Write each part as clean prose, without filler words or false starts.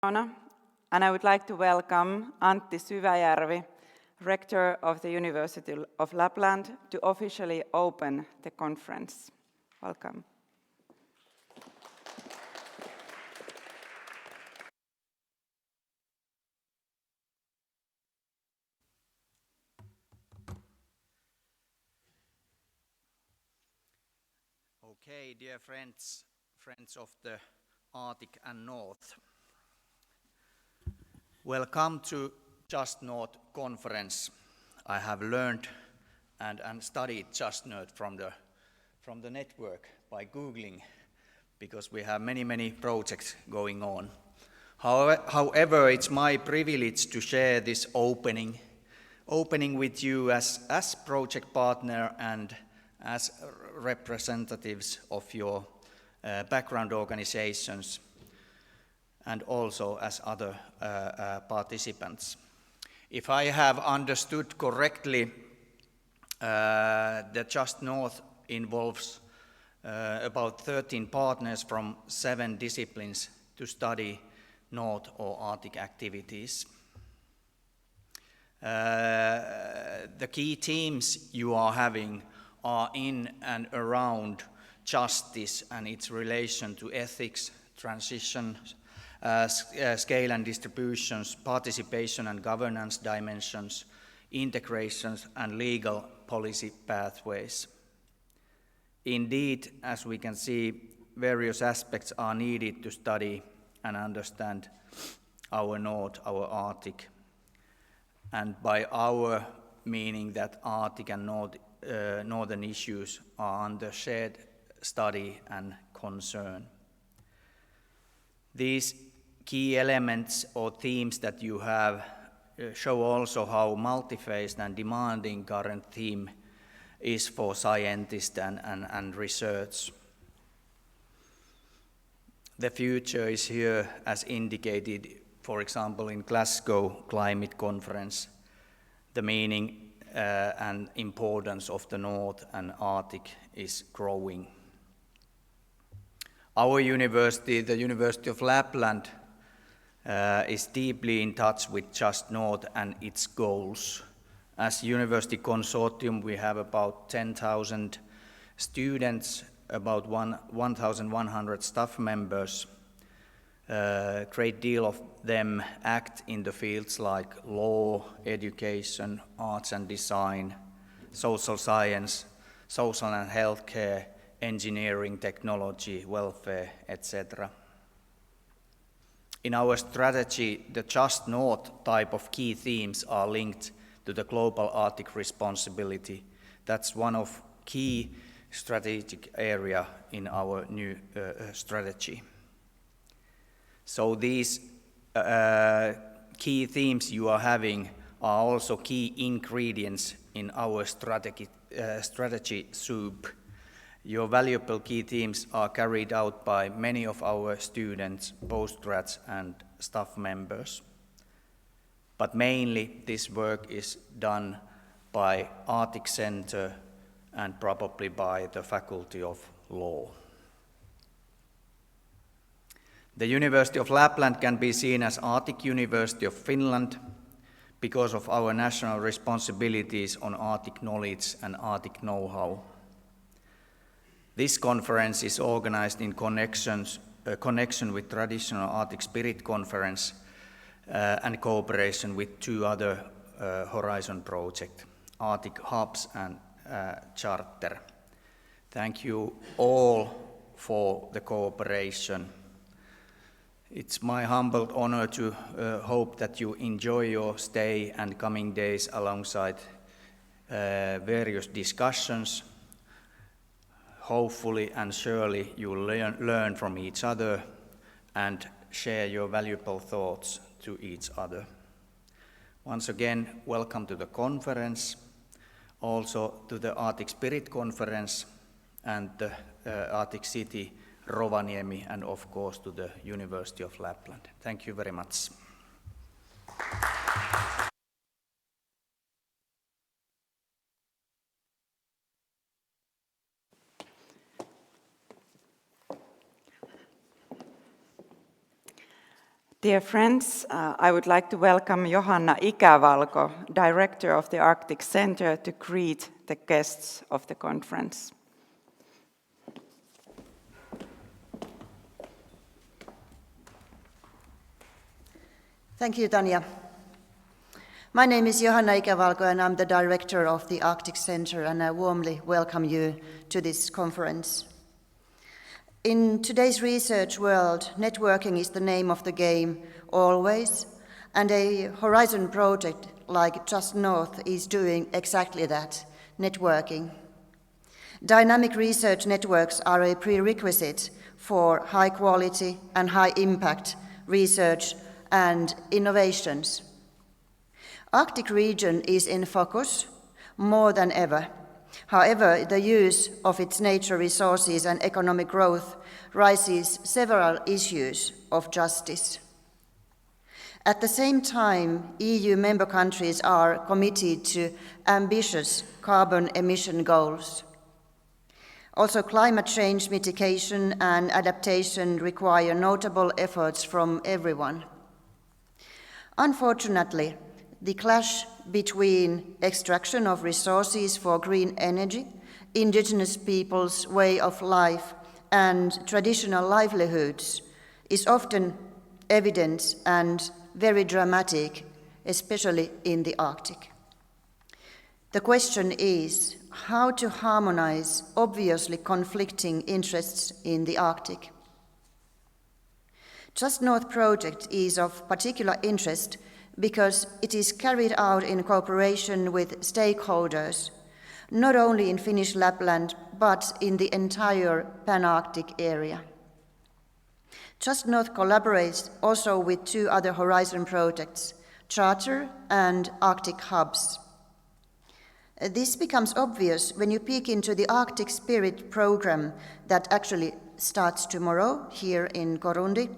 Johanna, and I would like to welcome Antti Syväjärvi, rector of the University of Lapland, to officially open the conference. Welcome. Okay, dear friends of the Arctic and North. Welcome to JUSTNORTH conference. I have learned and studied JUSTNORTH from the network by Googling, because we have many projects going on. However, it's my privilege to share this opening with you as project partner and as representatives of your background organizations, and also as other participants. If I have understood correctly, the JUSTNORTH involves about 13 partners from 7 disciplines to study North or Arctic activities. The key themes you are having are in and around justice and its relation to ethics, transition, scale and distributions, participation and governance dimensions, integrations and legal policy pathways. Indeed, as we can see, various aspects are needed to study and understand our North, our Arctic, and by our meaning that Arctic and northern issues are under shared study and concern. These key elements or themes that you have show also how multi-faced and demanding current theme is for scientists and research. The future is here as indicated, for example, in Glasgow Climate Conference. The meaning and importance of the North and Arctic is growing. Our university, the University of Lapland, is deeply in touch with JUSTNORTH and its goals. As university consortium, we have about 10,000 students, about 1,100 staff members. A great deal of them act in the fields like law, education, arts and design, social science, social and healthcare, engineering, technology, welfare, etc. In our strategy, the JUSTNORTH type of key themes are linked to the global Arctic responsibility. That's one of key strategic area in our new strategy. So these key themes you are having are also key ingredients in our strategy soup. Your valuable key themes are carried out by many of our students, postgrads and staff members. But mainly this work is done by Arctic Center and probably by the Faculty of Law. The University of Lapland can be seen as Arctic University of Finland because of our national responsibilities on Arctic knowledge and Arctic know-how. This conference is organized in connection with traditional Arctic Spirit Conference and cooperation with 2 other Horizon projects, Arctic Hubs and Charter. Thank you all for the cooperation. It's my humble honor to hope that you enjoy your stay and coming days alongside various discussions. Hopefully and surely you will learn from each other and share your valuable thoughts to each other. Once again, welcome to the conference, also to the Arctic Spirit Conference and the Arctic City Rovaniemi, and of course to the University of Lapland. Thank you very much. Dear friends, I would like to welcome Johanna Ikävalko, Director of the Arctic Center, to greet the guests of the conference. Thank you, Tanja. My name is Johanna Ikävalko and I'm the Director of the Arctic Center, and I warmly welcome you to this conference. In today's research world, networking is the name of the game always, and a Horizon project like JUSTNORTH is doing exactly that, networking. Dynamic research networks are a prerequisite for high quality and high impact research and innovations. Arctic region is in focus more than ever. However, the use of its nature resources and economic growth raises several issues of justice. At the same time, EU member countries are committed to ambitious carbon emission goals. Also, climate change mitigation and adaptation require notable efforts from everyone. Unfortunately, the clash between extraction of resources for green energy, indigenous peoples' way of life, and traditional livelihoods is often evident and very dramatic, especially in the Arctic. The question is how to harmonize obviously conflicting interests in the Arctic. JUSTNORTH project is of particular interest because it is carried out in cooperation with stakeholders, not only in Finnish Lapland, but in the entire Pan-Arctic area. JUSTNORTH collaborates also with two other Horizon projects, Charter and Arctic Hubs. This becomes obvious when you peek into the Arctic Spirit program that actually starts tomorrow here in Korundi,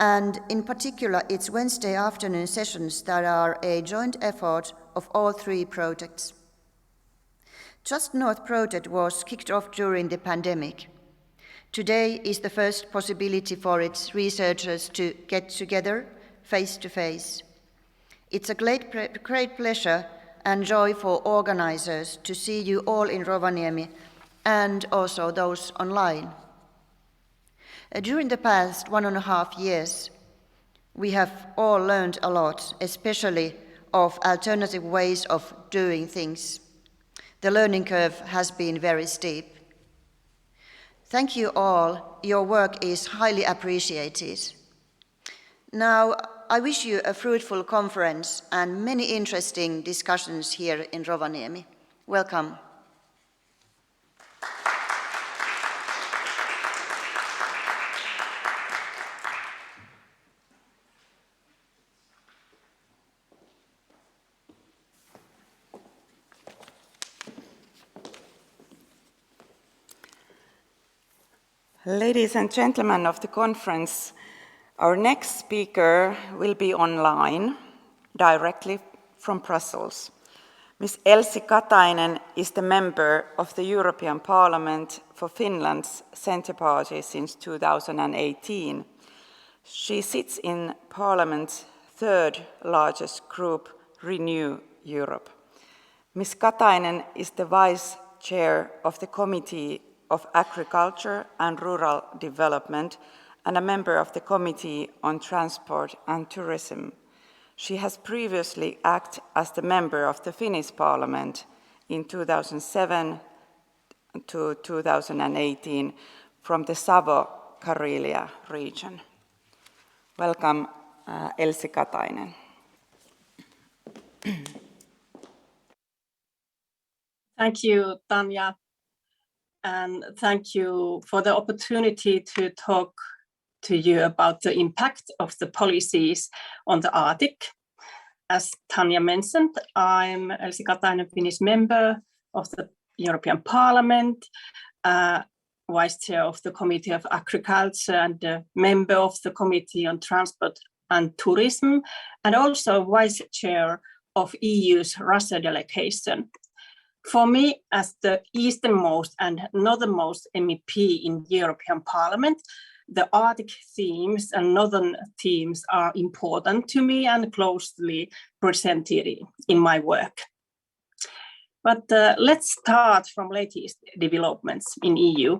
and in particular its Wednesday afternoon sessions that are a joint effort of all three projects. JUSTNORTH project was kicked off during the pandemic. Today is the first possibility for its researchers to get together face to face. It's a great pleasure and joy for organizers to see you all in Rovaniemi and also those online. During the past 1.5 years, we have all learned a lot, especially of alternative ways of doing things. The learning curve has been very steep. Thank you all. Your work is highly appreciated. Now, I wish you a fruitful conference and many interesting discussions here in Rovaniemi. Welcome. Ladies and gentlemen of the conference, our next speaker will be online, directly from Brussels. Ms. Elsi Katainen is the member of the European Parliament for Finland's Centre Party since 2018. She sits in Parliament's third largest group, Renew Europe. Ms. Katainen is the Vice Chair of the Committee of Agriculture and Rural Development and a member of the Committee on Transport and Tourism. She has previously acted as the member of the Finnish Parliament in 2007 to 2018 from the Savo-Karelia region. Welcome, Elsi Katainen. Thank you, Tanja. And thank you for the opportunity to talk to you about the impact of the policies on the Arctic. As Tanja mentioned, I'm Elsi Katainen, Finnish member of the European Parliament, Vice Chair of the Committee of Agriculture and a member of the Committee on Transport and Tourism, and also Vice Chair of EU's Russia delegation. For me, as the easternmost and northernmost MEP in the European Parliament, The Arctic themes and northern themes are important to me and closely presented in my work. But let's start from latest developments in EU.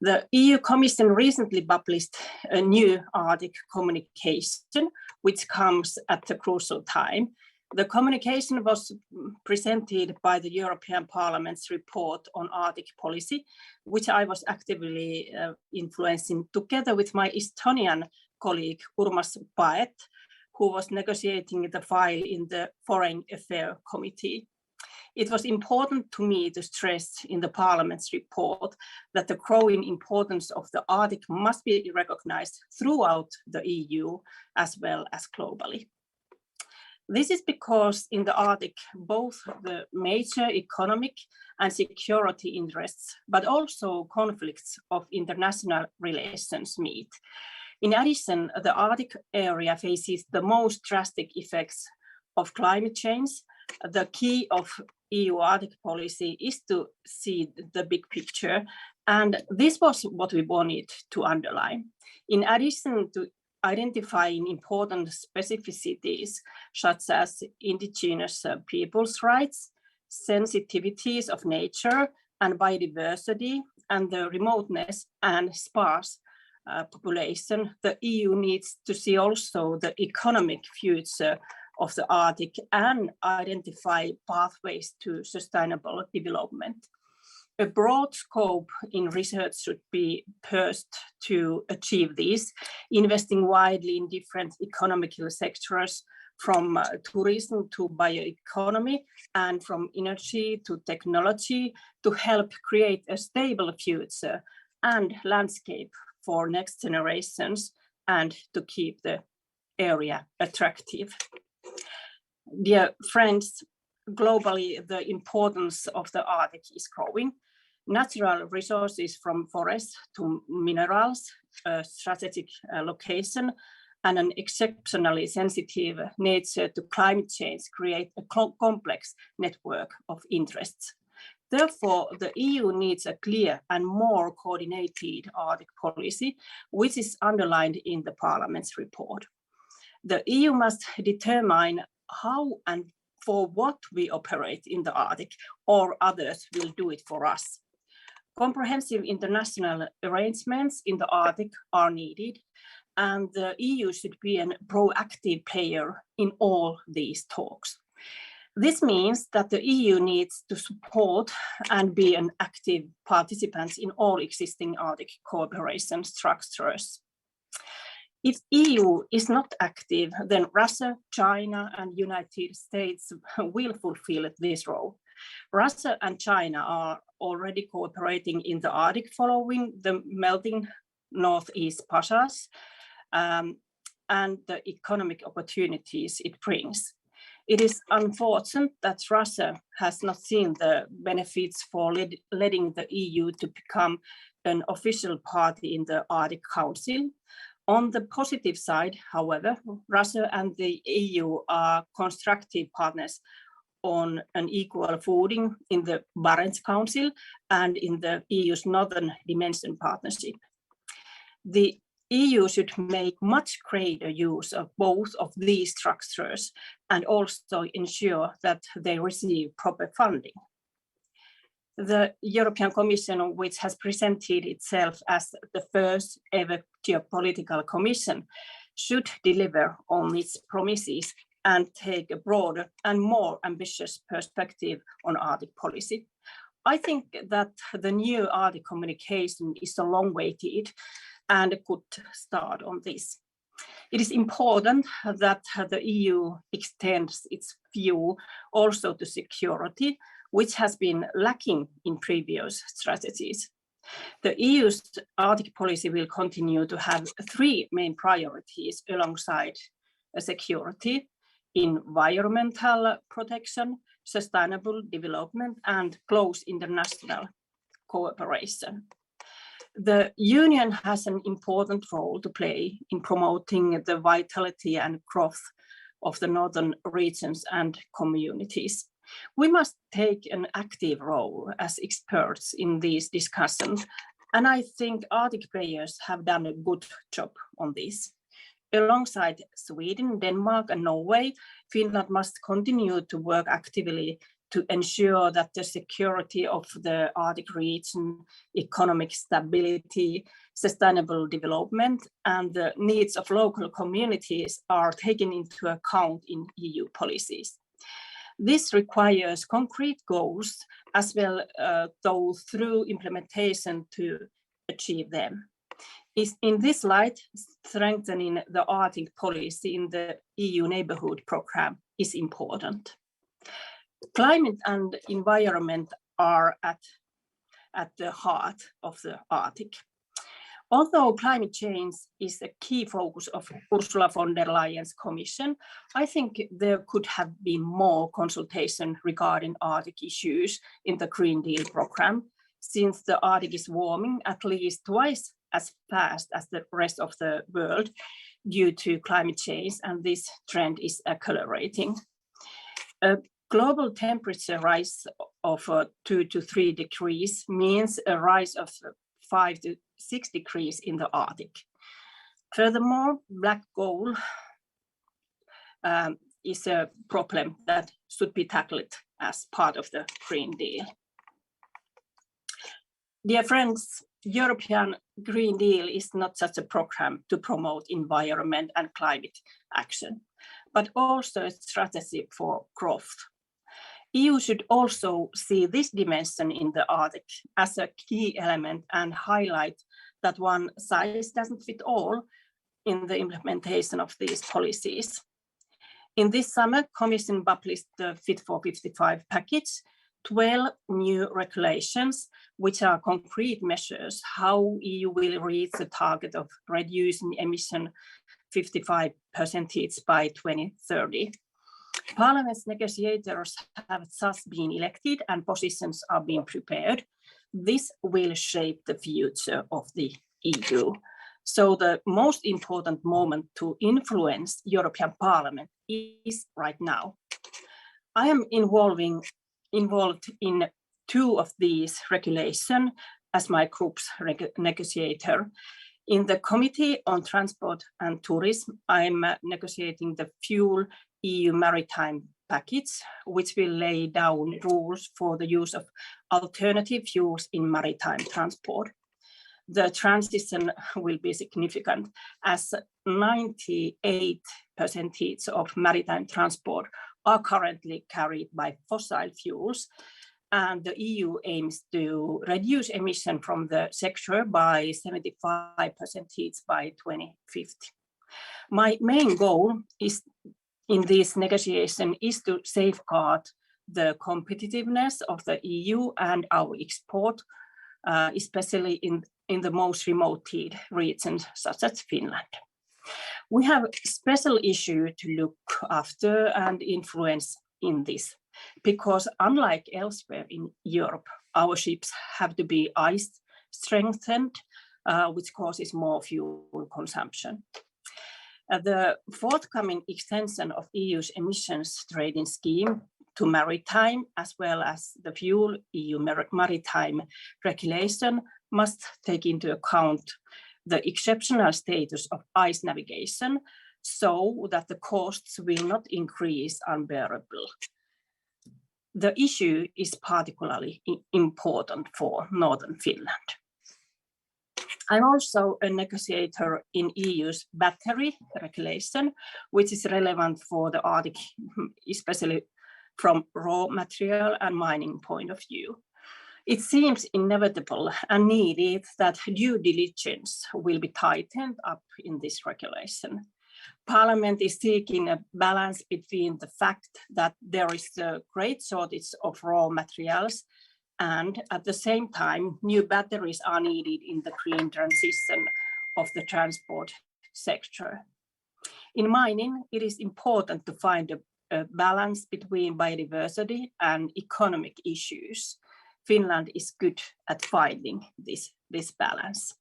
The EU Commission recently published a new Arctic communication, which comes at a crucial time. The communication was presented by the European Parliament's report on Arctic policy, which I was actively influencing together with my Estonian colleague Urmas Paet, who was negotiating the file in the Foreign Affairs Committee. It was important to me to stress in the Parliament's report that the growing importance of the Arctic must be recognized throughout the EU as well as globally. This is because in the Arctic, both the major economic and security interests, but also conflicts of international relations meet. In addition, the Arctic area faces the most drastic effects of climate change. The key of EU Arctic policy is to see the big picture, and this was what we wanted to underline. In addition to identifying important specificities such as indigenous people's rights, sensitivities of nature and biodiversity, and the remoteness and sparse population, the EU needs to see also the economic future of the Arctic and identify pathways to sustainable development. A broad scope in research should be pursued to achieve this, investing widely in different economical sectors, from tourism to bioeconomy, and from energy to technology, to help create a stable future and landscape for next generations, and to keep the area attractive. Dear friends, globally, the importance of the Arctic is growing. Natural resources from forests to minerals, a strategic location, and an exceptionally sensitive nature to climate change create a complex network of interests. Therefore, the EU needs a clear and more coordinated Arctic policy, which is underlined in the Parliament's report. The EU must determine how and for what we operate in the Arctic, or others will do it for us. Comprehensive international arrangements in the Arctic are needed, and the EU should be a proactive player in all these talks. This means that the EU needs to support and be an active participant in all existing Arctic cooperation structures. If EU is not active, then Russia, China, and United States will fulfill this role. Russia and China are already cooperating in the Arctic following the melting northeast passage and the economic opportunities it brings. It is unfortunate that Russia has not seen the benefits for letting the EU to become an official party in the Arctic Council. On the positive side, however, Russia and the EU are constructive partners on an equal footing in the Barents Council and in the EU's Northern Dimension Partnership. The EU should make much greater use of both of these structures and also ensure that they receive proper funding. The European Commission, which has presented itself as the first ever geopolitical commission, should deliver on its promises and take a broader and more ambitious perspective on Arctic policy. I think that the new Arctic communication is a long-awaited and a good start on this. It is important that the EU extends its view also to security, which has been lacking in previous strategies. The EU's Arctic policy will continue to have three main priorities alongside security: environmental protection, sustainable development, and close international cooperation. The Union has an important role to play in promoting the vitality and growth of the northern regions and communities. We must take an active role as experts in these discussions And I think Arctic players have done a good job on this. Alongside Sweden, Denmark, and Norway, Finland must continue to work actively to ensure that the security of the Arctic region, economic stability, sustainable development, and the needs of local communities are taken into account in EU policies. This requires concrete goals as well, though through implementation to achieve them. In this light, strengthening the Arctic policy in the EU Neighbourhood Programme is important. Climate and environment are at the heart of the Arctic. Although climate change is a key focus of Ursula von der Leyen's Commission, I think there could have been more consultation regarding Arctic issues in the Green Deal programme, since the Arctic is warming at least twice as fast as the rest of the world due to climate change, and this trend is accelerating. A global temperature rise of 2 to 3 degrees means a rise of 5 to 6 degrees in the Arctic. Furthermore, black coal is a problem that should be tackled as part of the Green Deal. Dear friends, European Green Deal is not just a program to promote environment and climate action, but also a strategy for growth. EU should also see this dimension in the Arctic as a key element and highlight that one size doesn't fit all in the implementation of these policies. In this summer, Commission published the Fit for 55 package, 12 new regulations, which are concrete measures how EU will reach the target of reducing emission 55% by 2030. Parliament's negotiators have thus been elected and positions are being prepared. This will shape the future of the EU. So the most important moment to influence European Parliament is right now. I am involved in 2 of these regulations as my group's negotiator. In the Committee on Transport and Tourism, I'm negotiating the Fuel EU Maritime Package, which will lay down rules for the use of alternative fuels in maritime transport. The transition will be significant as 98% of maritime transport are currently carried by fossil fuels, and the EU aims to reduce emission from the sector by 75% by 2050. My main goal in this negotiation is to safeguard the competitiveness of the EU and our export, especially in the most remote regions such as Finland. We have a special issue to look after and influence in this, because unlike elsewhere in Europe, our ships have to be ice strengthened, which causes more fuel consumption. The forthcoming extension of EU's emissions trading scheme to maritime, as well as the Fuel EU Maritime Regulation, must take into account the exceptional status of ice navigation so that the costs will not increase unbearable. The issue is particularly important for Northern Finland. I'm also a negotiator in EU's battery regulation, which is relevant for the Arctic, especially from raw material and mining point of view. It seems inevitable and needed that due diligence will be tightened up in this regulation. Parliament is seeking a balance between the fact that there is a great shortage of raw materials and at the same time, new batteries are needed in the green transition of the transport sector. In mining, it is important to find a balance between biodiversity and economic issues. Finland is good at finding this balance.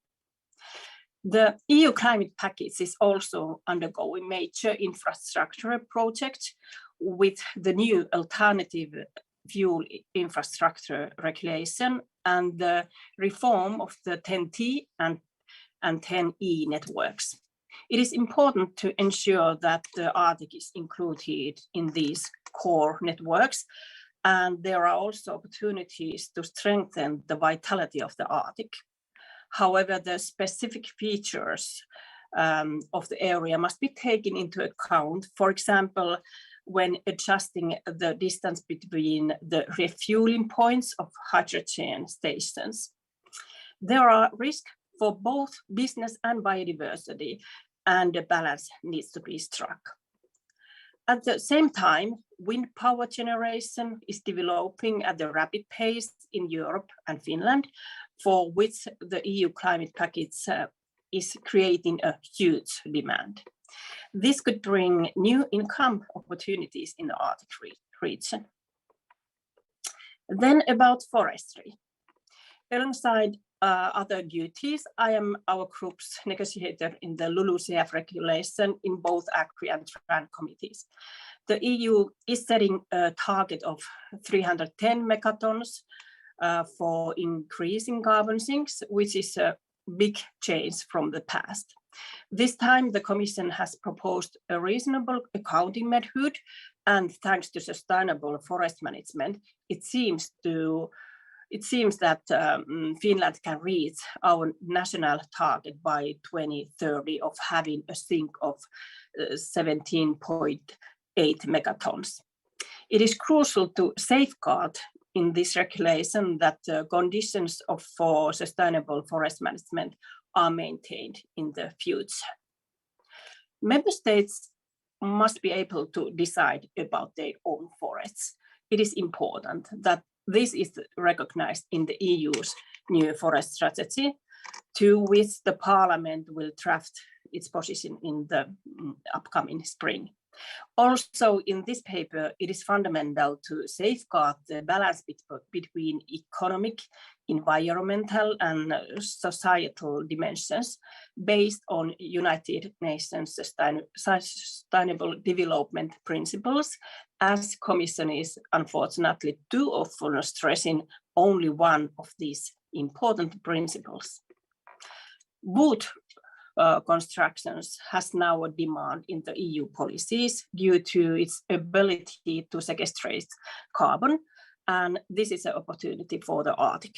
The EU climate package is also undergoing major infrastructure projects with the new alternative fuel infrastructure regulation and the reform of the 10T and 10E networks. It is important to ensure that the Arctic is included in these core networks, and there are also opportunities to strengthen the vitality of the Arctic. However, the specific features of the area must be taken into account, for example, when adjusting the distance between the refueling points of hydrogen stations. There are risks for both business and biodiversity, and a balance needs to be struck. At the same time, wind power generation is developing at a rapid pace in Europe and Finland, for which the EU climate package is creating a huge demand. This could bring new income opportunities in the Arctic region. Then about forestry. Alongside other duties, I am our group's negotiator in the LULUCF regulation in both Agri and Tran committees. The EU is setting a target of 310 megatons for increasing carbon sinks, which is a big change from the past. This time, the Commission has proposed a reasonable accounting method, and thanks to sustainable forest management, it seems that Finland can reach our national target by 2030 of having a sink of 17.8 megatons. It is crucial to safeguard in this regulation that the conditions for sustainable forest management are maintained in the future. Member states must be able to decide about their own forests. It is important that this is recognized in the EU's new forest strategy, to which the Parliament will draft its position in the upcoming spring. Also, in this paper, it is fundamental to safeguard the balance between economic, environmental, and societal dimensions based on United Nations Sustainable Development Principles, as Commission is unfortunately too often stressing only one of these important principles. Wood constructions has now a demand in the EU policies due to its ability to sequestrate carbon, and this is an opportunity for the Arctic.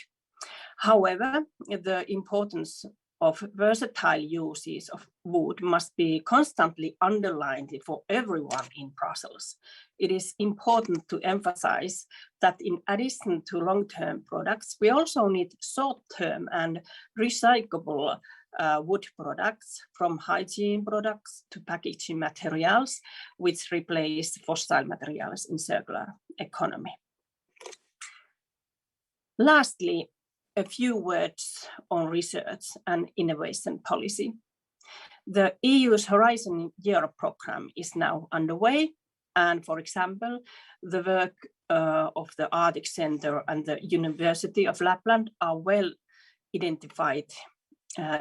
However, the importance of versatile uses of wood must be constantly underlined for everyone in Brussels. It is important to emphasize that in addition to long-term products, we also need short-term and recyclable wood products, from hygiene products to packaging materials, which replace fossil materials in circular economy. Lastly, a few words on research and innovation policy. The EU's Horizon Europe program is now underway, and for example, the work of the Arctic Centre and the University of Lapland are well identified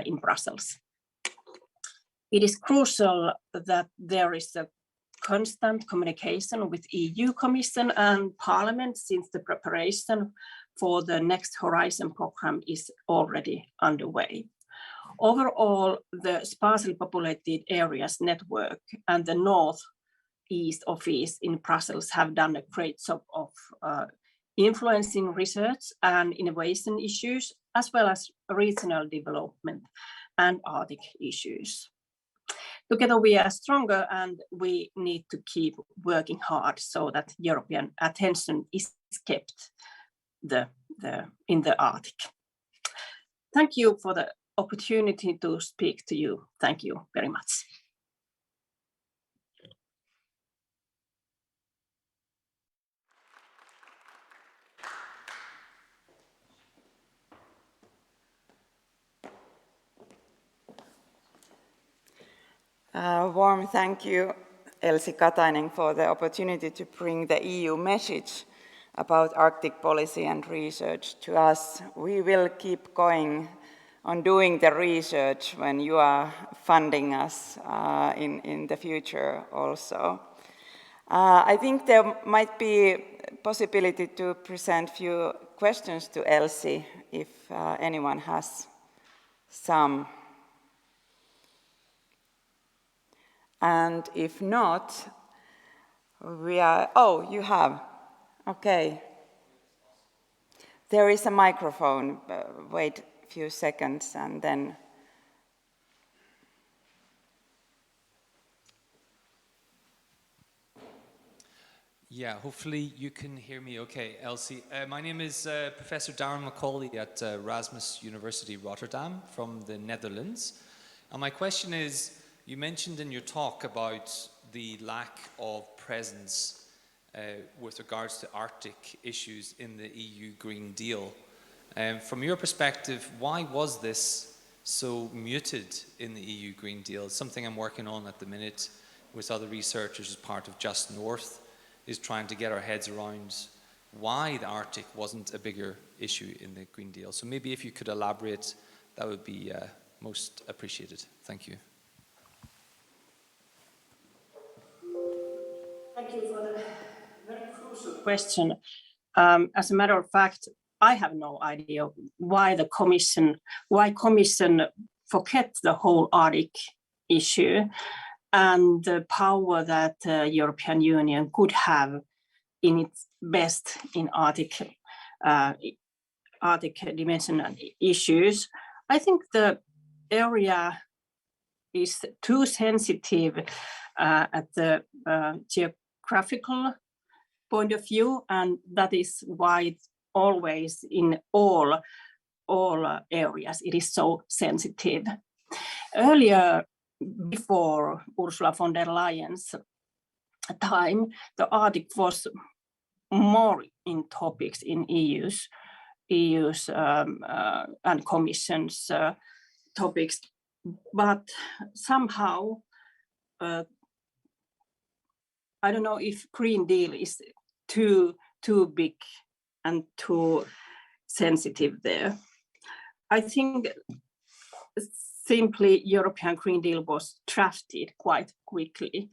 in Brussels. It is crucial that there is a constant communication with EU Commission and Parliament, since the preparation for the next Horizon program is already underway. Overall, the sparsely populated areas network and the Northeast office in Brussels have done a great job of influencing research and innovation issues, as well as regional development and Arctic issues. Together we are stronger, and we need to keep working hard so that European attention is kept in the Arctic. Thank you for the opportunity to speak to you. Thank you very much. Warm thank you, Elsi Katainen, for the opportunity to bring the EU message about Arctic policy and research to us. We will keep going on doing the research when you are funding us in the future also. I think there might be possibility to present few questions to Elsie if anyone has some. And if not, oh, you have, okay. There is a microphone, wait a few seconds and then. Yeah, hopefully you can hear me okay, Elsie. My name is Professor Darwin Mccauley at Erasmus University Rotterdam from the Netherlands. And my question is, you mentioned in your talk about the lack of presence with regards to Arctic issues in the EU Green Deal. From your perspective, why was this so muted in the EU Green Deal? It's something I'm working on at the minute with other researchers as part of Just North, is trying to get our heads around why the Arctic wasn't a bigger issue in the Green Deal. So maybe if you could elaborate, that would be most appreciated. Thank you. Thank you for the very crucial question. As a matter of fact, I have no idea why Commission forget the whole Arctic issue and the power that the European Union could have in its best in Arctic dimension issues. I think the area is too sensitive at the geographical point of view, and that is why it's always in all areas it is so sensitive. Earlier, before Ursula von der Leyen's time, the Arctic was more in topics in EU's and Commission's topics, but somehow I don't know if Green Deal is too big and too sensitive there. I think simply European Green Deal was drafted quite quickly.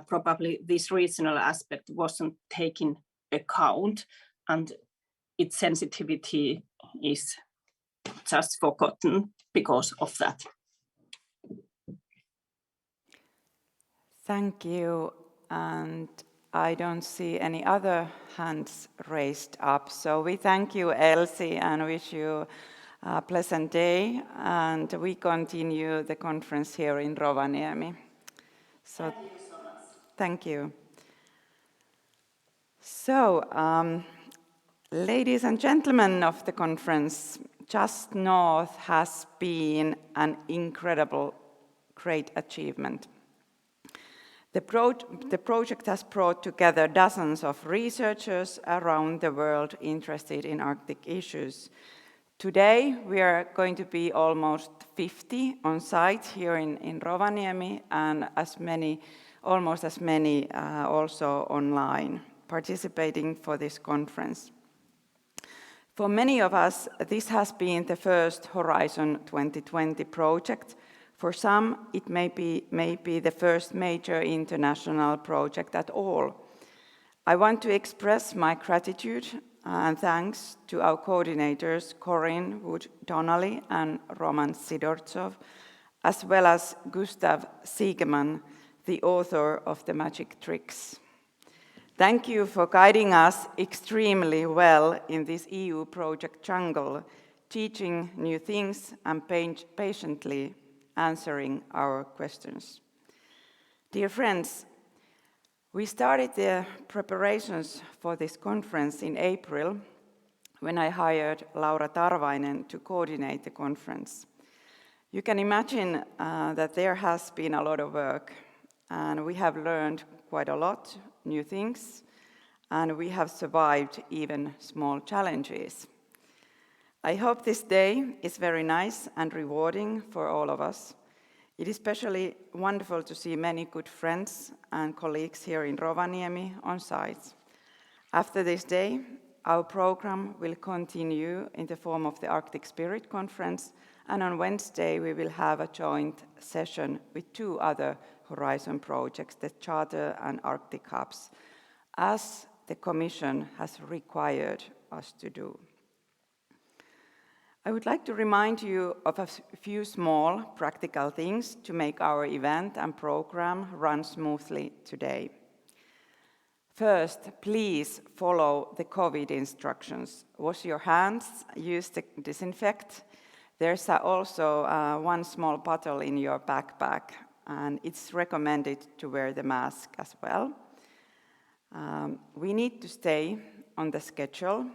Probably this regional aspect wasn't taken account and its sensitivity is just forgotten because of that. Thank you. And I don't see any other hands raised up. So we thank you, Elsie, and wish you a pleasant day. And we continue the conference here in Rovaniemi. So, thank you so much. Thank you. So, ladies and gentlemen of the conference, Just North has been an incredible, great achievement. The project has brought together dozens of researchers around the world interested in Arctic issues. Today, we are going to be almost 50 on site here in Rovaniemi, and almost as many also online, participating for this conference. For many of us, this has been the first Horizon 2020 project. For some, it may be the first major international project at all. I want to express my gratitude and thanks to our coordinators, Corinne Wood-Donnelly and Roman Sidortsov, as well as Gustav Siegemann, the author of The Magic Tricks. Thank you for guiding us extremely well in this EU project jungle, teaching new things and patiently answering our questions. Dear friends, we started the preparations for this conference in April when I hired Laura Tarvainen to coordinate the conference. You can imagine that there has been a lot of work, and we have learned quite a lot, new things, and we have survived even small challenges. I hope this day is very nice and rewarding for all of us. It is especially wonderful to see many good friends and colleagues here in Rovaniemi on site. After this day, our program will continue in the form of the Arctic Spirit Conference and on Wednesday we will have a joint session with 2 other Horizon projects, the Charter and Arctic Hubs, as the Commission has required us to do. I would like to remind you of a few small practical things to make our event and program run smoothly today. First, please follow the COVID instructions. Wash your hands, use the disinfect. There's also one small bottle in your backpack, and it's recommended to wear the mask as well. We need to stay on the schedule.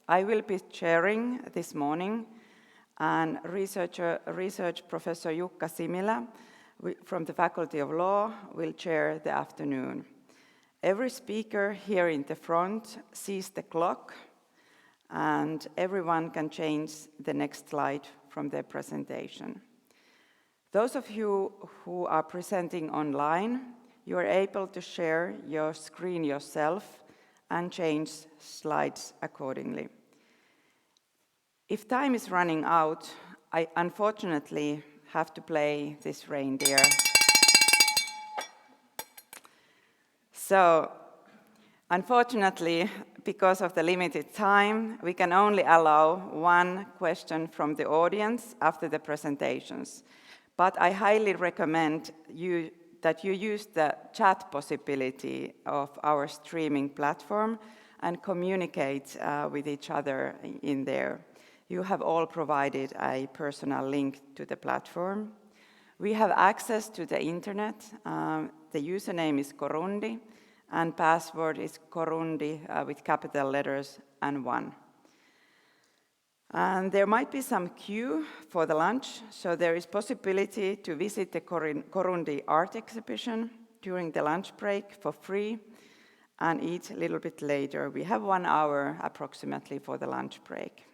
I will be chairing this morning, and research professor Jukka Similä from the Faculty of Law will chair the afternoon. Every speaker here in the front sees the clock, and everyone can change the next slide from their presentation. Those of you who are presenting online, you are able to share your screen yourself and change slides accordingly. If time is running out, I unfortunately have to play this reindeer. So, unfortunately, because of the limited time, we can only allow 1 question from the audience after the presentations. But I highly recommend that you use the chat possibility of our streaming platform and communicate with each other in there. You have all provided a personal link to the platform. We have access to the internet. The username is Korundi, and password is Korundi with capital letters and 1. And there might be some queue for the lunch, so there is possibility to visit the Korundi art exhibition during the lunch break for free and eat a little bit later. We have 1 hour approximately for the lunch break.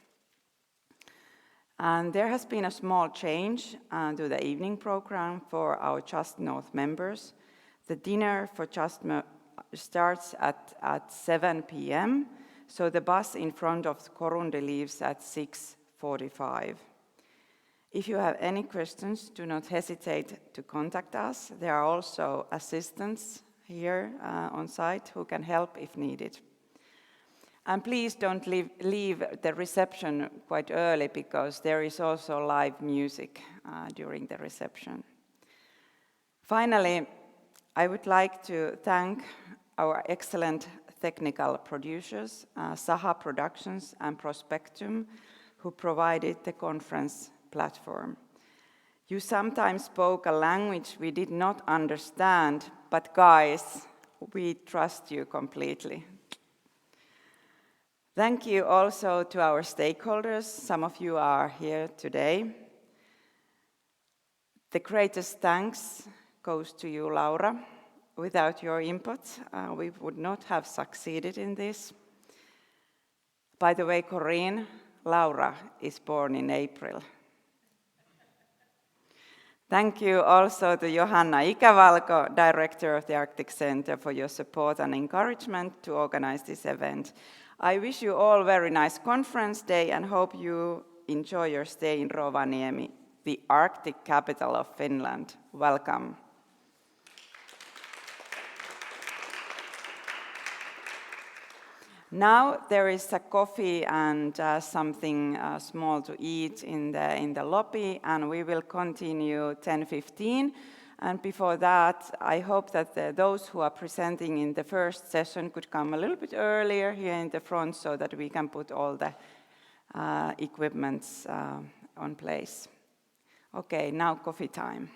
And there has been a small change to the evening program for our Just North members. The dinner for Just North starts at 7 p.m., so the bus in front of Korundi leaves at 6:45. If you have any questions, do not hesitate to contact us. There are also assistants here on site who can help if needed. And please don't leave the reception quite early, because there is also live music during the reception. Finally, I would like to thank our excellent technical producers, Saha Productions and Prospectum, who provided the conference platform. You sometimes spoke a language we did not understand, but guys, we trust you completely. Thank you also to our stakeholders. Some of you are here today. The greatest thanks goes to you, Laura. Without your input, we would not have succeeded in this. By the way, Corinne, Laura is born in April. Thank you also to Johanna Ikävalko, Director of the Arctic Center, for your support and encouragement to organize this event. I wish you all a very nice conference day and hope you enjoy your stay in Rovaniemi, the Arctic capital of Finland. Welcome. Now there is a coffee and something small to eat in the lobby, and we will continue 10:15. And before that, I hope that those who are presenting in the first session could come a little bit earlier here in the front so that we can put all the equipments on place. Okay, now coffee time.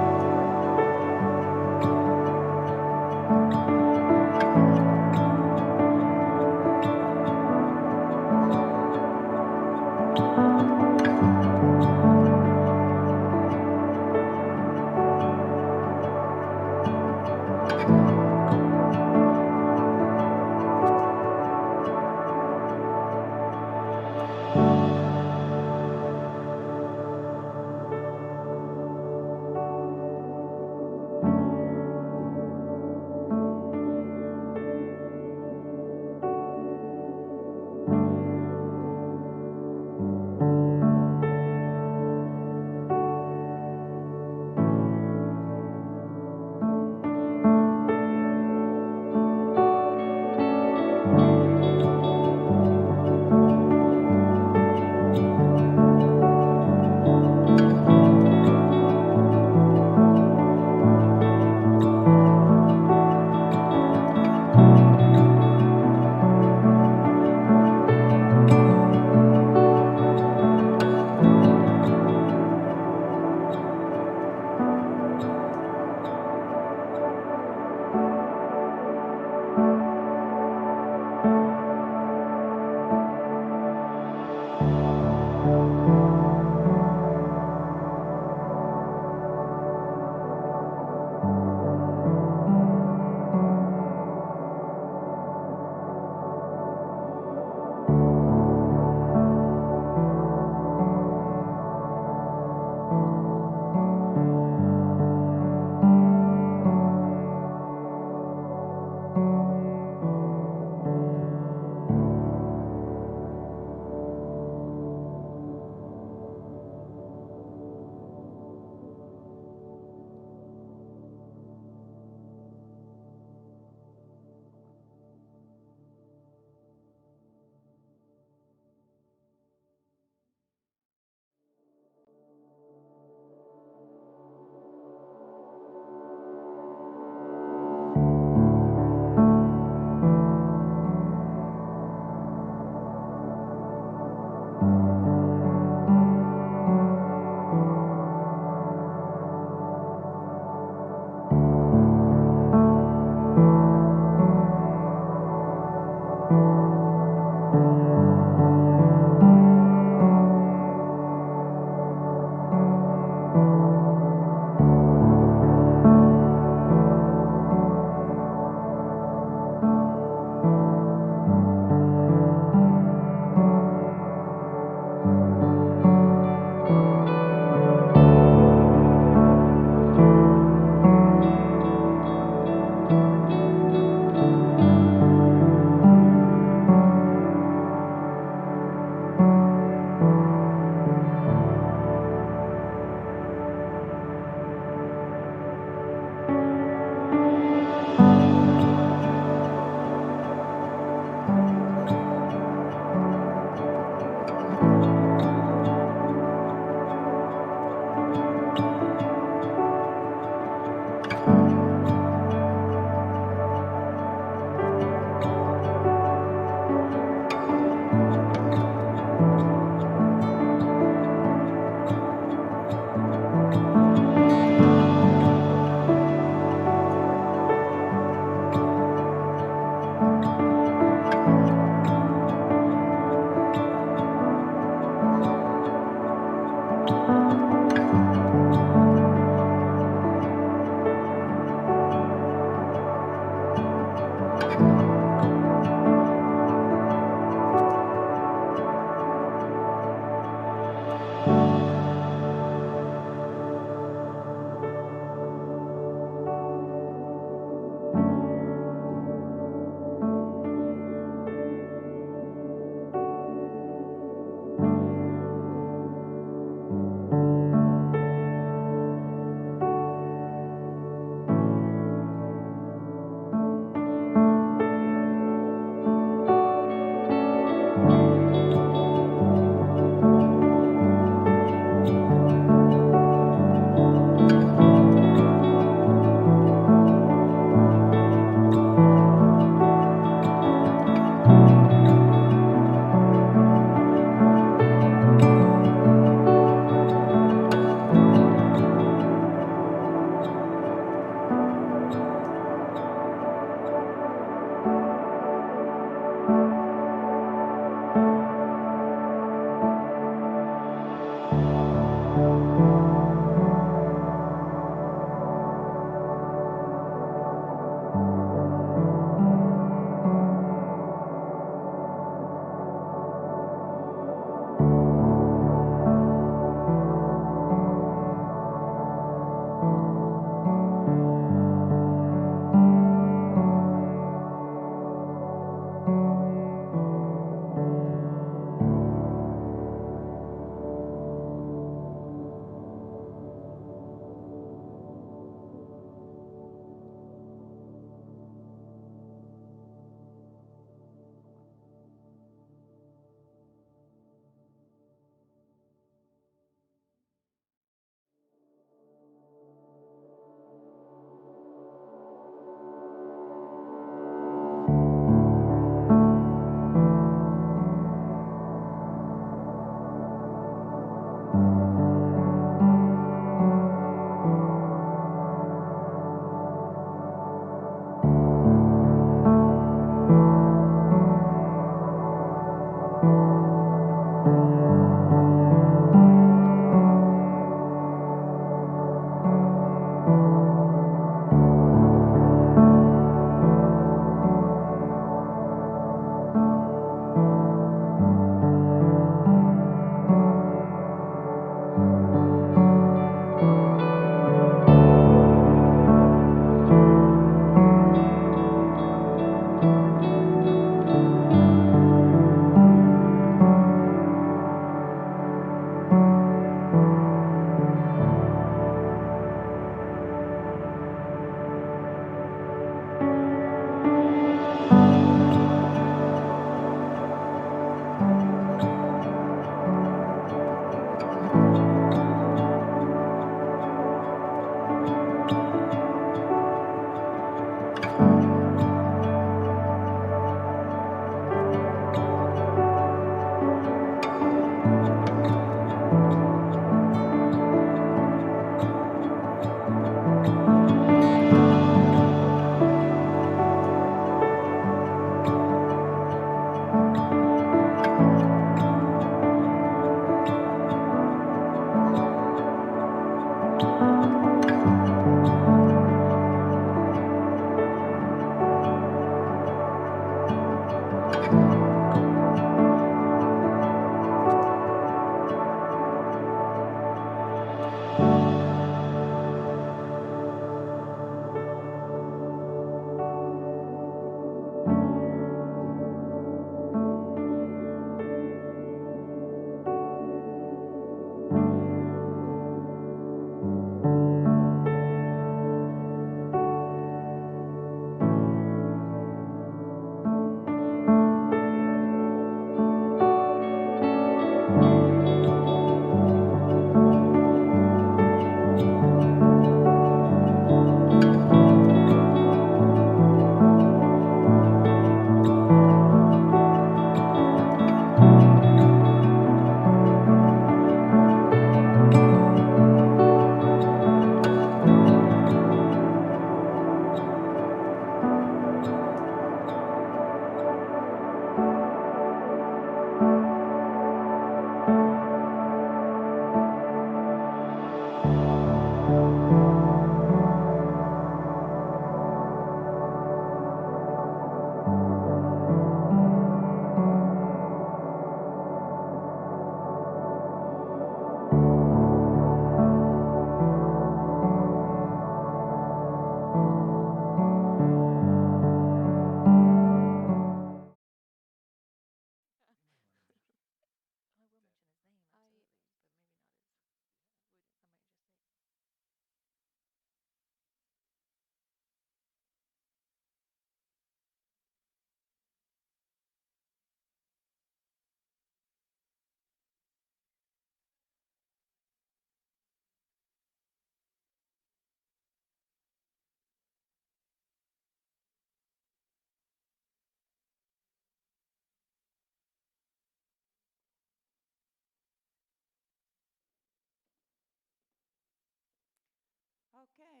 Okay,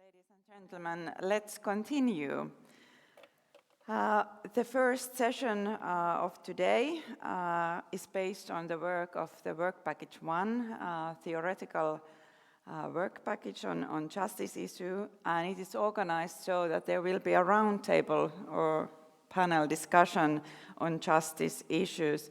ladies and gentlemen, let's continue. The first session of today is based on the work of the Work Package 1, theoretical work package on justice issue, and it is organized so that there will be a roundtable or panel discussion on justice issues.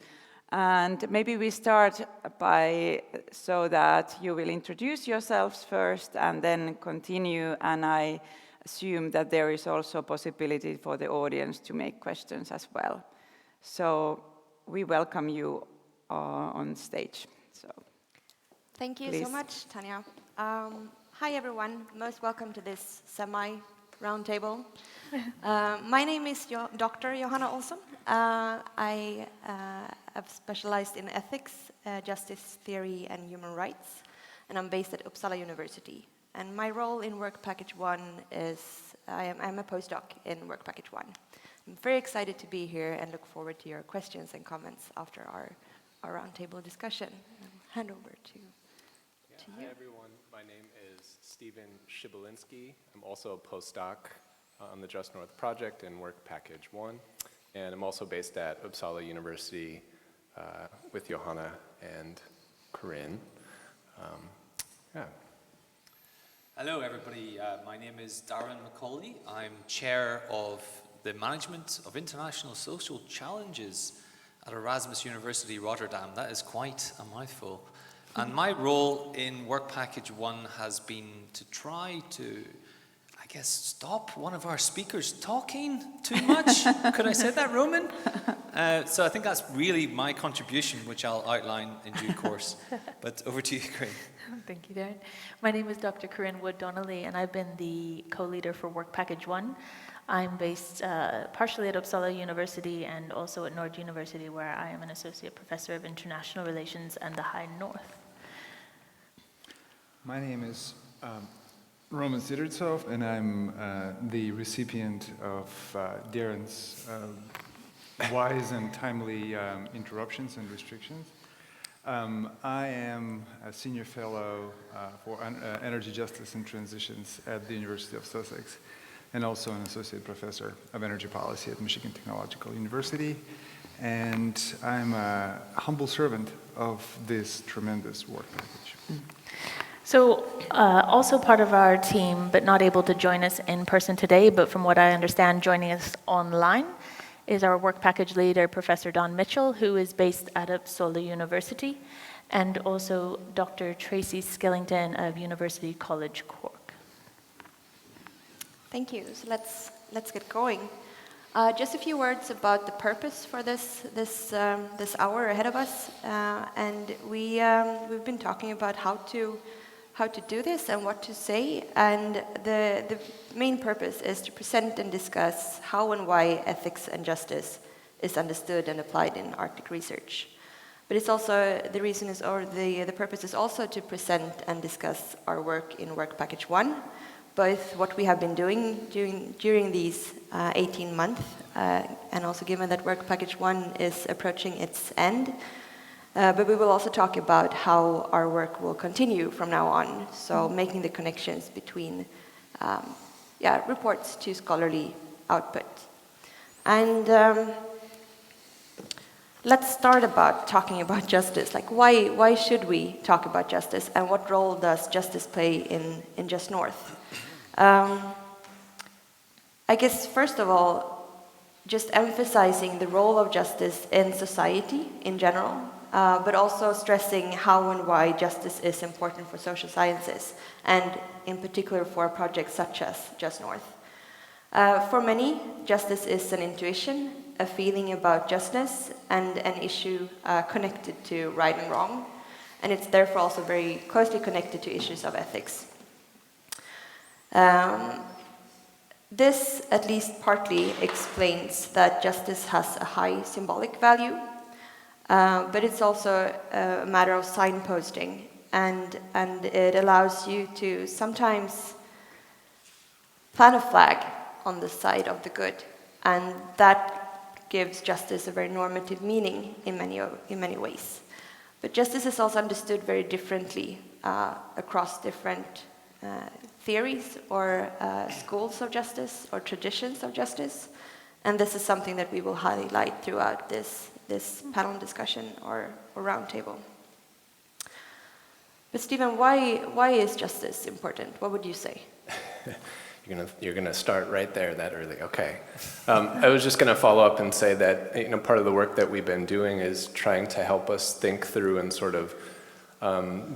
And maybe we start by so that you will introduce yourselves first and then continue, and I assume that there is also possibility for the audience to make questions as well. So we welcome you on stage. So, thank you please. so much, Tanya. Hi everyone, most welcome to this semi-roundtable. My name is Dr. Johanna Olsen. I have specialized in ethics, justice theory and human rights, and I'm based at Uppsala University. And my role in Work Package 1 is I'm a postdoc in Work Package 1. I'm very excited to be here and look forward to your questions and comments after our roundtable discussion. I'll hand over to you. Hi everyone, my name is Stephen Shibalinski. I'm also a postdoc on the Just North project in Work Package 1, and I'm also based at Uppsala University with Johanna and Corinne. Hello, everybody. My name is Darwin Mccauley. I'm chair of the Management of International Social Challenges at Erasmus University Rotterdam. That is quite a mouthful. And my role in Work Package 1 has been to try to, I guess, stop one of our speakers talking too much. Could I say that, Roman? So I think that's really my contribution, which I'll outline in due course. But over to you, Corinne. Thank you, Darren. My name is Dr. Corinne Wood-Donnelly, and I've been the co-leader for Work Package 1. I'm based partially at Uppsala University and also at Nord University, where I am an associate professor of international relations and the High North. My name is Roman Sidertsov, and I'm the recipient of Darren's wise and timely interruptions and restrictions. I am a senior fellow for energy justice and transitions at the University of Sussex, and also an associate professor of energy policy at Michigan Technological University. And I'm a humble servant of this tremendous work package. So, also part of our team, but not able to join us in person today, but from what I understand, joining us online, is our work package leader, Professor Don Mitchell, who is based at Uppsala University, and also Dr. Tracy Skellington of University College Cork. Thank you. So let's get going. Just a few words about the purpose for this hour ahead of us, and we've been talking about how to do this and what to say, and the main purpose is to present and discuss how and why ethics and justice is understood and applied in Arctic research. But it's also, the purpose is also to present and discuss our work in Work Package 1, both what we have been doing during these 18 months, and also given that Work Package 1 is approaching its end. But we will also talk about how our work will continue from now on, so making the connections between reports to scholarly output. And let's start about talking about justice. Like, why should we talk about justice, and what role does justice play in Just North? I guess, first of all, just emphasizing the role of justice in society in general, but also stressing how and why justice is important for social sciences, and in particular for projects such as Just North. For many, justice is an intuition, a feeling about justness, and an issue connected to right and wrong, and it's therefore also very closely connected to issues of ethics. This at least partly explains that justice has a high symbolic value, but it's also a matter of signposting, and it allows you to sometimes plant a flag on the side of the good, and that gives justice a very normative meaning in many ways. But justice is also understood very differently across different theories or schools of justice or traditions of justice, and this is something that we will highlight throughout this panel discussion or roundtable. But Stephen, why is justice important? What would you say? You're gonna start right there that early. Okay. I was just gonna follow up and say that part of the work that we've been doing is trying to help us think through and sort of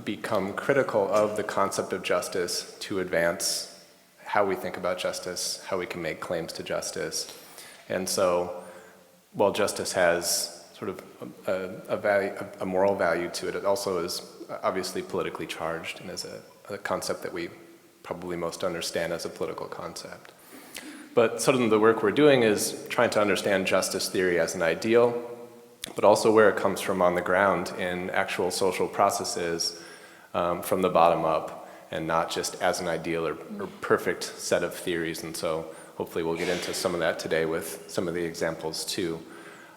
become critical of the concept of justice to advance how we think about justice, how we can make claims to justice. And so, while justice has sort of a moral value to it, it also is obviously politically charged and is a concept that we probably most understand as a political concept. But sort of the work we're doing is trying to understand justice theory as an ideal, but also where it comes from on the ground in actual social processes from the bottom up, and not just as an ideal or perfect set of theories. And so hopefully we'll get into some of that today with some of the examples too.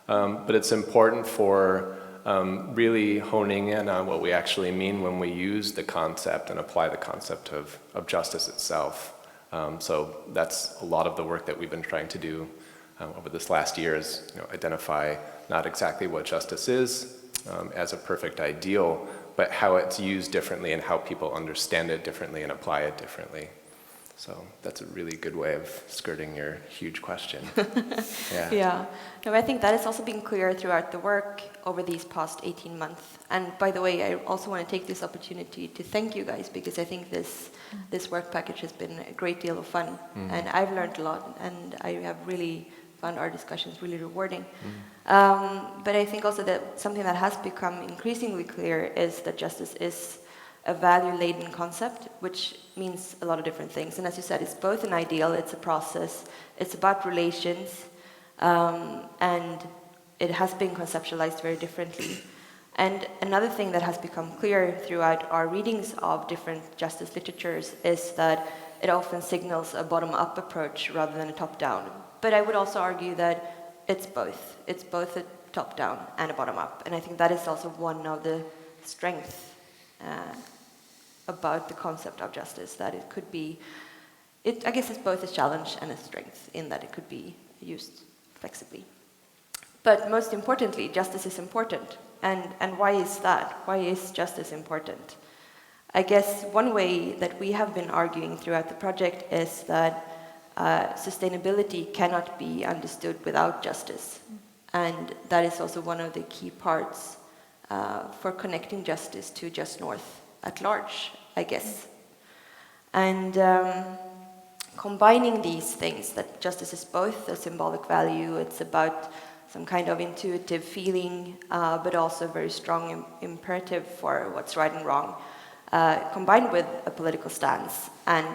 But it's important for really honing in on what we actually mean when we use the concept and apply the concept of justice itself. So that's a lot of the work that we've been trying to do over this last year, is identify not exactly what justice is as a perfect ideal, but how it's used differently and how people understand it differently and apply it differently. So that's a really good way of skirting your huge question. Yeah. Yeah. No, I think that has also been clear throughout the work over these past 18 months. And by the way, I also want to take this opportunity to thank you guys, because I think this work package has been a great deal of fun. And I've learned a lot, and I have really found our discussions really rewarding. But I think also that something that has become increasingly clear is that justice is a value-laden concept, which means a lot of different things. And as you said, it's both an ideal, it's a process, it's about relations, and it has been conceptualized very differently. And another thing that has become clear throughout our readings of different justice literatures is that it often signals a bottom-up approach rather than a top-down. But I would also argue that it's both. It's both a top-down and a bottom-up. And I think that is also one of the strengths about the concept of justice, that it could be, I guess it's both a challenge and a strength in that it could be used flexibly. But most importantly, justice is important. And why is that? Why is justice important? I guess one way that we have been arguing throughout the project is that sustainability cannot be understood without justice. And that is also one of the key parts for connecting justice to Just North at large, I guess. And combining these things, that justice is both a symbolic value, it's about some kind of intuitive feeling, but also a very strong imperative for what's right and wrong, combined with a political stance and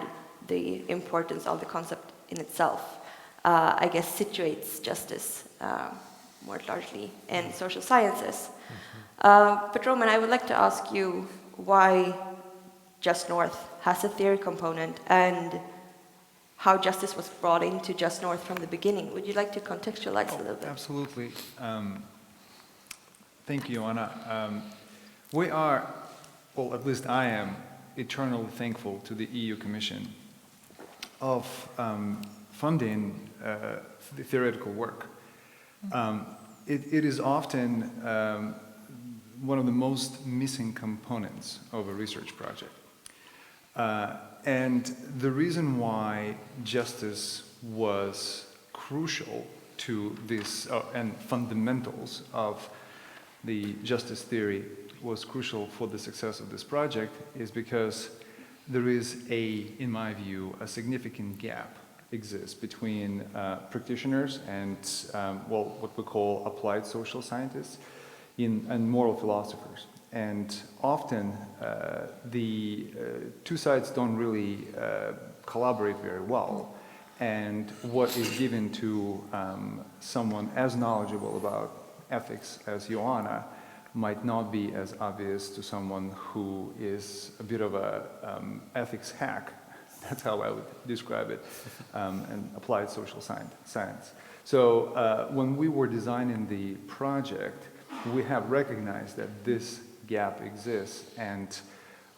the importance of the concept in itself, I guess situates justice more largely in social sciences. But Roman, I would like to ask you why Just North has a theory component and how justice was brought into Just North from the beginning. Would you like to contextualize a little bit? Absolutely. Thank you, Johanna. We are, well, at least I am, eternally thankful to the EU Commission of funding the theoretical work. It is often one of the most missing components of a research project. And the reason why justice was crucial to this, and fundamentals of the justice theory was crucial for the success of this project is because there is in my view, a significant gap exists between practitioners and, well, what we call applied social scientists and moral philosophers. And often the two sides don't really collaborate very well. And what is given to someone as knowledgeable about ethics as Johanna might not be as obvious to someone who is a bit of a ethics hack. That's how I would describe it, and applied social science. So when we were designing the project, we have recognized that this gap exists, and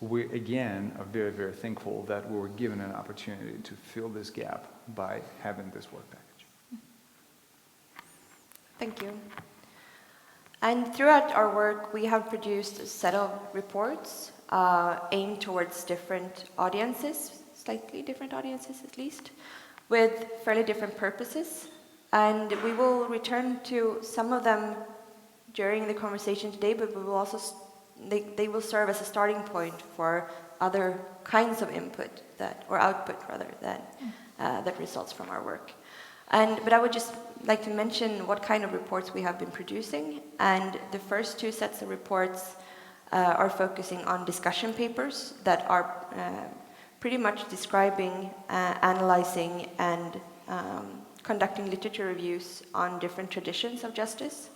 we again are very, very thankful that we were given an opportunity to fill this gap by having this work package. Thank you. And throughout our work, we have produced a set of reports aimed towards different audiences, slightly different audiences at least, with fairly different purposes. And we will return to some of them during the conversation today, but we will also they will serve as a starting point for other kinds of input or output rather that results from our work. But I would just like to mention what kind of reports we have been producing. And the first two sets of reports are focusing on discussion papers that are pretty much describing, analyzing, and conducting literature reviews on different traditions of justice.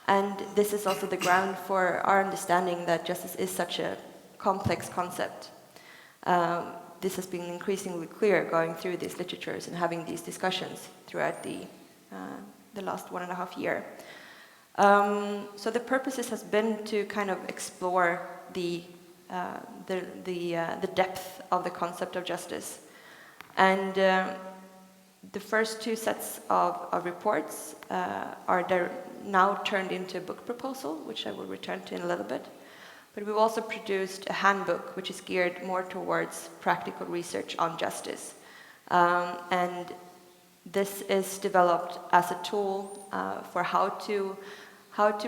And this is also the ground for our understanding that justice is such a complex concept. This has been increasingly clear going through these literatures and having these discussions throughout the last 1.5 years. So the purposes has been to kind of explore the depth of the concept of justice. And the first two sets of reports are now turned into a book proposal, which I will return to in a little bit. But we've also produced a handbook which is geared more towards practical research on justice. And this is developed as a tool for how to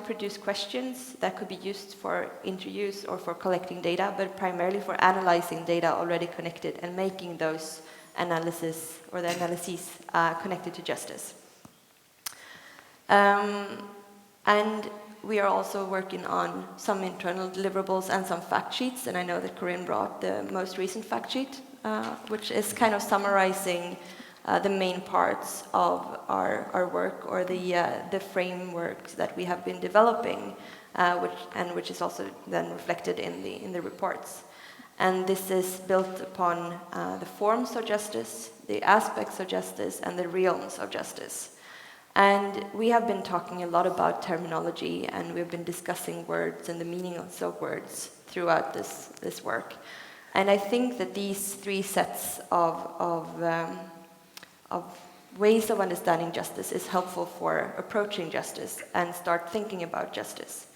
produce questions that could be used for interviews or for collecting data, but primarily for analyzing data already connected and making those analyses connected to justice. And we are also working on some internal deliverables and some fact sheets, and I know that Corinne brought the most recent fact sheet, which is kind of summarizing the main parts of our work, or the frameworks that we have been developing, which is also then reflected in the reports. And this is built upon the forms of justice, the aspects of justice, and the realms of justice. And we have been talking a lot about terminology, and we've been discussing words and the meanings of words throughout this work. And I think that these three sets of ways of understanding justice is helpful for approaching justice and start thinking about justice,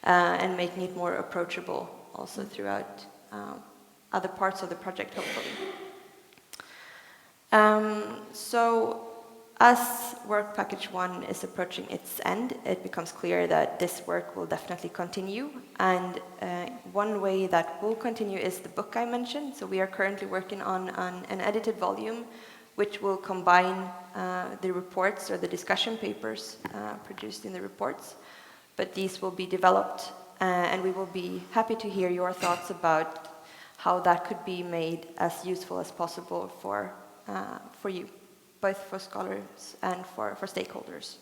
and making it more approachable also throughout other parts of the project, hopefully. So as work package 1 is approaching its end, it becomes clear that this work will definitely continue. And one way that will continue is the book I mentioned. So we are currently working on an edited volume which will combine the reports or the discussion papers produced in the reports. But these will be developed, and we will be happy to hear your thoughts about how that could be made as useful as possible for you, both for scholars and for stakeholders.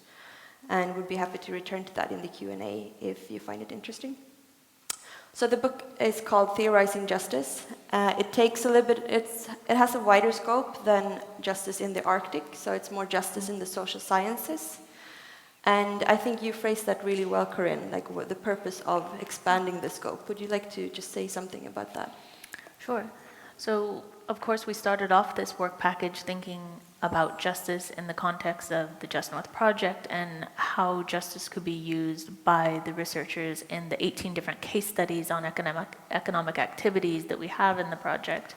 And we'd be happy to return to that in the Q&A if you find it interesting. So the book is called Theorizing Justice. It takes a little bit, it has a wider scope than justice in the Arctic, so it's more justice in the social sciences. And I think you phrased that really well, Corinne, like what the purpose of expanding the scope. Would you like to just say something about that? Sure. So, of course, we started off this work package thinking about justice in the context of the Just North project and how justice could be used by the researchers in the 18 different case studies on economic activities that we have in the project.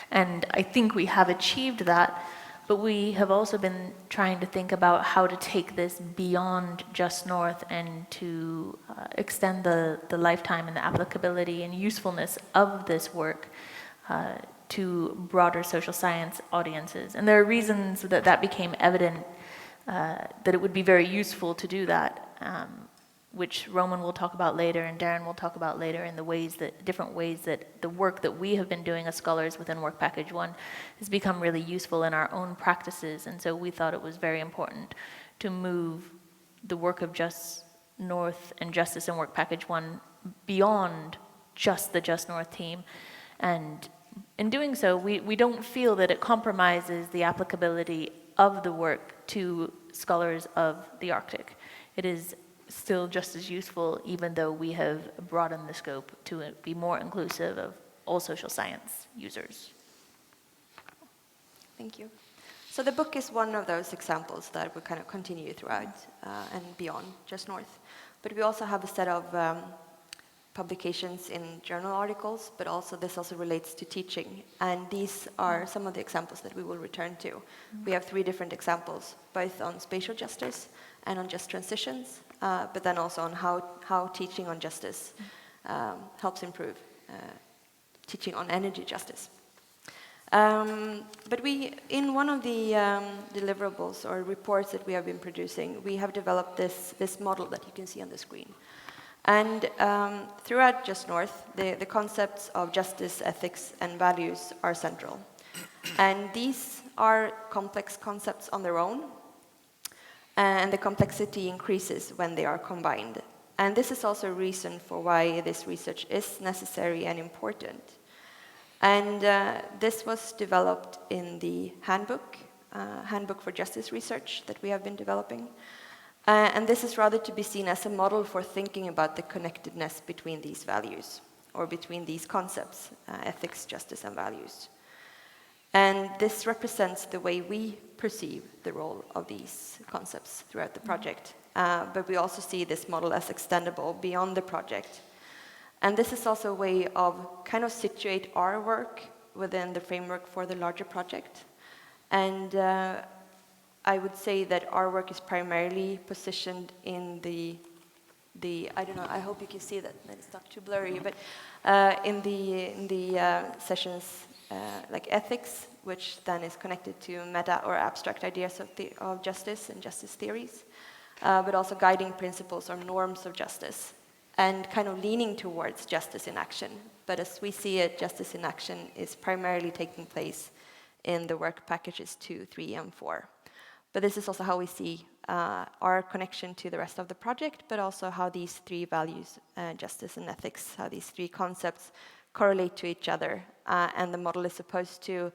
And I think we have achieved that, but we have also been trying to think about how to take this beyond Just North and to extend the lifetime and the applicability and usefulness of this work to broader social science audiences. And there are reasons that became evident that it would be very useful to do that, which Roman will talk about later and Darren will talk about later, in the different ways that the work that we have been doing as scholars within Work Package 1 has become really useful in our own practices. And so we thought it was very important to move the work of Just North and justice in Work Package 1 beyond just the Just North team. And in doing so, we don't feel that it compromises the applicability of the work to scholars of the Arctic. It is still just as useful, even though we have broadened the scope to be more inclusive of all social science users. Thank you. So the book is one of those examples that will kind of continue throughout and beyond Just North. But we also have a set of publications in journal articles, but also this also relates to teaching. And these are some of the examples that we will return to. We have 3 different examples, both on spatial justice and on just transitions, but then also on how teaching on justice helps improve teaching on energy justice. But in one of the deliverables or reports that we have been producing, we have developed this model that you can see on the screen. And throughout Just North, the concepts of justice, ethics, and values are central. And these are complex concepts on their own, and the complexity increases when they are combined. And this is also a reason for why this research is necessary and important. And this was developed in the handbook for justice research that we have been developing. And this is rather to be seen as a model for thinking about the connectedness between these values, or between these concepts, ethics, justice, and values. And this represents the way we perceive the role of these concepts throughout the project. But we also see this model as extendable beyond the project. And this is also a way of kind of situate our work within the framework for the larger project. And I would say that our work is primarily positioned in the I don't know, I hope you can see that it's not too blurry, but in the sessions like ethics, which then is connected to meta or abstract ideas of justice and justice theories, but also guiding principles or norms of justice, and kind of leaning towards justice in action. But as we see it, justice in action is primarily taking place in the work packages 2, 3, and 4. But this is also how we see our connection to the rest of the project, but also how these three values, justice and ethics, how these three concepts correlate to each other. And the model is supposed to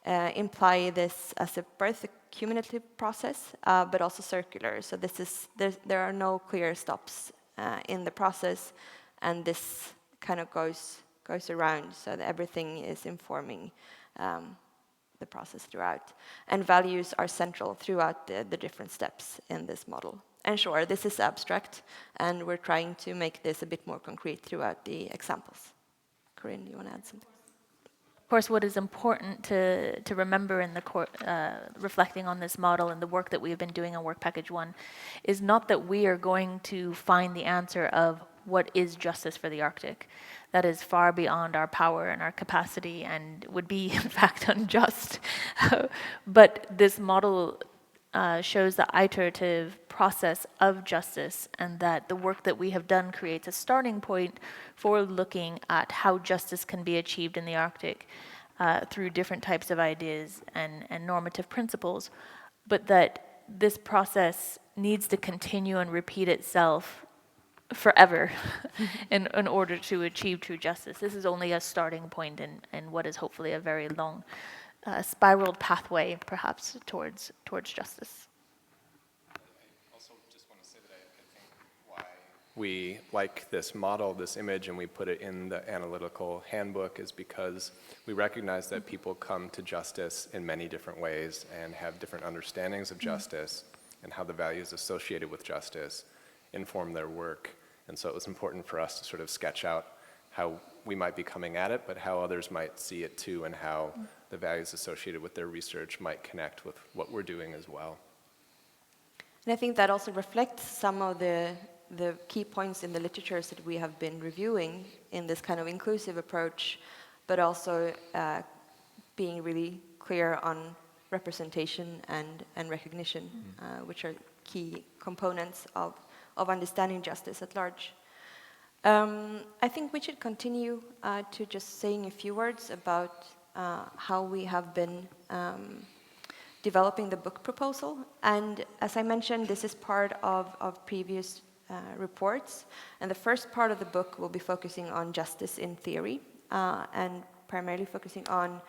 imply this as both a cumulative process, but also circular. So there are no clear stops in the process, and this kind of goes around, so that everything is informing the process throughout. And values are central throughout the different steps in this model. And sure, this is abstract, and we're trying to make this a bit more concrete throughout the examples. Corinne, you want to add something? Of course, what is important to remember in the reflecting on this model and the work that we have been doing on Work Package 1 is not that we are going to find the answer of what is justice for the Arctic. That is far beyond our power and our capacity and would be, in fact, unjust. But this model shows the iterative process of justice, and that the work that we have done creates a starting point for looking at how justice can be achieved in the Arctic through different types of ideas and normative principles, but that this process needs to continue and repeat itself forever in order to achieve true justice. This is only a starting point in what is hopefully a very long spiraled pathway, perhaps, towards justice. I also just want to say that I think why we like this model, this image, and we put it in the analytical handbook is because we recognize that people come to justice in many different ways and have different understandings of justice and how the values associated with justice inform their work. And so it was important for us to sort of sketch out how we might be coming at it, but how others might see it too, and how the values associated with their research might connect with what we're doing as well. And I think that also reflects some of the key points in the literatures that we have been reviewing in this kind of inclusive approach, but also being really clear on representation and recognition, which are key components of understanding justice at large. I think we should continue to just saying a few words about how we have been developing the book proposal. And as I mentioned, this is part of previous reports. And the first part of the book will be focusing on justice in theory, and primarily focusing on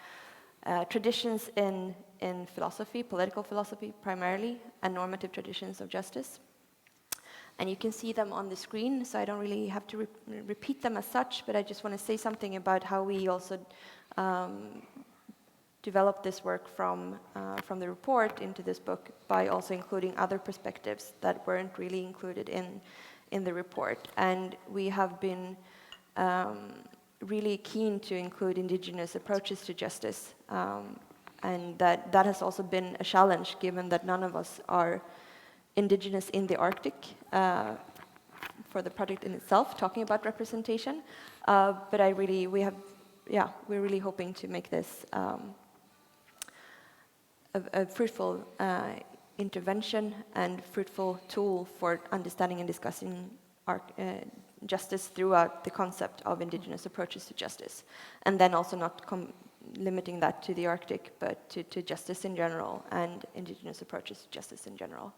traditions in philosophy, political philosophy primarily, and normative traditions of justice. And you can see them on the screen, so I don't really have to repeat them as such, but I just want to say something about how we also developed this work from the report into this book by also including other perspectives that weren't really included in the report. And we have been really keen to include indigenous approaches to justice, and that has also been a challenge, given that none of us are indigenous in the Arctic for the project in itself, talking about representation. But we're really hoping to make this a fruitful intervention and fruitful tool for understanding and discussing justice throughout the concept of indigenous approaches to justice. And then also not limiting that to the Arctic, but to justice in general and indigenous approaches to justice in general.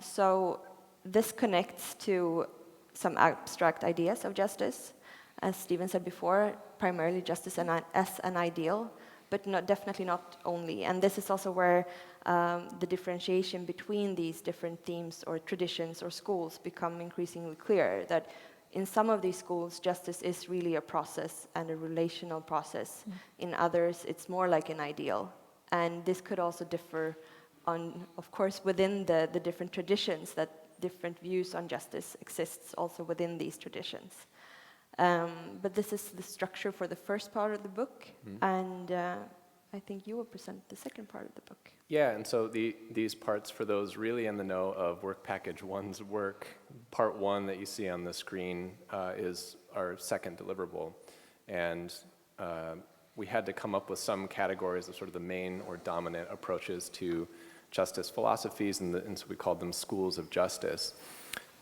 So this connects to some abstract ideas of justice, as Stephen said before, primarily justice as an ideal, but definitely not only. And this is also where the differentiation between these different themes or traditions or schools become increasingly clear, that in some of these schools, justice is really a process and a relational process. In others, it's more like an ideal. And this could also differ of course, within the different traditions, that different views on justice exists also within these traditions. But this is the structure for the first part of the book, and I think you will present the second part of the book. Yeah, and so these parts, for those really in the know of Work Package 1's work, part 1 that you see on the screen is our second deliverable. And we had to come up with some categories of sort of the main or dominant approaches to justice philosophies, and so we called them schools of justice.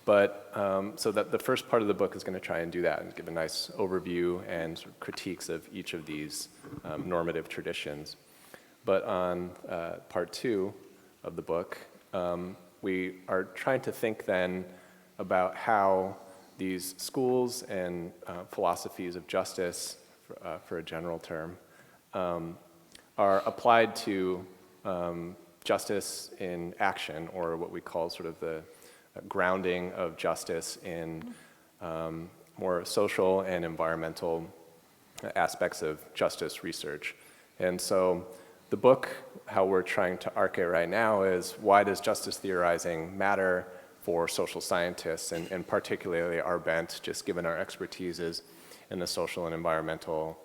But so that the first part of the book is going to try and do that and give a nice overview and sort of critiques of each of these normative traditions. But on part 2 of the book, we are trying to think then about how these schools and philosophies of justice, for a general term, are applied to justice in action, or what we call sort of the grounding of justice in more social and environmental aspects of justice research. And so the book, how we're trying to arc it right now, is why does justice theorizing matter for social scientists, and particularly our bent, just given our expertises in the social and environmental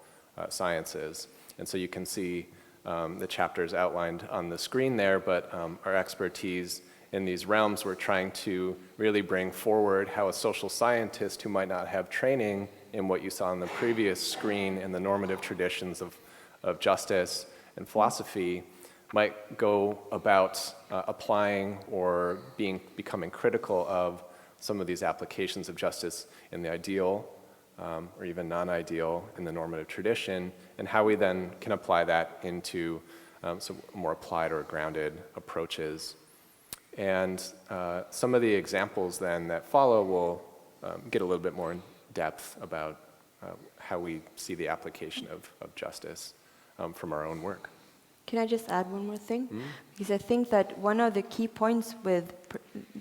sciences. And so you can see the chapters outlined on the screen there, but our expertise in these realms, we're trying to really bring forward how a social scientist who might not have training in what you saw on the previous screen in the normative traditions of justice and philosophy might go about applying or becoming critical of some of these applications of justice in the ideal or even non-ideal in the normative tradition, and how we then can apply that into some more applied or grounded approaches. And some of the examples then that follow will get a little bit more in depth about how we see the application of justice from our own work. Can I just add one more thing? Because I think that one of the key points with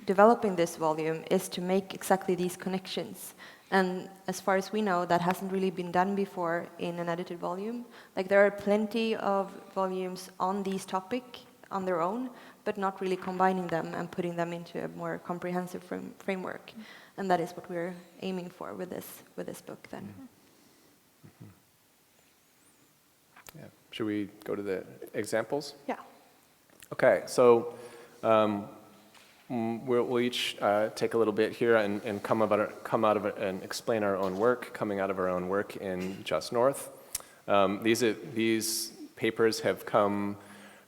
developing this volume is to make exactly these connections. And as far as we know, that hasn't really been done before in an edited volume. Like, there are plenty of volumes on these topics on their own, but not really combining them and putting them into a more comprehensive framework. And that is what we're aiming for with this book then. Yeah. Should we go to the examples? Yeah. Okay, so we'll each take a little bit here and come out of it and explain our own work, coming out of our own work in Just North. These papers have come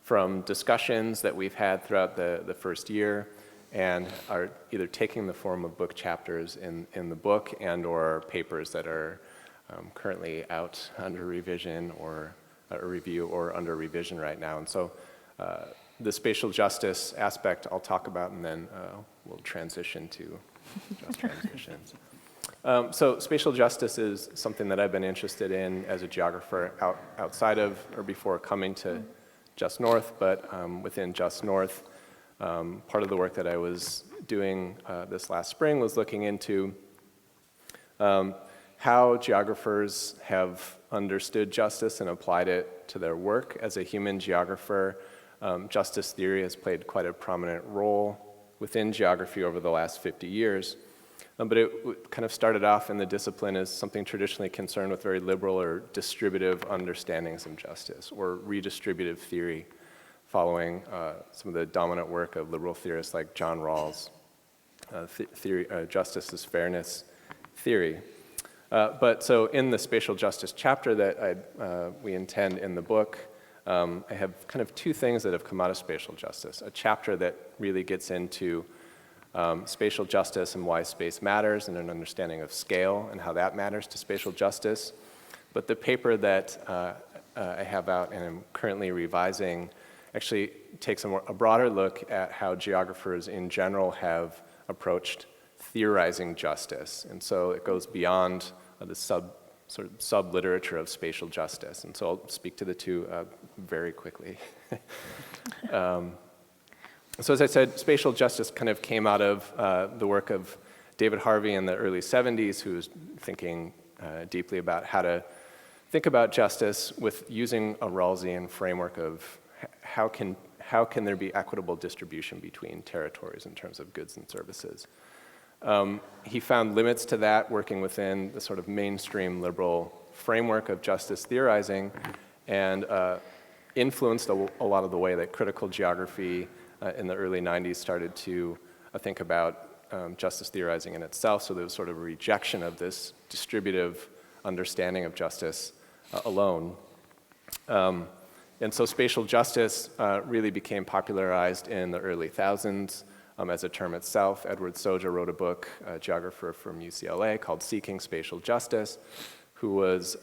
from discussions that we've had throughout the first year, and are either taking the form of book chapters in the book and or papers that are currently out under revision or a review or under revision right now. And so the spatial justice aspect I'll talk about, and then we'll transition to just transitions. So spatial justice is something that I've been interested in as a geographer outside of or before coming to Just North, but within Just North, part of the work that I was doing this last spring was looking into how geographers have understood justice and applied it to their work. As a human geographer, justice theory has played quite a prominent role within geography over the last 50 years. But it kind of started off in the discipline as something traditionally concerned with very liberal or distributive understandings of justice, or redistributive theory, following some of the dominant work of liberal theorists like John Rawls' justice as fairness theory. But so in the spatial justice chapter that we intend in the book, I have kind of two things that have come out of spatial justice. A chapter that really gets into spatial justice and why space matters, and an understanding of scale and how that matters to spatial justice. But the paper that I have out and am currently revising actually takes a broader look at how geographers in general have approached theorizing justice. And so it goes beyond the sub-literature of spatial justice. And so I'll speak to the two very quickly. So as I said, spatial justice kind of came out of the work of David Harvey in the early 70s, who was thinking deeply about how to think about justice with using a Rawlsian framework of how can there be equitable distribution between territories in terms of goods and services. He found limits to that working within the sort of mainstream liberal framework of justice theorizing, and influenced a lot of the way that critical geography in the early 90s started to think about justice theorizing in itself. So there was sort of a rejection of this distributive understanding of justice alone. And so spatial justice really became popularized in the early thousands as a term itself. Edward Soja wrote a book, a geographer from UCLA, called Seeking Spatial Justice, who was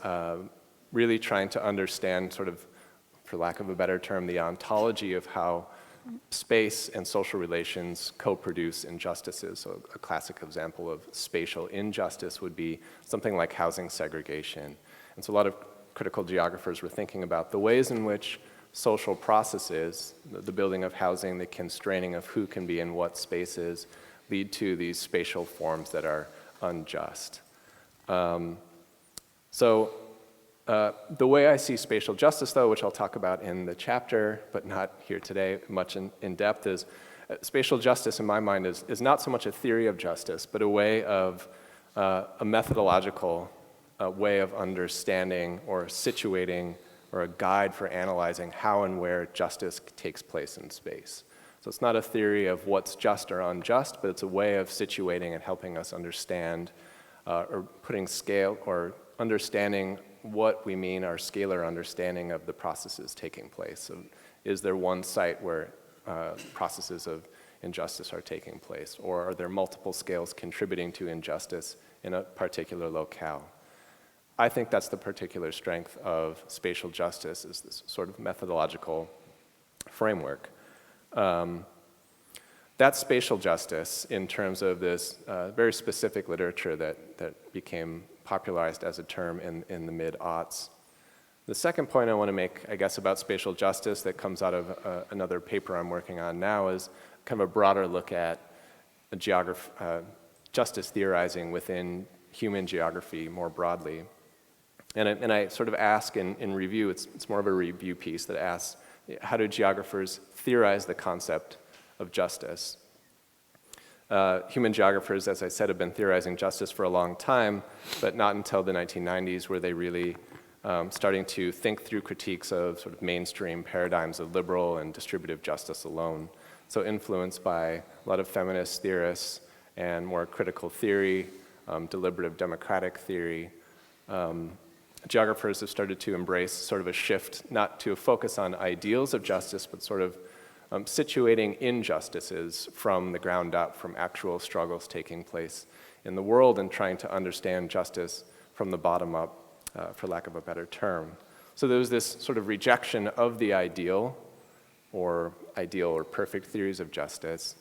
really trying to understand, sort of, for lack of a better term, the ontology of how space and social relations co-produce injustices. So a classic example of spatial injustice would be something like housing segregation. And so a lot of critical geographers were thinking about the ways in which social processes, the building of housing, the constraining of who can be in what spaces, lead to these spatial forms that are unjust. The way I see spatial justice, though, which I'll talk about in the chapter, but not here today much in depth, is spatial justice in my mind is not so much a theory of justice, but a way of, a methodological way of understanding or situating, or a guide for analyzing how and where justice takes place in space. So it's not a theory of what's just or unjust, but it's a way of situating and helping us understand, or putting scale, or understanding what we mean, our scalar understanding of the processes taking place. So is there one site where processes of injustice are taking place, or are there multiple scales contributing to injustice in a particular locale? I think that's the particular strength of spatial justice, is this sort of methodological framework. That's spatial justice in terms of this very specific literature that became popularized as a term in the mid-aughts. The second point I want to make, I guess, about spatial justice that comes out of another paper I'm working on now is kind of a broader look at justice theorizing within human geography more broadly. And I sort of ask in review, it's more of a review piece that asks, how do geographers theorize the concept of justice? Human geographers, as I said, have been theorizing justice for a long time, but not until the 1990s were they really starting to think through critiques of sort of mainstream paradigms of liberal and distributive justice alone. So influenced by a lot of feminist theorists and more critical theory, deliberative democratic theory, geographers have started to embrace sort of a shift, not to a focus on ideals of justice, but sort of situating injustices from the ground up, from actual struggles taking place in the world, and trying to understand justice from the bottom up, for lack of a better term. So there was this sort of rejection of the ideal or perfect theories of justice,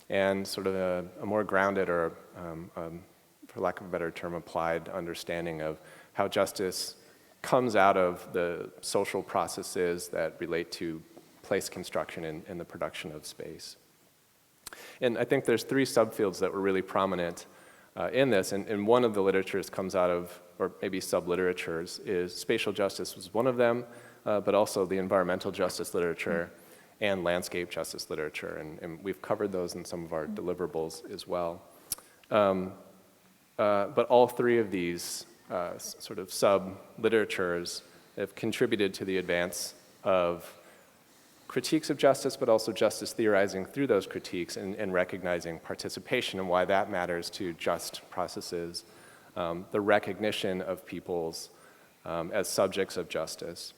and sort of a more grounded, or for lack of a better term, applied understanding of how justice comes out of the social processes that relate to place construction and the production of space. And I think there's three subfields that were really prominent in this, and one of the literatures comes out of, or maybe subliteratures, is spatial justice was one of them, but also the environmental justice literature and landscape justice literature, and we've covered those in some of our deliverables as well. But all three of these sort of sub-literatures have contributed to the advance of critiques of justice, but also justice theorizing through those critiques, and recognizing participation and why that matters to just processes, the recognition of peoples as subjects of justice.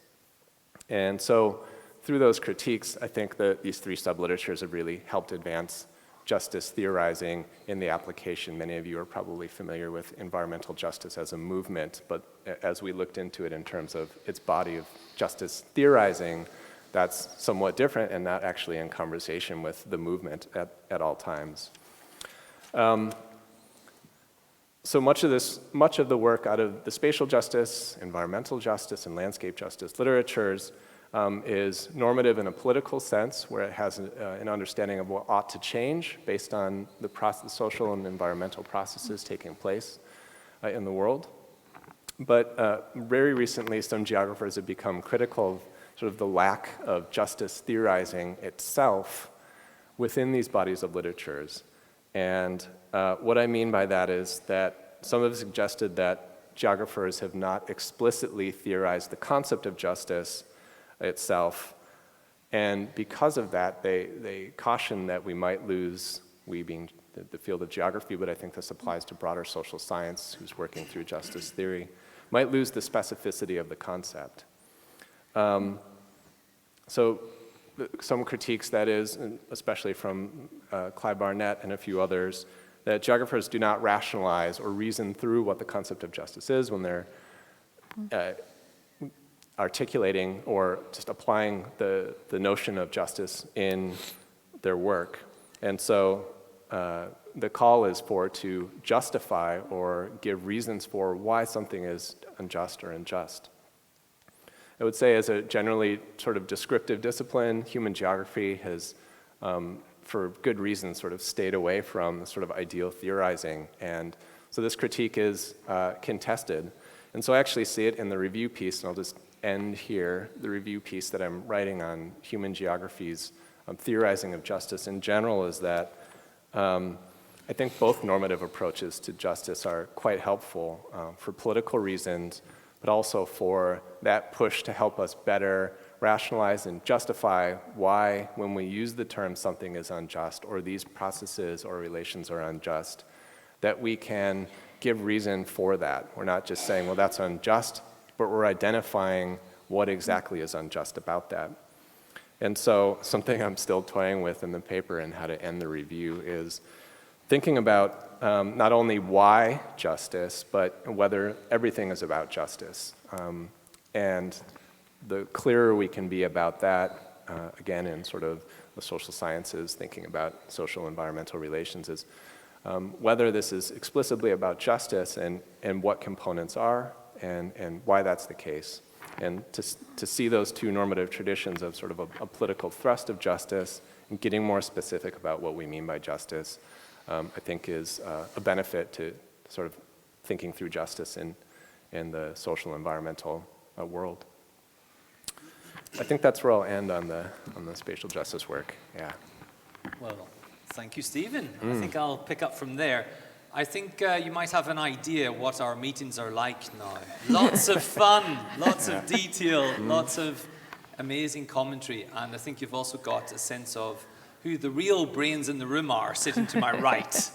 And so through those critiques, I think that these three sub-literatures have really helped advance justice theorizing in the application. Many of you are probably familiar with environmental justice as a movement, but as we looked into it in terms of its body of justice theorizing, that's somewhat different and not actually in conversation with the movement at all times. So much of the work out of the spatial justice, environmental justice, and landscape justice literatures is normative in a political sense, where it has an understanding of what ought to change based on the social and environmental processes taking place in the world. But very recently, some geographers have become critical of sort of the lack of justice theorizing itself within these bodies of literatures. And what I mean by that is that some have suggested that geographers have not explicitly theorized the concept of justice itself, and because of that, they caution that we might lose, we being the field of geography, but I think this applies to broader social science who's working through justice theory, might lose the specificity of the concept. So some critiques, that is, especially from Clive Barnett and a few others, that geographers do not rationalize or reason through what the concept of justice is when they're articulating or just applying the notion of justice in their work. And so the call is to justify or give reasons for why something is unjust or unjust. I would say as a generally sort of descriptive discipline, human geography has, for good reason, sort of stayed away from sort of ideal theorizing. And so this critique is contested. And so I actually see it in the review piece, and I'll just end here, the review piece that I'm writing on human geography's theorizing of justice in general is that I think both normative approaches to justice are quite helpful for political reasons, but also for that push to help us better rationalize and justify why, when we use the term something is unjust or these processes or relations are unjust, that we can give reason for that. We're not just saying, well, that's unjust, but we're identifying what exactly is unjust about that. And so something I'm still toying with in the paper and how to end the review is thinking about not only why justice, but whether everything is about justice. And the clearer we can be about that, again, in sort of the social sciences, thinking about social environmental relations, is whether this is explicitly about justice and what components are and why that's the case. And to see those two normative traditions of sort of a political thrust of justice and getting more specific about what we mean by justice, I think is a benefit to sort of thinking through justice in the social environmental world. I think that's where I'll end on the spatial justice work. Yeah. Well, thank you, Stephen. I think I'll pick up from there. I think you might have an idea what our meetings are like now. Lots of fun, lots of detail, lots of amazing commentary, and I think you've also got a sense of who the real brains in the room are sitting to my right,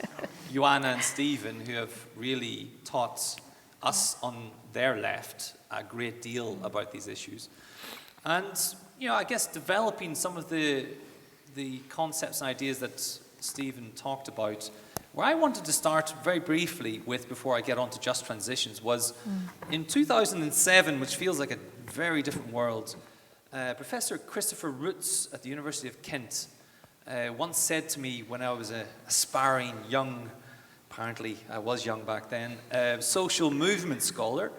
Johanna and Stephen, who have really taught us on their left a great deal about these issues. And, you know, I guess developing some of the concepts and ideas that Stephen talked about, where I wanted to start very briefly with before I get on to just transitions was in 2007, which feels like a very different world, Professor Christopher Roots at the University of Kent once said to me when I was an aspiring young, apparently I was young back then, social movement scholar,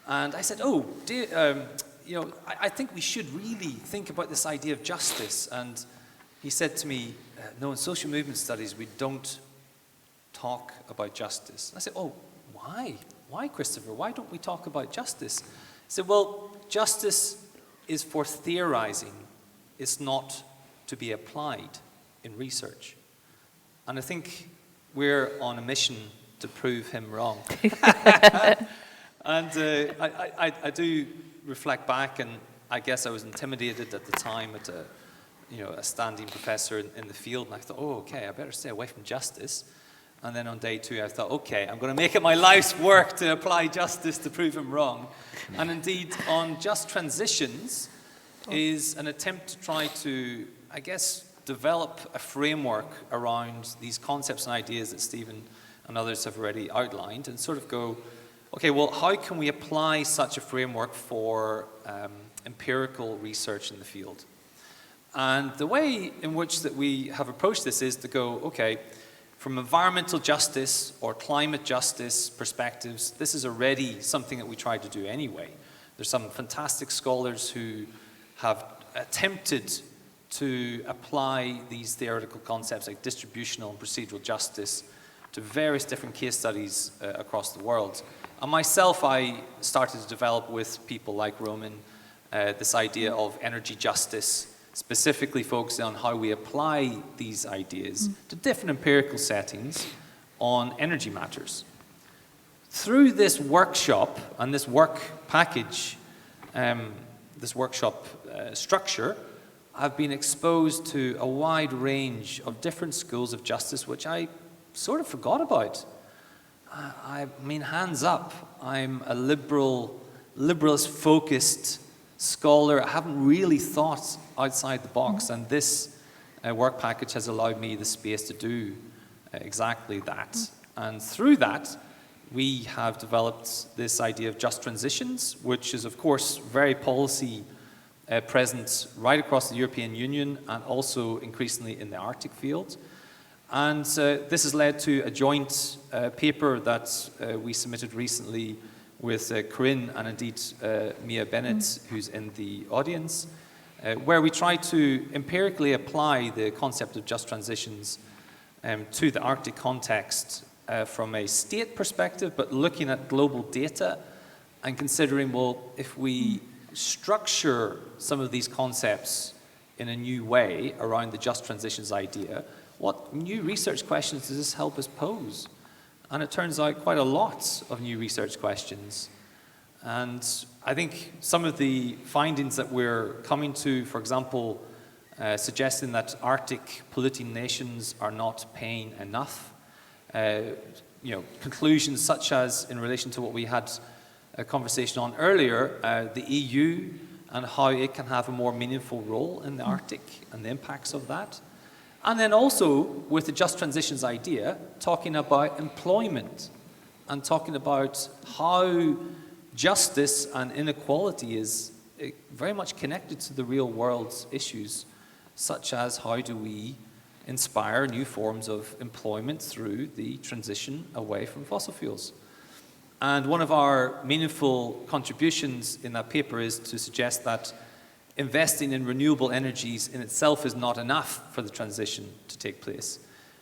and I said, oh, dear, you know, I think we should really think about this idea of justice. And he said to me, no, in social movement studies, we don't talk about justice. I said, oh, why? Why, Christopher? Why don't we talk about justice? He said, well, justice is for theorizing. It's not to be applied in research. And I think we're on a mission to prove him wrong. And I do reflect back, and I guess I was intimidated at the time at a standing professor in the field, and I thought, oh, okay, I better stay away from justice. And then on day 2, I thought, okay, I'm going to make it my life's work to apply justice to prove him wrong. And indeed, on just transitions is an attempt to try to, I guess, develop a framework around these concepts and ideas that Stephen and others have already outlined, and sort of go, okay, well, how can we apply such a framework for empirical research in the field? And the way in which that we have approached this is to go, okay, from environmental justice or climate justice perspectives, this is already something that we try to do anyway. There's some fantastic scholars who have attempted to apply these theoretical concepts like distributional and procedural justice to various different case studies across the world. And myself, I started to develop with people like Roman this idea of energy justice, specifically focusing on how we apply these ideas to different empirical settings on energy matters. Through this workshop and this work package, this workshop structure, I've been exposed to a wide range of different schools of justice, which I sort of forgot about. I mean, hands up, I'm a liberalist-focused scholar. I haven't really thought outside the box, and this work package has allowed me the space to do exactly that. And through that, we have developed this idea of just transitions, which is, of course, very policy present right across the European Union and also increasingly in the Arctic field. And this has led to a joint paper that we submitted recently with Corinne and indeed Mia Bennett, who's in the audience, where we try to empirically apply the concept of just transitions to the Arctic context from a state perspective, but looking at global data and considering, well, if we structure some of these concepts in a new way around the just transitions idea, what new research questions does this help us pose? And it turns out quite a lot of new research questions. And I think some of the findings that we're coming to, for example, suggesting that Arctic polluting nations are not paying enough, conclusions such as in relation to what we had a conversation on earlier, the EU and how it can have a more meaningful role in the Arctic and the impacts of that. And then also, with the just transitions idea, talking about employment and talking about how justice and inequality is very much connected to the real world's issues, such as how do we inspire new forms of employment through the transition away from fossil fuels. And one of our meaningful contributions in that paper is to suggest that investing in renewable energies in itself is not enough for the transition to take place.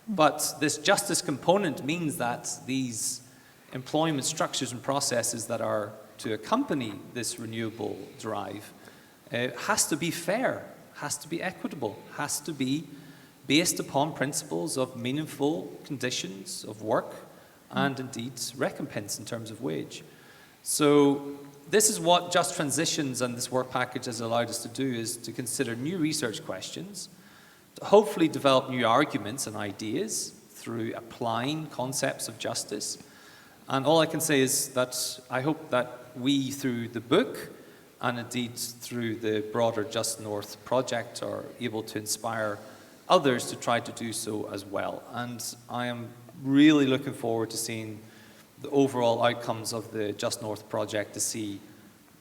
But this justice component means that these employment structures and processes that are to accompany this renewable drive has to be fair, has to be equitable, has to be based upon principles of meaningful conditions of work and indeed recompense in terms of wage. So this is what Just Transitions and this work package has allowed us to do, is to consider new research questions, to hopefully develop new arguments and ideas through applying concepts of justice. And all I can say is that I hope that we, through the book and indeed through the broader Just North project, are able to inspire others to try to do so as well. And I am really looking forward to seeing the overall outcomes of the Just North project, to see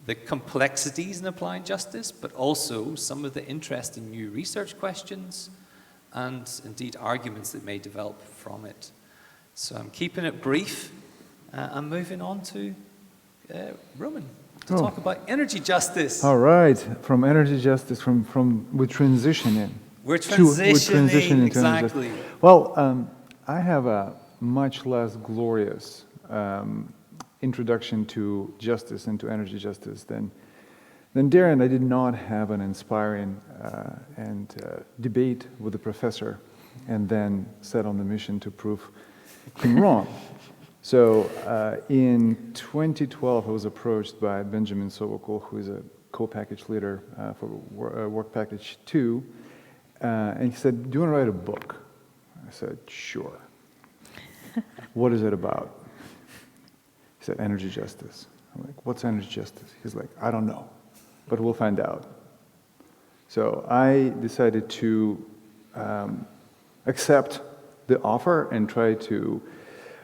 the complexities in applying justice, but also some of the interesting new research questions and indeed arguments that may develop from it. So I'm keeping it brief. I'm moving on to Roman to talk about energy justice. All right, from energy justice, we're transitioning. We're transitioning, exactly. Well, I have a much less glorious introduction to justice and to energy justice than Darren. I did not have an inspiring debate with the professor and then set on the mission to prove him wrong. So in 2012, I was approached by Benjamin Silvaco, who is a co-package leader for Work Package 2, and he said, "Do you want to write a book?" I said, "Sure." "What is it about?" He said, "Energy justice." I'm like, "What's energy justice?" He's like, "I don't know, but we'll find out." So I decided to accept the offer and try to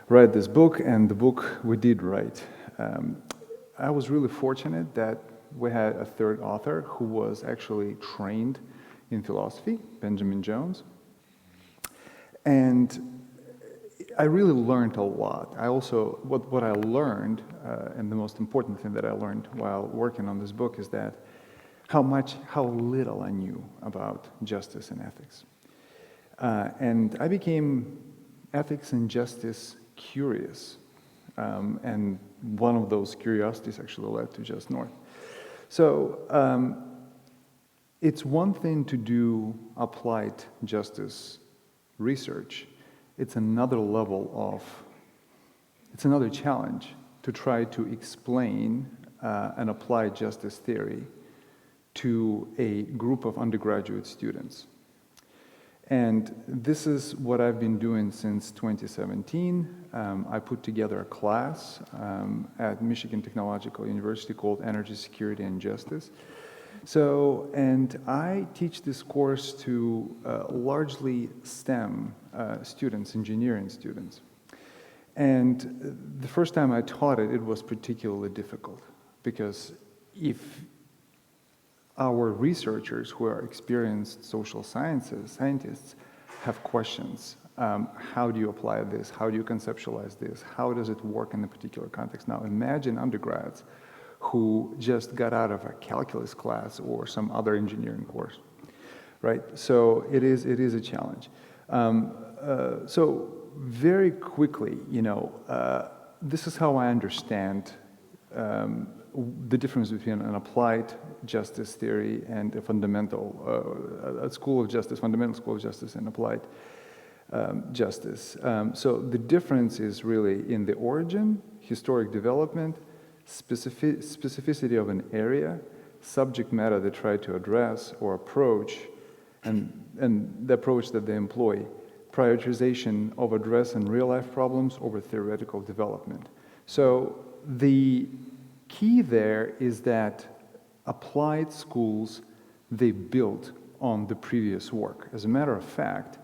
write this book, and the book we did write. I was really fortunate that we had a third author who was actually trained in philosophy, Benjamin Jones. And I really learned a lot. I also, what I learned, and the most important thing that I learned while working on this book, is that how little I knew about justice and ethics. And I became ethics and justice curious. And one of those curiosities actually led to Just North. So it's one thing to do applied justice research, it's another level of, it's another challenge to try to explain and apply justice theory to a group of undergraduate students. And this is what I've been doing since 2017. I put together a class at Michigan Technological University called Energy Security and Justice. So, and I teach this course to largely STEM students, engineering students. And the first time I taught it, it was particularly difficult because if our researchers who are experienced social scientists have questions. How do you apply this? How do you conceptualize this? How does it work in a particular context? Now imagine undergrads who just got out of a calculus class or some other engineering course, right? So it is a challenge. So very quickly, this is how I understand the difference between an applied justice theory and a fundamental, a school of justice, fundamental school of justice and applied justice. So the difference is really in the origin, historic development, specificity of an area, subject matter they try to address or approach, and the approach that they employ, prioritization of addressing real-life problems over theoretical development. So the key there is that applied schools, they build on the previous work. As a matter of fact,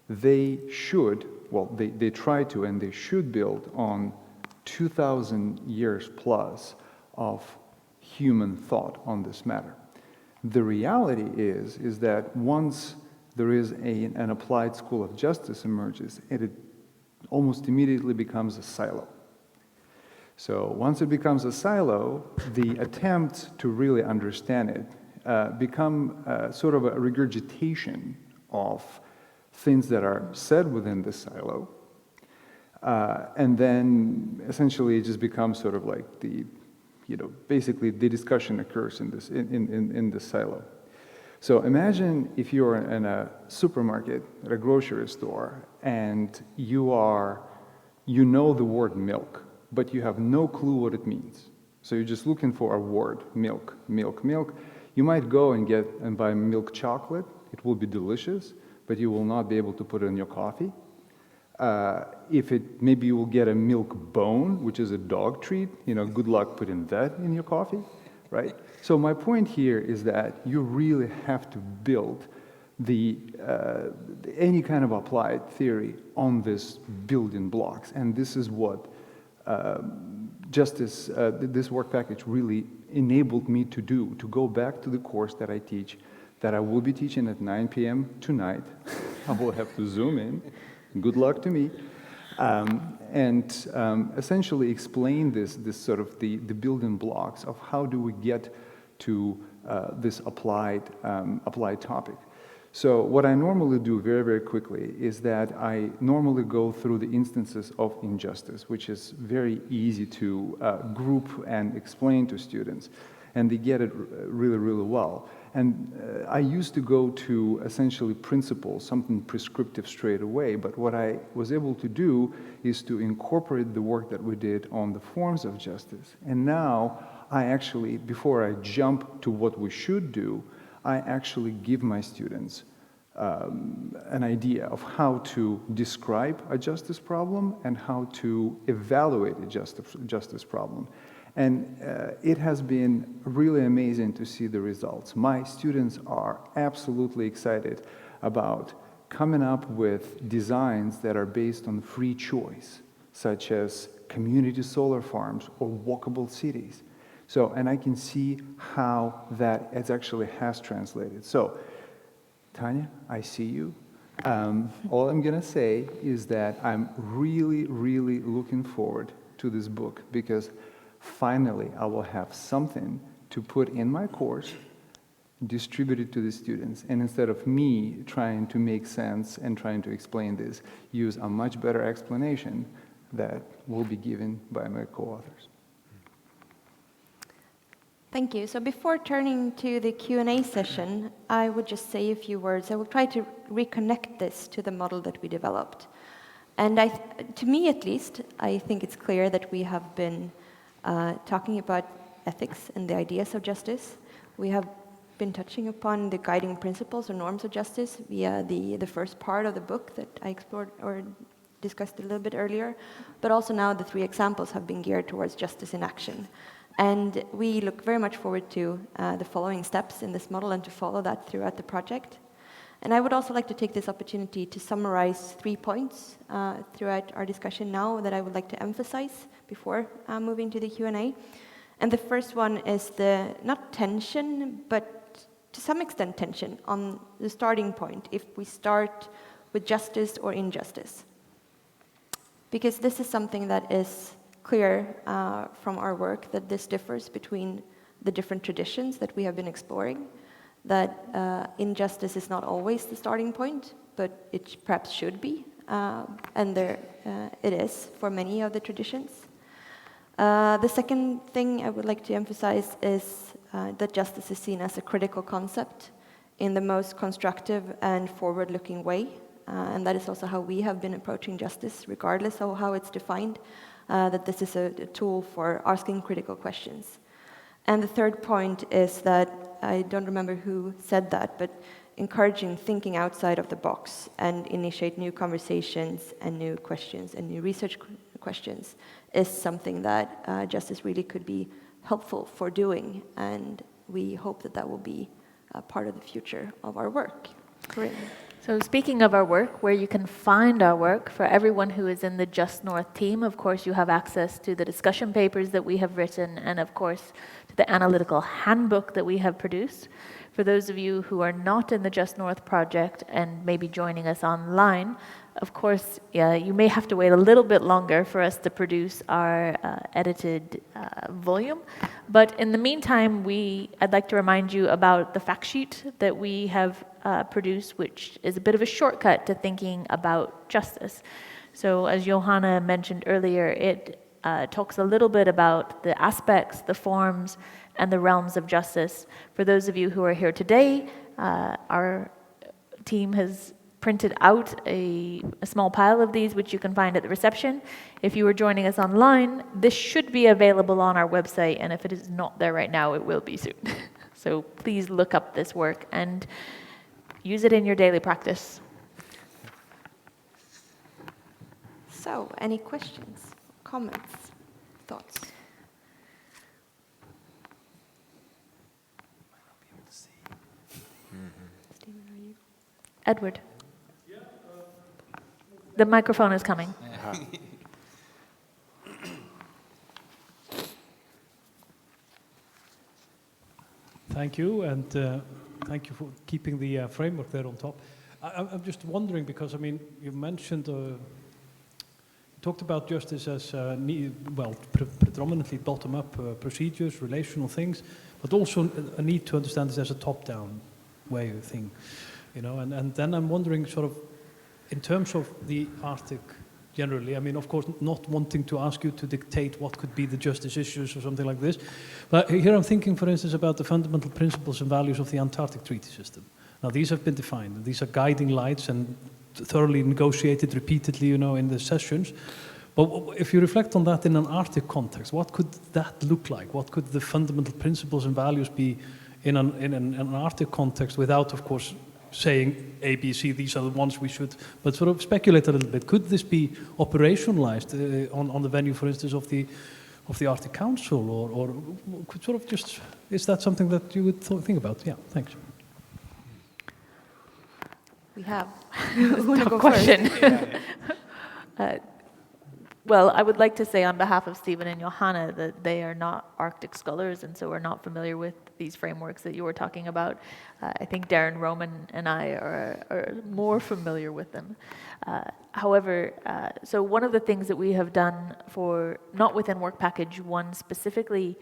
they should, well, they try to and they should build on 2,000 years plus of human thought on this matter. The reality is that once there is an applied school of justice emerges, it almost immediately becomes a silo. So once it becomes a silo, the attempt to really understand it become sort of a regurgitation of things that are said within the silo, and then essentially it just becomes sort of like basically the discussion occurs in this silo. So imagine if you're in a supermarket, at a grocery store, and you know the word milk, but you have no clue what it means. So you're just looking for a word, milk, milk, milk. You might go and buy milk chocolate. It will be delicious, but you will not be able to put it in your coffee. Maybe you will get a milk bone, which is a dog treat. Good luck putting that in your coffee, right? So my point here is that you really have to build any kind of applied theory on this building blocks, and this is what this work package really enabled me to do, to go back to the course that I teach, that I will be teaching at 9 p.m. tonight. I will have to zoom in. Good luck to me. And essentially explain this sort of the building blocks of how do we get to this applied topic. So what I normally do very, very quickly is that I normally go through the instances of injustice, which is very easy to group and explain to students, and they get it really, really well. And I used to go to essentially principles, something prescriptive straight away, but what I was able to do is to incorporate the work that we did on the forms of justice. And now I actually, before I jump to what we should do, I actually give my students an idea of how to describe a justice problem and how to evaluate a justice problem. And it has been really amazing to see the results. My students are absolutely excited about coming up with designs that are based on free choice, such as community solar farms or walkable cities. So, and I can see how that actually has translated. So, Tanya, I see you. All I'm gonna say is that I'm really, really looking forward to this book because finally I will have something to put in my course, distribute it to the students, and instead of me trying to make sense and trying to explain this, use a much better explanation that will be given by my co-authors. Thank you. So before turning to the Q&A session, I would just say a few words. I will try to reconnect this to the model that we developed. And to me at least, I think it's clear that we have been talking about ethics and the ideas of justice. We have been touching upon the guiding principles or norms of justice via the first part of the book that I explored or discussed a little bit earlier, but also now the 3 examples have been geared towards justice in action. And we look very much forward to the following steps in this model and to follow that throughout the project. And I would also like to take this opportunity to summarize 3 points throughout our discussion now that I would like to emphasize before moving to the Q&A. And the first one is the, not tension, but to some extent tension on the starting point, if we start with justice or injustice. Because this is something that is clear from our work, that this differs between the different traditions that we have been exploring, that injustice is not always the starting point, but it perhaps should be, and there it is for many of the traditions. The second thing I would like to emphasize is that justice is seen as a critical concept in the most constructive and forward-looking way, and that is also how we have been approaching justice, regardless of how it's defined, that this is a tool for asking critical questions. And the third point is that, I don't remember who said that, but encouraging thinking outside of the box and initiate new conversations and new questions and new research questions is something that justice really could be helpful for doing, and we hope that that will be a part of the future of our work. Corinne. So speaking of our work, where you can find our work, for everyone who is in the Just North team, of course, you have access to the discussion papers that we have written and, of course, to the analytical handbook that we have produced. For those of you who are not in the Just North project and maybe joining us online, of course, you may have to wait a little bit longer for us to produce our edited volume. But in the meantime, I'd like to remind you about the fact sheet that we have produced, which is a bit of a shortcut to thinking about justice. So as Johanna mentioned earlier, it talks a little bit about the aspects, the forms, and the realms of justice. For those of you who are here today, our team has printed out a small pile of these, which you can find at the reception. If you are joining us online, this should be available on our website, and if it is not there right now, it will be soon. So please look up this work and use it in your daily practice. So, any questions, comments, thoughts? Stephen, are you? Edward. The microphone is coming. Thank you, and thank you for keeping the framework there on top. I'm just wondering, because, I mean, you mentioned, talked about justice as, predominantly bottom-up procedures, relational things, but also a need to understand this as a top-down way of thing, you know, and then I'm wondering, sort of, in terms of the Arctic generally, I mean, of course, not wanting to ask you to dictate what could be the justice issues or something like this, but here I'm thinking, for instance, about the fundamental principles and values of the Antarctic Treaty System. Now, these have been defined, and these are guiding lights and thoroughly negotiated repeatedly, you know, in the sessions. But if you reflect on that in an Arctic context, what could that look like? What could the fundamental principles and values be in an Arctic context without, of course, saying A, B, C, these are the ones we should, but sort of speculate a little bit. Could this be operationalized on the venue, for instance, of the Arctic Council, or could sort of just, is that something that you would think about? Yeah, thanks. We have. Tough question. Well, I would like to say on behalf of Stephen and Johanna that they are not Arctic scholars, and so are not familiar with these frameworks that you were talking about. I think Darren, Roman, and I are more familiar with them. However, so one of the things that we have done for, not within Work Package 1 specifically,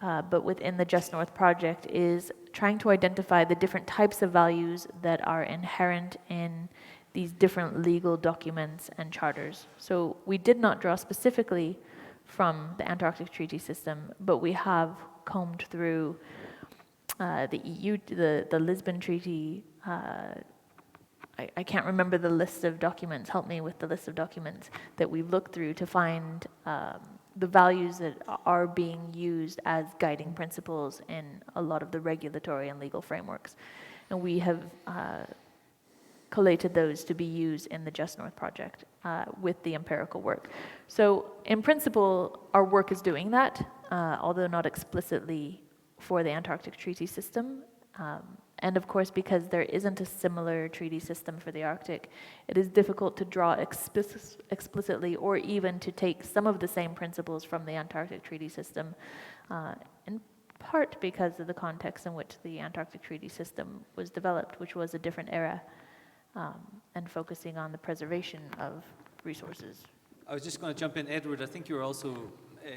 but within the Just North project, is trying to identify the different types of values that are inherent in these different legal documents and charters. So we did not draw specifically from the Antarctic Treaty System, but we have combed through the EU, the Lisbon Treaty. I I can't remember the list of documents, help me with the list of documents that we've looked through to find the values that are being used as guiding principles in a lot of the regulatory and legal frameworks. And we have collated those to be used in the Just North project with the empirical work. So in principle, our work is doing that, although not explicitly for the Antarctic Treaty System. And of course, because there isn't a similar treaty system for the Arctic, it is difficult to draw explicitly or even to take some of the same principles from the Antarctic Treaty System, in part because of the context in which the Antarctic Treaty System was developed, which was a different era, and focusing on the preservation of resources. I was just going to jump in, Edward. I think you were also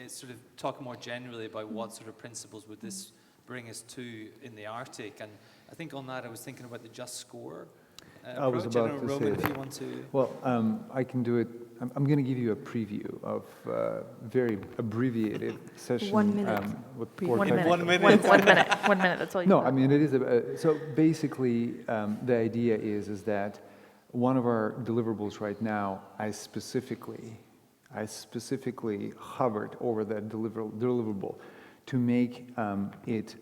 sort of talking more generally about what sort of principles would this bring us to in the Arctic, and I think on that I was thinking about the Just Score I was approach. about I don't to know, say Roman, that. if you want to. Well, I can do it. I'm going to give you a preview of a very abbreviated session. 1 minute. With Preview. 1 minute. 1 minute. 1 minute. 1 minute. That's all you. No, I mean it is. So basically, the idea is that one of our deliverables right now, I specifically hovered over that deliverable to make it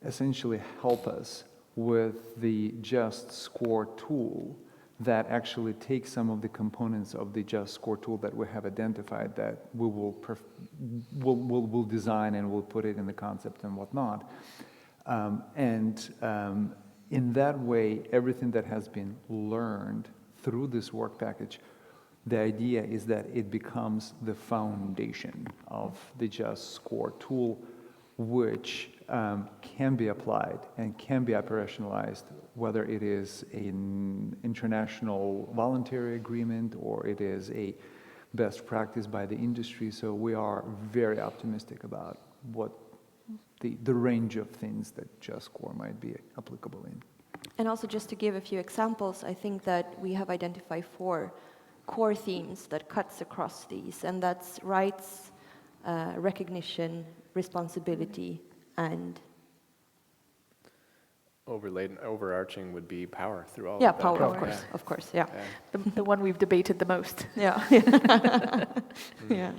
essentially help us with the Just Score tool that actually takes some of the components of the Just Score tool that we have identified that we will we'll design and we'll put it in the concept and whatnot. In that way, everything that has been learned through this work package, the idea is that it becomes the foundation of the Just Score tool, which can be applied and can be operationalized, whether it is an international voluntary agreement or it is a best practice by the industry. So we are very optimistic about what the range of things that Just Score might be applicable in. And also, just to give a few examples, I think that we have identified 4 core themes that cuts across these, and that's rights, recognition, responsibility, and overarching would be power through all of yeah, that. power, of Yeah. course, of course, yeah. The one we've debated the most. Yeah. Yeah.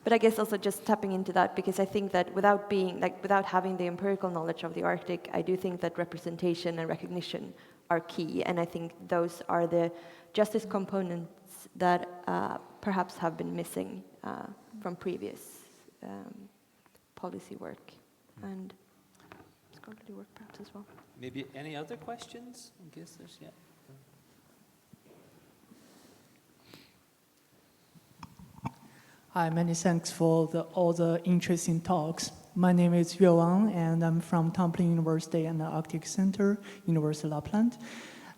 But I guess also just tapping into that, because I think that without having the empirical knowledge of the Arctic, I do think that representation and recognition are key, and I think those are the justice components that perhaps have been missing from previous policy work and scholarly work perhaps as well. Maybe any other questions? I guess there's, yeah. Hi, many thanks for all the interesting talks. My name is Yue Wang, and I'm from Tampere University and the Arctic Center, University of Lapland.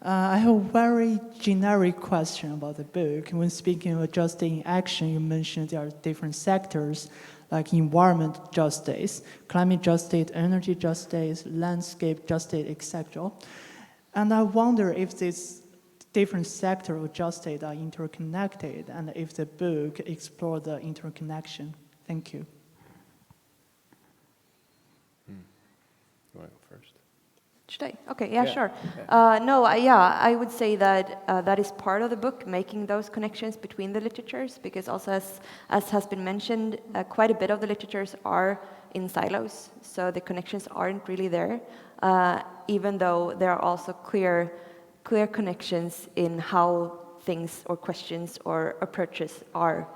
I have a very generic question about the book. When speaking of justice in action, you mentioned there are different sectors like environment justice, climate justice, energy justice, landscape justice, etc. And I wonder if these different sectors of justice are interconnected, and if the book explores the interconnection. Thank you. You want to go first? Should I? Okay, yeah, Yeah. sure. Yeah. I would say that that is part of the book, making those connections between the literatures, because also as has been mentioned, quite a bit of the literatures are in silos, so the connections aren't really there, even though there are also clear connections in how things or questions or approaches are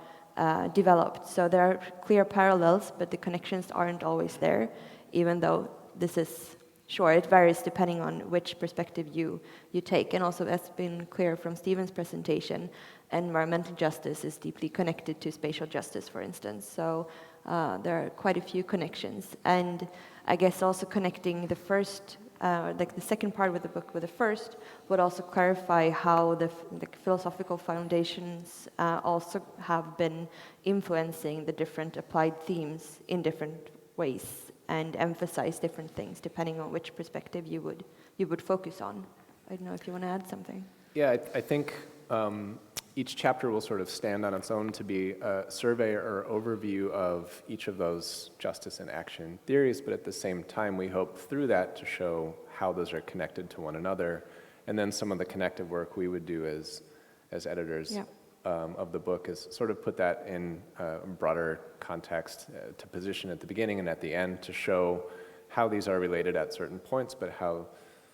developed. So there are clear parallels, but the connections aren't always there, even though this is, sure, it varies depending on which perspective you take. And also, that's been clear from Stephen's presentation, environmental justice is deeply connected to spatial justice, for instance. So there are quite a few connections. And I guess also connecting the first, like the second part of the book with the first, would also clarify how the philosophical foundations also have been influencing the different applied themes in different ways, and emphasize different things depending on which perspective you would focus on. I don't know if you want to add something. Yeah, I think each chapter will sort of stand on its own to be a survey or overview of each of those justice and action theories, but at the same time we hope through that to show how those are connected to one another And then some of the connective work we would do as editors of the book is sort of put that in a broader context to position at the beginning and at the end to show how these are related at certain points, but how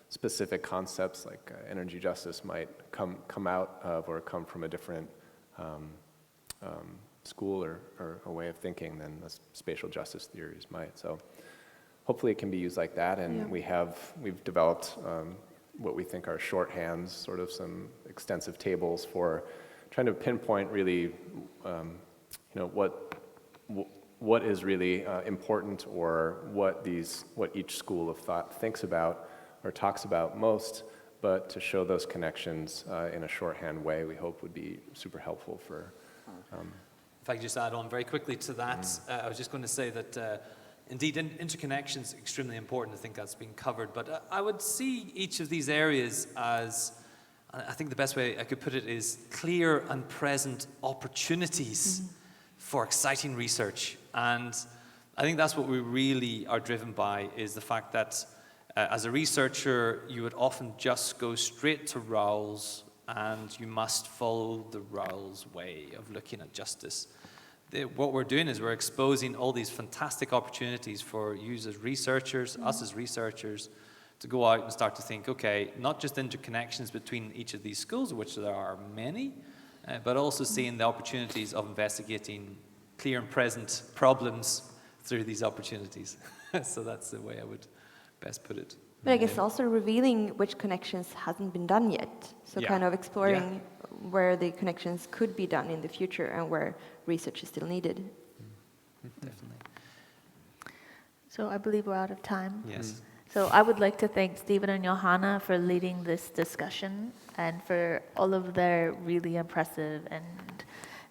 specific concepts like energy justice might come out of or come from a different school or a way of thinking than the spatial justice theories might. So hopefully it can be used like that, and we've developed what we think are shorthands, sort of some extensive tables for trying to pinpoint really, what is really important, or what each school of thought thinks about or talks about most, but to show those connections in a shorthand way, we hope would be super helpful for. If I could just add on very quickly to that, I was just going to say that indeed interconnection is extremely important. I think that's been covered, but I would see each of these areas as, I think the best way I could put it is clear and present opportunities for exciting research. And I think that's what we really are driven by, is the fact that as a researcher, you would often just go straight to Raoul's, and you must follow the Raoul's way of looking at justice. What we're doing is we're exposing all these fantastic opportunities for you as researchers, us as researchers, to go out and start to think, okay, not just interconnections between each of these schools, of which there are many, but also seeing the opportunities of investigating clear and present problems through these opportunities. So that's the way I would best put it. But I guess also revealing which connections hasn't been done yet. So kind of exploring where the connections could be done in the future and where research is still needed. Definitely. So I believe we're out of time. Yes. So I would like to thank Stephen and Johanna for leading this discussion and for all of their really impressive and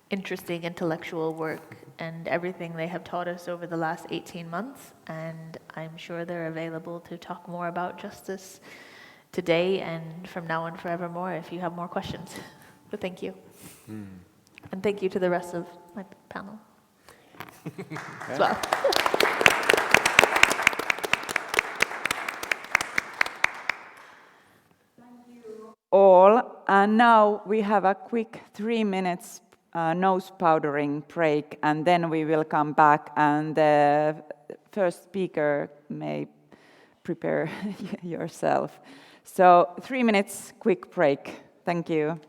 interesting intellectual work and everything they have taught us over the last 18 months. And I'm sure they're available to talk more about justice today and from now on forevermore if you have more questions. But thank you. And thank you to the rest of my panel as well. All, and now we have a quick 3 minutes nose powdering break, and then we will come back, and the first speaker may prepare yourself. So 3 minutes quick break. Thank you.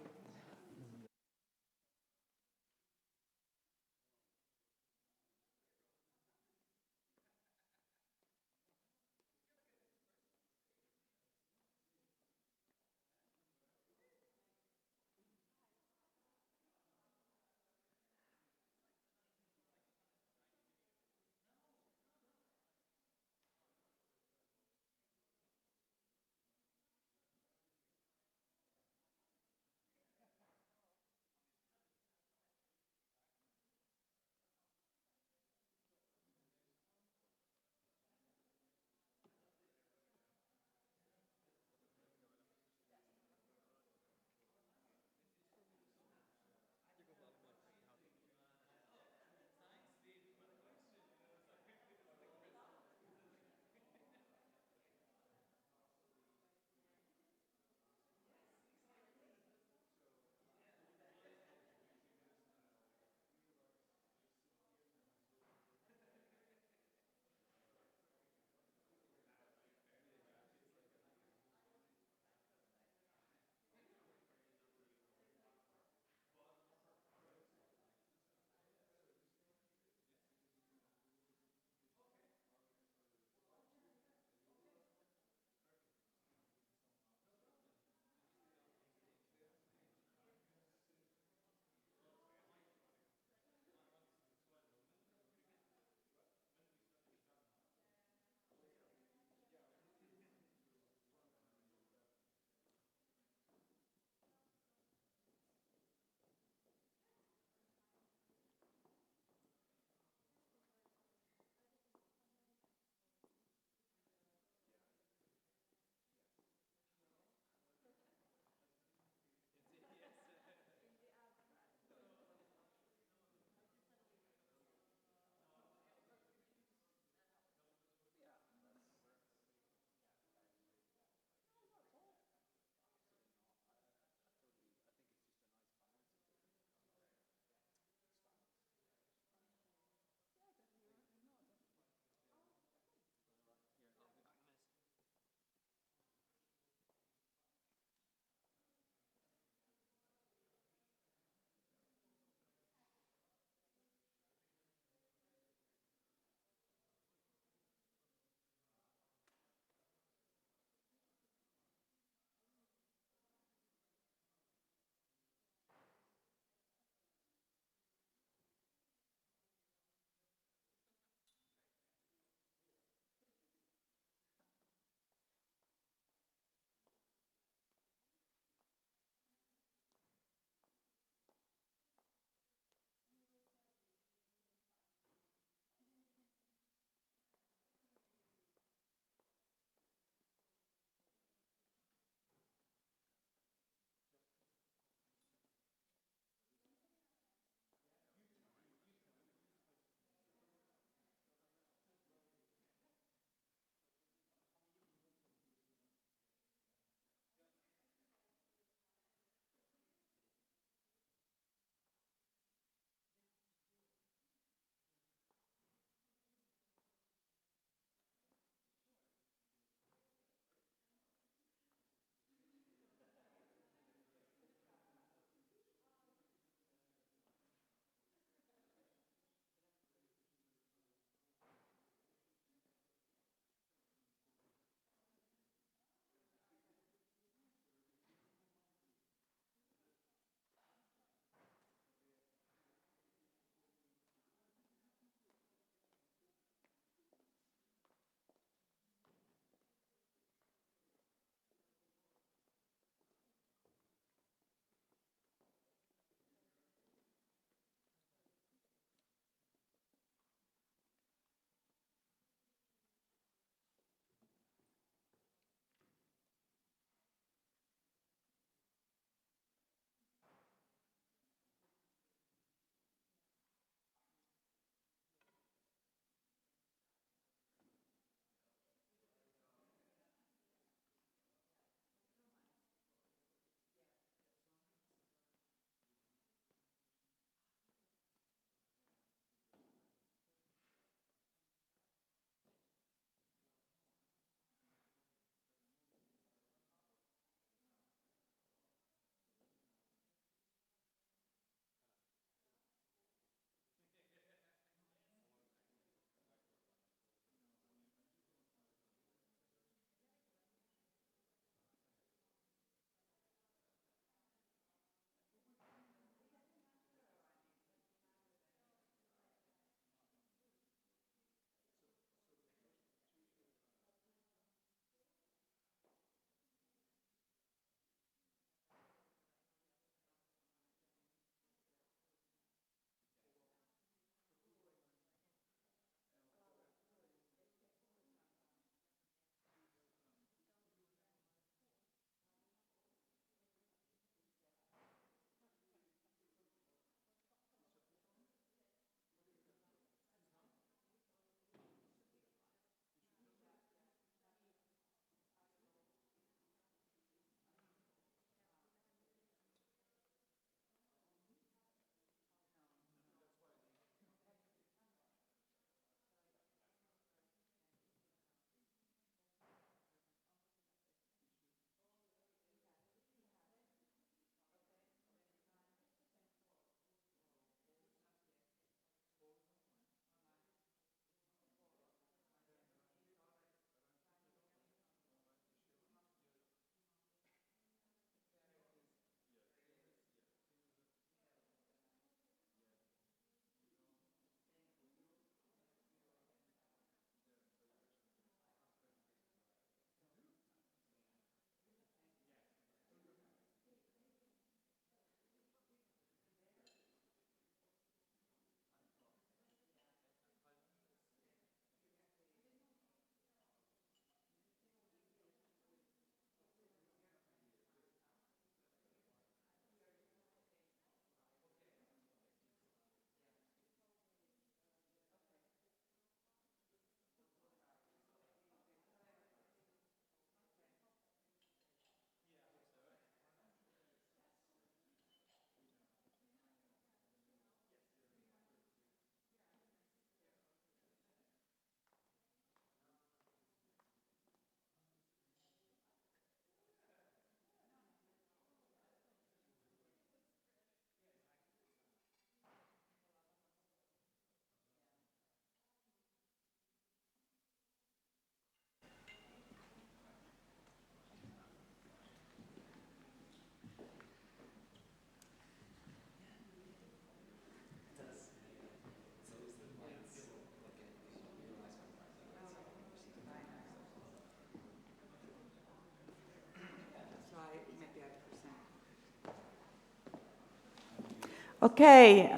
Okay,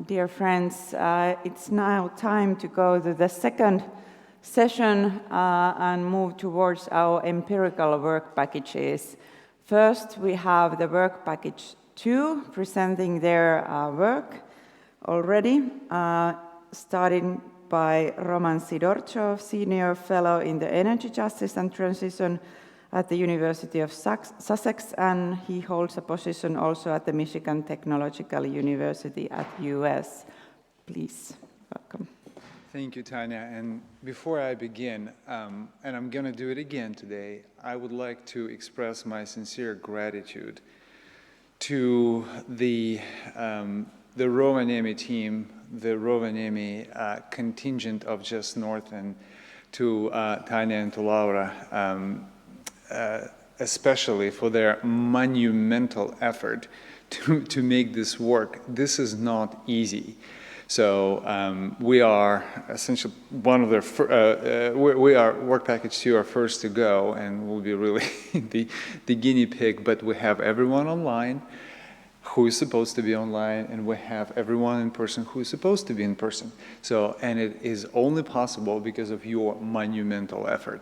dear friends, it's now time to go to the second session and move towards our empirical work packages. First, we have the work package 2 presenting their work already, starting by Roman Sidorchov, Senior Fellow in the Energy Justice and Transition at the University of Sussex, and he holds a position also at the Michigan Technological University at US. Please, welcome. Thank you, Tanya. And before I begin, and I'm going to do it again today, I would like to express my sincere gratitude to the Rovaniemi team, the Rovaniemi contingent of Just North, and to Tanya and to Laura, especially for their monumental effort to make this work. This is not easy. So we are essentially one of their, we are work package 2 are first to go, and we'll be really the guinea pig, but we have everyone online who is supposed to be online, and we have everyone in person who is supposed to be in person. So, and it is only possible because of your monumental effort.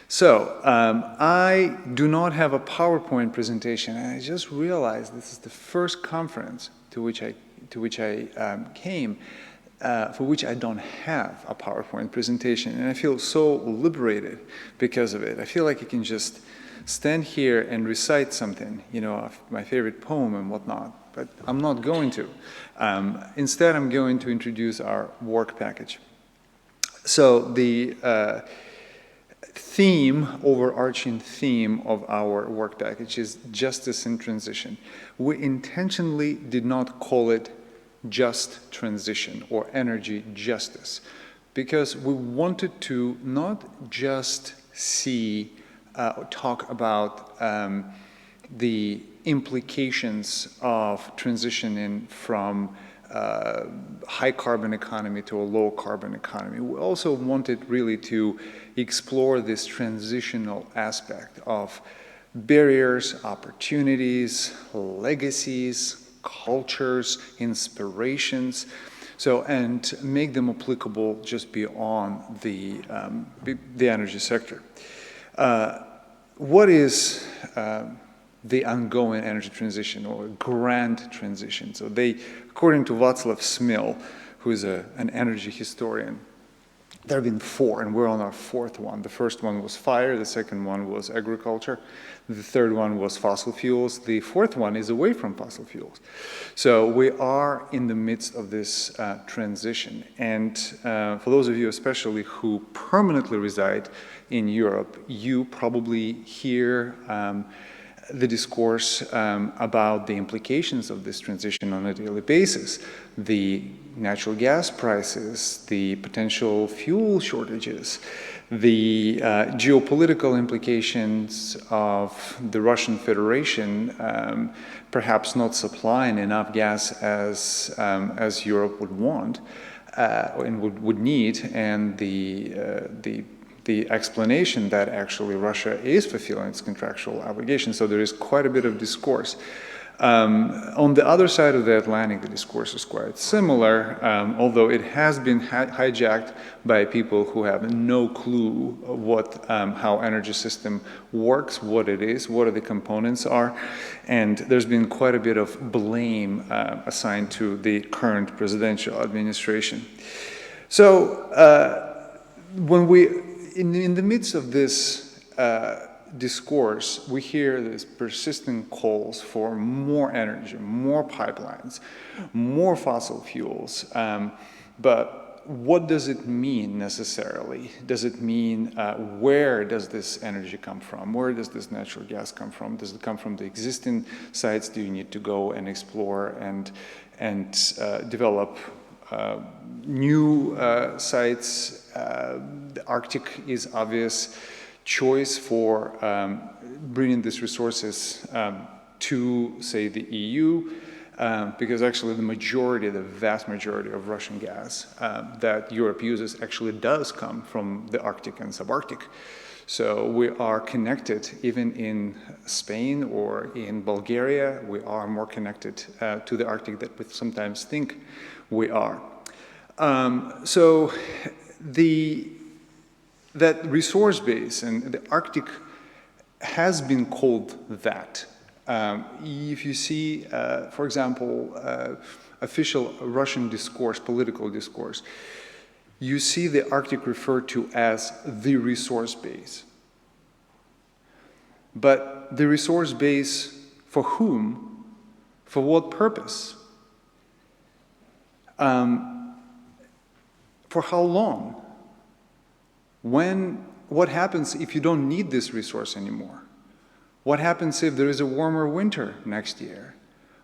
So, I do not have a PowerPoint presentation, and I just realized this is the first conference to which I came, for which I don't have a PowerPoint presentation, and I feel so liberated because of it. I feel like I can just stand here and recite something, you know, of my favorite poem and whatnot, but I'm not going to. Instead, I'm going to introduce our work package. So the overarching theme of our work package is justice in transition. We intentionally did not call it just transition or energy justice, because we wanted to not just talk about the implications of transitioning from high carbon economy to a low carbon economy. We also wanted really to explore this transitional aspect of barriers, opportunities, legacies, cultures, inspirations, so, and make them applicable just beyond the energy sector. What is the ongoing energy transition or grand transition? So they, according to Václav Smil, who is an energy historian, there have been 4, and we're on our 4th one. The first one was fire, the second one was agriculture, the third one was fossil fuels, the 4th one is away from fossil fuels. So we are in the midst of this transition. And for those of you especially who permanently reside in Europe, you probably hear the discourse about the implications of this transition on a daily basis. The natural gas prices, the potential fuel shortages, the geopolitical implications of the Russian Federation perhaps not supplying enough gas as Europe would want and would need, and the explanation that actually Russia is fulfilling its contractual obligations. So there is quite a bit of discourse. On the other side of the Atlantic, the discourse is quite similar, although it has been hijacked by people who have no clue what how energy system works, what it is, what the components are, and there's been quite a bit of blame assigned to the current presidential administration. So when we in the midst of this discourse, we hear these persistent calls for more energy, more pipelines, more fossil fuels. But what does it mean necessarily? Does it mean where does this energy come from? Where does this natural gas come from? Does it come from the existing sites? Do you need to go and explore and develop new sites? The Arctic is obvious choice for bringing these resources to, say, the EU, because actually the vast majority of Russian gas that Europe uses actually does come from the Arctic and subarctic. So we are connected, even in Spain or in Bulgaria, we are more connected to the Arctic than we sometimes think we are. So that resource base, and the Arctic has been called that. If you see, for example, official Russian discourse, political discourse, you see the Arctic referred to as the resource base. But the resource base for whom? For what purpose? For how long? What happens if you don't need this resource anymore? What happens if there is a warmer winter next year?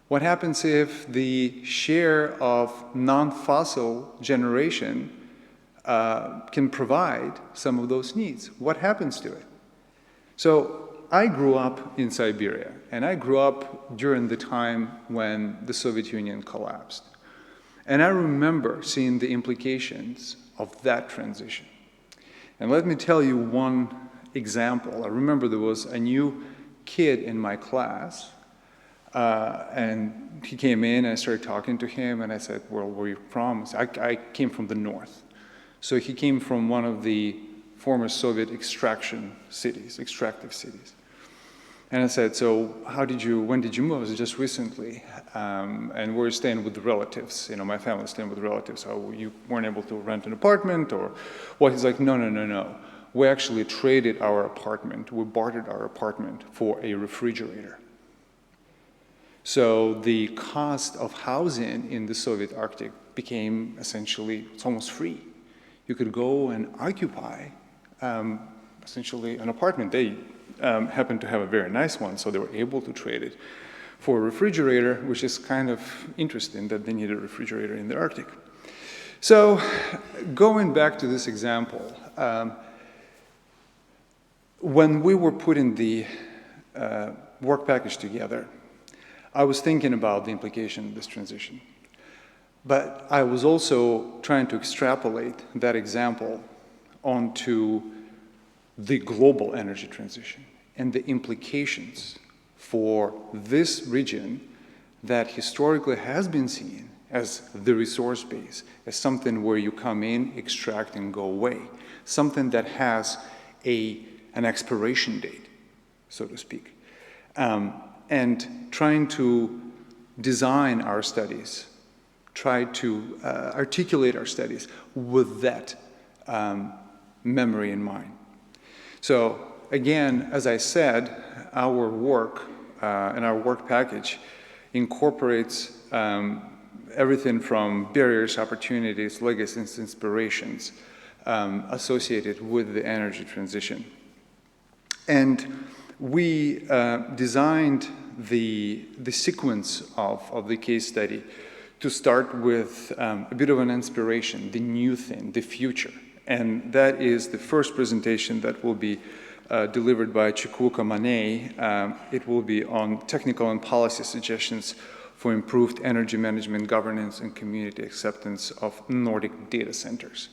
What happens if the share of non-fossil generation can provide some of those needs? What happens to it? So I grew up in Siberia, and I grew up during the time when the Soviet Union collapsed. And I remember seeing the implications of that transition. And let me tell you one example. I remember there was a new kid in my class, and he came in, and I started talking to him, and I said, well, where are you from? I came from the north. So he came from one of the former Soviet extractive cities. And I said, so when did you move? I said, just recently. And we're staying with the relatives. You know, my family's staying with relatives. So you weren't able to rent an apartment or what? He's like, no. We actually traded our apartment. We bartered our apartment for a refrigerator. So the cost of housing in the Soviet Arctic became essentially, it's almost free. You could go and occupy essentially an apartment. They happened to have a very nice one, so they were able to trade it for a refrigerator, which is kind of interesting that they need a refrigerator in the Arctic. So going back to this example, when we were putting the work package together, I was thinking about the implication of this transition. But I was also trying to extrapolate that example onto the global energy transition and the implications for this region that historically has been seen as the resource base, as something where you come in, extract, and go away, something that has an expiration date, so to speak, and trying to design our studies, try to articulate our studies with that memory in mind. So again, as I said, our work and our work package incorporates everything from barriers, opportunities, legacies, inspirations associated with the energy transition. And we designed the sequence of the case study to start with a bit of an inspiration, the new thing, the future. And that is the first presentation that will be delivered by Chikuka Mane. It will be on technical and policy suggestions for improved energy management, governance, and community acceptance of Nordic data centers.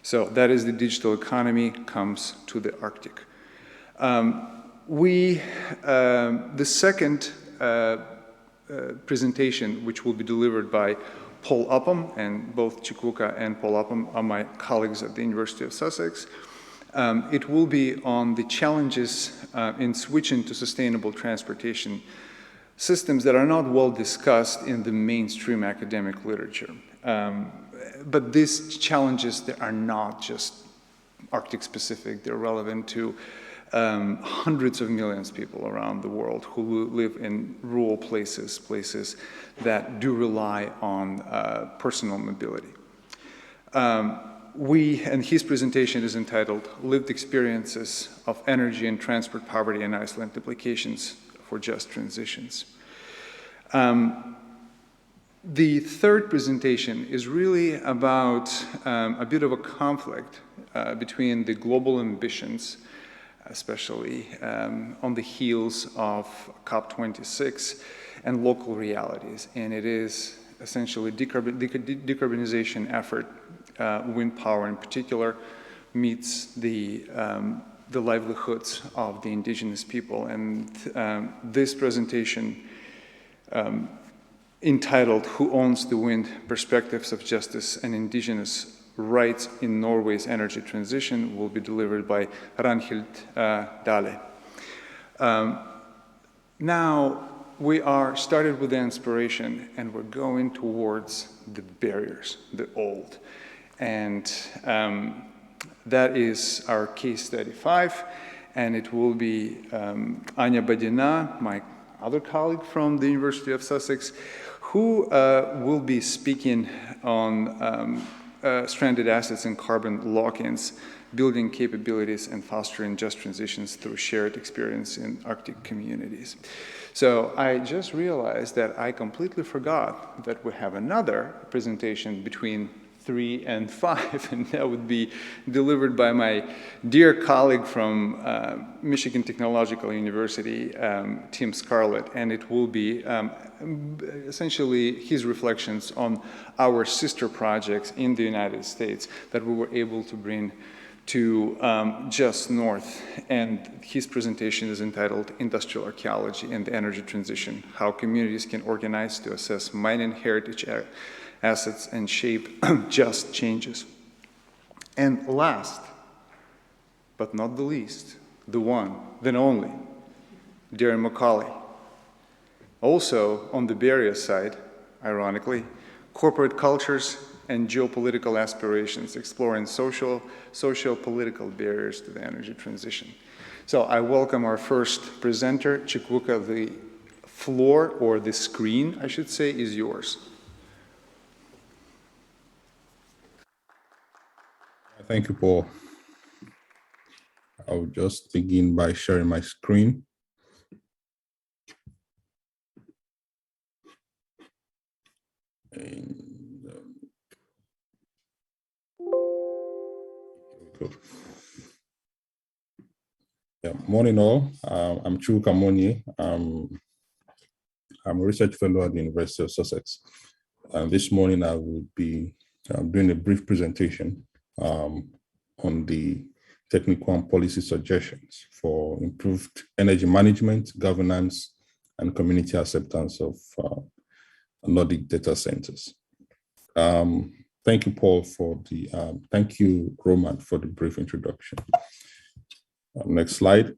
So that is the digital economy comes to the Arctic. The second presentation, which will be delivered by Paul Upham, and both Chikuka and Paul Upham are my colleagues at the University of Sussex. It will be on the challenges in switching to sustainable transportation systems that are not well discussed in the mainstream academic literature. But these challenges, they are not just Arctic specific, they're relevant to hundreds of millions of people around the world who live in rural places that do rely on personal mobility. And his presentation is entitled Lived Experiences of Energy and Transport Poverty in Iceland, Implications for Just Transitions. The third presentation is really about a bit of a conflict between the global ambitions, especially on the heels of COP26, and local realities. And it is essentially decarbonization effort, wind power in particular, meets the the livelihoods of the indigenous people. And this presentation, entitled "Who Owns the Wind? Perspectives of Justice and Indigenous Rights in Norway's Energy Transition," will be delivered by Ranhild Dale. Now, we are started with the inspiration, and we're going towards the barriers, the old. And that is our case study 5, and it will be Anya Badina, my other colleague from the University of Sussex, who will be speaking on stranded assets and carbon lock-ins, building capabilities and fostering just transitions through shared experience in Arctic communities. So I just realized that I completely forgot that we have another presentation between 3 and 5, and that would be delivered by my dear colleague from Michigan Technological University, Tim Scarlett, and it will be essentially his reflections on our sister projects in the United States that we were able to bring to Just North, and his presentation is entitled "Industrial Archaeology and the Energy Transition: How Communities Can Organize to Assess Mining Heritage Assets and Shape Just Changes." And last, but not the least, the one, then only, Darwin Mccauley. Also on the barrier side, ironically, corporate cultures and geopolitical aspirations, exploring socio-political barriers to the energy transition. So I welcome our first presenter, Chikwuka. The floor, or the screen, I should say, is yours. Thank you, Paul. I'll just begin by sharing my screen. And, yeah, morning all. I'm Chikwuka Monye. I'm a research fellow at the University of Sussex. This morning I will be doing a brief presentation on the technical and policy suggestions for improved energy management, governance, and community acceptance of Nordic data centers. Thank you, Paul, for the, thank you, Roman, for the brief introduction. Next slide.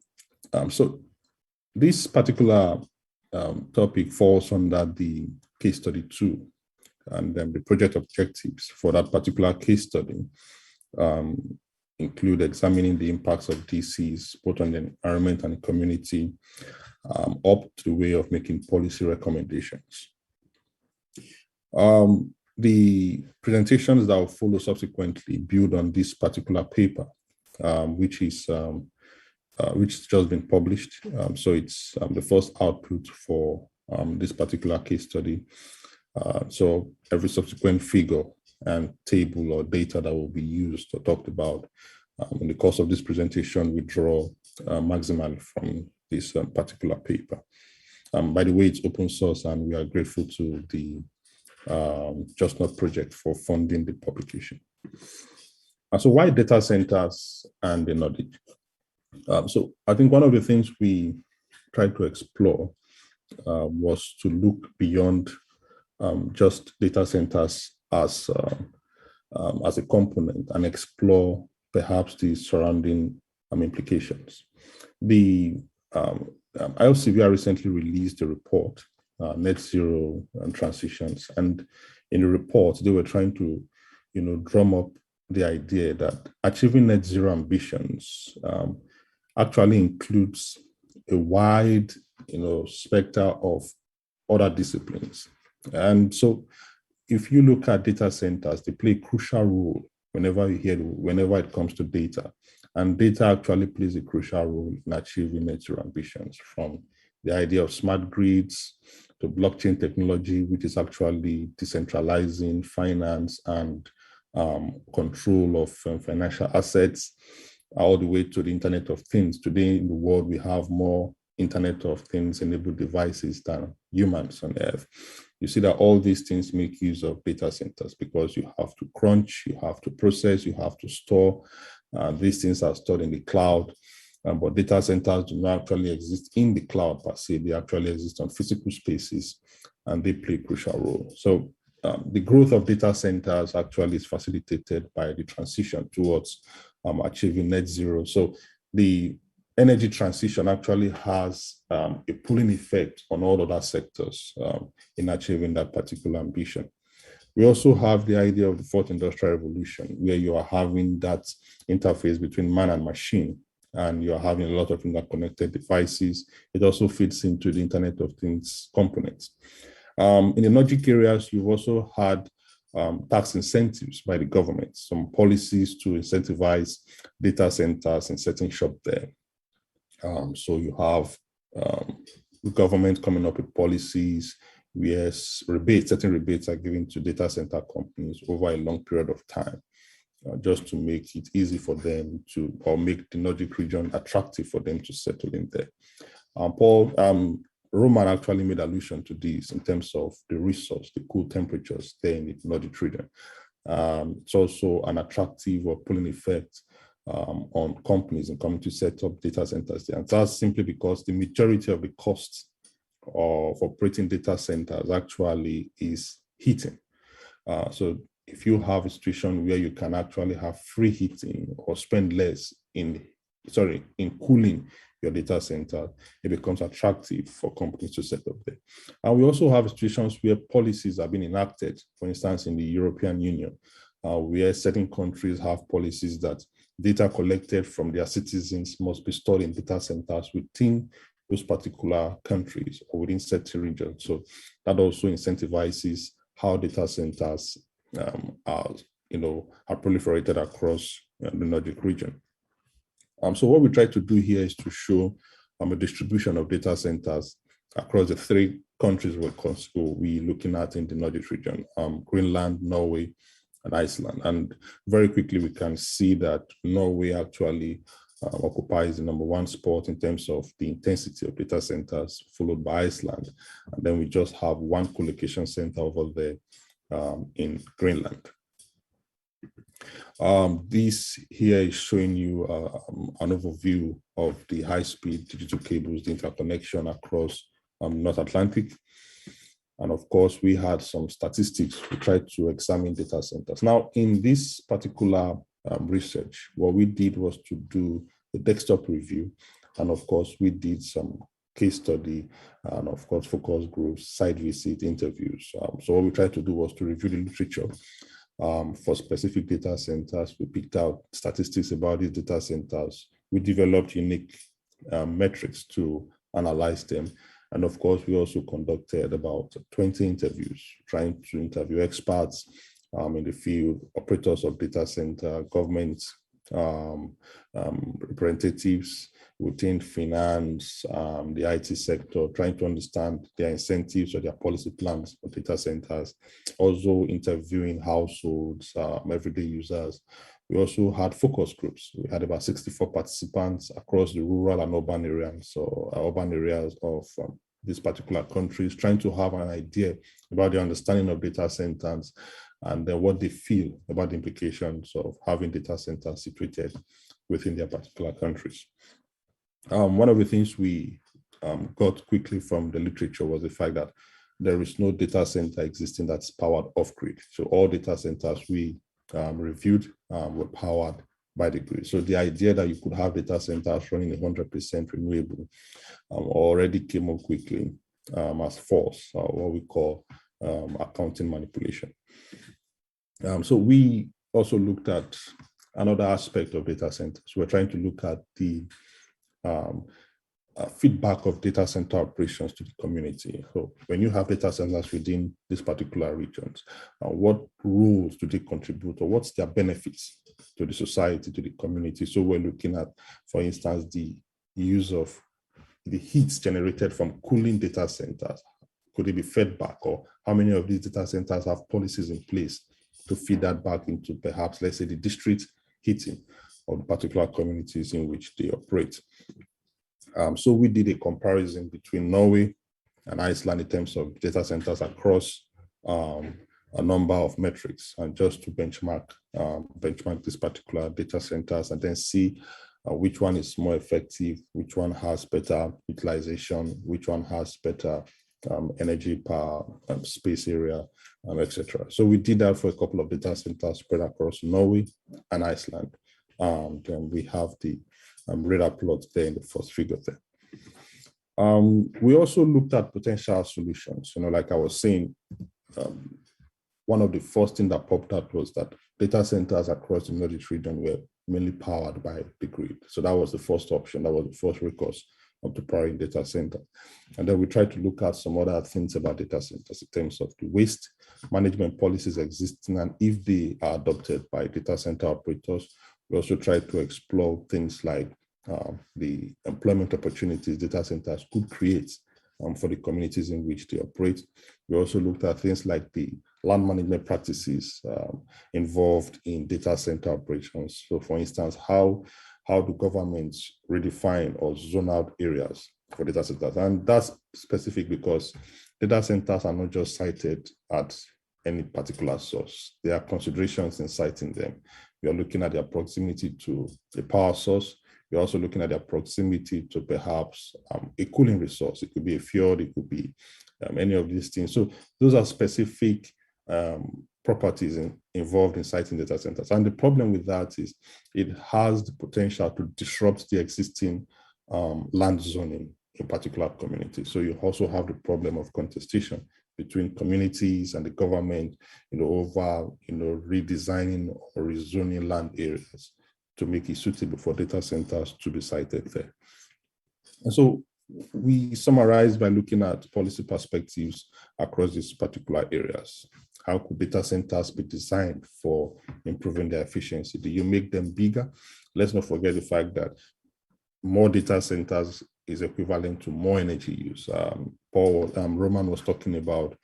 So this particular topic falls under the case study 2, and then the project objectives for that particular case study include examining the impacts of DCs, both on the environment and the community, up to the way of making policy recommendations. The presentations that will follow subsequently build on this particular paper, which has just been published. So it's the first output for this particular case study. So every subsequent figure and table or data that will be used or talked about in the course of this presentation, we draw maximally from this particular paper. By the way, it's open source, and we are grateful to the JUSTNORTH project for funding the publication. And so why data centers and the Nordic? So I think one of the things we tried to explore was to look beyond just data centers as a component and explore perhaps the surrounding implications. The ILCVR recently released a report, Net Zero and Transitions, and in the report they were trying to, drum up the idea that achieving net zero ambitions actually includes a wide, spectrum of other disciplines. And so if you look at data centers, they play a crucial role whenever it comes to data. And data actually plays a crucial role in achieving net zero ambitions, from the idea of smart grids to blockchain technology, which is actually decentralizing finance and control of financial assets, all the way to the Internet of Things. Today in the world, we have more Internet of Things enabled devices than humans on Earth. You see that all these things make use of data centers because you have to crunch, you have to process, you have to store. These things are stored in the cloud. but data centers do not actually exist in the cloud per se. They actually exist on physical spaces, and they play a crucial role. So the growth of data centers actually is facilitated by the transition towards achieving net zero. So the energy transition actually has a pulling effect on all other sectors in achieving that particular ambition. We also have the idea of the fourth industrial revolution, where you are having that interface between man and machine, and you are having a lot of interconnected devices. It also fits into the Internet of Things components. In the logic areas, you've also had tax incentives by the government, some policies to incentivize data centers and setting shop there. So you have the government coming up with policies where certain rebates are given to data center companies over a long period of time, just to make it easy for them to, or make the Nordic region attractive for them to settle in there. Roman actually made allusion to this in terms of the resource, the cool temperatures there in the Nordic region. It's also an attractive or pulling effect on companies and coming to set up data centers there. And that's simply because the majority of the costs of operating data centers actually is heating. So if you have a situation where you can actually have free heating or spend less in cooling your data center, it becomes attractive for companies to set up there. And we also have situations where policies have been enacted, for instance, in the European Union, where certain countries have policies that data collected from their citizens must be stored in data centers within those particular countries or within certain regions. So that also incentivizes how data centers are proliferated across the Nordic region. So what we try to do here is to show a distribution of data centers across the three countries we're looking at in the Nordic region, Greenland, Norway, and Iceland. And very quickly, we can see that Norway actually occupies the #1 spot in terms of the intensity of data centers, followed by Iceland. And then we just have one co-location center over there in Greenland. This here is showing you an overview of the high-speed digital cables, the interconnection across North Atlantic. And of course, we had some statistics. We tried to examine data centers. Now, in this particular research, what we did was to do a desktop review. And of course, we did some case study and of course, focus groups, site visit, interviews. So what we tried to do was to review the literature for specific data centers. We picked out statistics about these data centers. We developed unique metrics to analyze them. And of course, we also conducted about 20 interviews, trying to interview experts in the field, operators of data center, government representatives within finance, the IT sector, trying to understand their incentives or their policy plans for data centers, also interviewing households, everyday users. We also had focus groups. We had about 64 participants across the rural and urban areas, so urban areas of these particular countries, trying to have an idea about the understanding of data centers and what they feel about the implications of having data centers situated within their particular countries. One of the things we got quickly from the literature was the fact that there is no data center existing that's powered off-grid. So all data centers we reviewed were powered by the grid. So the idea that you could have data centers running 100% renewable already came up quickly as false, what we call accounting manipulation. So we also looked at another aspect of data centers. We're trying to look at the feedback of data center operations to the community. So when you have data centers within these particular regions, what roles do they contribute, or what's their benefits to the society, to the community? So we're looking at, for instance, the use of the heat generated from cooling data centers. Could it be fed back, or how many of these data centers have policies in place to feed that back into perhaps, let's say, the district heating of the particular communities in which they operate? So we did a comparison between Norway and Iceland in terms of data centers across a number of metrics, and just to benchmark these particular data centers and then see which one is more effective, which one has better utilization, which one has better energy per space area, etc. So we did that for a couple of data centers spread across Norway and Iceland. And we have the radar plot there in the first figure there. We also looked at potential solutions. Like I was saying, one of the first things that popped up was that data centers across the Nordic region were mainly powered by the grid. So that was the first option. That was the first recourse to powering data center. And then we tried to look at some other things about data centers in terms of the waste management policies existing, and if they are adopted by data center operators. We also tried to explore things like the employment opportunities data centers could create for the communities in which they operate. We also looked at things like the land management practices involved in data center operations. So for instance, how do governments redefine or zone out areas for data centers? And that's specific because data centers are not just sited at any particular source. There are considerations in siting them. We are looking at their proximity to the power source. We're also looking at their proximity to perhaps a cooling resource. It could be a fjord, it could be any of these things. So those are specific properties involved in siting data centers. And the problem with that is it has the potential to disrupt the existing land zoning in particular communities. So you also have the problem of contestation between communities and the government, over, redesigning or rezoning land areas to make it suitable for data centers to be sited there. And so we summarize by looking at policy perspectives across these particular areas. How could data centers be designed for improving their efficiency? Do you make them bigger? Let's not forget the fact that more data centers is equivalent to more energy use. Roman was talking about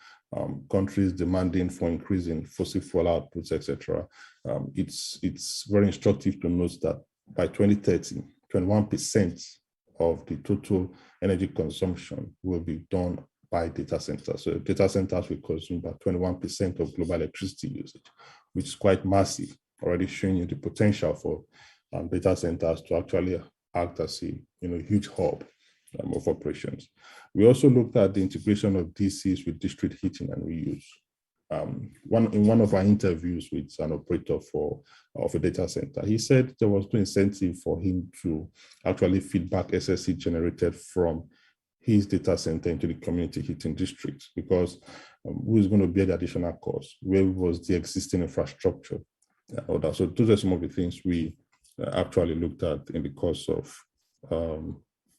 countries demanding for increasing fossil fuel outputs, etc. It's very instructive to note that by 2030, 21% of the total energy consumption will be done by data centers. So data centers will consume about 21% of global electricity usage, which is quite massive, already showing you the potential for data centers to actually act as a huge hub of operations. We also looked at the integration of DCs with district heating and reuse. In one of our interviews with an operator of a data center, he said there was no incentive for him to actually feed back SSC generated from his data center into the community heating districts, because who is going to bear the additional cost? Where was the existing infrastructure? So those are some of the things we actually looked at in the course of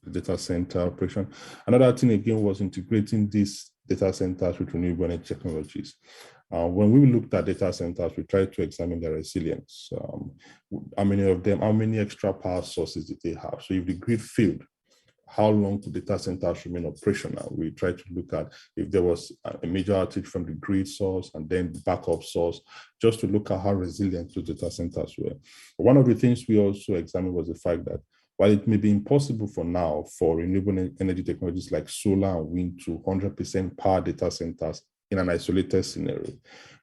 data center operation. Another thing again was integrating these data centers with renewable energy technologies. When we looked at data centers, we tried to examine their resilience. How many extra power sources did they have? So if the grid failed, how long could data centers remain operational? We tried to look at if there was a major outage from the grid source and then the backup source, just to look at how resilient those data centers were. One of the things we also examined was the fact that while it may be impossible for now for renewable energy technologies like solar and wind to 100% power data centers in an isolated scenario,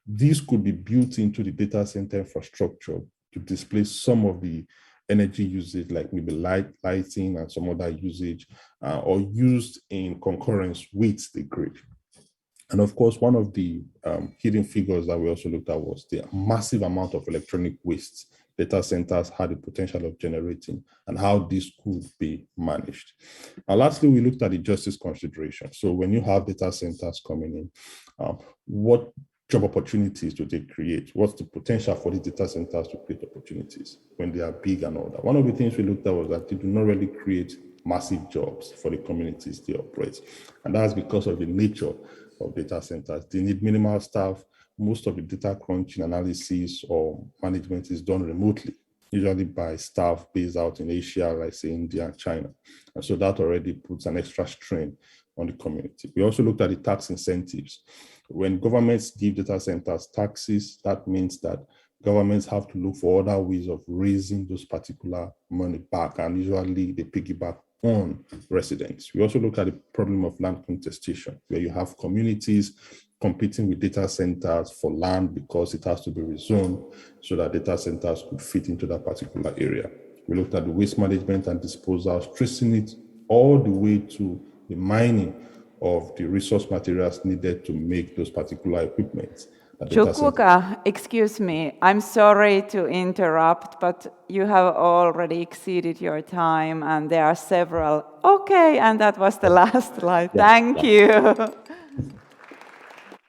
these could be built into the data center infrastructure to displace some of the energy usage, like maybe lighting and some other usage, or used in concurrence with the grid. And of course, one of the hidden figures that we also looked at was the massive amount of electronic waste data centers had the potential of generating and how this could be managed. And lastly, we looked at the justice consideration. So when you have data centers coming in, what job opportunities do they create? What's the potential for the data centers to create opportunities when they are big and all that? One of the things we looked at was that they do not really create massive jobs for the communities they operate. And that's because of the nature of data centers. They need minimal staff. Most of the data crunching, analysis, or management is done remotely, usually by staff based out in Asia, like say India and China. And so that already puts an extra strain on the community. We also looked at the tax incentives. When governments give data centers taxes, that means that governments have to look for other ways of raising those particular money back, and usually they piggyback on residents. We also look at the problem of land contestation, where you have communities competing with data centers for land because it has to be rezoned so that data centers could fit into that particular area. We looked at the waste management and disposal, tracing it all the way to the mining of the resource materials needed to make those particular equipment. Chukwuka, excuse me, I'm sorry to interrupt, but you have already exceeded your time and there are several. Okay, and that was the last slide. Yeah. Thank you.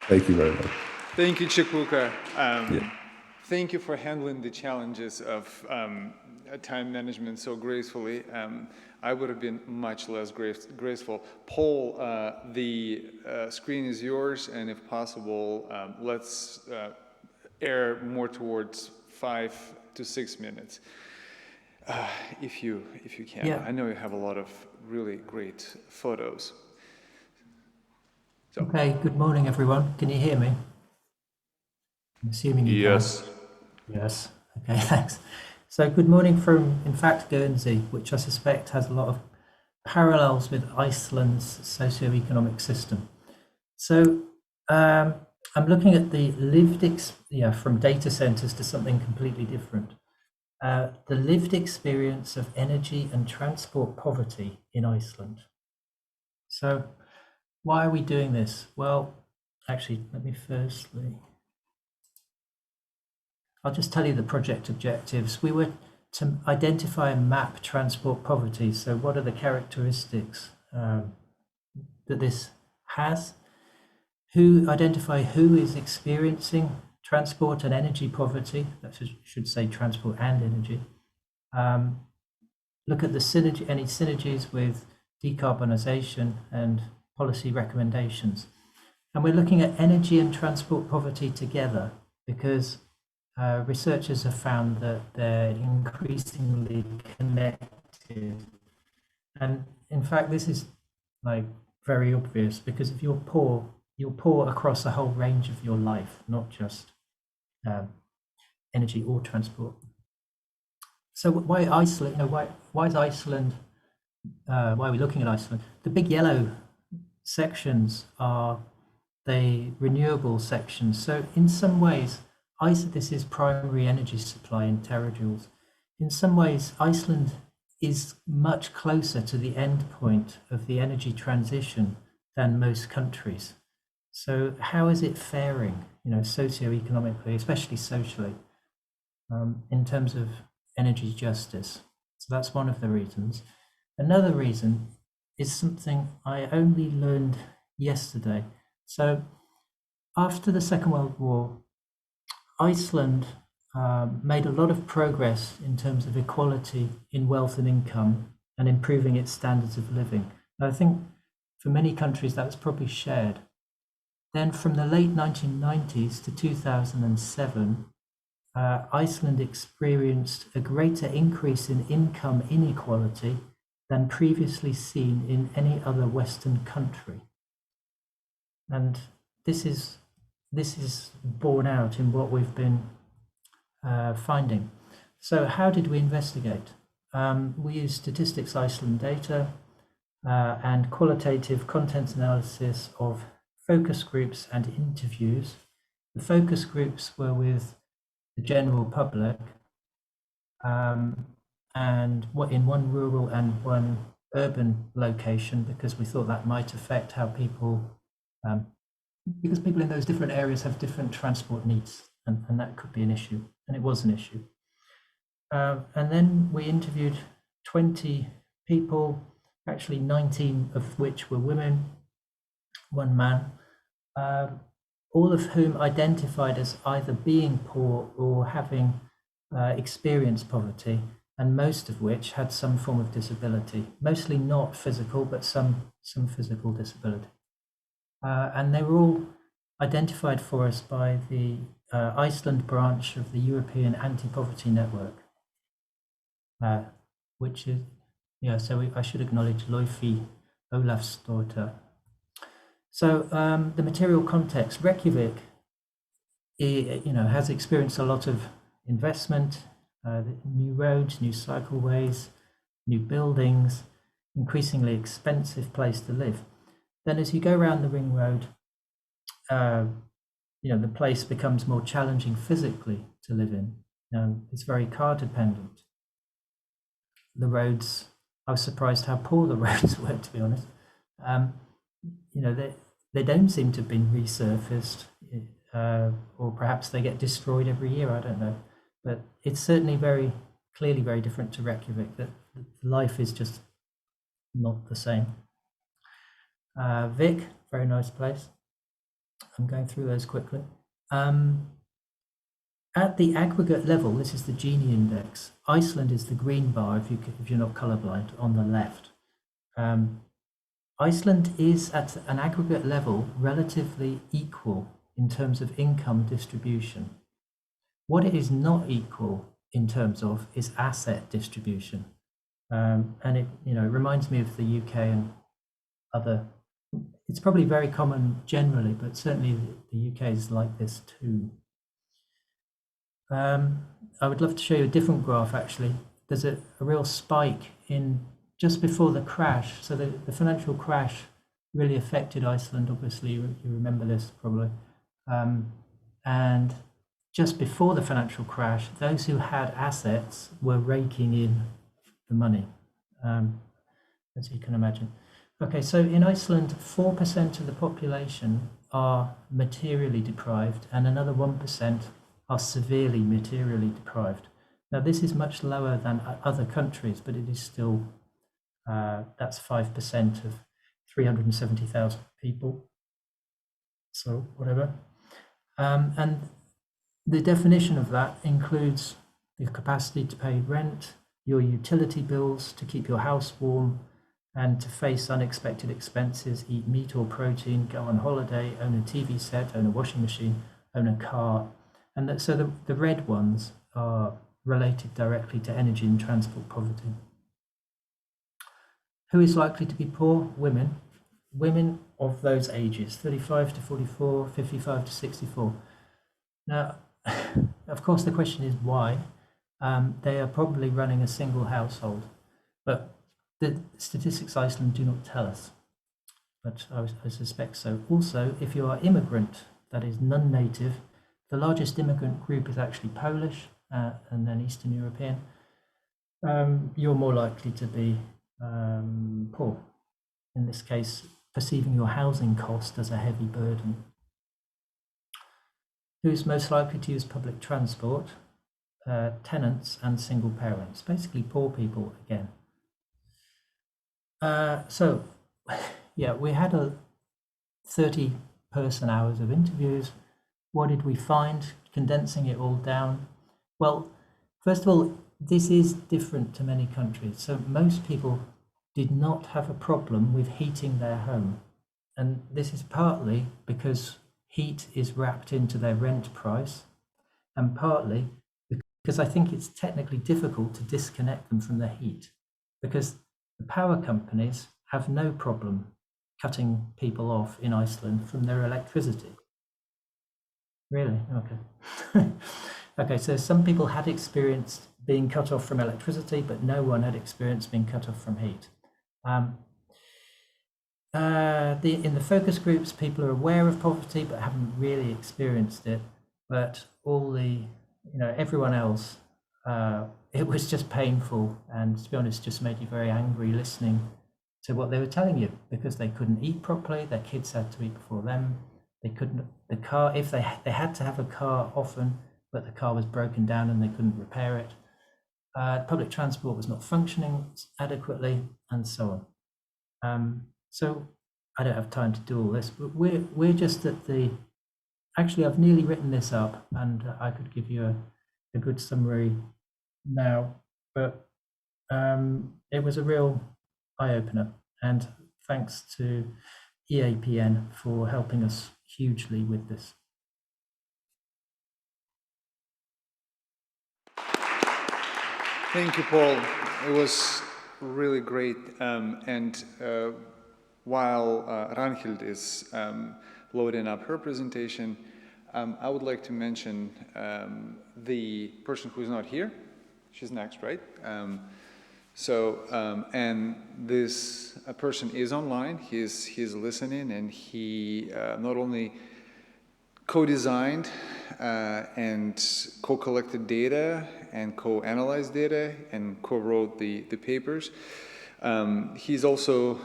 Thank you very much. Thank you, Chukwuka. Thank you for handling the challenges of time management so gracefully. I would have been much less graceful. Paul, the screen is yours, and if possible, let's err more towards 5 to 6 minutes, if you can. Yeah. I know you have a lot of really great photos. So. Okay, good morning, everyone. Can you hear me? I'm assuming you can. Yes. Okay, thanks. So good morning from, in fact, Guernsey, which I suspect has a lot of parallels with Iceland's socio-economic system. So I'm looking at the from data centers to something completely different. The lived experience of energy and transport poverty in Iceland. So why are we doing this? Well, actually, let me firstly... I'll just tell you the project objectives. We were to identify and map transport poverty. So what are the characteristics that this has? Identify who is experiencing transport and energy poverty. That should say transport and energy. Look at the any synergies with decarbonisation and policy recommendations. And we're looking at energy and transport poverty together because researchers have found that they're increasingly connected. And in fact, this is like very obvious because if you're poor across a whole range of your life, not just energy or transport. So why Iceland? Why is Iceland? Why are we looking at Iceland? The big yellow sections are the renewable sections. So in some ways, this is primary energy supply in terajoules. In some ways, Iceland is much closer to the end point of the energy transition than most countries. So how is it faring, socio-economically, especially socially, in terms of energy justice? So that's one of the reasons. Another reason is something I only learned yesterday. So after the Second World War, Iceland made a lot of progress in terms of equality in wealth and income and improving its standards of living. And I think for many countries that was probably shared. Then from the late 1990s to 2007, Iceland experienced a greater increase in income inequality than previously seen in any other Western country. And this is borne out in what we've been finding. So how did we investigate? We used Statistics Iceland data and qualitative content analysis of focus groups and interviews. The focus groups were with the general public and in one rural and one urban location, because we thought that might affect how people because people in those different areas have different transport needs, and that could be an issue, and it was an issue. And then we interviewed 20 people, actually 19 of which were women, one man, all of whom identified as either being poor or having experienced poverty, and most of which had some form of disability, mostly not physical, but some physical disability. And they were all identified for us by the Iceland branch of the European Anti-Poverty Network, which is, I should acknowledge Loifi Olafsdóttir. So the material context, Reykjavik, has experienced a lot of investment, new roads, new cycleways, new buildings, increasingly expensive place to live. Then as you go around the ring road, the place becomes more challenging physically to live in. It's very car dependent. the roads, I was surprised how poor the roads were, to be honest. You know, they don't seem to have been resurfaced, or perhaps they get destroyed every year, I don't know. But it's certainly very clearly very different to Reykjavik, that life is just not the same. Vik, very nice place. I'm going through those quickly. At the aggregate level, this is the Genie index. Iceland is the green bar if you're not colorblind on the left. Iceland is at an aggregate level relatively equal in terms of income distribution. What it is not equal in terms of is asset distribution. And it, you know, it reminds me of the UK and other, it's probably very common generally, but certainly the UK is like this too. I would love to show you a different graph actually. There's a real spike in just before the crash. So the financial crash really affected Iceland, obviously, you remember this probably. And just before the financial crash, those who had assets were raking in the money, as you can imagine. Okay, so in Iceland, 4% of the population are materially deprived and another 1% are severely materially deprived. Now, this is much lower than other countries, but it is still, that's 5% of 370,000 people. So whatever. And the definition of that includes the capacity to pay rent, your utility bills, to keep your house warm, and to face unexpected expenses, eat meat or protein, go on holiday, own a TV set, own a washing machine, own a car. And so the red ones are related directly to energy and transport poverty. Who is likely to be poor? Women. Women of those ages, 35 to 44, 55 to 64. Now, of course, the question is why. They are probably running a single household, but the statistics Iceland do not tell us, but I suspect so. Also, if you are immigrant, that is non-native, the largest immigrant group is actually Polish and then Eastern European, you're more likely to be poor. In this case, perceiving your housing cost as a heavy burden. Who's most likely to use public transport? Tenants and single parents, basically poor people again. So, yeah, we had 30 person hours of interviews. What did we find? Condensing it all down. Well, first of all, this is different to many countries. So most people did not have a problem with heating their home. And this is partly because heat is wrapped into their rent price, and partly because I think it's technically difficult to disconnect them from the heat, because the power companies have no problem cutting people off in Iceland from their electricity. Really? Okay. Okay, so some people had experienced being cut off from electricity, but no one had experienced being cut off from heat. In the focus groups, people are aware of poverty but haven't really experienced it. But all the, everyone else, it was just painful, and to be honest, just made you very angry listening to what they were telling you, because they couldn't eat properly. Their kids had to eat before them. They couldn't. The car, if they had to have a car often, but the car was broken down and they couldn't repair it. Public transport was not functioning adequately, and so on. So I don't have time to do all this, but we're just at the. Actually, I've nearly written this up, and I could give you a good summary now. But it was a real eye-opener, and thanks to EAPN for helping us hugely with this. Thank you, Paul. It was really great. And while Ranhild is loading up her presentation, I would like to mention the person who is not here. She's next, right? And this person is online. He's listening, and he not only co-designed and co-collected data and co-analyzed data and co-wrote the papers. He's also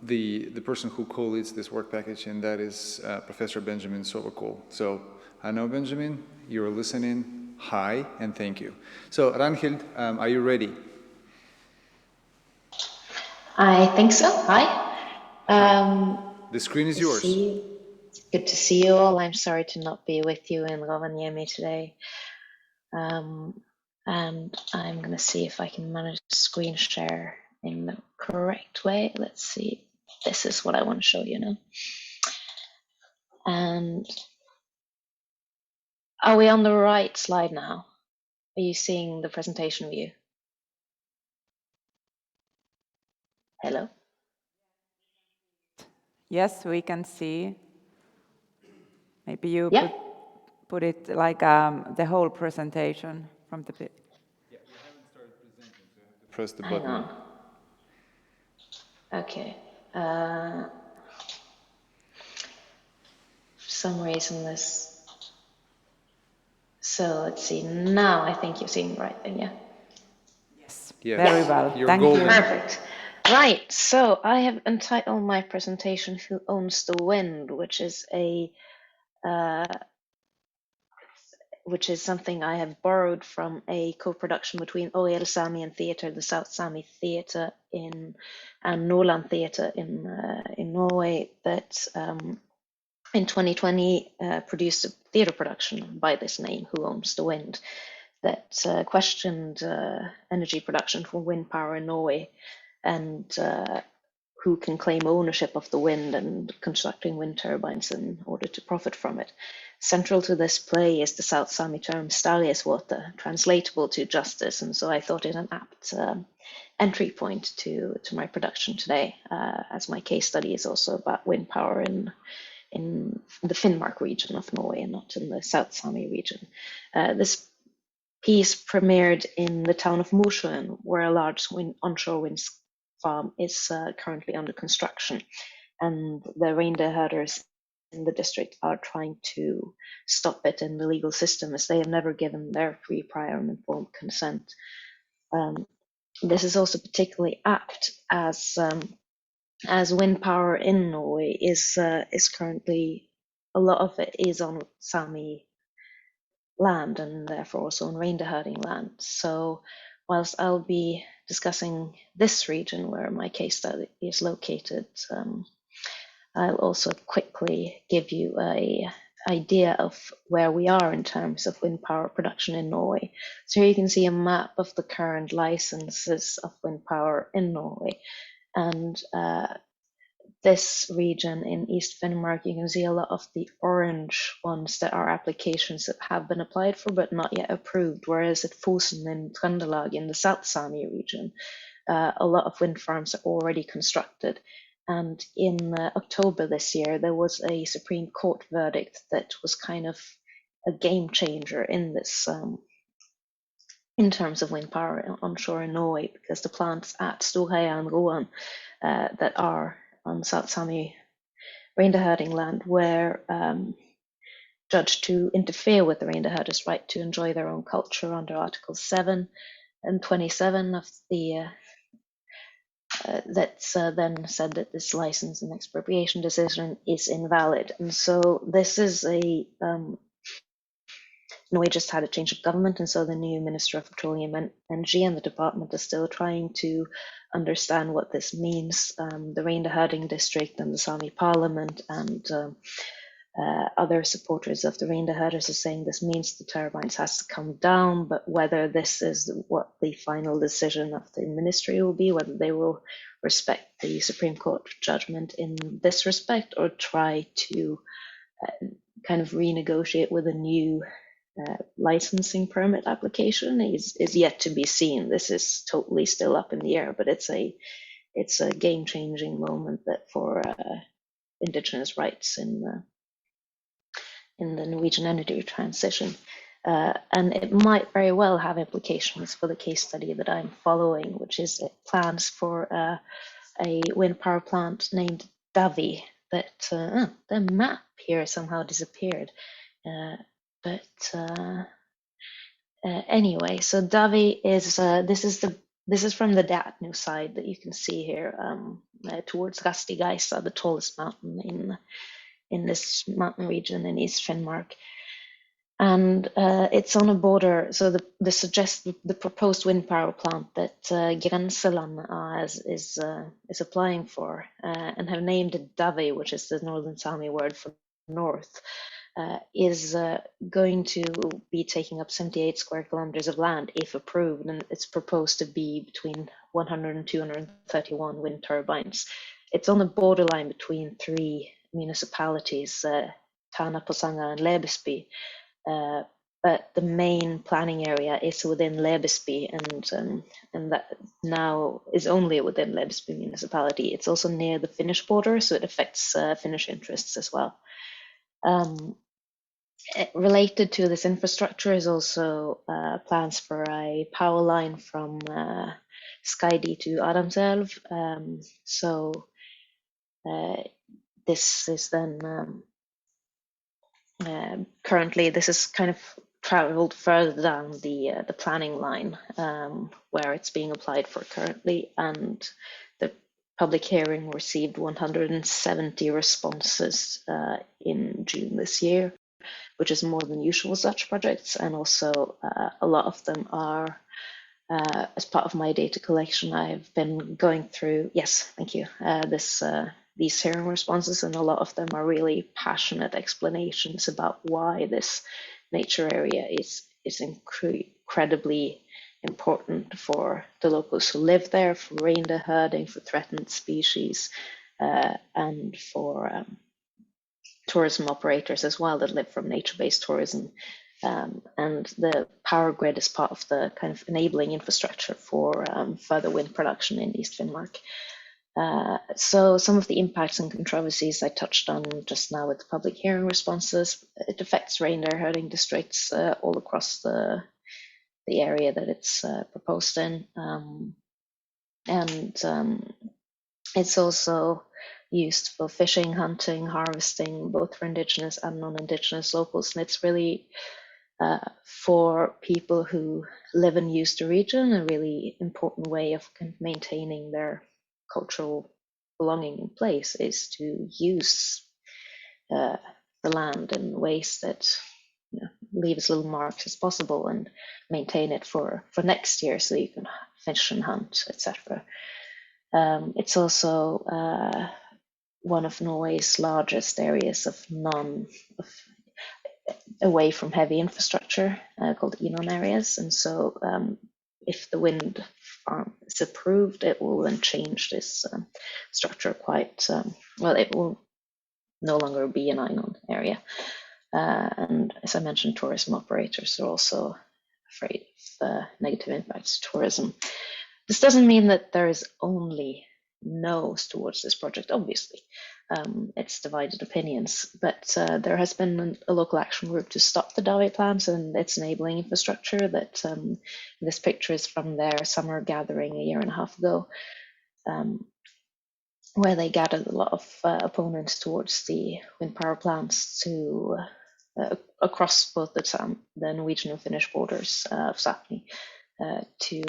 the person who co-leads this work package, and that is Professor Benjamin Silvaco. So I know Benjamin, you're listening. Hi, and thank you. So Ranhild, are you ready? I think so. Hi. The screen is yours. Good to see you all. I'm sorry to not be with you in Rovaniemi today. And I'm going to see if I can manage to screen share in the correct way. Let's see. This is what I want to show you now. And are we on the right slide now? Are you seeing the presentation view? Hello? Yes, we can see. Maybe you Yeah. put it like the whole presentation from the bit. Yeah, you haven't started presenting, so you have to press the button. Hang on. Okay. For some reason this. So let's see. Now I think you're seeing the right thing, yeah? Yes. Yes. Very well. Thank golden. you. Perfect. Right. So I have entitled my presentation "Who Owns the Wind," which is something I have borrowed from a co-production between OEL Samian Theatre, the South Sami Theatre and Norland Theatre in Norway, that in 2020 produced a theatre production by this name, Who Owns the Wind, that questioned energy production from wind power in Norway and who can claim ownership of the wind and constructing wind turbines in order to profit from it. Central to this play is the South Sami term "Stäljesvuoto," translatable to justice, and so I thought it an apt entry point to my production today, as my case study is also about wind power in the Finnmark region of Norway and not in the South Sami region. This piece premiered in the town of Mosjøen, where a large onshore wind farm is currently under construction, and the reindeer herders in the district are trying to stop it in the legal system, as they have never given their free, prior, and informed consent. This is also particularly apt as wind power in Norway is currently, a lot of it is on Sami land and therefore also on reindeer herding land. So whilst I'll be discussing this region where my case study is located, I'll also quickly give you an idea of where we are in terms of wind power production in Norway. So here you can see a map of the current licenses of wind power in Norway. And this region in East Finnmark, you can see a lot of the orange ones that are applications that have been applied for but not yet approved, whereas at Fosen in Trøndelag in the South Sami region, a lot of wind farms are already constructed. And in October this year, there was a Supreme Court verdict that was kind of a game changer in this, in terms of wind power onshore in Norway, because the plants at Storheia and Roan that are on South Sami reindeer herding land were judged to interfere with the reindeer herders' right to enjoy their own culture under Article 7 and 27 of the that's then said that this license and expropriation decision is invalid. And so this is a Norway just had a change of government, and so the new Minister of Petroleum and Energy and the department is still trying to understand what this means. The reindeer herding district and the Sami parliament and other supporters of the reindeer herders are saying this means the turbines has to come down, but whether this is what the final decision of the ministry will be, whether they will respect the Supreme Court judgment in this respect or try to kind of renegotiate with a new licensing permit application is yet to be seen. This is totally still up in the air, but it's a game-changing moment that for indigenous rights in the Norwegian energy transition, and it might very well have implications for the case study that I'm following, which is plans for a wind power plant named Davi the map here somehow disappeared. Anyway, so Davi is this is from the Datnu side that you can see here towards Gastigaisa, the tallest mountain in this mountain region in East Finnmark. And it's on a border, so the proposed wind power plant that Grenseland is applying for and have named it Davi, which is the Northern Sami word for north, is going to be taking up 78 square kilometers of land if approved, and it's proposed to be between 100 and 231 wind turbines. It's on the borderline between three municipalities, Tana, Posanga, and Lebesby. But the main planning area is within Lebesby, and that now is only within Lebesby municipality. It's also near the Finnish border, so it affects Finnish interests as well. Related to this infrastructure is also plans for a power line from Skaidi to Adamselv. This is then currently this is kind of traveled further down the planning line where it's being applied for currently, and the public hearing received 170 responses in June this year, which is more than usual with such projects, and also a lot of them are as part of my data collection. I've been going through, yes, thank you, these hearing responses, and a lot of them are really passionate explanations about why this nature area is incredibly important for the locals who live there, for reindeer herding, for threatened species, and for tourism operators as well that live from nature-based tourism. And the power grid is part of the kind of enabling infrastructure for further wind production in East Finnmark. So some of the impacts and controversies I touched on just now with the public hearing responses. It affects reindeer herding districts all across the area that it's proposed in. It's also used for fishing, hunting, harvesting, both for indigenous and non-indigenous locals. And it's really for people who live and use the region, a really important way of kind of maintaining their cultural belonging in place is to use the land in ways that leave as little marks as possible and maintain it for next year so you can fish and hunt, etc. It's also one of Norway's largest areas away from heavy infrastructure called Enon areas, and so if the wind farm is approved, it will then change this structure quite well. It will no longer be an Enon area, and as I mentioned, tourism operators are also afraid of negative impacts to tourism. This doesn't mean that there is only no's towards this project, obviously. It's divided opinions, but there has been a local action group to stop the Davi plans and its enabling infrastructure. That this picture is from their summer gathering a year and a half ago, where they gathered a lot of opponents towards the wind power plants to across both the Norwegian and Finnish borders of Sapmi to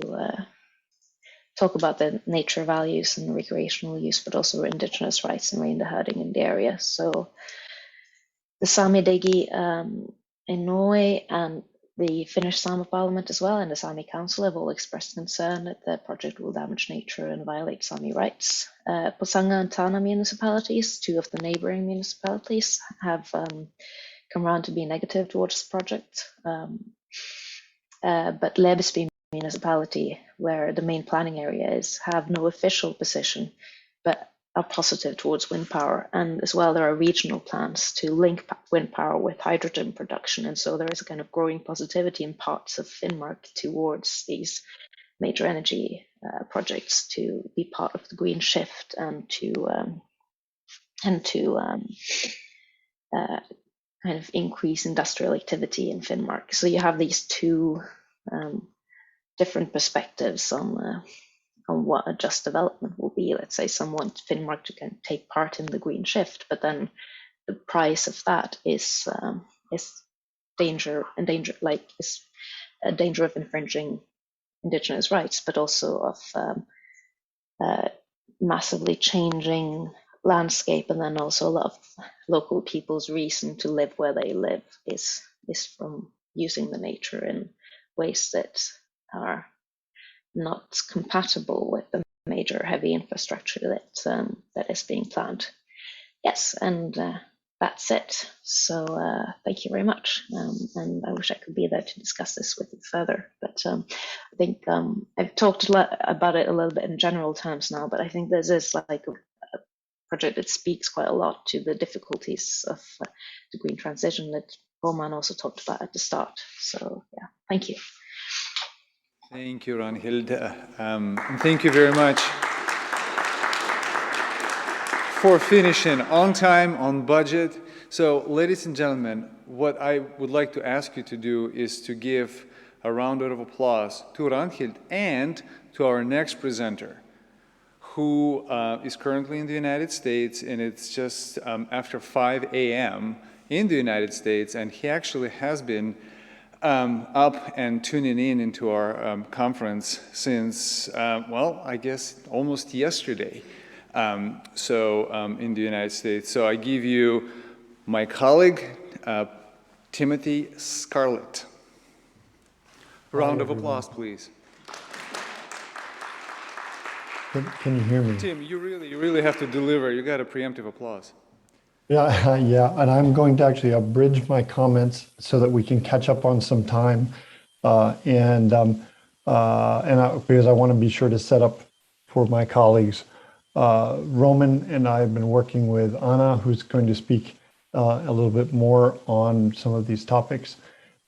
talk about the nature values and recreational use, but also indigenous rights and reindeer herding in the area. So the Sami Degi in Norway and the Finnish Sami Parliament as well, and the Sami Council have all expressed concern that the project will damage nature and violate Sami rights. Posanga and Tana municipalities, two of the neighboring municipalities, have come around to be negative towards the project. But Lebesby municipality, where the main planning area is, have no official position, but are positive towards wind power. And as well, there are regional plans to link wind power with hydrogen production. And so there is a kind of growing positivity in parts of Finnmark towards these major energy projects to be part of the green shift and to kind of increase industrial activity in Finnmark. So you have these two different perspectives on what a just development will be. Let's say someone Finnmark can take part in the green shift, but then the price of that is danger a danger of infringing indigenous rights, but also of massively changing landscape, and then also a lot of local people's reason to live where they live is from using the nature in ways that are not compatible with the major heavy infrastructure that is being planned. Yes, and that's it. So thank you very much, and I wish I could be there to discuss this with you further. But I think I've talked a lot about it a little bit in general terms now, but I think this is like a project that speaks quite a lot to the difficulties of the green transition that Roman also talked about at the start. So yeah, thank you. Thank you, Ragnhild. And thank you very much for finishing on time, on budget. So, ladies and gentlemen, what I would like to ask you to do is to give a round of applause to Ragnhild and to our next presenter, who is currently in the United States, and it's just after 5 a.m. in the United States, and he actually has been up and tuning in into our conference since, well, I guess almost yesterday. In the United States. So I give you my colleague, Timothy Scarlett. Round of applause, please. Can you hear me? Tim, you really have to deliver. You got a preemptive applause. Yeah, yeah, and I'm going to actually abridge my comments so that we can catch up on some time, because I want to be sure to set up for my colleagues. Roman and I have been working with Anna, who's going to speak a little bit more on some of these topics.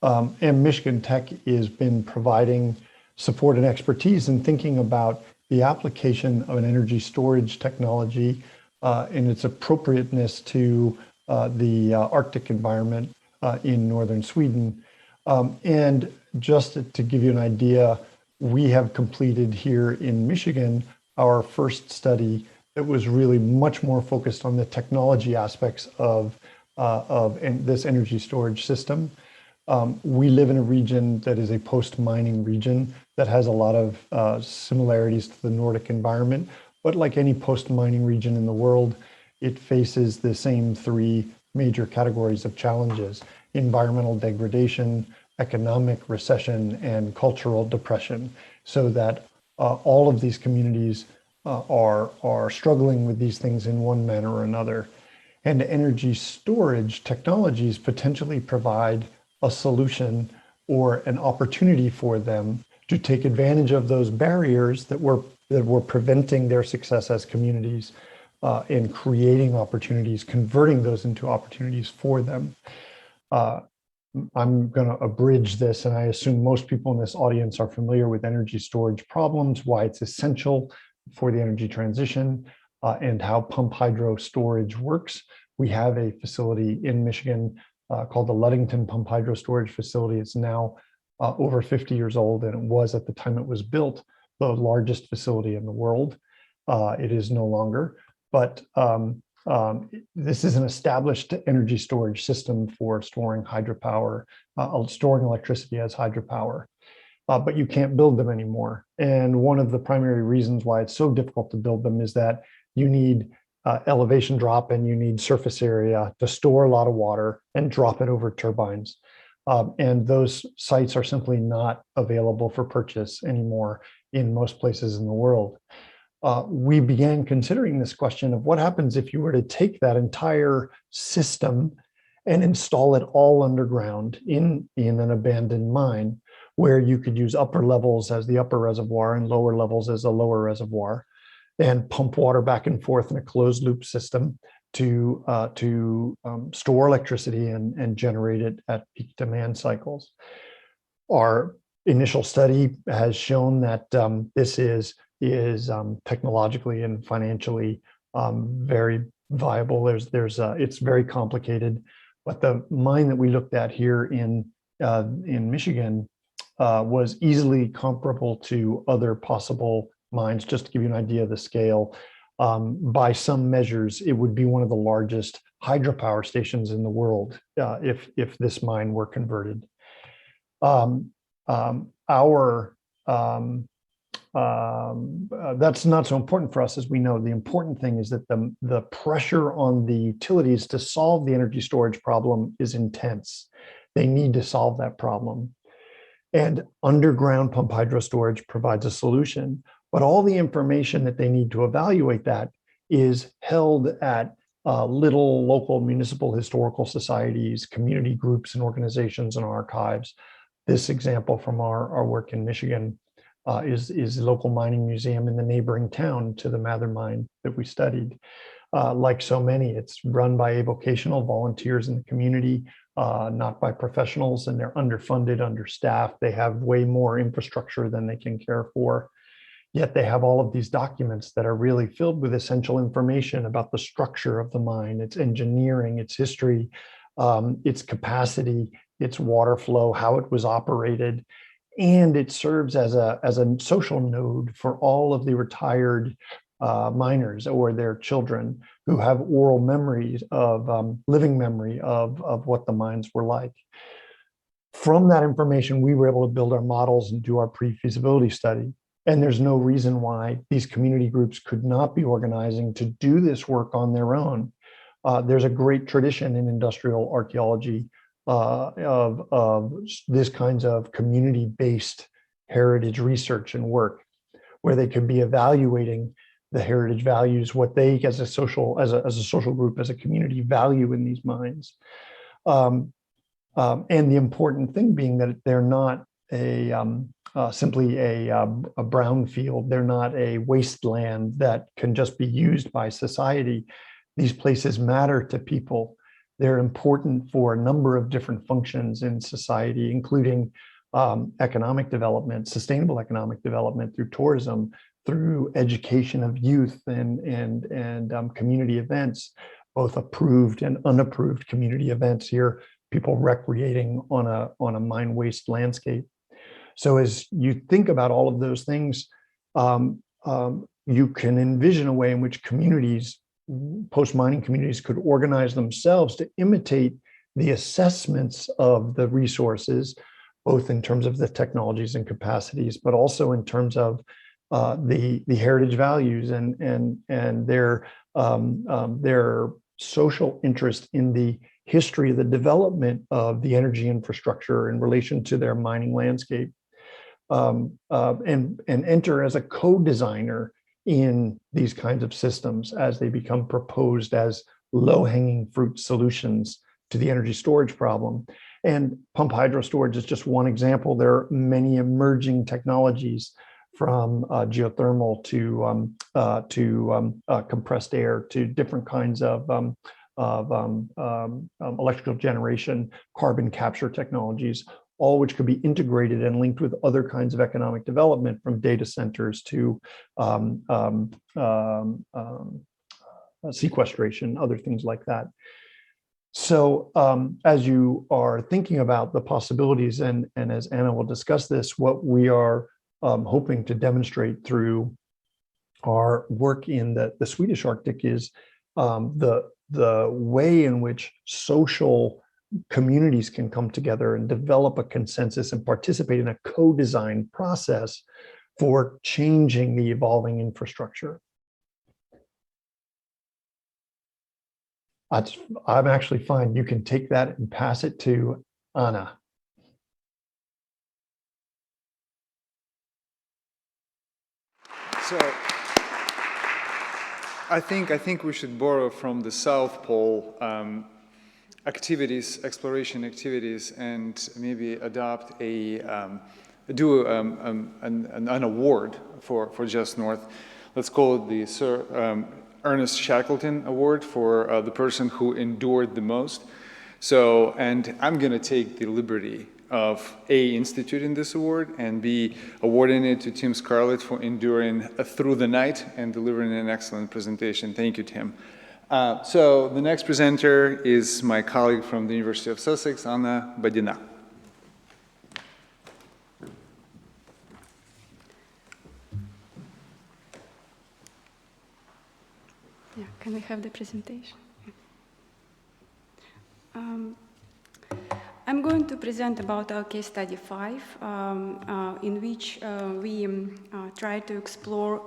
And Michigan Tech has been providing support and expertise in thinking about the application of an energy storage technology and its appropriateness to the Arctic environment in northern Sweden. And just to give you an idea, we have completed here in Michigan our first study that was really much more focused on the technology aspects of this energy storage system. We live in a region that is a post-mining region that has a lot of similarities to the Nordic environment, but like any post-mining region in the world, it faces the same three major categories of challenges: environmental degradation, economic recession, and cultural depression. So that all of these communities are struggling with these things in one manner or another. And energy storage technologies potentially provide a solution or an opportunity for them to take advantage of those barriers that were preventing their success as communities in creating opportunities, converting those into opportunities for them. I'm going to abridge this, and I assume most people in this audience are familiar with energy storage problems, why it's essential for the energy transition, and how pump hydro storage works. We have a facility in Michigan called the Ludington Pump Hydro Storage Facility. It's now over 50 years old, and it was, at the time it was built, the largest facility in the world. It is no longer, but this is an established energy storage system for storing hydropower, storing electricity as hydropower. But you can't build them anymore. And one of the primary reasons why it's so difficult to build them is that you need elevation drop and you need surface area to store a lot of water and drop it over turbines. And those sites are simply not available for purchase anymore in most places in the world. We began considering this question of what happens if you were to take that entire system and install it all underground in an abandoned mine, where you could use upper levels as the upper reservoir and lower levels as the lower reservoir, and pump water back and forth in a closed loop system to store electricity and generate it at peak demand cycles. Our initial study has shown that this is technologically and financially very viable. It's very complicated, but the mine that we looked at here in Michigan was easily comparable to other possible mines, just to give you an idea of the scale. By some measures, it would be one of the largest hydropower stations in the world if this mine were converted. That's not so important for us, as we know. The important thing is that the pressure on the utilities to solve the energy storage problem is intense. They need to solve that problem. And underground pump hydro storage provides a solution, but all the information that they need to evaluate that is held at little local municipal historical societies, community groups and organizations and archives. This example from our work in Michigan is a local mining museum in the neighboring town to the Mather mine that we studied. Like so many, it's run by avocational volunteers in the community, not by professionals, and they're underfunded, understaffed. They have way more infrastructure than they can care for. Yet they have all of these documents that are really filled with essential information about the structure of the mine, its engineering, its history, its capacity, its water flow, how it was operated. And it serves as a social node for all of the retired miners or their children who have oral memories of living memory of what the mines were like. From that information, we were able to build our models and do our pre-feasibility study. And there's no reason why these community groups could not be organizing to do this work on their own. There's a great tradition in industrial archaeology of this kinds of community-based heritage research and work, where they could be evaluating the heritage values, what they as a social group, as a community value in these mines. And the important thing being that they're not simply a brownfield. They're not a wasteland that can just be used by society. These places matter to people. They're important for a number of different functions in society, including economic development, sustainable economic development through tourism, through education of youth and community events, both approved and unapproved community events here, people recreating on a mine waste landscape. So as you think about all of those things, you can envision a way in which communities, post-mining communities, could organize themselves to imitate the assessments of the resources, both in terms of the technologies and capacities, but also in terms of the heritage values and their social interest in the history of the development of the energy infrastructure in relation to their mining landscape, and enter as a co-designer in these kinds of systems as they become proposed as low-hanging fruit solutions to the energy storage problem. And pump hydro storage is just one example. There are many emerging technologies, from geothermal to compressed air to different kinds of electrical generation, carbon capture technologies, all which could be integrated and linked with other kinds of economic development, from data centers to sequestration, other things like that. So as you are thinking about the possibilities, and as Anna will discuss this, what we are hoping to demonstrate through our work in the Swedish Arctic is the way in which social communities can come together and develop a consensus and participate in a co-design process for changing the evolving infrastructure. I'm actually fine. You can take that and pass it to Anna. So I think we should borrow from the South Pole activities, exploration activities, and maybe adopt an award for Just North. Let's call it the Sir Ernest Shackleton Award for the person who endured the most. So, and I'm going to take the liberty of A, instituting this award, and B, awarding it to Tim Scarlett for enduring through the night and delivering an excellent presentation. Thank you, Tim. So the next presenter is my colleague from the University of Sussex, Anna Badina. Can I have the presentation? I'm going to present about our case study 5, in which we try to explore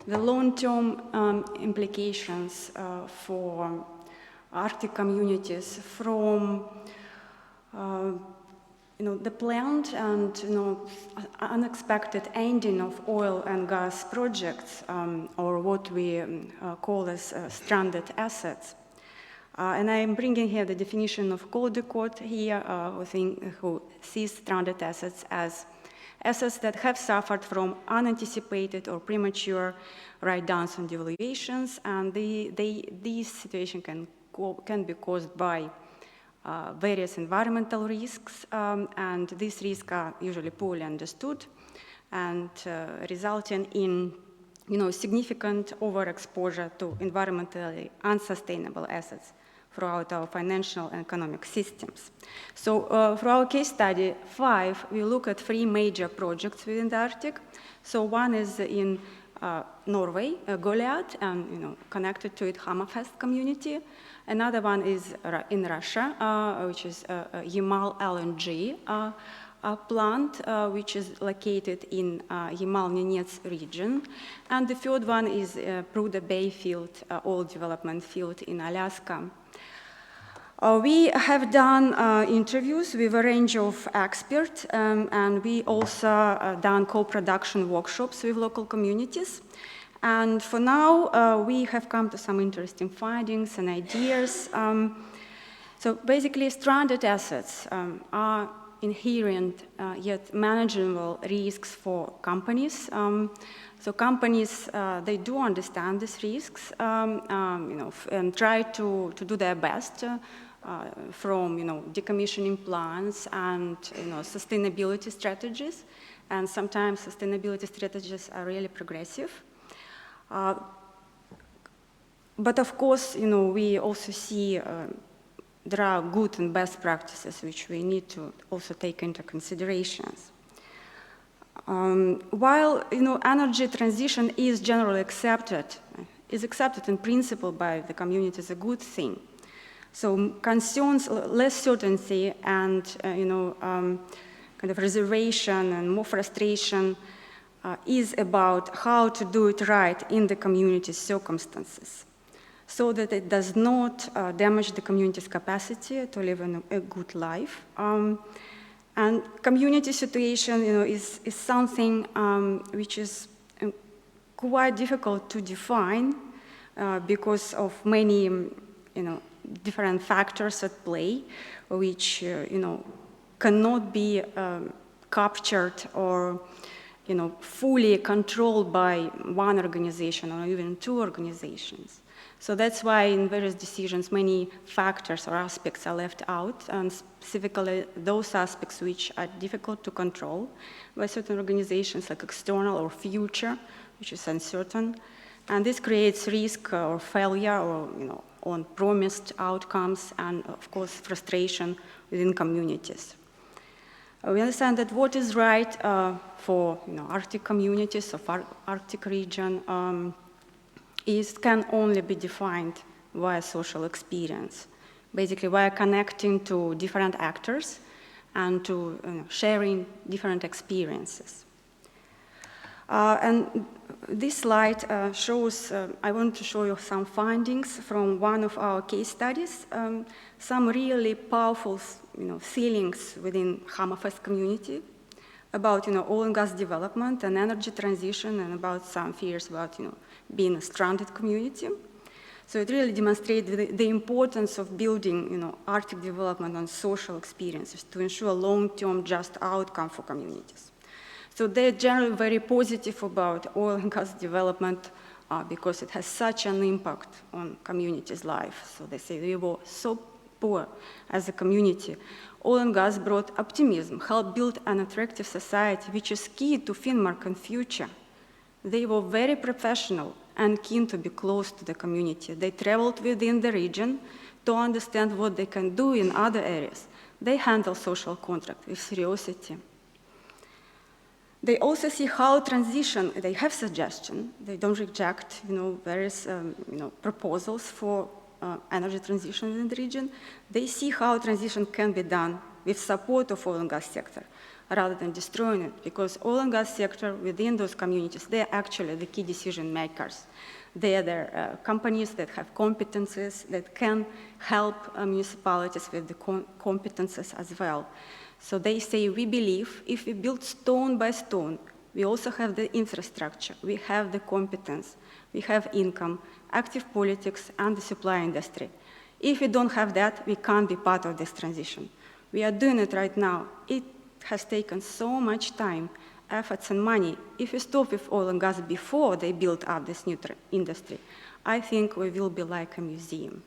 the long-term implications for Arctic communities from the planned and unexpected ending of oil and gas projects, or what we call as stranded assets. And I'm bringing here the definition of Caldecott here, who sees stranded assets as assets that have suffered from unanticipated or premature write-downs and devaluations, and these situations can be caused by various environmental risks, and these risks are usually poorly understood and resulting in significant overexposure to environmentally unsustainable assets throughout our financial and economic systems. So for our case study 5, we look at 3 major projects within the Arctic. So one is in Norway, Goliath, and connected to it Hammerfest community. Another one is in Russia, which is Yamal LNG plant, which is located in Yamal-Nenets region. And the third one is Prudhoe Bay field, oil development field in Alaska. We have done interviews with a range of experts, and we also done co-production workshops with local communities. And for now, we have come to some interesting findings and ideas. So basically, stranded assets are inherent yet manageable risks for companies. So companies, they do understand these risks, and try to do their best from decommissioning plans and sustainability strategies. And sometimes sustainability strategies are really progressive. But of course, we also see there are good and best practices which we need to also take into considerations. While energy transition is generally accepted in principle by the community as a good thing. So concerns less certainty and kind of reservation and more frustration is about how to do it right in the community's circumstances, so that it does not damage the community's capacity to live a good life. And community situation, is something which is quite difficult to define because of many, different factors at play, which, cannot be captured or, fully controlled by one organization or even 2 organizations. So that's why in various decisions, many factors or aspects are left out, and specifically those aspects which are difficult to control by certain organizations, like external or future, which is uncertain. And this creates risk or failure or, on promised outcomes, and of course, frustration within communities. We understand that what is right for Arctic communities of Arctic region can only be defined via social experience, basically via connecting to different actors and to sharing different experiences. And this slide shows, I want to show you some findings from one of our case studies, some really powerful feelings within Hammerfest community about oil and gas development and energy transition, and about some fears about being a stranded community. So it really demonstrates the importance of building Arctic development on social experiences to ensure long-term just outcome for communities. So they're generally very positive about oil and gas development because it has such an impact on communities' life. So they say we were so poor as a community. Oil and gas brought optimism, helped build an attractive society, which is key to Finnmark and future. They were very professional and keen to be close to the community. They traveled within the region to understand what they can do in other areas. They handle social contract with seriously. They also see how transition, they have suggestion, they don't reject various proposals for energy transition in the region. They see how transition can be done with support of oil and gas sector rather than destroying it, because oil and gas sector within those communities, they are actually the key decision makers. They are the companies that have competences that can help municipalities with the competences as well. So they say, we believe if we build stone by stone, we also have the infrastructure, we have the competence, we have income, active politics, and the supply industry. If we don't have that, we can't be part of this transition. We are doing it right now. It has taken so much time, efforts, and money. If we stop with oil and gas before they build up this new industry, I think we will be like a museum.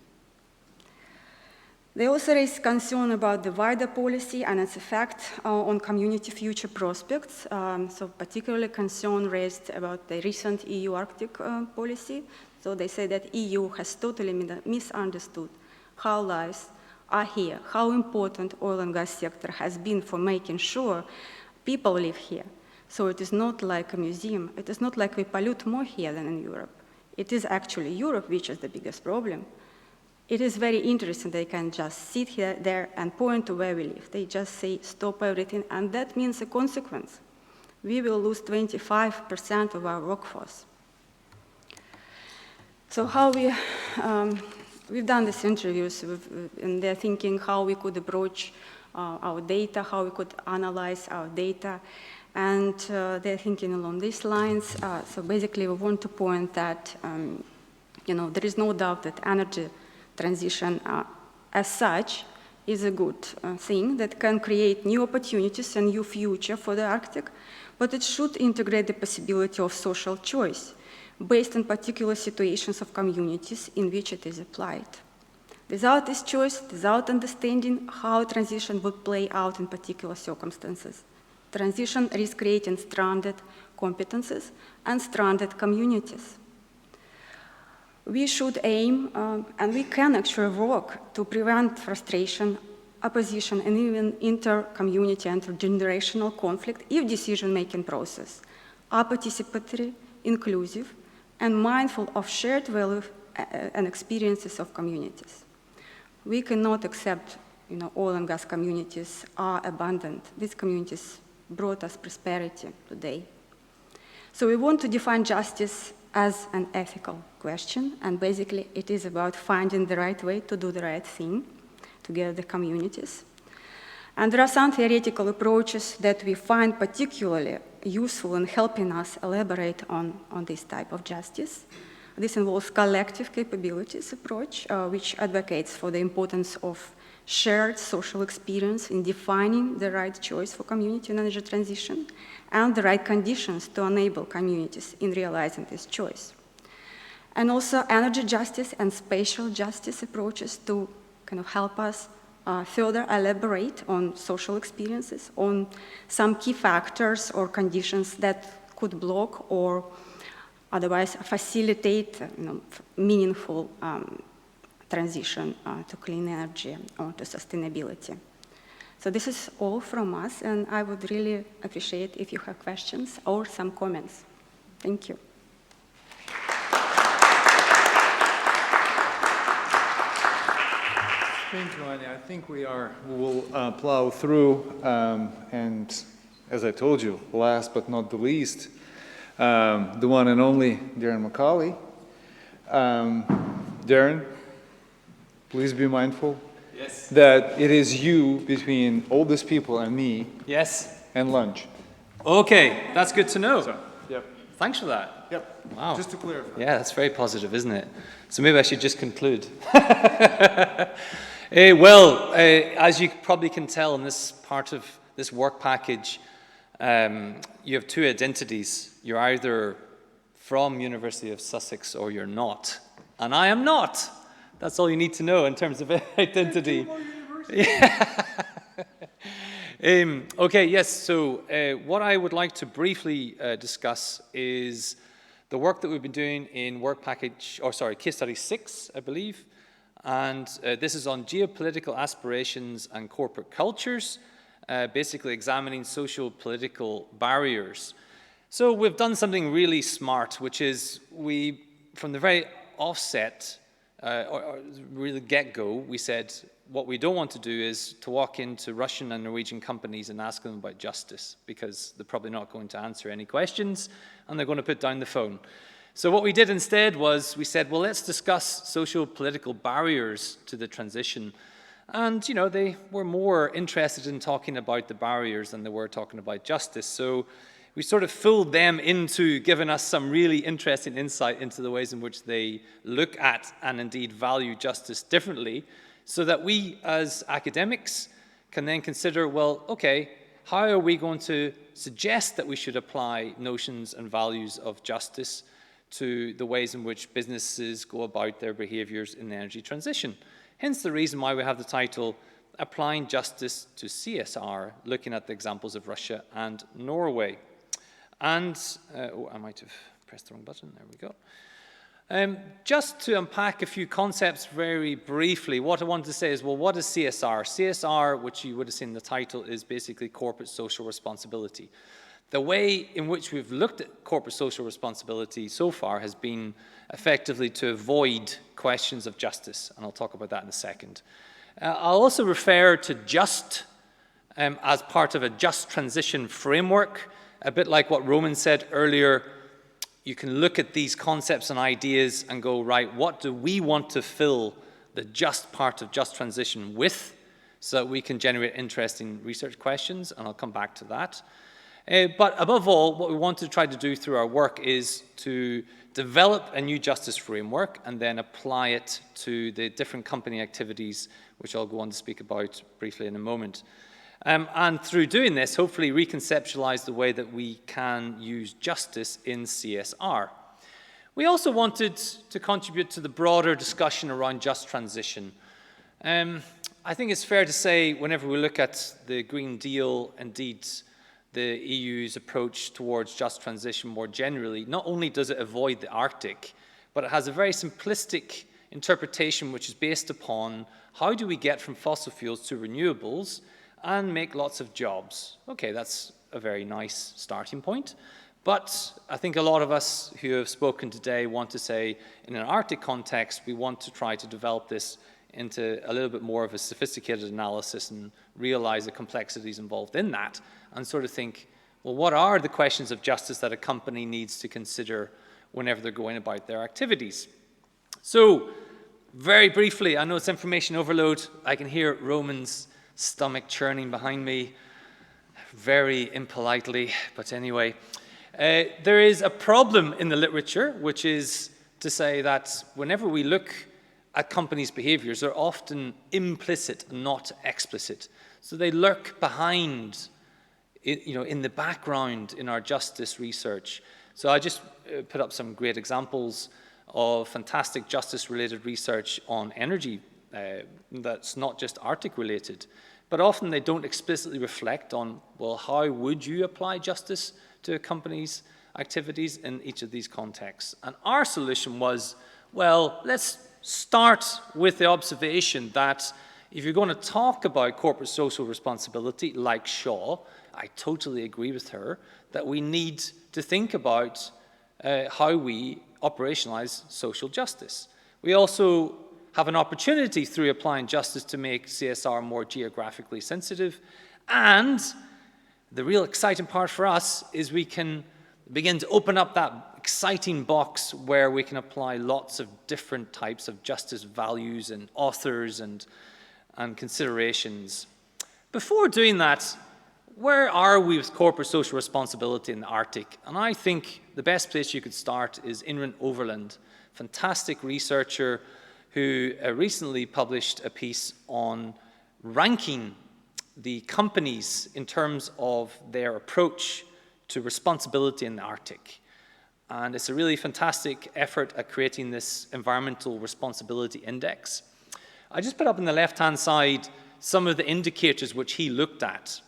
They also raise concern about the wider policy and its effect on community future prospects. So particularly concern raised about the recent EU Arctic policy. So they say that EU has totally misunderstood how lives are here, how important oil and gas sector has been for making sure people live here. So it is not like a museum. It is not like we pollute more here than in Europe. It is actually Europe which is the biggest problem. It is very interesting. They can just sit here, there, and point to where we live. They just say, stop everything, and that means a consequence. We will lose 25% of our workforce. So how we've done these interviews, and they're thinking how we could approach our data, how we could analyze our data, and they're thinking along these lines. So basically, we want to point that there is no doubt that energy transition as such is a good thing that can create new opportunities and new future for the Arctic, but it should integrate the possibility of social choice based on particular situations of communities in which it is applied. Without this choice, without understanding how transition would play out in particular circumstances, transition risks creating stranded competences and stranded communities. We should aim, and we can actually work to prevent frustration, opposition, and even inter-community and intergenerational conflict if decision-making process are participatory, inclusive, and mindful of shared values and experiences of communities. We cannot accept, oil and gas communities are abundant. These communities brought us prosperity today. So we want to define justice as an ethical question, and basically it is about finding the right way to do the right thing together with the communities. And there are some theoretical approaches that we find particularly useful in helping us elaborate on this type of justice. This involves collective capabilities approach, which advocates for the importance of shared social experience in defining the right choice for community and energy transition, and the right conditions to enable communities in realizing this choice. And also energy justice and spatial justice approaches to kind of help us further elaborate on social experiences, on some key factors or conditions that could block or otherwise facilitate meaningful transition to clean energy or to sustainability. So this is all from us, and I would really appreciate if you have questions or some comments. Thank you. Thank you, Anya. I think we will plow through, and as I told you, last but not the least, the one and only Darwin Mccauley. Darwin, please be mindful that it is you between all these people and me. Yes. And lunch. Okay, that's good to know. So, yep. Thanks for that. Yep. Wow. Just to clarify. Yeah, that's very positive, isn't it? So maybe I should just conclude. As you probably can tell in this part of this work package, you have two identities. You're either from University of Sussex or you're not. And I am not. That's all you need to know in terms of identity. Okay, yes, so what I would like to briefly discuss is the work that we've been doing in case study 6, I believe. And this is on geopolitical aspirations and corporate cultures. basically examining social political barriers. So we've done something really smart, which is we, from the very offset, or really get-go, we said what we don't want to do is to walk into Russian and Norwegian companies and ask them about justice, because they're probably not going to answer any questions and they're going to put down the phone. So what we did instead was we said, well, let's discuss social political barriers to the transition. And, you know, they were more interested in talking about the barriers than they were talking about justice. So we sort of fooled them into giving us some really interesting insight into the ways in which they look at and indeed value justice differently, so that we as academics can then consider, well, okay, how are we going to suggest that we should apply notions and values of justice to the ways in which businesses go about their behaviors in the energy transition? Hence the reason why we have the title, Applying Justice to CSR, looking at the examples of Russia and Norway. And, oh, I might have pressed the wrong button, there we go. Just to unpack a few concepts very briefly, what I wanted to say is, well, what is CSR? CSR, which you would have seen in the title, is basically corporate social responsibility. The way in which we've looked at corporate social responsibility so far has been effectively to avoid questions of justice, and I'll talk about that in a second. I'll also refer to JUST as part of a just transition framework, a bit like what Roman said earlier. You can look at these concepts and ideas and go, right, what do we want to fill the just part of just transition with, so that we can generate interesting research questions, and I'll come back to that. But above all, what we want to try to do through our work is to develop a new justice framework and then apply it to the different company activities, which I'll go on to speak about briefly in a moment. And through doing this, hopefully reconceptualize the way that we can use justice in CSR. We also wanted to contribute to the broader discussion around just transition. I think it's fair to say, whenever we look at the Green Deal, indeed the EU's approach towards just transition more generally, not only does it avoid the Arctic, but it has a very simplistic interpretation which is based upon how do we get from fossil fuels to renewables and make lots of jobs. Okay, that's a very nice starting point. But I think a lot of us who have spoken today want to say, in an Arctic context, we want to try to develop this into a little bit more of a sophisticated analysis and realize the complexities involved in that, and sort of think, well, what are the questions of justice that a company needs to consider whenever they're going about their activities? So, very briefly, I know it's information overload. I can hear Roman's stomach churning behind me, very impolitely, but anyway. There is a problem in the literature, which is to say that whenever we look at companies' behaviors, they're often implicit, not explicit. So they lurk behind, in the background in our justice research. So I just put up some great examples of fantastic justice-related research on energy that's not just Arctic-related, but often they don't explicitly reflect on, well, how would you apply justice to a company's activities in each of these contexts? And our solution was, well, let's start with the observation that if you're going to talk about corporate social responsibility, like Shaw, I totally agree with her, that we need to think about how we operationalize social justice. We also have an opportunity through applying justice to make CSR more geographically sensitive. And the real exciting part for us is we can begin to open up that exciting box where we can apply lots of different types of justice values and authors and considerations. Before doing that, where are we with corporate social responsibility in the Arctic? And I think the best place you could start is Inrun Overland, fantastic researcher who recently published a piece on ranking the companies in terms of their approach to responsibility in the Arctic. And it's a really fantastic effort at creating this environmental responsibility index. I just put up on the left-hand side some of the indicators which he looked at.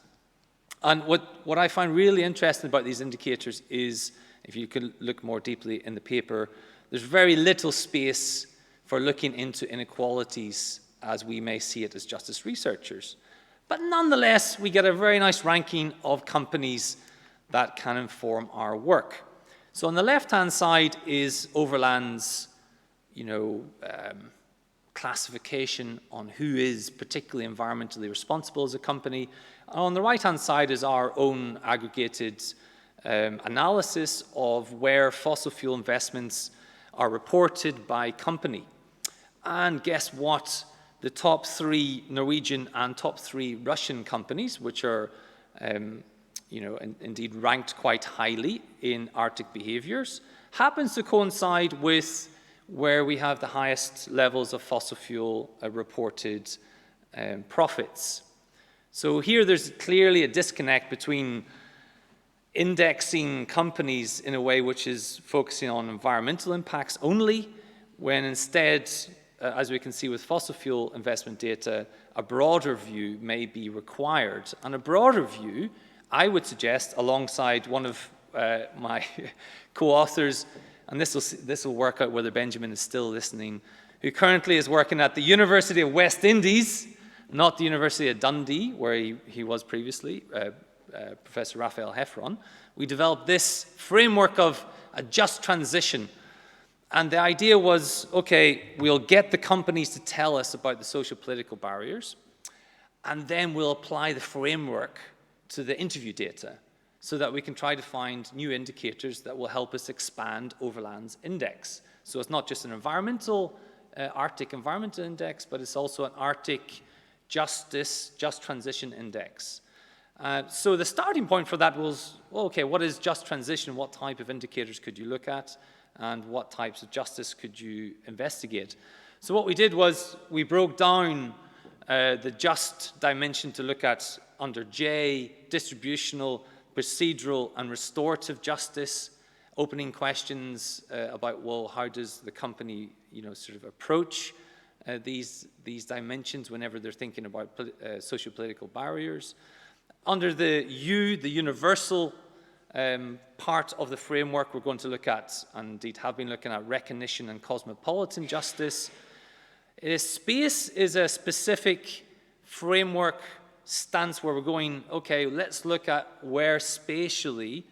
And what I find really interesting about these indicators is, if you could look more deeply in the paper, there's very little space for looking into inequalities as we may see it as justice researchers. But nonetheless, we get a very nice ranking of companies that can inform our work. So on the left-hand side is Overland's, classification on who is particularly environmentally responsible as a company. And on the right-hand side is our own aggregated analysis of where fossil fuel investments are reported by company. And guess what? The top 3 Norwegian and top 3 Russian companies, which are, indeed ranked quite highly in Arctic behaviors, happens to coincide with where we have the highest levels of fossil fuel reported profits. So here there's clearly a disconnect between indexing companies in a way which is focusing on environmental impacts only, when instead, as we can see with fossil fuel investment data, a broader view may be required. And a broader view, I would suggest, alongside one of my co-authors, and this will work out whether Benjamin is still listening, who currently is working at the University of West Indies, not the University of Dundee, where he was previously, Professor Raphael Heffron. We developed this framework of a just transition. And the idea was, okay, we'll get the companies to tell us about the social political barriers, and then we'll apply the framework to the interview data so that we can try to find new indicators that will help us expand Overland's index. So it's not just an environmental, Arctic environmental index, but it's also an Arctic just transition index. So the starting point for that was, okay, what is just transition? What type of indicators could you look at? And what types of justice could you investigate? So what we did was we broke down the just dimension to look at under J, distributional, procedural, and restorative justice, opening questions about, well, how does the company, sort of approach these dimensions whenever they're thinking about socio-political barriers. Under the U, the universal part of the framework, we're going to look at, and indeed have been looking at, recognition and cosmopolitan justice. Space is a specific framework stance where we're going, okay, let's look at where spatially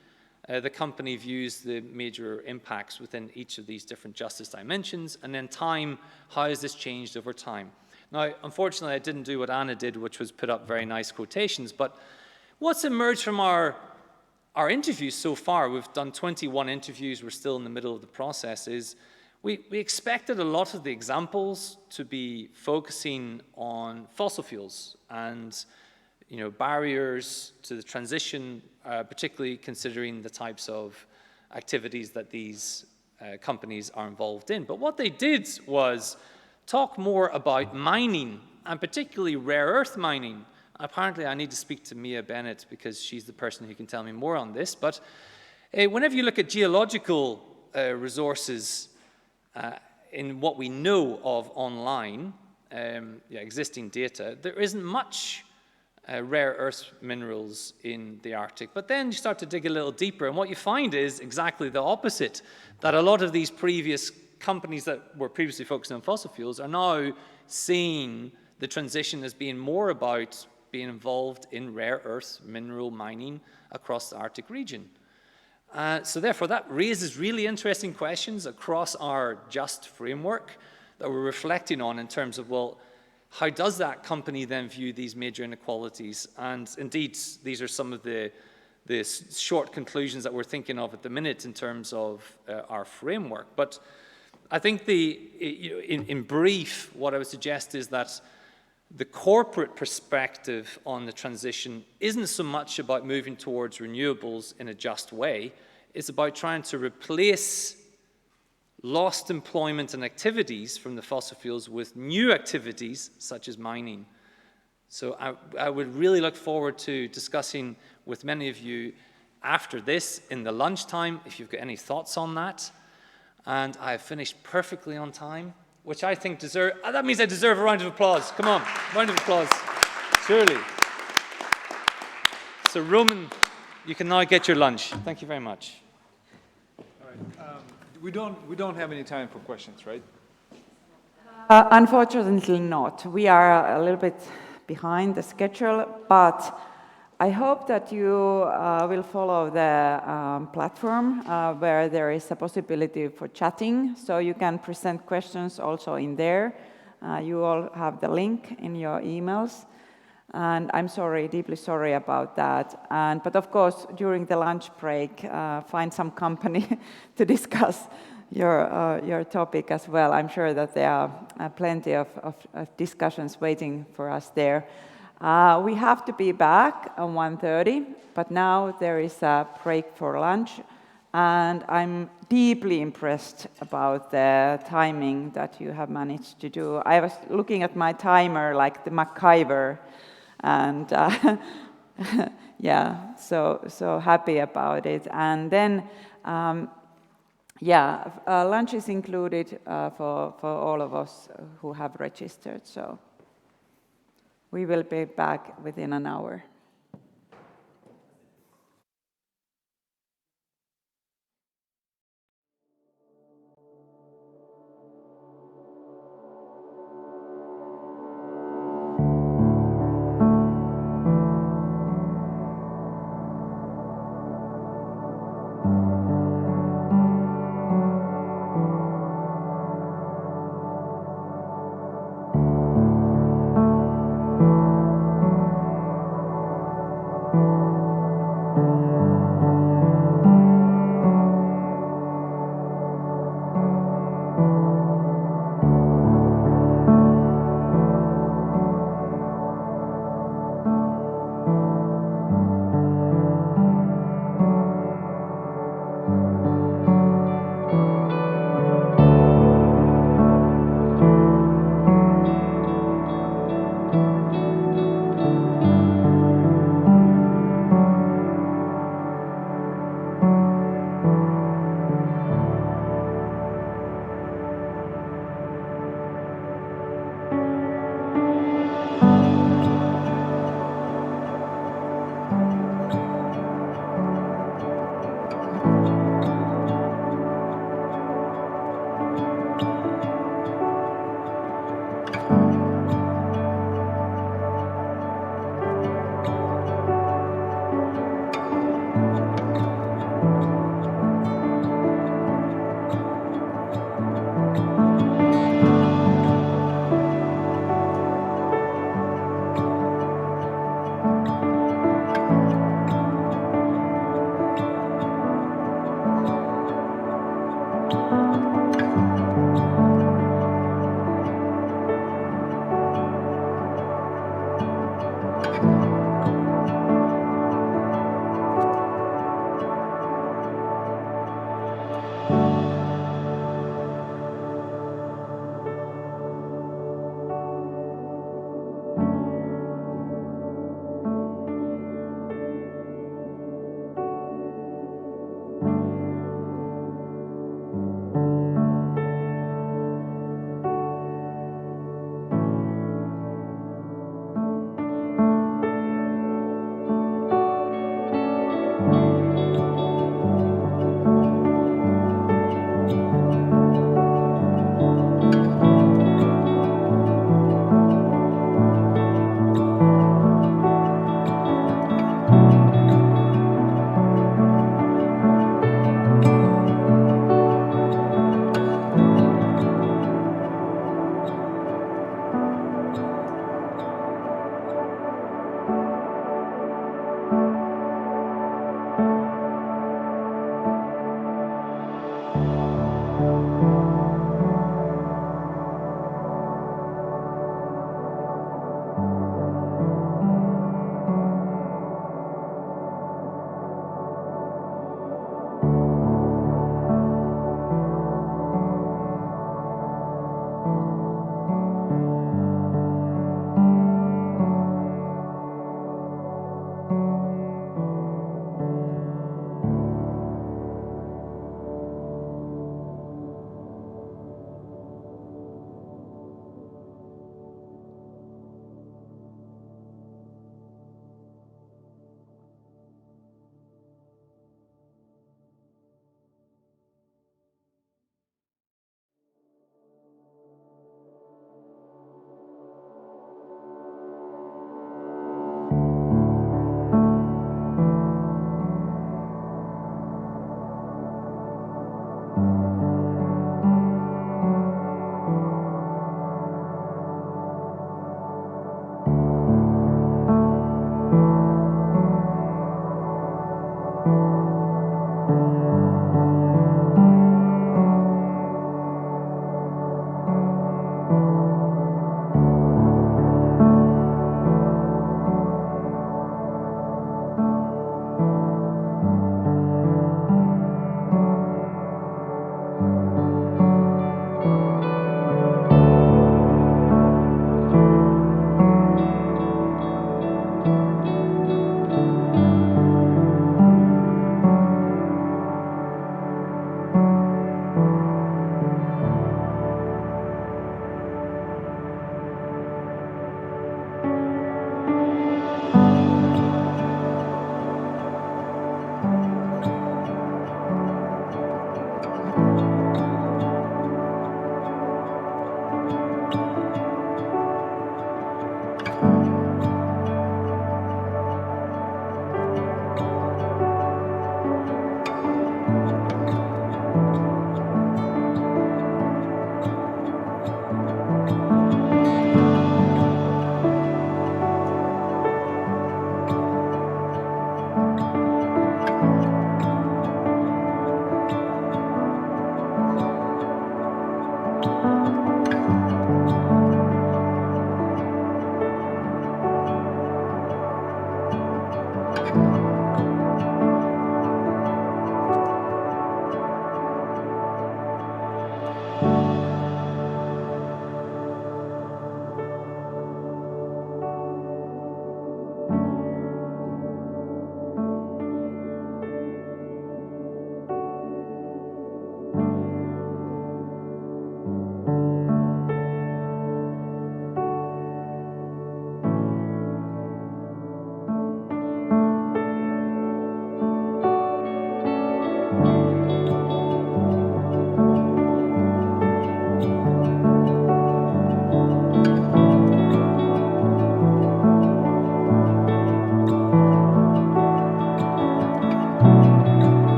the company views the major impacts within each of these different justice dimensions, and then time, how has this changed over time? Now, unfortunately, I didn't do what Anna did, which was put up very nice quotations, but what's emerged from our interviews so far, we've done 21 interviews, we're still in the middle of the process, is we expected a lot of the examples to be focusing on fossil fuels and barriers to the transition, particularly considering the types of activities that these companies are involved in. But what they did was talk more about mining, and particularly rare earth mining. Apparently, I need to speak to Mia Bennett because she's the person who can tell me more on this. But whenever you look at geological resources in what we know of online, existing data, there isn't much rare earth minerals in the Arctic. But then you start to dig a little deeper, and what you find is exactly the opposite, that a lot of these previous companies that were previously focusing on fossil fuels are now seeing the transition as being more about being involved in rare earth mineral mining across the Arctic region. So therefore, that raises really interesting questions across our JUST framework that we're reflecting on in terms of, well, how does that company then view these major inequalities? And indeed, these are some of the short conclusions that we're thinking of at the minute in terms of our framework. But I think in brief, what I would suggest is that the corporate perspective on the transition isn't so much about moving towards renewables in a just way. It's about trying to replace lost employment and activities from the fossil fuels with new activities such as mining. So I would really look forward to discussing with many of you after this in the lunchtime, if you've got any thoughts on that. And I've finished perfectly on time, which I think that means I deserve a round of applause. Come on, round of applause, surely. So Roman, you can now get your lunch. Thank you very much. All right. We don't have any time for questions, right? Unfortunately not. We are a little bit behind the schedule, but I hope that you will follow the platform where there is a possibility for chatting, so you can present questions also in there. You all have the link in your emails, and I'm sorry, deeply sorry about that. But of course, during the lunch break, find some company to discuss your topic as well. I'm sure that there are plenty of discussions waiting for us there. We have to be back at 1:30, but now there is a break for lunch, and I'm deeply impressed about the timing that you have managed to do. I was looking at my timer like the MacGyver, and yeah, so happy about it. And then, lunch is included for all of us who have registered, so we will be back within an hour.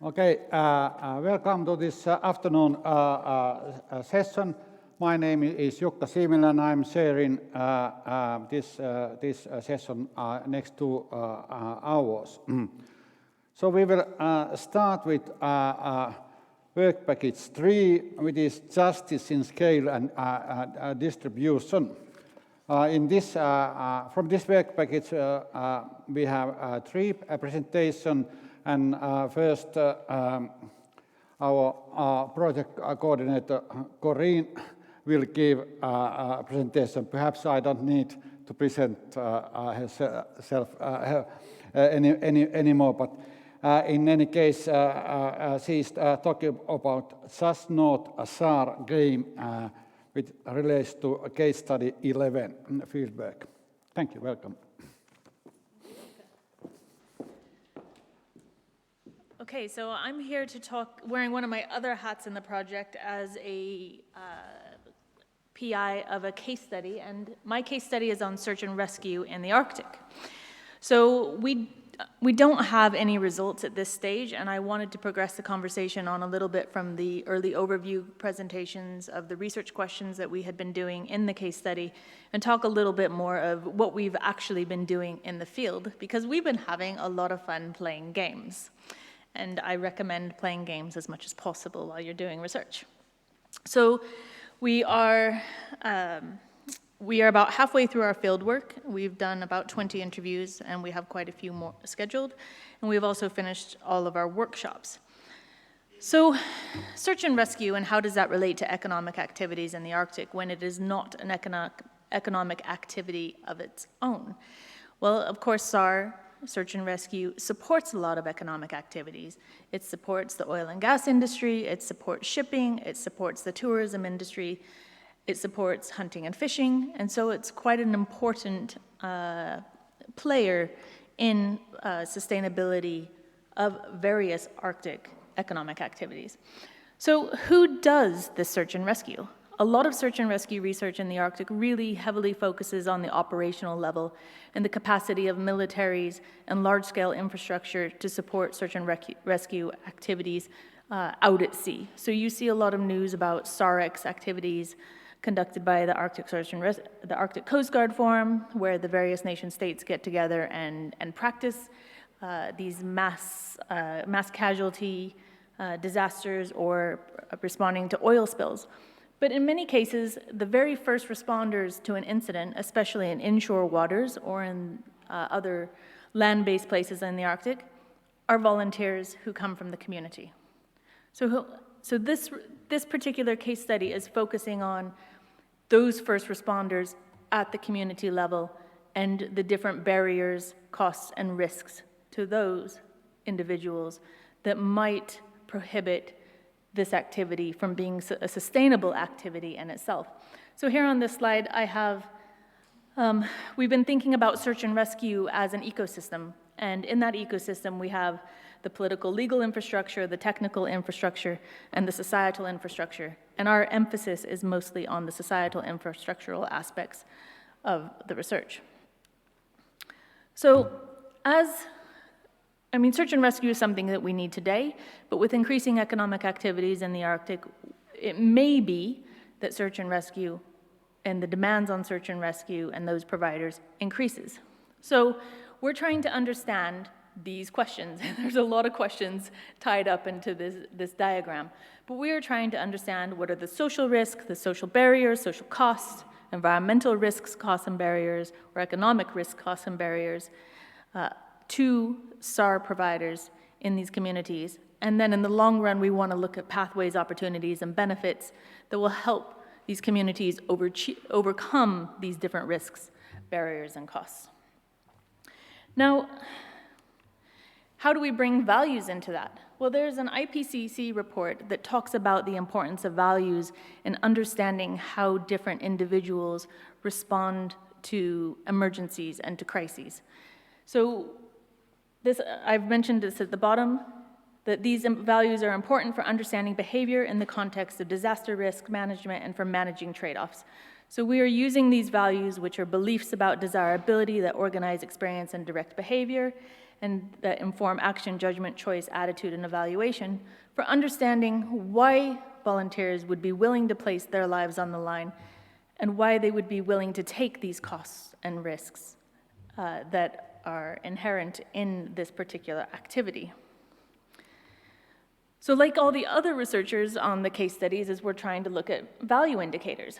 Okay, welcome to this afternoon session. My name is Jukka Siimilä and I'm sharing this session next 2 hours. So we will start with work package 3, which is justice in scale and distribution. From this work package, we have 3 presentations, and first our project coordinator Corinne will give a presentation. Perhaps I don't need to present herself anymore, but in any case, she's talking about JUSTNORTH SAR game, which relates to case study 11 fieldwork. Thank you, welcome. Okay, so I'm here to talk, wearing one of my other hats in the project as a PI of a case study, and my case study is on search and rescue in the Arctic. So we don't have any results at this stage, and I wanted to progress the conversation on a little bit from the early overview presentations of the research questions that we had been doing in the case study, and talk a little bit more of what we've actually been doing in the field, because we've been having a lot of fun playing games. And I recommend playing games as much as possible while you're doing research. So we are about halfway through our field work. We've done about 20 interviews, and we have quite a few more scheduled. And we've also finished all of our workshops. So search and rescue, and how does that relate to economic activities in the Arctic when it is not an economic activity of its own? Well, of course, SAR, search and rescue, supports a lot of economic activities. It supports the oil and gas industry, it supports shipping, it supports the tourism industry, it supports hunting and fishing, and so it's quite an important player in sustainability of various Arctic economic activities. So who does this search and rescue? A lot of search and rescue research in the Arctic really heavily focuses on the operational level and the capacity of militaries and large-scale infrastructure to support search and rescue activities out at sea. So you see a lot of news about SAREX activities conducted by the Arctic the Arctic Coast Guard Forum, where the various nation states get together and practice these mass casualty disasters or responding to oil spills. But in many cases, the very first responders to an incident, especially in inshore waters or in other land-based places in the Arctic, are volunteers who come from the community. So this particular case study is focusing on those first responders at the community level and the different barriers, costs, and risks to those individuals that might prohibit this activity from being a sustainable activity in itself. So here on this slide, I have, we've been thinking about search and rescue as an ecosystem. And in that ecosystem, we have the political legal infrastructure, the technical infrastructure, and the societal infrastructure. And our emphasis is mostly on the societal infrastructural aspects of the research. So search and rescue is something that we need today, but with increasing economic activities in the Arctic, it may be that search and rescue and the demands on search and rescue and those providers increases. So we're trying to understand these questions. There's a lot of questions tied up into this diagram, but we are trying to understand what are the social risks, the social barriers, social costs, environmental risks, costs, and barriers, or economic risks, costs, and barriers to SAR providers in these communities. And then in the long run, we want to look at pathways, opportunities, and benefits that will help these communities overcome these different risks, barriers, and costs. Now, how do we bring values into that? Well, there's an IPCC report that talks about the importance of values in understanding how different individuals respond to emergencies and to crises. So I've mentioned this at the bottom, that these values are important for understanding behavior in the context of disaster risk management and for managing trade-offs. So we are using these values, which are beliefs about desirability that organize experience and direct behavior, and that inform action, judgment, choice, attitude, and evaluation for understanding why volunteers would be willing to place their lives on the line and why they would be willing to take these costs and risks that are inherent in this particular activity. So like all the other researchers on the case studies, is we're trying to look at value indicators.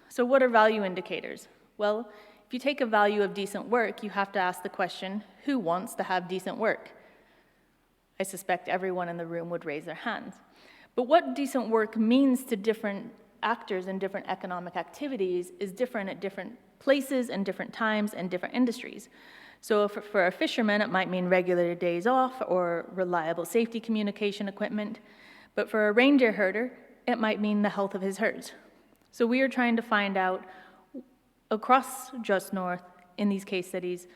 So what are value indicators? Well, if you take a value of decent work, you have to ask the question, who wants to have decent work? I suspect everyone in the room would raise their hands. But what decent work means to different actors in different economic activities is different at different places and different times and different industries. So for a fisherman, it might mean regular days off or reliable safety communication equipment. But for a reindeer herder, it might mean the health of his herds. So we are trying to find out across Just North in these case studies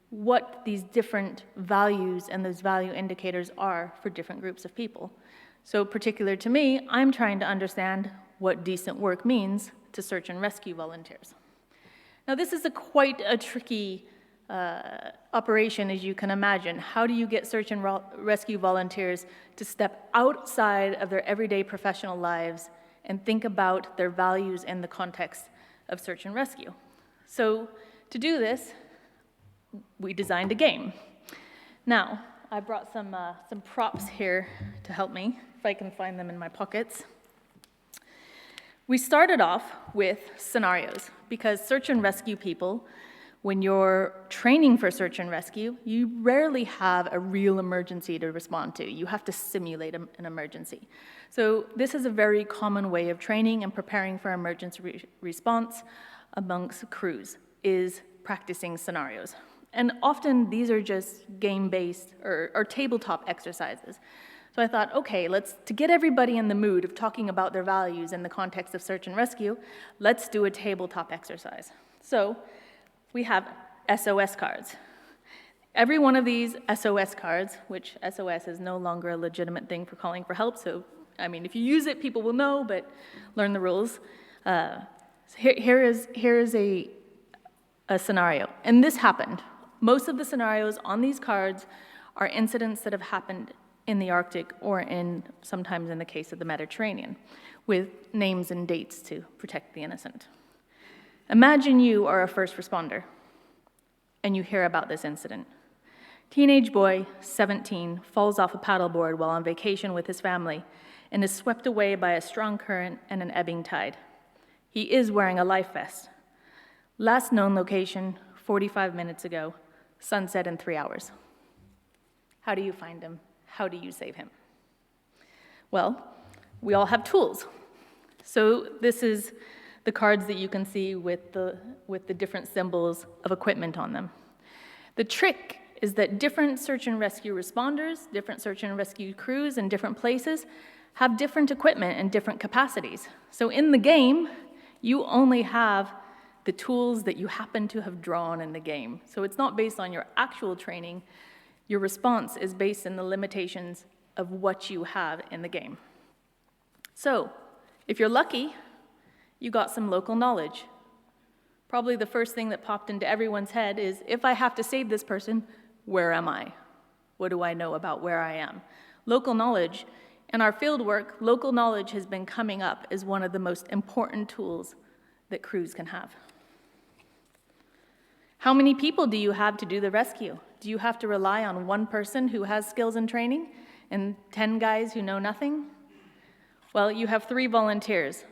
what these different values and those value indicators are for different groups of people. So particular to me, I'm trying to understand what decent work means to search and rescue volunteers. Now this is quite a tricky operation, as you can imagine. How do you get search and rescue volunteers to step outside of their everyday professional lives and think about their values in the context of search and rescue? So to do this, we designed a game. Now, I brought some props here to help me, if I can find them in my pockets. We started off with scenarios, because search and rescue people, when you're training for search and rescue, you rarely have a real emergency to respond to. You have to simulate an emergency. So this is a very common way of training and preparing for emergency response amongst crews, is practicing scenarios. And often these are just game-based or tabletop exercises. So I thought, okay, to get everybody in the mood of talking about their values in the context of search and rescue, let's do a tabletop exercise. So we have SOS cards. Every one of these SOS cards, which SOS is no longer a legitimate thing for calling for help, so I mean, if you use it, people will know, but learn the rules. Here is a scenario, and this happened. Most of the scenarios on these cards are incidents that have happened in the Arctic or sometimes in the case of the Mediterranean, with names and dates to protect the innocent. Imagine you are a first responder, and you hear about this incident. Teenage boy, 17, falls off a paddleboard while on vacation with his family and is swept away by a strong current and an ebbing tide. He is wearing a life vest. Last known location, 45 minutes ago, sunset in 3 hours. How do you find him? How do you save him? Well, we all have tools. So this is the cards that you can see with the different symbols of equipment on them. The trick is that different search and rescue responders, different search and rescue crews in different places have different equipment and different capacities. So in the game, you only have the tools that you happen to have drawn in the game. So it's not based on your actual training. Your response is based on the limitations of what you have in the game. So if you're lucky, you got some local knowledge. Probably the first thing that popped into everyone's head is, if I have to save this person, where am I? What do I know about where I am? Local knowledge. In our field work, local knowledge has been coming up as one of the most important tools that crews can have. How many people do you have to do the rescue? Do you have to rely on one person who has skills and training and 10 guys who know nothing? Well, you have 3 volunteers,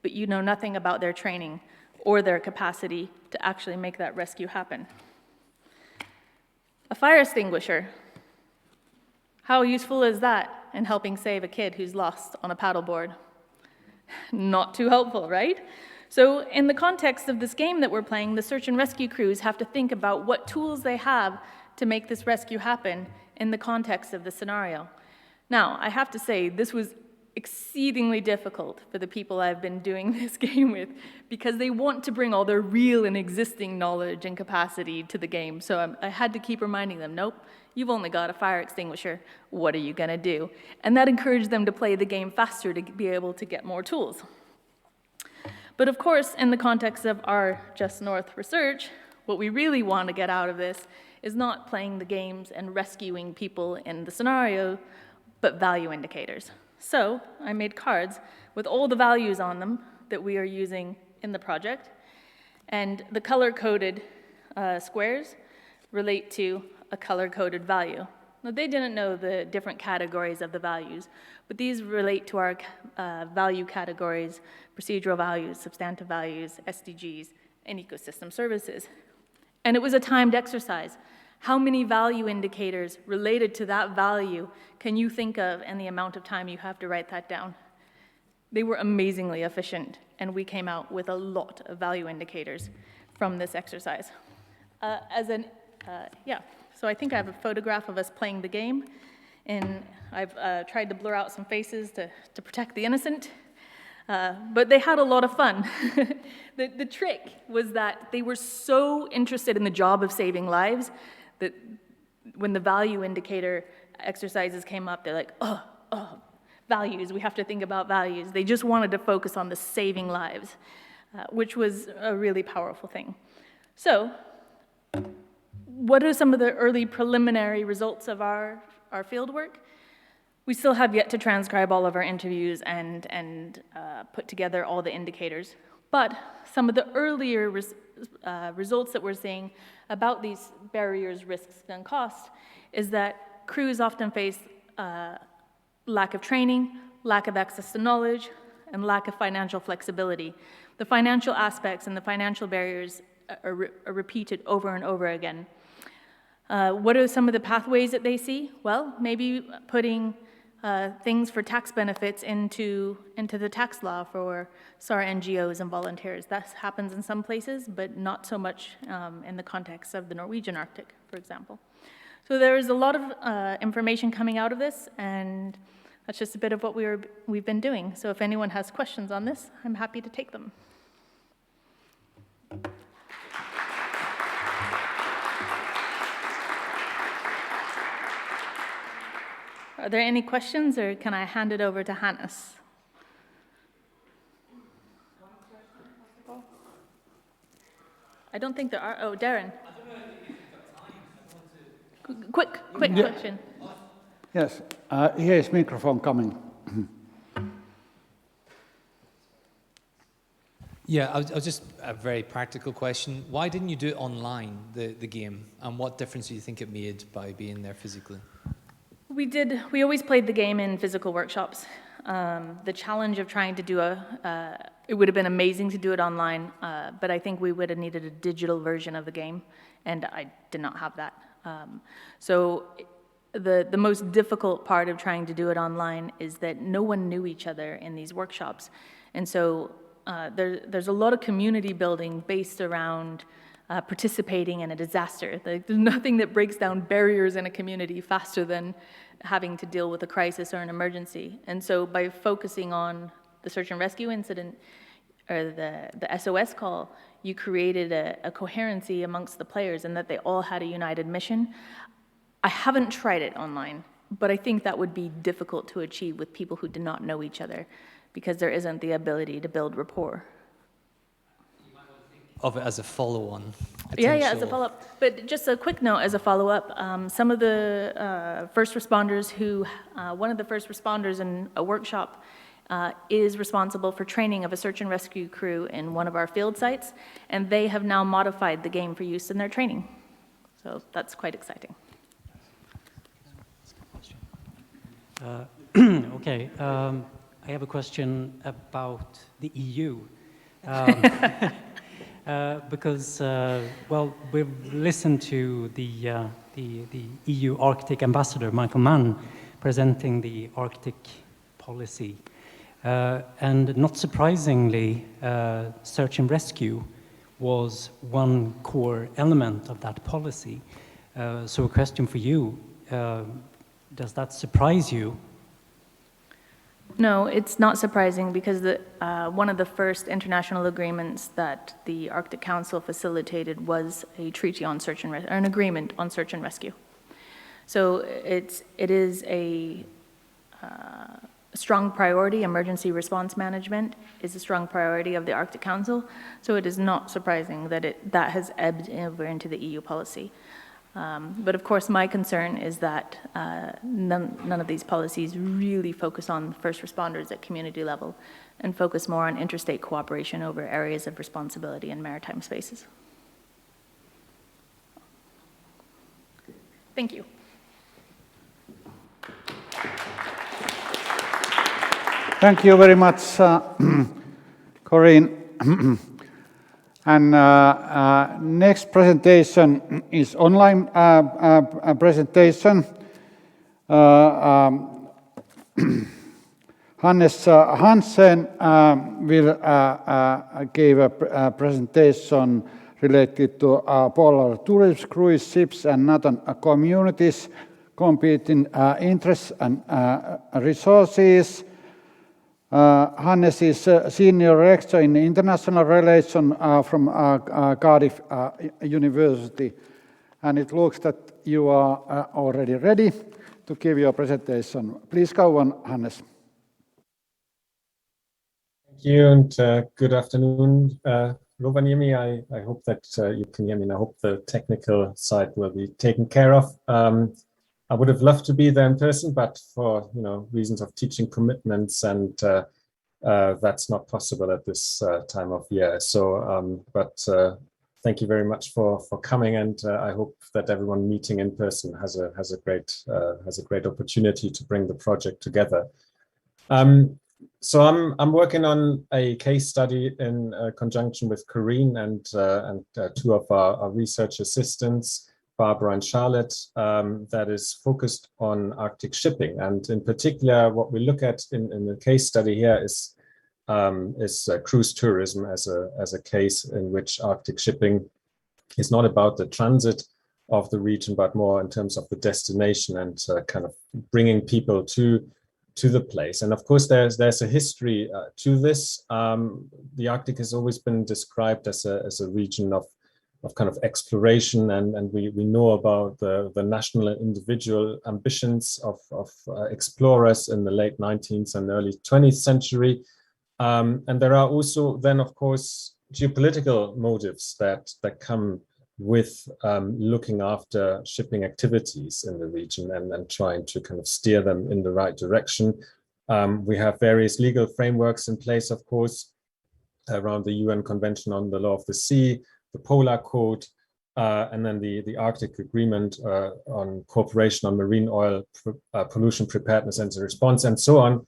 but you know nothing about their training or their capacity to actually make that rescue happen. A fire extinguisher. How useful is that in helping save a kid who's lost on a paddleboard? Not too helpful, right? So in the context of this game that we're playing, the search and rescue crews have to think about what tools they have to make this rescue happen in the context of the scenario. Now, I have to say, this was exceedingly difficult for the people I've been doing this game with, because they want to bring all their real and existing knowledge and capacity to the game. So I had to keep reminding them, nope, you've only got a fire extinguisher. What are you gonna do? And that encouraged them to play the game faster to be able to get more tools. But of course, in the context of our Just North research, what we really want to get out of this is not playing the games and rescuing people in the scenario, but value indicators. So I made cards with all the values on them that we are using in the project, and the color-coded squares relate to a color-coded value. Now, they didn't know the different categories of the values, but these relate to our value categories: procedural values, substantive values, SDGs, and ecosystem services. And it was a timed exercise. How many value indicators related to that value can you think of, and the amount of time you have to write that down? They were amazingly efficient, and we came out with a lot of value indicators from this exercise. So I think I have a photograph of us playing the game, and I've tried to blur out some faces to protect the innocent, but they had a lot of fun. The trick was that they were so interested in the job of saving lives that when the value indicator exercises came up, they're like, values, we have to think about values. They just wanted to focus on the saving lives, which was a really powerful thing. So, what are some of the early preliminary results of our fieldwork? We still have yet to transcribe all of our interviews and put together all the indicators, but some of the earlier results that we're seeing about these barriers, risks, and costs is that crews often face lack of training, lack of access to knowledge, and lack of financial flexibility. The financial aspects and the financial barriers are repeated over and over again. What are some of the pathways that they see? Well, maybe putting things for tax benefits into the tax law for SAR NGOs and volunteers. That happens in some places, but not so much in the context of the Norwegian Arctic, for example. So there is a lot of information coming out of this, and that's just a bit of what we've been doing. So if anyone has questions on this, I'm happy to take them. Are there any questions, or can I hand it over to Hannes? I don't think there are. Oh, Darren. Quick question. Yes, here is microphone coming. Yeah, I was just a very practical question. Why didn't you do it online, the game? And what difference do you think it made by being there physically? We always played the game in physical workshops. The challenge of trying to do it would have been amazing to do it online, but I think we would have needed a digital version of the game, and I did not have that. So the most difficult part of trying to do it online is that no one knew each other in these workshops. And so there's a lot of community building based around participating in a disaster. There's nothing that breaks down barriers in a community faster than having to deal with a crisis or an emergency. And so by focusing on the search and rescue incident, or the SOS call, you created a coherency amongst the players and that they all had a united mission. I haven't tried it online, but I think that would be difficult to achieve with people who do not know each other, because there isn't the ability to build rapport. Of it as a follow-on. Yeah, as a follow-up. But just a quick note as a follow-up, some of the first responders one of the first responders in a workshop is responsible for training of a search and rescue crew in one of our field sites, and they have now modified the game for use in their training. So that's quite exciting. Okay, I have a question about the EU. Because, well, we've listened to the EU Arctic Ambassador, Michael Mann, presenting the Arctic policy. And not surprisingly, search and rescue was one core element of that policy. So a question for you, does that surprise you? No, it's not surprising, because one of the first international agreements that the Arctic Council facilitated was a treaty on search and an agreement on search and rescue. So it is a strong priority. Emergency response management is a strong priority of the Arctic Council. So it is not surprising that that has ebbed over into the EU policy. But of course, my concern is that none of these policies really focus on first responders at community level and focus more on interstate cooperation over areas of responsibility in maritime spaces. Thank you. Thank you very much, Corinne. And next presentation is online presentation. Hannes Hansen will give a presentation related to polar tourism cruise ships and northern communities, competing interests and resources. Hannes is senior rector in international relations from Cardiff University, and it looks that you are already ready to give your presentation. Please go on, Hannes. Thank you, and good afternoon, Rovaniemi. I hope that you can hear me, and I hope the technical side will be taken care of. I would have loved to be there in person, but for reasons of teaching commitments, and that's not possible at this time of year. So, thank you very much for coming, and I hope that everyone meeting in person has a great opportunity to bring the project together. So I'm working on a case study in conjunction with Corinne and two of our research assistants, Barbara and Charlotte, that is focused on Arctic shipping. And in particular, what we look at in the case study here is cruise tourism as a case in which Arctic shipping is not about the transit of the region, but more in terms of the destination and kind of bringing people to the place. And of course, there's a history to this. The Arctic has always been described as a region of kind of exploration, and we know about the national and individual ambitions of explorers in the late 19th and early 20th century. And there are also then, of course, geopolitical motives that come with looking after shipping activities in the region and trying to kind of steer them in the right direction. We have various legal frameworks in place, of course, around the UN Convention on the Law of the Sea, the Polar Code, and then the Arctic Agreement on Cooperation on Marine Oil Pollution Preparedness and Response, and so on.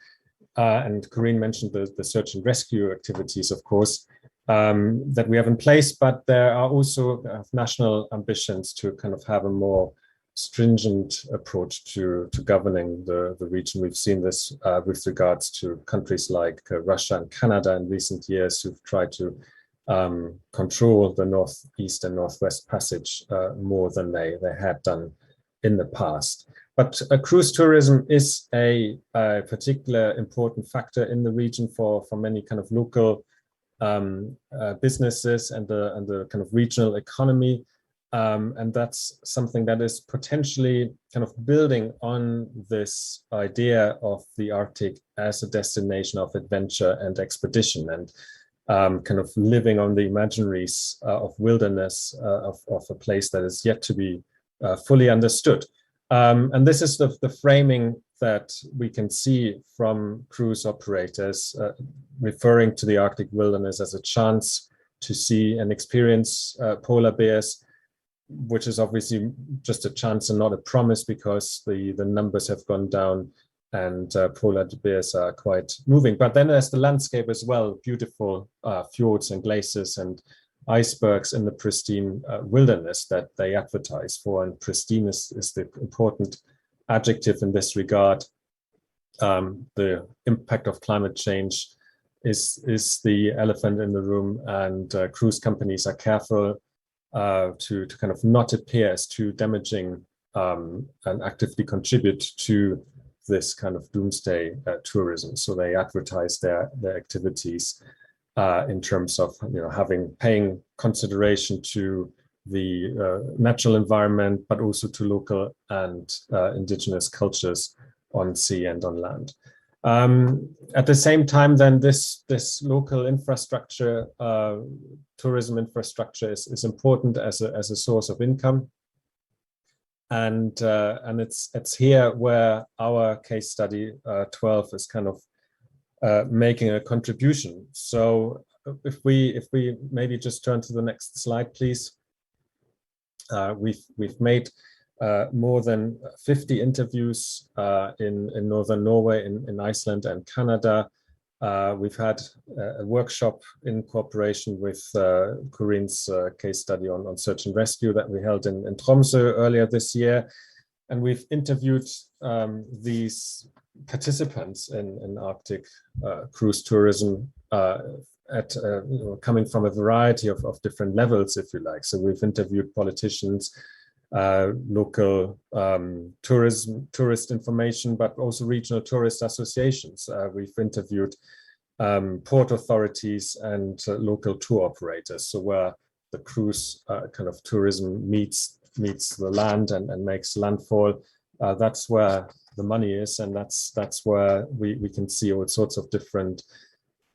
And Corinne mentioned the search and rescue activities, of course, that we have in place, but there are also national ambitions to kind of have a more stringent approach to governing the region. We've seen this with regards to countries like Russia and Canada in recent years, who've tried to control the Northeast and Northwest Passage more than they had done in the past. But cruise tourism is a particular important factor in the region for many kind of local businesses and the kind of regional economy. And that's something that is potentially kind of building on this idea of the Arctic as a destination of adventure and expedition, and kind of living on the imaginaries of wilderness, of a place that is yet to be fully understood. And this is the framing that we can see from cruise operators, referring to the Arctic wilderness as a chance to see and experience polar bears, which is obviously just a chance and not a promise, because the numbers have gone down and polar bears are quite moving. But then there's the landscape as well, beautiful fjords and glaciers and icebergs in the pristine wilderness that they advertise for, and pristine is the important adjective in this regard. The impact of climate change is the elephant in the room, and cruise companies are careful to kind of not appear as too damaging and actively contribute to this kind of doomsday tourism. So they advertise their activities in terms of paying consideration to the natural environment, but also to local and indigenous cultures on sea and on land. At the same time, then this local infrastructure, tourism infrastructure, is important as a source of income. And it's here where our case study 12 is kind of making a contribution. So if we maybe just turn to the next slide, please. We've made more than 50 interviews in northern Norway, in Iceland and Canada. We've had a workshop in cooperation with Corinne's case study on search and rescue that we held in Tromsø earlier this year. And we've interviewed these participants in Arctic cruise tourism coming from a variety of different levels, if you like. So we've interviewed politicians, local tourist information, but also regional tourist associations. We've interviewed port authorities and local tour operators. So where the cruise kind of tourism meets the land and makes landfall, that's where the money is, and that's where we can see all sorts of different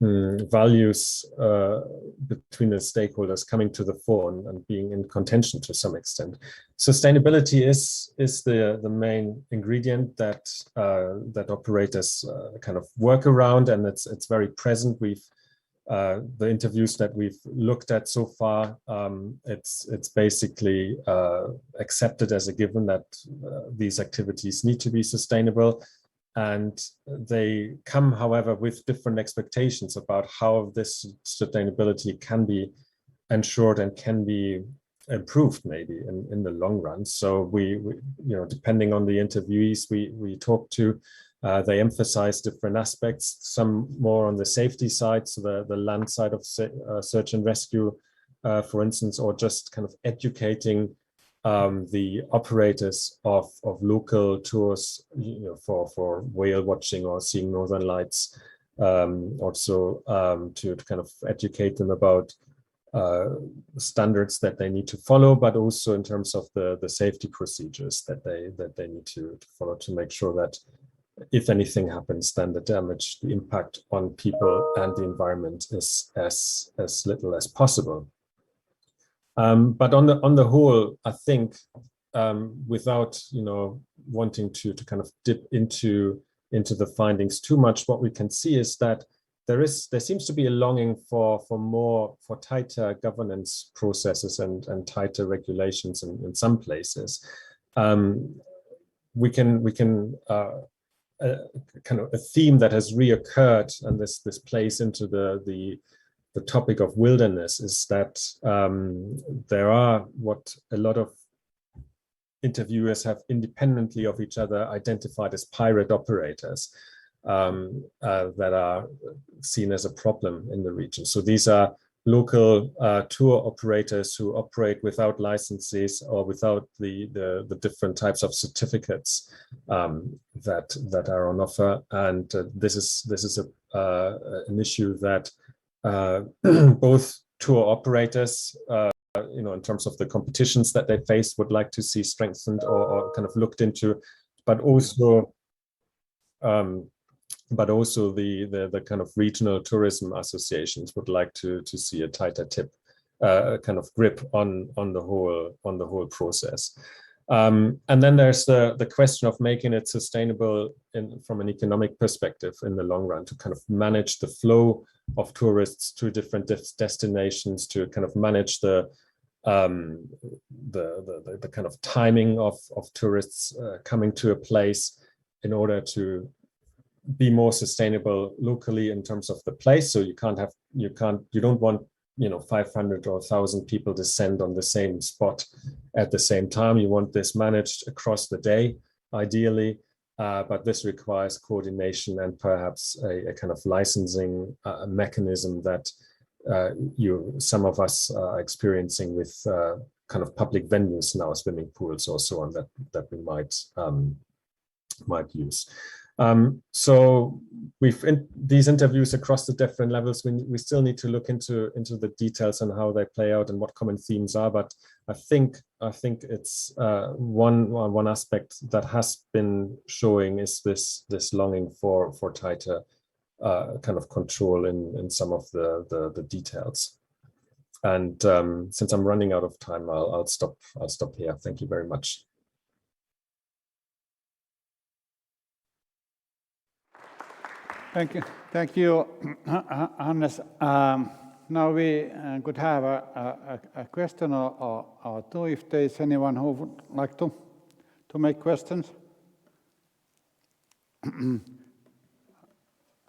values between the stakeholders coming to the fore and being in contention to some extent. Sustainability is the main ingredient that operators kind of work around, and it's very present. The interviews that we've looked at so far, it's basically accepted as a given that these activities need to be sustainable. And they come, however, with different expectations about how this sustainability can be ensured and can be improved maybe in the long run. So we depending on the interviewees we talk to, they emphasize different aspects, some more on the safety side, so the land side of search and rescue, for instance, or just kind of educating the operators of local tours, for whale watching or seeing northern lights, also to kind of educate them about standards that they need to follow, but also in terms of the safety procedures that they need to follow to make sure that if anything happens, then the impact on people and the environment is as little as possible. But on the whole, I think without wanting to kind of dip into the findings too much, what we can see is that there seems to be a longing for tighter governance processes and tighter regulations in some places. We can kind of a theme that has reoccurred, and this plays into the topic of wilderness, is that there are what a lot of interviewers have independently of each other identified as pirate operators that are seen as a problem in the region. So these are local tour operators who operate without licenses or without the different types of certificates that are on offer, and this is an issue that both tour operators, in terms of the competitions that they face, would like to see strengthened or kind of looked into, but also the kind of regional tourism associations would like to see a tighter kind of grip on the whole process. And then there's the question of making it sustainable from an economic perspective in the long run, to kind of manage the flow of tourists to different destinations, to kind of manage the kind of timing of tourists coming to a place in order to be more sustainable locally in terms of the place. So you don't want 500 or 1,000 people descend on the same spot at the same time. You want this managed across the day, ideally, but this requires coordination and perhaps a kind of licensing mechanism that some of us are experiencing with kind of public venues now, swimming pools or so on, that we might use. So these interviews across the different levels, we still need to look into the details and how they play out and what common themes are. But I think it's one aspect that has been showing is this longing for tighter kind of control in some of the details. And since I'm running out of time, I'll stop here. Thank you very much. Thank you, Hannes. Now we could have a question or two if there is anyone who would like to make questions.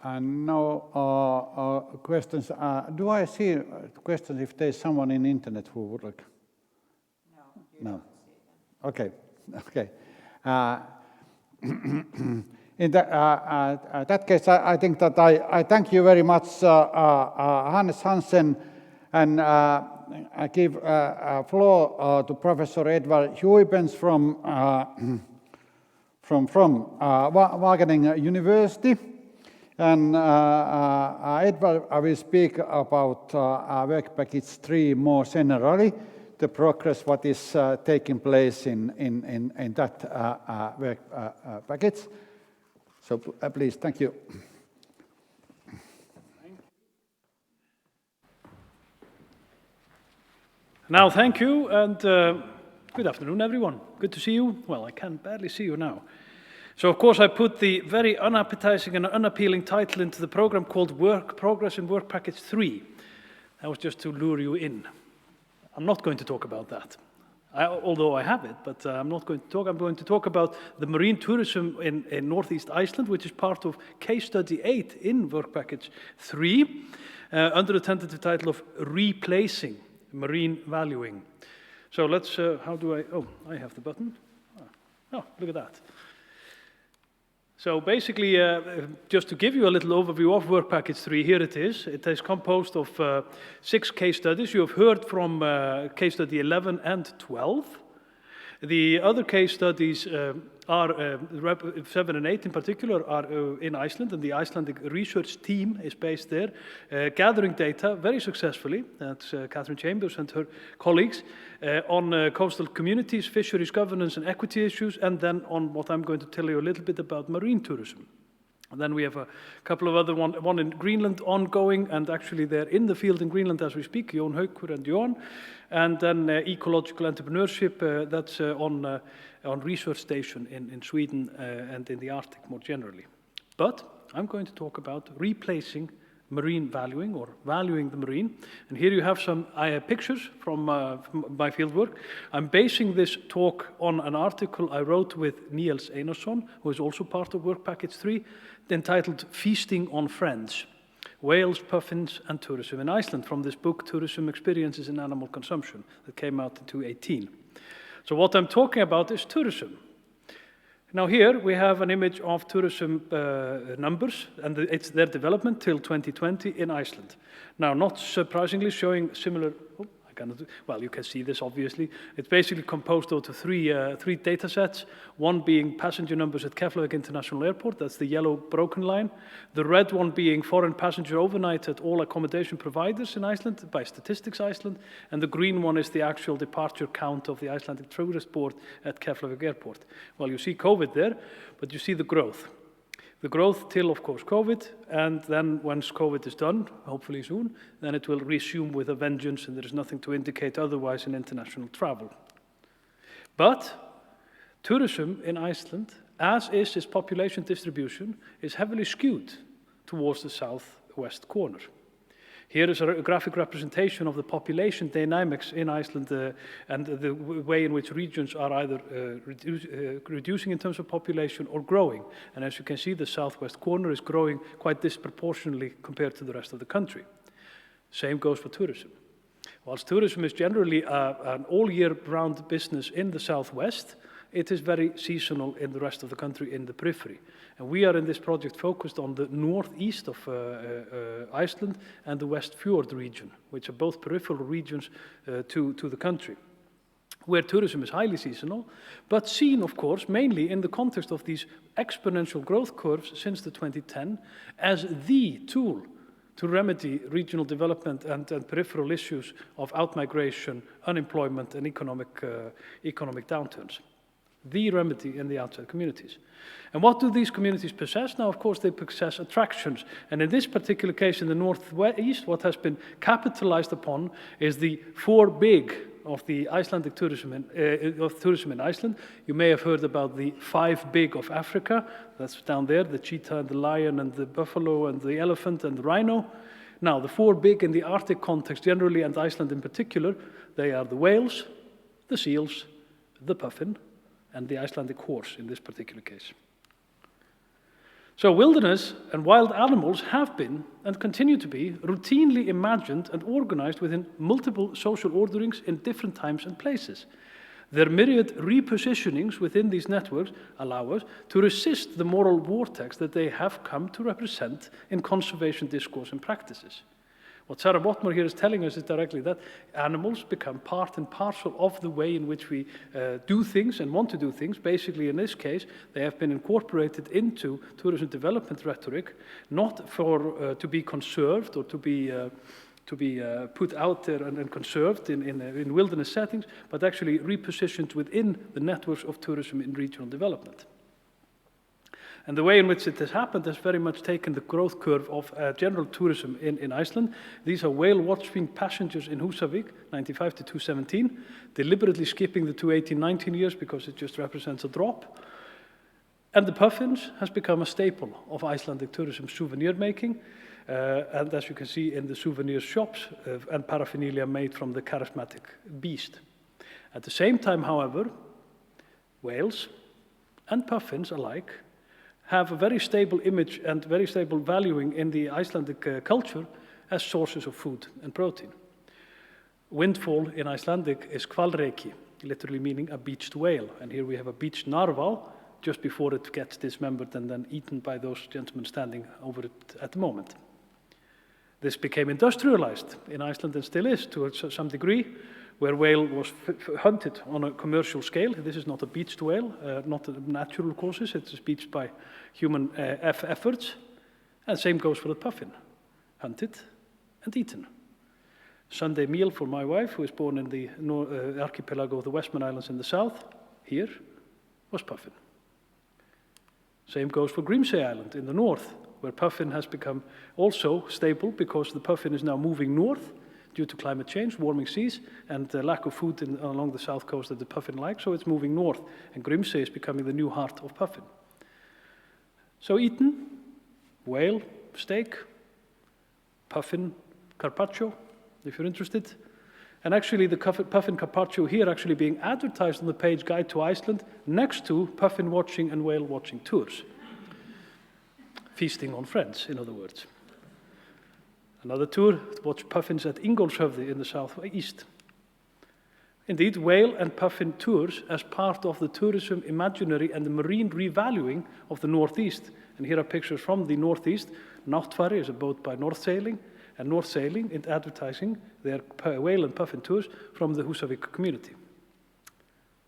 And no questions. Do I see questions if there is someone in the internet who would like? No. Okay. In that case, I think that I thank you very much, Hannes Hansen, and I give floor to Professor Edvard Huibens from Wageningen University. And Edvard will speak about work package 3 more generally, the progress what is taking place in that work package. So please, thank you. Now, thank you, and good afternoon, everyone. Good to see you. Well, I can barely see you now. So, of course, I put the very unappetizing and unappealing title into the program called Work Progress in Work Package 3. That was just to lure you in. I'm not going to talk about that. Although I have it, but I'm not going to talk. I'm going to talk about the marine tourism in northeast Iceland, which is part of case study 8 in Work Package 3, under the tentative title of Replacing Marine Valuing. So let's, how do I, oh, I have the button. Oh, look at that. So basically, just to give you a little overview of Work Package 3, here it is. It is composed of 6 case studies. You have heard from case study 11 and 12. The other case studies are, 7 and 8 in particular, are in Iceland, and the Icelandic research team is based there, gathering data very successfully. That's Catherine Chambers and her colleagues, on coastal communities, fisheries governance and equity issues, and then on what I'm going to tell you a little bit about marine tourism. And then we have a couple of other one in Greenland ongoing, and actually they're in the field in Greenland as we speak, Jon Haukur and Jon. And then ecological entrepreneurship, that's on research station in Sweden and in the Arctic more generally. But I'm going to talk about replacing marine valuing or valuing the marine. And here you have some pictures from my fieldwork. I'm basing this talk on an article I wrote with Niels Einarsson, who is also part of Work Package 3, entitled Feasting on Friends, Whales, Puffins and Tourism in Iceland, from this book, Tourism Experiences in Animal Consumption, that came out in 2018. So what I'm talking about is tourism. Now here we have an image of tourism numbers, and it's their development till 2020 in Iceland. Now, not surprisingly, showing similar, well, you can see this obviously. It's basically composed of three data sets, one being passenger numbers at Keflavik International Airport, that's the yellow broken line. The red one being foreign passenger overnight at all accommodation providers in Iceland by Statistics Iceland, and the green one is the actual departure count of the Icelandic Tourist Board at Keflavik Airport. Well, you see COVID there, but you see the growth. The growth till, of course, COVID, and then once COVID is done, hopefully soon, then it will resume with a vengeance, and there is nothing to indicate otherwise in international travel. But tourism in Iceland, as is its population distribution, is heavily skewed towards the southwest corner. Here is a graphic representation of the population dynamics in Iceland and the way in which regions are either reducing in terms of population or growing. And as you can see, the southwest corner is growing quite disproportionately compared to the rest of the country. Same goes for tourism. Whilst tourism is generally an all-year-round business in the southwest, it is very seasonal in the rest of the country in the periphery. And we are in this project focused on the northeast of Iceland and the West Fjord region, which are both peripheral regions to the country, where tourism is highly seasonal, but seen, of course, mainly in the context of these exponential growth curves since the 2010 as the tool to remedy regional development and peripheral issues of outmigration, unemployment, and economic downturns. The remedy in the outside communities. And what do these communities possess? Now, of course, they possess attractions. And in this particular case, in the northeast, what has been capitalized upon is the 4 big of the Icelandic tourism in Iceland, you may have heard about the 5 big of Africa. That's down there, the cheetah and the lion and the buffalo and the elephant and the rhino. Now, the 4 big in the Arctic context generally, and Iceland in particular, they are the whales, the seals, the puffin, and the Icelandic horse in this particular case. So wilderness and wild animals have been, and continue to be, routinely imagined and organized within multiple social orderings in different times and places. Their myriad repositionings within these networks allow us to resist the moral vortex that they have come to represent in conservation discourse and practices. What Sarah Botmore here is telling us is directly that animals become part and parcel of the way in which we do things and want to do things. Basically, in this case, they have been incorporated into tourism development rhetoric, not for to be conserved or to be put out there and conserved in wilderness settings, but actually repositioned within the networks of tourism in regional development. And the way in which it has happened has very much taken the growth curve of general tourism in Iceland. These are whale watching passengers in Húsavík, 95 to 217, deliberately skipping the 218-19 years because it just represents a drop. And the puffins has become a staple of Icelandic tourism souvenir making. And as you can see in the souvenir shops and paraphernalia made from the charismatic beast. At the same time, however, whales and puffins alike have a very stable image and very stable valuing in the Icelandic culture as sources of food and protein. Windfall in Icelandic is hvalreki, literally meaning a beached whale. And here we have a beached narwhal just before it gets dismembered and then eaten by those gentlemen standing over it at the moment. This became industrialized in Iceland and still is to some degree, where whale was hunted on a commercial scale. This is not a beached whale, not natural causes, it is beached by human efforts. And same goes for the puffin, hunted and eaten. Sunday meal for my wife, who is born in the archipelago of the Westman Islands in the south, here, was puffin. Same goes for Grímsey Island in the north, where puffin has become also stable because the puffin is now moving north due to climate change, warming seas, and lack of food along the south coast that the puffin likes, so it's moving north, and Grímsey is becoming the new heart of puffin. So eaten, whale, steak, puffin carpaccio, if you're interested. And actually the puffin carpaccio here actually being advertised on the page Guide to Iceland next to puffin watching and whale watching tours. Feasting on friends, in other words. Another tour to watch puffins at Ingólfshöfði in the southeast. Indeed, whale and puffin tours as part of the tourism imaginary and the marine revaluing of the northeast. And here are pictures from the northeast. Náttfari is a boat by North Sailing, and North Sailing in advertising their whale and puffin tours from the Húsavík community.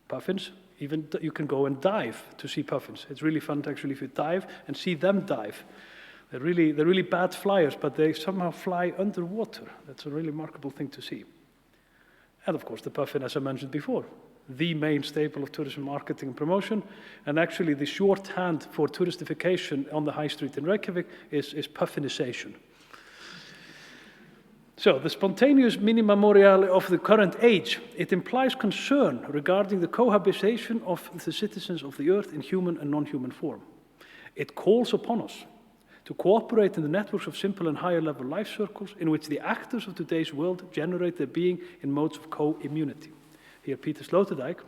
Puffins, even you can go and dive to see puffins. It's really fun to actually if you dive and see them dive. They're really bad flyers, but they somehow fly underwater. That's a really remarkable thing to see. And of course, the puffin, as I mentioned before, the main staple of tourism marketing and promotion, and actually the shorthand for touristification on the high street in Reykjavik is puffinization. So, the spontaneous mini-memorial of the current age, it implies concern regarding the cohabitation of the citizens of the earth in human and non-human form. It calls upon us to cooperate in the networks of simple and higher level life circles in which the actors of today's world generate their being in modes of co-immunity. Here Peter Sloterdijk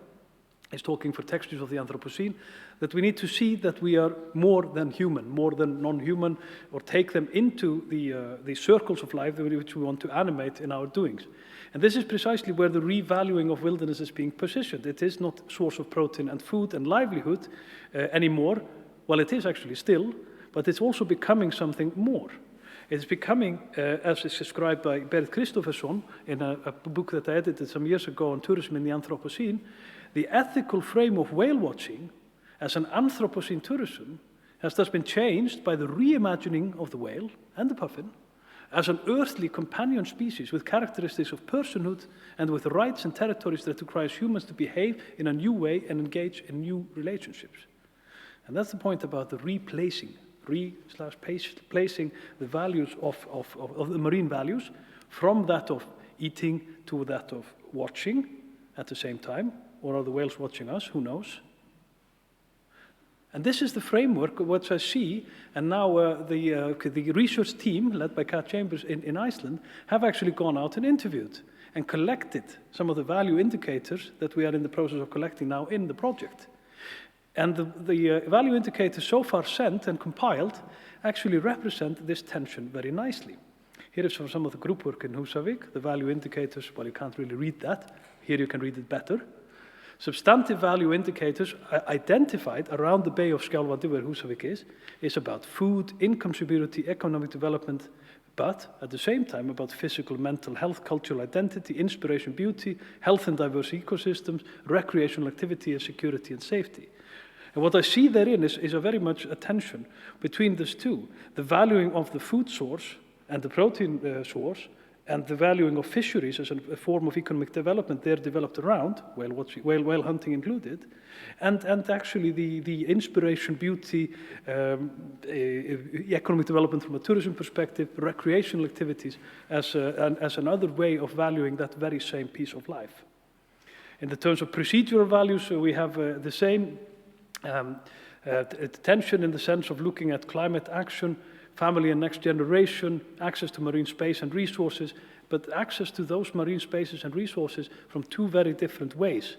is talking for Textures of the Anthropocene, that we need to see that we are more than human, more than non-human, or take them into the circles of life which we want to animate in our doings. And this is precisely where the revaluing of wilderness is being positioned. It is not source of protein and food and livelihood anymore. Well, it is actually still, but it's also becoming something more. It's becoming, as is described by Berit Kristoffersson in a book that I edited some years ago on tourism in the Anthropocene, the ethical frame of whale watching as an Anthropocene tourism has thus been changed by the reimagining of the whale and the puffin as an earthly companion species with characteristics of personhood and with rights and territories that requires humans to behave in a new way and engage in new relationships. And that's the point about the replacing the values of the marine values from that of eating to that of watching at the same time, or are the whales watching us? Who knows? And this is the framework of what I see, and now the research team, led by Kat Chambers in Iceland, have actually gone out and interviewed and collected some of the value indicators that we are in the process of collecting now in the project. And the value indicators so far sent and compiled actually represent this tension very nicely. Here is from some of the group work in Húsavík, the value indicators. Well, you can't really read that. Here you can read it better. Substantive value indicators identified around the Bay of Skjálfandi, where Húsavík is about food, income security, economic development, but at the same time about physical, mental health, cultural identity, inspiration, beauty, health and diverse ecosystems, recreational activity, and security and safety. And what I see therein is a very much a tension between these two, the valuing of the food source and the protein source, and the valuing of fisheries as a form of economic development there developed around, whale hunting included, and actually the inspiration, beauty, economic development from a tourism perspective, recreational activities as another way of valuing that very same piece of life. In the terms of procedural values, we have the same tension in the sense of looking at climate action, family and next generation, access to marine space and resources, but access to those marine spaces and resources from two very different ways.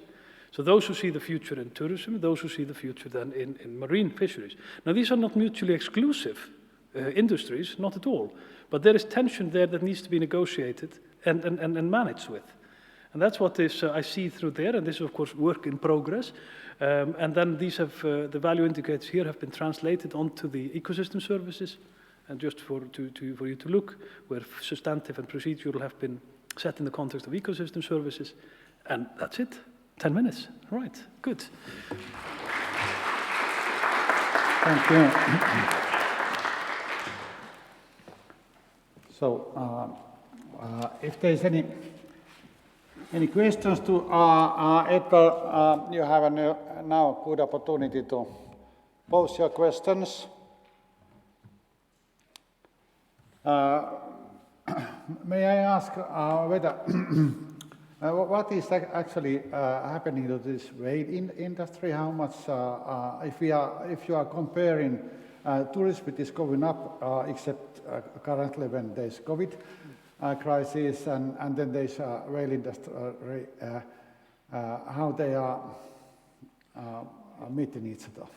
So those who see the future in tourism, those who see the future then in marine fisheries. Now these are not mutually exclusive industries, not at all, but there is tension there that needs to be negotiated and managed with. And that's what I see through there, and this is of course work in progress. And then these have, the value indicators here have been translated onto the ecosystem services. And just for you to look, where substantive and procedural have been set in the context of ecosystem services. And that's it, 10 minutes. All right, good. Thank you. So, if there's any questions to Edgar, you have now a good opportunity to pose your questions. May I ask whether what is actually happening to this whale industry? How much, if you are comparing tourism, it is going up, except currently when there's COVID crisis, and then there's whale industry, how they are meeting each other?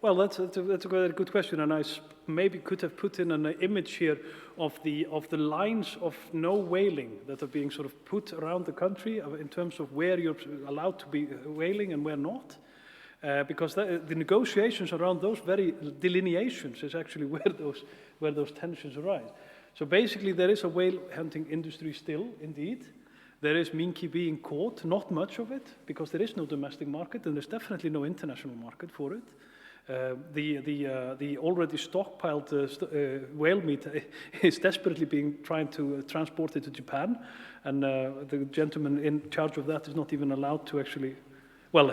Well, that's a very good question, and I maybe could have put in an image here of the lines of no whaling that are being sort of put around the country in terms of where you're allowed to be whaling and where not, because the negotiations around those very delineations is actually where those tensions arise. So basically, there is a whale hunting industry still, indeed. There is minke being caught, not much of it, because there is no domestic market, and there's definitely no international market for it. The already stockpiled whale meat is desperately trying to transport it to Japan, and the gentleman in charge of that is not even allowed to actually. Well,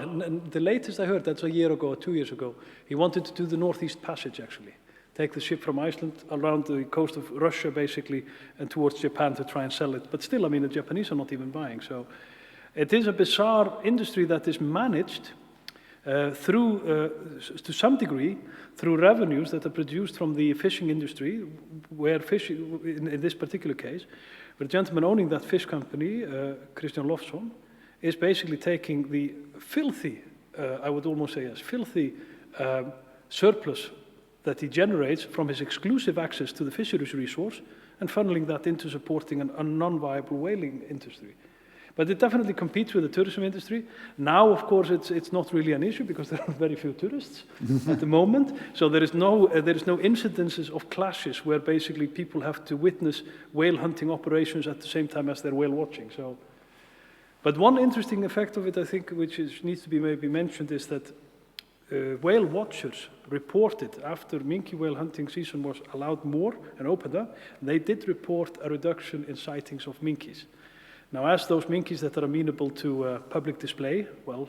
the latest I heard, that's a year ago or 2 years ago, he wanted to do the Northeast Passage actually. Take the ship from Iceland around the coast of Russia, basically, and towards Japan to try and sell it. But still, I mean, the Japanese are not even buying. So it is a bizarre industry that is managed through, to some degree, through revenues that are produced from the fishing industry, where fishing, in this particular case, where the gentleman owning that fish company, Kristján Loftsson, is basically taking the filthy, I would almost say as filthy surplus that he generates from his exclusive access to the fisheries resource and funneling that into supporting a non-viable whaling industry. But it definitely competes with the tourism industry. Now, of course, it's not really an issue because there are very few tourists at the moment. So there is no incidences of clashes where basically people have to witness whale hunting operations at the same time as they're whale watching. So, but one interesting effect of it, I think, which needs to be maybe mentioned, is that whale watchers reported after minke whale hunting season was allowed more and opened up, they did report a reduction in sightings of minkies. Now, as those minkies that are amenable to public display, well,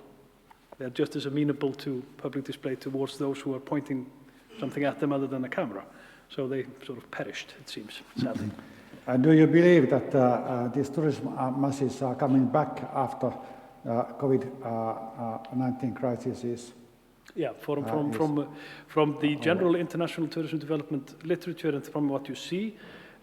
they're just as amenable to public display towards those who are pointing something at them other than a camera. So they sort of perished, it seems, sadly. Do you believe that these tourism masses are coming back after COVID-19 crisis is? Yeah, from the general international tourism development literature and from what you see,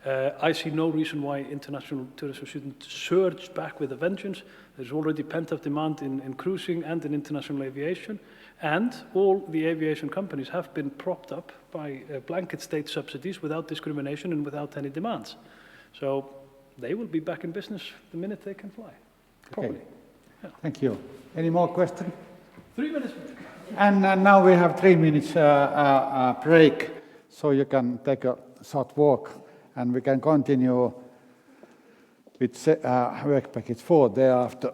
I see no reason why international tourism shouldn't surge back with a vengeance. There's already pent-up demand in cruising and in international aviation, and all the aviation companies have been propped up by blanket state subsidies without discrimination and without any demands. So they will be back in business the minute they can fly, probably. Okay. Yeah. Thank you. Any more questions? 3 minutes. And now we have 3 minutes break, so you can take a short walk, and we can continue with work package 4 thereafter.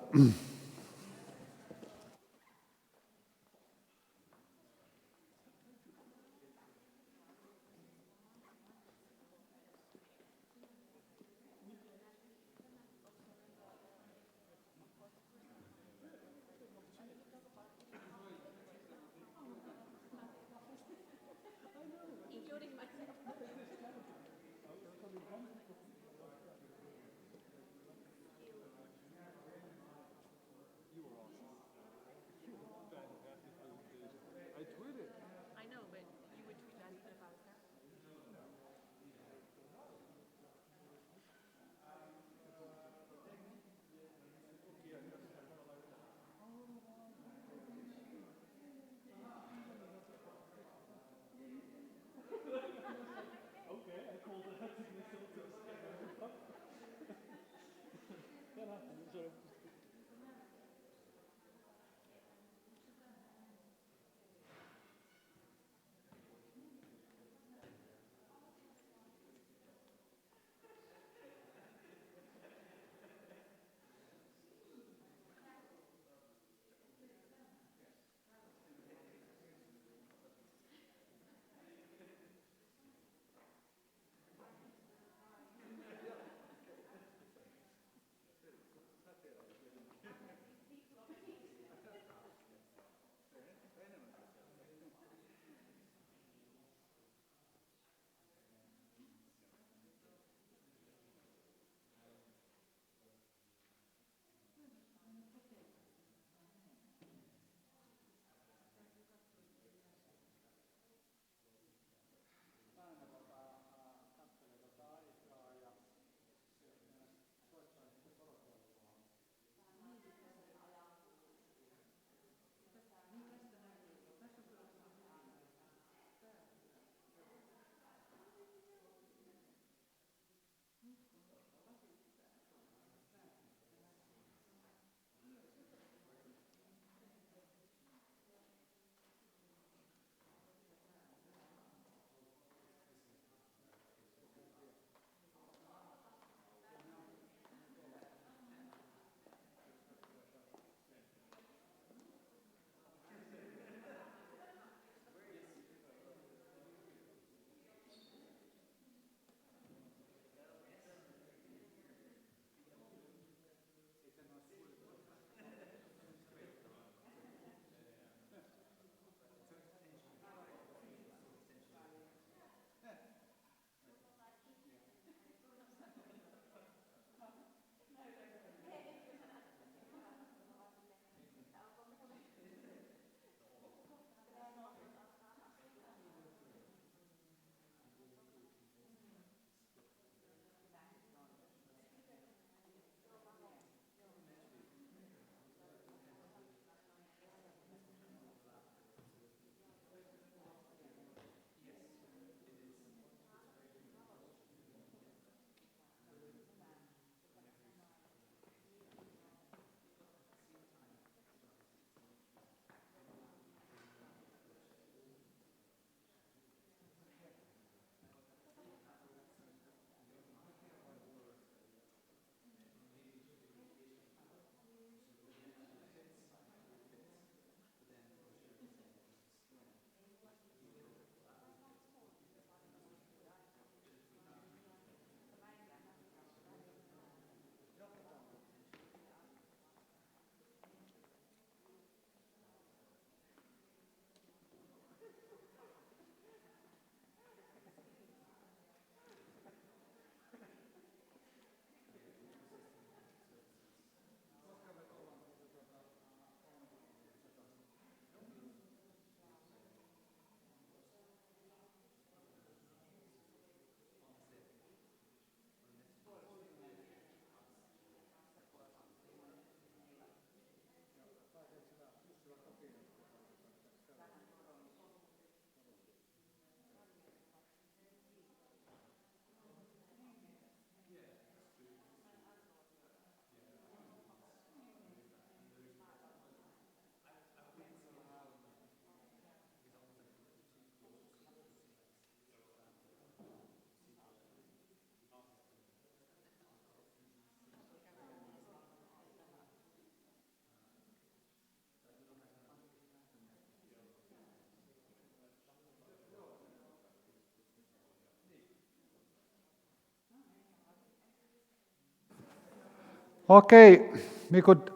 Okay, we could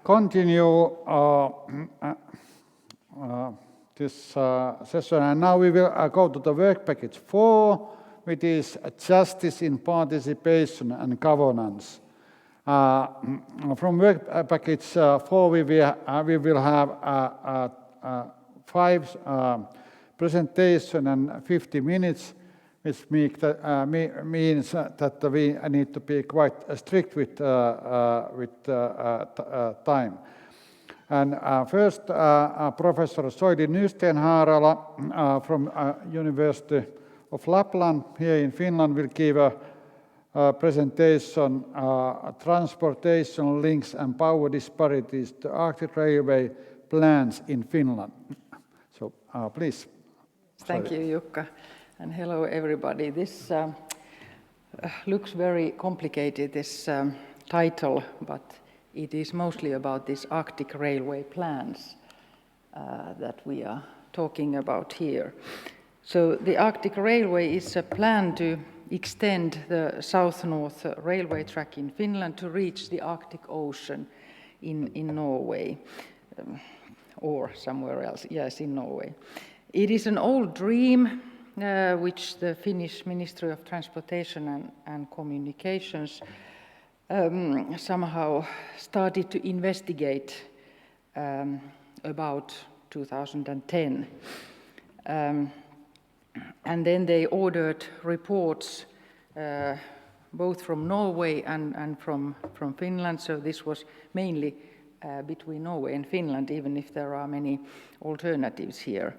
continue this session, and now we will go to the work package 4, which is Justice in Participation and Governance. From work package 4, we will have 5 presentations and 50 minutes, which means that we need to be quite strict with time. And first, Professor Soili Nystenhaarala from University of Lapland here in Finland will give a presentation, Transportation Links and Power Disparities to Arctic Railway Plans in Finland. So please. Thank you, Jukka, and hello everybody. This looks very complicated, this title, but it is mostly about these Arctic Railway plans that we are talking about here. So the Arctic Railway is a plan to extend the south-north railway track in Finland to reach the Arctic Ocean in Norway, or somewhere else, yes, in Norway. It is an old dream which the Finnish Ministry of Transportation and Communications somehow started to investigate about 2010. And then they ordered reports both from Norway and from Finland, so this was mainly between Norway and Finland, even if there are many alternatives here.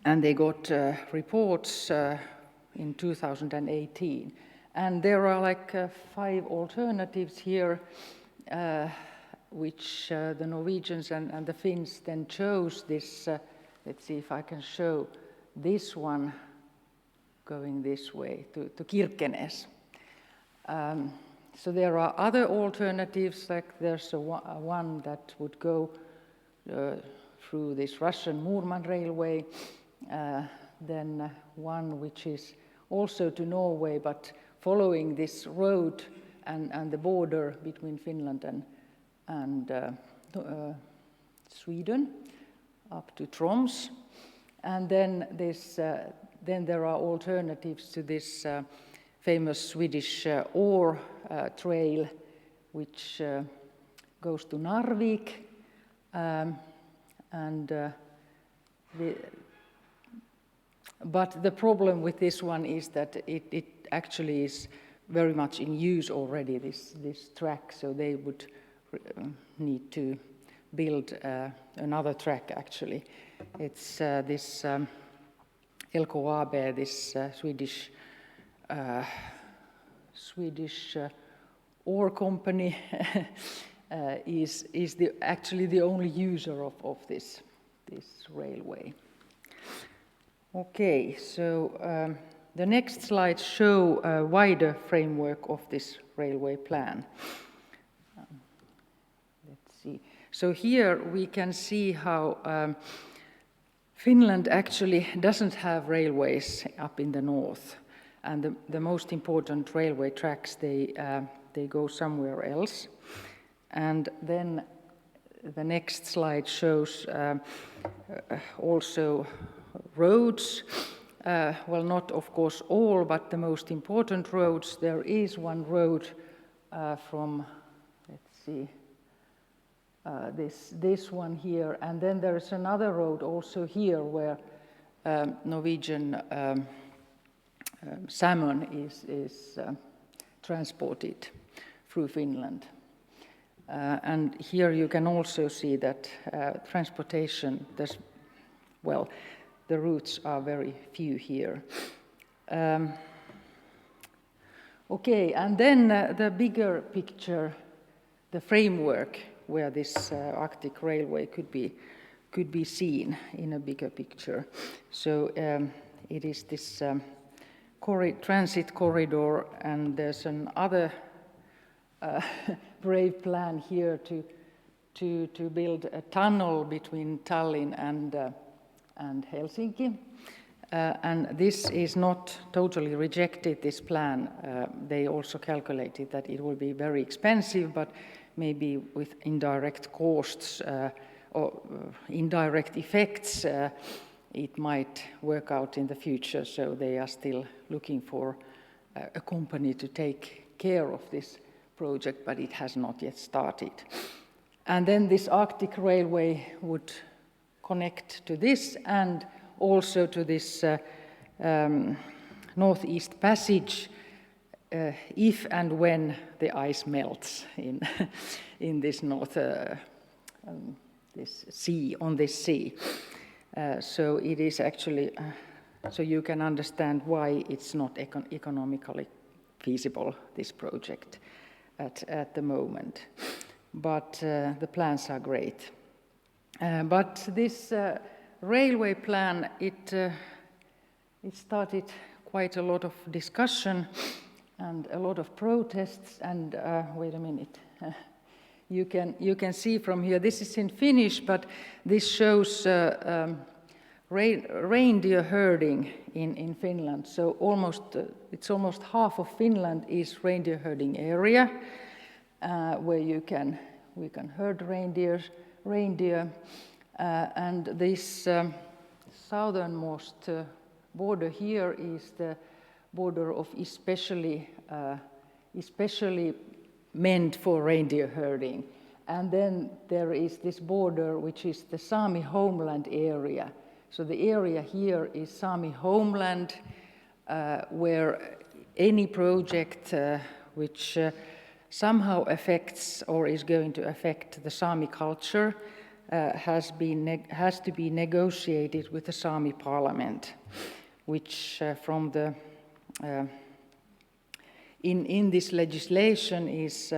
And they got reports in 2018. And there are like 5 alternatives here, which the Norwegians and the Finns then chose this, let's see if I can show this one going this way to Kirkenes. So there are other alternatives, like there's one that would go through this Russian Murman railway, then one which is also to Norway, but following this road and the border between Finland and Sweden up to Troms. And then there are alternatives to this famous Swedish ore trail, which goes to Narvik, but the problem with this one is that it actually is very much in use already, this track, so they would need to build another track actually. It's this LKAB, this Swedish ore company is actually the only user of this railway. Okay, so the next slides show a wider framework of this railway plan. Let's see. So here we can see how Finland actually doesn't have railways up in the north, and the most important railway tracks, they go somewhere else. And then the next slide shows also roads. Well, not of course all, but the most important roads. There is one road from, let's see, this one here, and then there is another road also here where Norwegian salmon is transported through Finland. And here you can also see that transportation, the routes are very few here. Okay, and then the bigger picture, the framework where this Arctic Railway could be seen in a bigger picture. So it is this transit corridor, and there's another brave plan here to build a tunnel between Tallinn and Helsinki. And this is not totally rejected, this plan. They also calculated that it will be very expensive, but maybe with indirect costs or indirect effects, it might work out in the future. So they are still looking for a company to take care of this project, but it has not yet started. And then this Arctic Railway would connect to this and also to this Northeast Passage if and when the ice melts in this this sea, on this sea. So it is actually, so you can understand why it's not economically feasible, this project at the moment. But the plans are great. But this railway plan, it started quite a lot of discussion and a lot of protests. And wait a minute, you can see from here. This is in Finnish, but this shows reindeer herding in Finland. So it's almost half of Finland is reindeer herding area, where we can herd reindeer. And this southernmost border here is the border of especially meant for reindeer herding. And then there is this border which is the Sami homeland area. So the area here is Sami homeland, where any project which somehow affects or is going to affect the Sami culture has to be negotiated with the Sami parliament, which from the in this legislation is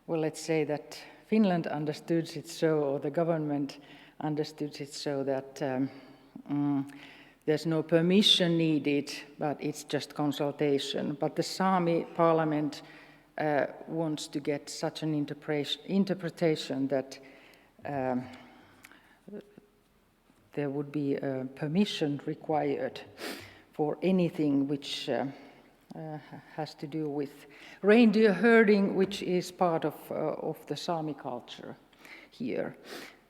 well, let's say that Finland understood it so, or the government understood it so that there's no permission needed, but it's just consultation. But the Sami parliament wants to get such an interpretation that there would be permission required for anything which has to do with reindeer herding, which is part of the Sami culture here.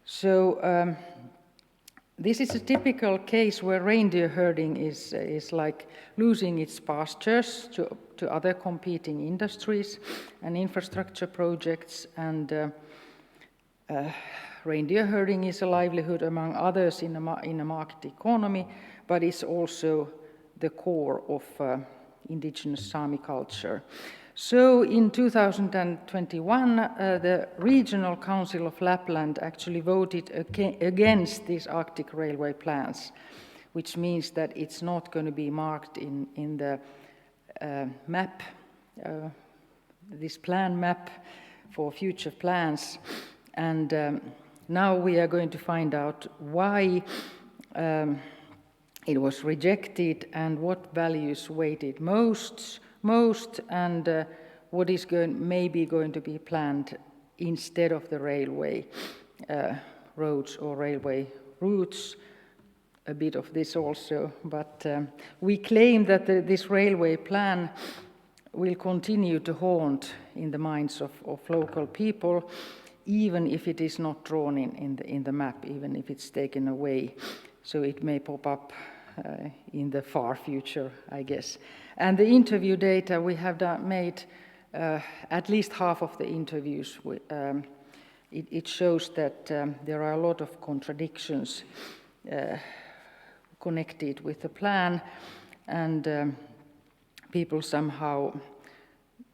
So this is a typical case where reindeer herding is like losing its pastures to other competing industries and infrastructure projects, and reindeer herding is a livelihood among others in a market economy, but it's also the core of indigenous Sami culture. So in 2021, the Regional Council of Lapland actually voted against these Arctic Railway plans, which means that it's not going to be marked in the map, this plan map for future plans. And now we are going to find out why it was rejected and what values weighted most, and what is maybe going to be planned instead of the railway roads or railway routes. A bit of this also, but we claim that this railway plan will continue to haunt in the minds of local people, even if it is not drawn in the map, even if it's taken away. So it may pop up in the far future, I guess. And the interview data, we have made at least half of the interviews. It shows that there are a lot of contradictions connected with the plan, and people somehow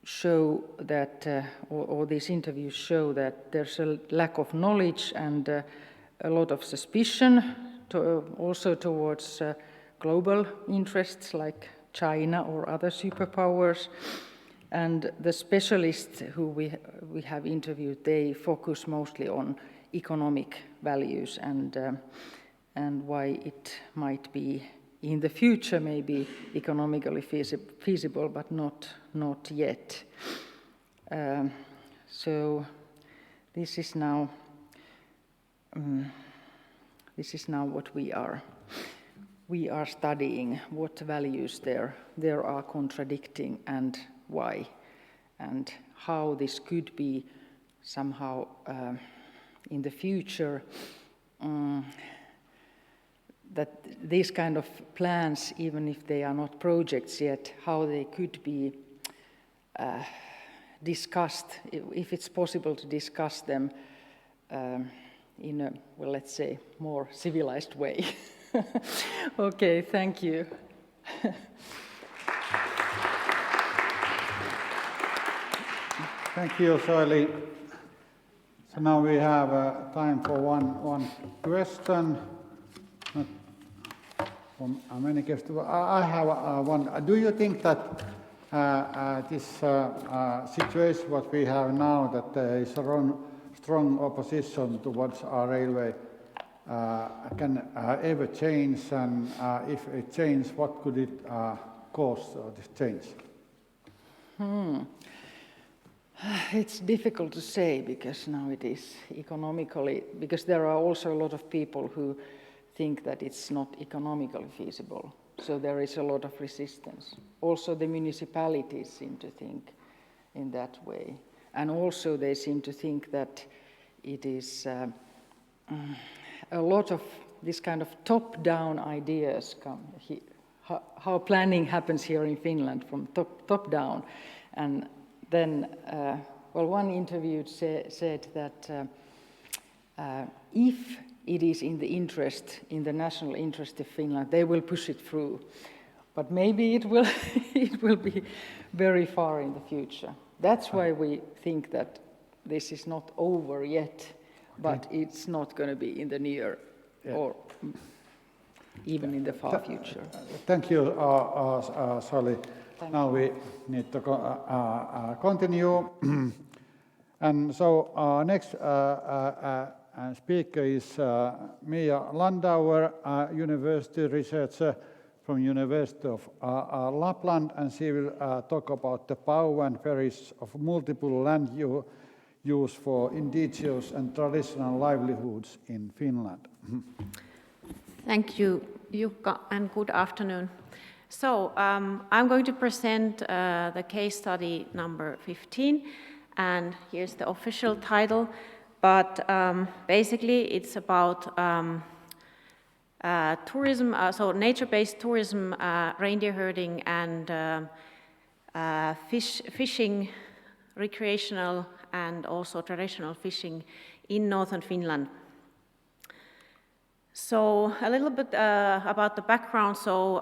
show that, or these interviews show that there's a lack of knowledge and a lot of suspicion, also towards global interests like China or other superpowers. And the specialists who we have interviewed, they focus mostly on economic values and why it might be in the future maybe economically feasible, but not yet. So this is now what we are we are studying, what values there are contradicting and why, and how this could be somehow in the future, that these kind of plans, even if they are not projects yet, how they could be discussed, if it's possible to discuss them in a, well, let's say, more civilized way. Okay, thank you. Thank you, Soili. So now we have time for one question. Not from many questions. I have one. Do you think that this situation what we have now, that there is a strong opposition towards our railway, can ever change, and if it changes, what could it cause this change? It's difficult to say, because now it is economically, because there are also a lot of people who think that it's not economically feasible. So there is a lot of resistance. Also the municipalities seem to think in that way. And also they seem to think that it is a lot of this kind of top-down ideas come here, how planning happens here in Finland from top down. And then, well, one interviewed said that if it is in the national interest of Finland, they will push it through. But maybe it will, it will be very far in the future. That's why we think that this is not over yet, but it's not going to be in the near or even in the far future. Thank you, Soili. Now we need to continue. And so our next speaker is Mia Landauer, university researcher from University of Lapland, and she will talk about the power and perils of multiple land use for indigenous and traditional livelihoods in Finland. Thank you, Jukka, and good afternoon. So I'm going to present the case study number 15, and here's the official title. But basically, it's about tourism, so nature-based tourism, reindeer herding, and fishing, recreational, and also traditional fishing in northern Finland. So a little bit about the background. So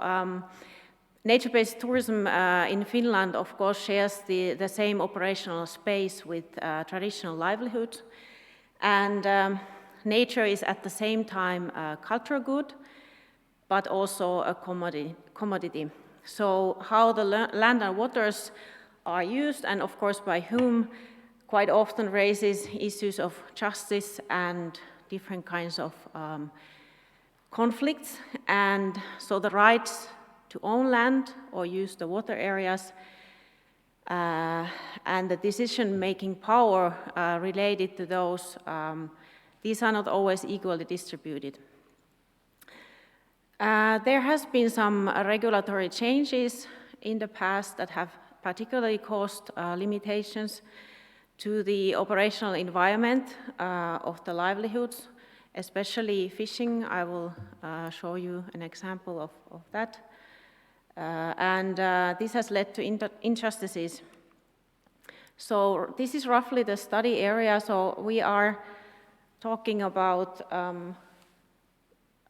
nature-based tourism in Finland, of course, shares the same operational space with traditional livelihoods. And nature is at the same time a cultural good, but also a commodity. So how the land and waters are used, and of course by whom, quite often raises issues of justice and different kinds of conflicts. And so the rights to own land or use the water areas and the decision-making power related to those, these are not always equally distributed. There has been some regulatory changes in the past that have particularly caused limitations to the operational environment of the livelihoods, especially fishing. I will show you an example of that. And this has led to injustices. So this is roughly the study area. So we are talking about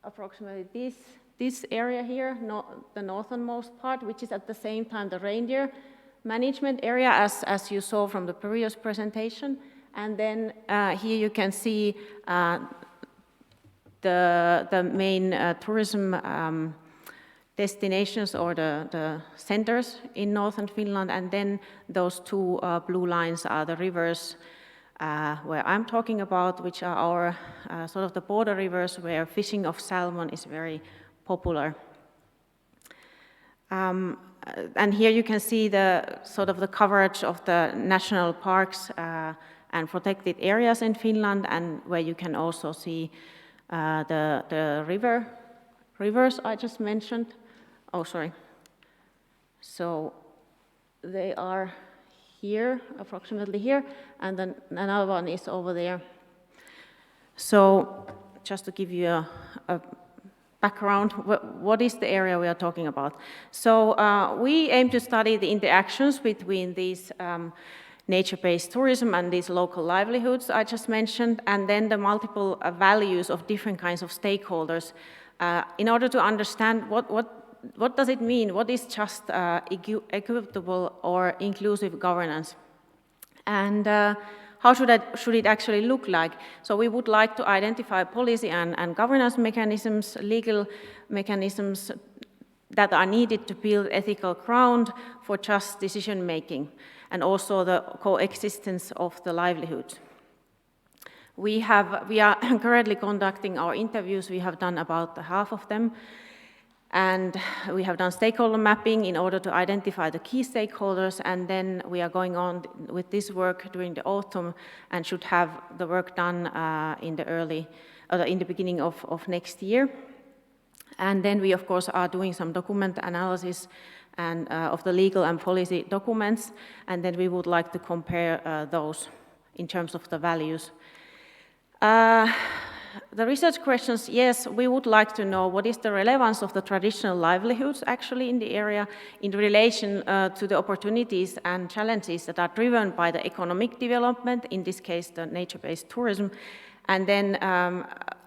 approximately this area here, the northernmost part, which is at the same time the reindeer management area, as you saw from the previous presentation. And then here you can see the main tourism destinations or the centers in northern Finland, and then those two blue lines are the rivers where I'm talking about, which are our sort of the border rivers where fishing of salmon is very popular. And here you can see the sort of the coverage of the national parks and protected areas in Finland, and where you can also see the river rivers I just mentioned. Oh, sorry. So they are here, approximately here, and then another one is over there. So just to give you a background, what is the area we are talking about? So we aim to study the interactions between these nature-based tourism and these local livelihoods I just mentioned, and then the multiple values of different kinds of stakeholders in order to understand what does it mean, what is just equitable or inclusive governance, and how should it actually look like? So we would like to identify policy and governance mechanisms, legal mechanisms that are needed to build ethical ground for just decision-making, and also the coexistence of the livelihoods. We are currently conducting our interviews. We have done about half of them. And we have done stakeholder mapping in order to identify the key stakeholders, and then we are going on with this work during the autumn and should have the work done in the beginning of next year. And then we, of course, are doing some document analysis and of the legal and policy documents, and then we would like to compare those in terms of the values. The research questions, yes, we would like to know what is the relevance of the traditional livelihoods actually in the area in relation to the opportunities and challenges that are driven by the economic development, in this case the nature-based tourism, and then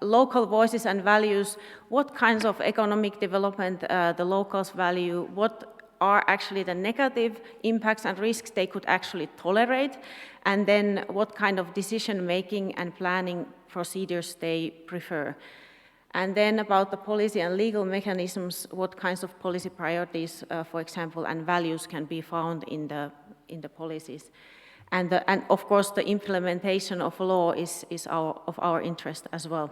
local voices and values, what kinds of economic development the locals value, what are actually the negative impacts and risks they could actually tolerate, and then what kind of decision-making and planning procedures they prefer. And then about the policy and legal mechanisms, what kinds of policy priorities, for example, and values can be found in the policies. And of course, the implementation of law is of our interest as well.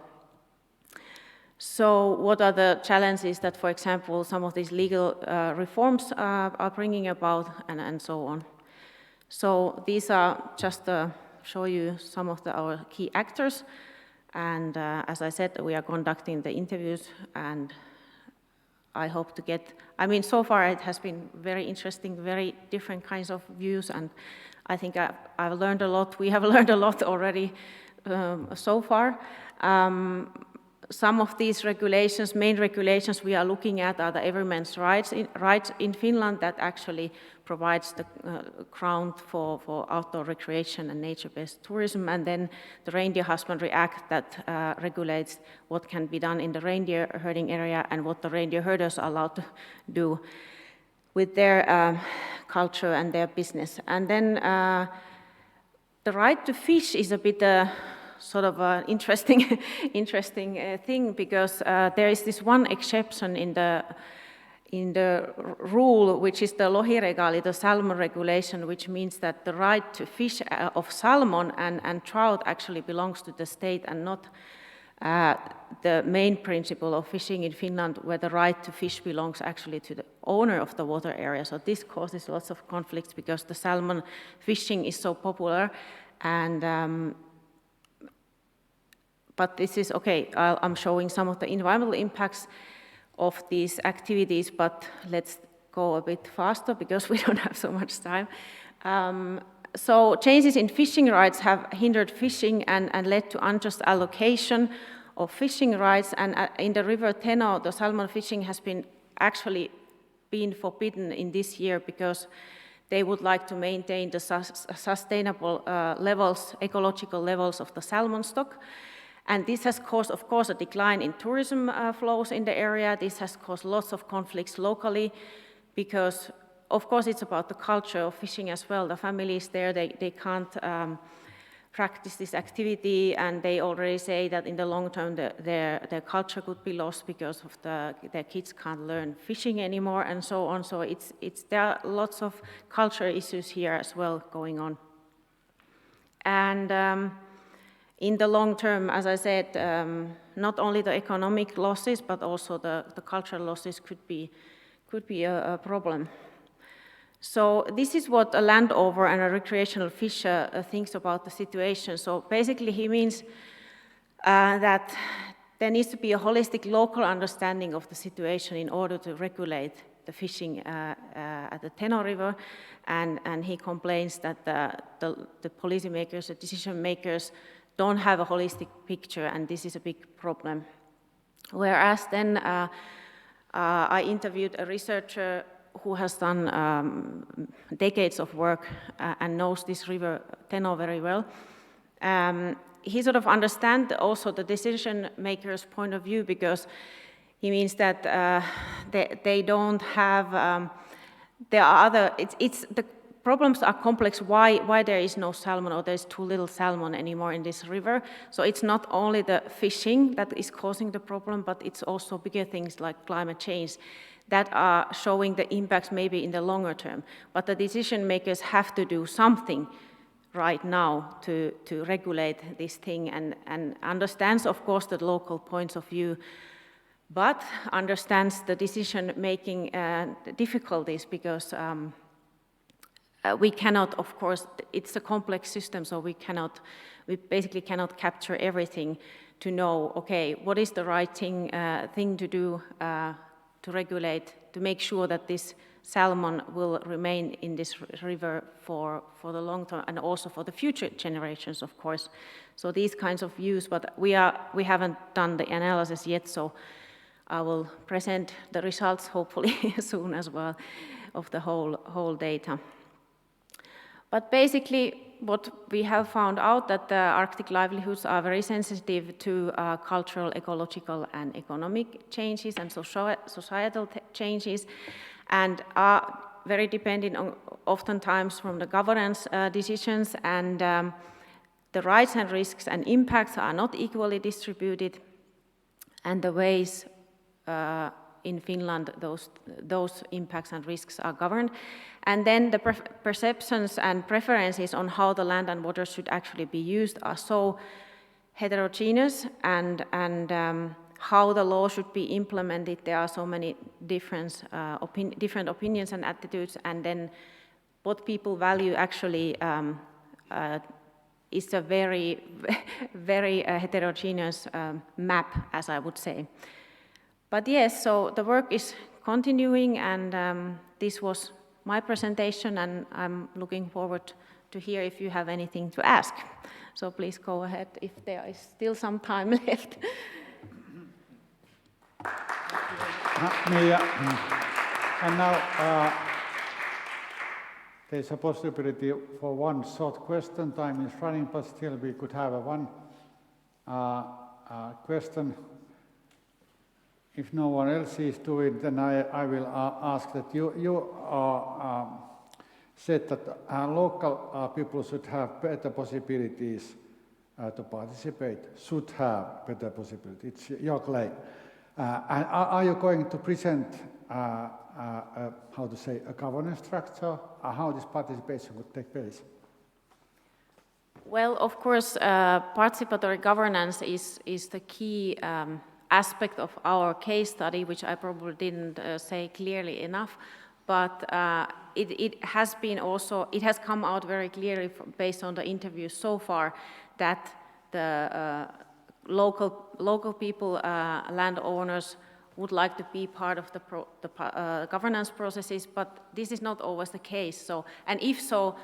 So what are the challenges that, for example, some of these legal reforms are bringing about, and so on. So these are just to show you some of our key actors. And as I said, we are conducting the interviews, and I hope to get, so far it has been very interesting, very different kinds of views, and I think I've learned a lot. We have learned a lot already so far. Some of these regulations, main regulations we are looking at are the everyman's rights in Finland that actually provides the ground for outdoor recreation and nature-based tourism, and then the Reindeer Husbandry Act that regulates what can be done in the reindeer herding area and what the reindeer herders are allowed to do with their culture and their business. And then the right to fish is a bit sort of an interesting thing, because there is this one exception in the rule, which is the lohiregaali, the salmon regulation, which means that the right to fish of salmon and trout actually belongs to the state and not the main principle of fishing in Finland, where the right to fish belongs actually to the owner of the water area. So this causes lots of conflicts because the salmon fishing is so popular, and but this is okay. I'm showing some of the environmental impacts of these activities, but let's go a bit faster because we don't have so much time. So changes in fishing rights have hindered fishing and led to unjust allocation of fishing rights. And in the River Teno, the salmon fishing has been forbidden in this year because they would like to maintain the sustainable levels, ecological levels of the salmon stock. And this has caused, of course, a decline in tourism flows in the area. This has caused lots of conflicts locally because, of course, it's about the culture of fishing as well. The families there, they can't practice this activity, and they already say that in the long term their culture could be lost because of their kids can't learn fishing anymore and so on. So there are lots of culture issues here as well going on. And in the long term, as I said, not only the economic losses, but also the cultural losses could be a problem. So this is what a landowner and a recreational fisher thinks about the situation. So basically he means that there needs to be a holistic local understanding of the situation in order to regulate the fishing at the Teno River, and he complains that the policymakers, the decision makers, don't have a holistic picture, and this is a big problem. Whereas then I interviewed a researcher who has done decades of work and knows this river Teno very well. He sort of understands also the decision makers' point of view, because he means that they don't have, there are other, the problems are complex, why there is no salmon or there's too little salmon anymore in this river. So it's not only the fishing that is causing the problem, but it's also bigger things like climate change that are showing the impacts maybe in the longer term. But the decision makers have to do something right now to regulate this thing, and understands, of course, the local points of view, but understands the decision-making difficulties, because we cannot, of course, it's a complex system, so we basically cannot capture everything to know, okay, what is the right thing to do to regulate, to make sure that this salmon will remain in this river for the long term, and also for the future generations, of course. So these kinds of views, but we haven't done the analysis yet, so I will present the results hopefully soon as well of the whole data. But basically, what we have found out that the Arctic livelihoods are very sensitive to cultural, ecological, and economic changes and societal changes, and are very dependent on, oftentimes, from the governance decisions, and the rights and risks and impacts are not equally distributed, and the ways in Finland those impacts and risks are governed. And then the perceptions and preferences on how the land and water should actually be used are so heterogeneous, and how the law should be implemented, there are so many different opinions and attitudes, and then what people value actually is a very, very heterogeneous map, as I would say. But yes, so the work is continuing, and this was my presentation, and I'm looking forward to hear if you have anything to ask. So please go ahead if there is still some time left. And now there's a possibility for one short question. Time is running, but still we could have one question. If no one else is doing it, then I will ask that you said that local people should have better possibilities to participate, should have better possibilities. It's your claim. And are you going to present, how to say, a governance structure, how this participation would take place? Well, of course, participatory governance is the key aspect of our case study, which I probably didn't say clearly enough, but it has come out very clearly based on the interviews so far that the local people, landowners, would like to be part of the governance processes, but this is not always the case. So, and if so,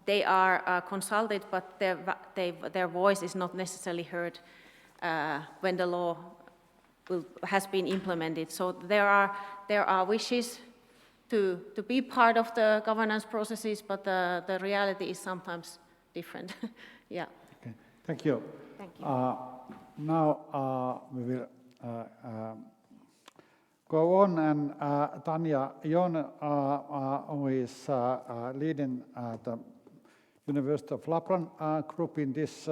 they are consulted, but their voice is not necessarily heard when the law has been implemented. So there are wishes to be part of the governance processes, but the reality is sometimes different. Yeah. Okay. Thank you. Thank you. Now we will go on, and Tanja Jon, who is leading the University of Lapland group in this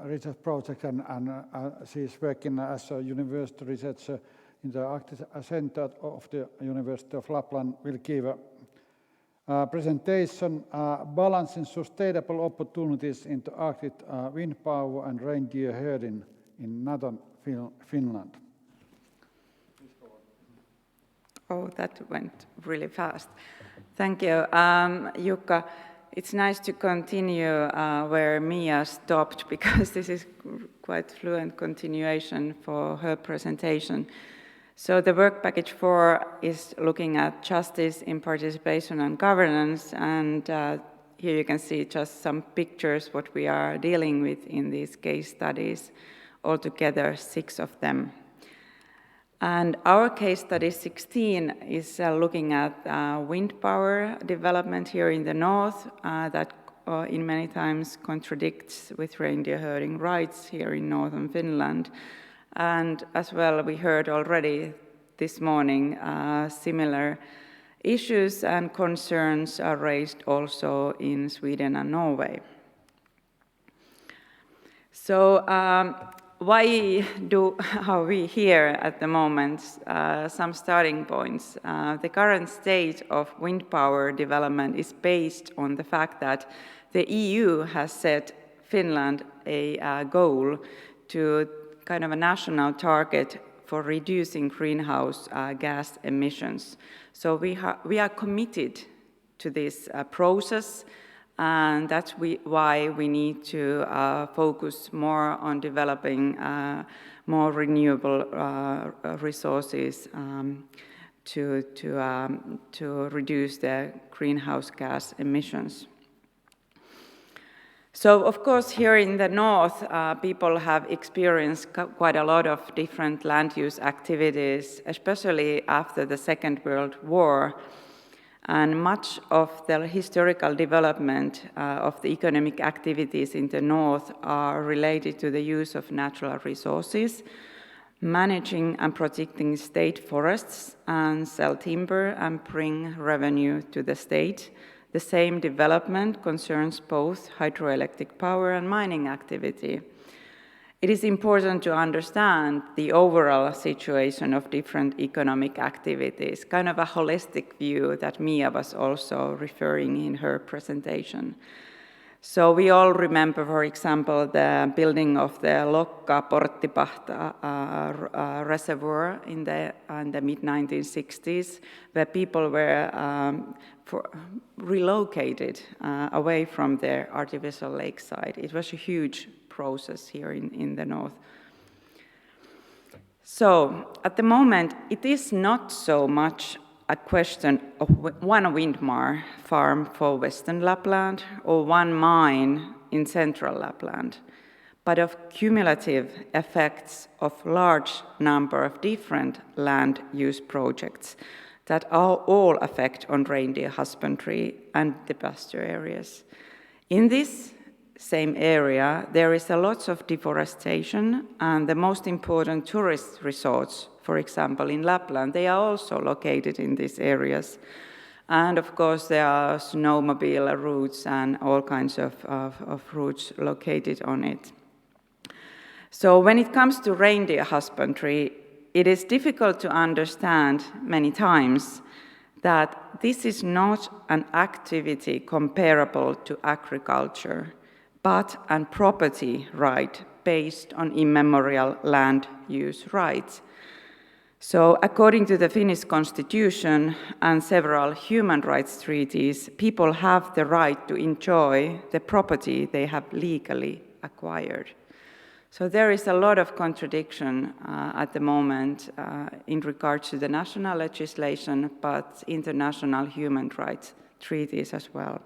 research project, and she is working as a university researcher in the Arctic Center of the University of Lapland, will give a presentation balancing sustainable opportunities in the Arctic wind power and reindeer herding in northern Finland. Oh, that went really fast. Thank you, Jukka. it's nice to continue where Mia stopped, because this is quite fluent continuation for her presentation. So the work package 4 is looking at justice in participation and governance, and here you can see just some pictures what we are dealing with in these case studies, altogether 6 of them. And our case study 16 is looking at wind power development here in the north that in many times contradicts with reindeer herding rights here in northern Finland. And as well, we heard already this morning similar issues and concerns are raised also in Sweden and Norway. So why are we here at the moment? Some starting points. The current state of wind power development is based on the fact that the EU has set Finland a goal to kind of a national target for reducing greenhouse gas emissions. So we are committed to this process, and that's why we need to focus more on developing more renewable resources to reduce the greenhouse gas emissions. So, of course, here in the north, people have experienced quite a lot of different land use activities, especially after the Second World War. And much of the historical development of the economic activities in the north are related to the use of natural resources, managing and protecting state forests, and sell timber and bring revenue to the state. The same development concerns both hydroelectric power and mining activity. It is important to understand the overall situation of different economic activities, kind of a holistic view that Mia was also referring in her presentation. So we all remember, for example, the building of the Lokka-Porttipahta reservoir in the mid-1960s, where people were relocated away from their artificial lakeside. It was a huge process here in the north. So at the moment, it is not so much a question of one wind farm for Western Lapland or one mine in Central Lapland, but of cumulative effects of large number of different land use projects that all affect on reindeer husbandry and the pasture areas. In this same area, there is a lot of deforestation, and the most important tourist resorts, for example, in Lapland, they are also located in these areas. And of course, there are snowmobile routes and all kinds of routes located on it. So when it comes to reindeer husbandry, it is difficult to understand many times that this is not an activity comparable to agriculture, but a property right based on immemorial land use rights. So according to the Finnish constitution and several human rights treaties, people have the right to enjoy the property they have legally acquired. So there is a lot of contradiction at the moment in regards to the national legislation, but international human rights treaties as well.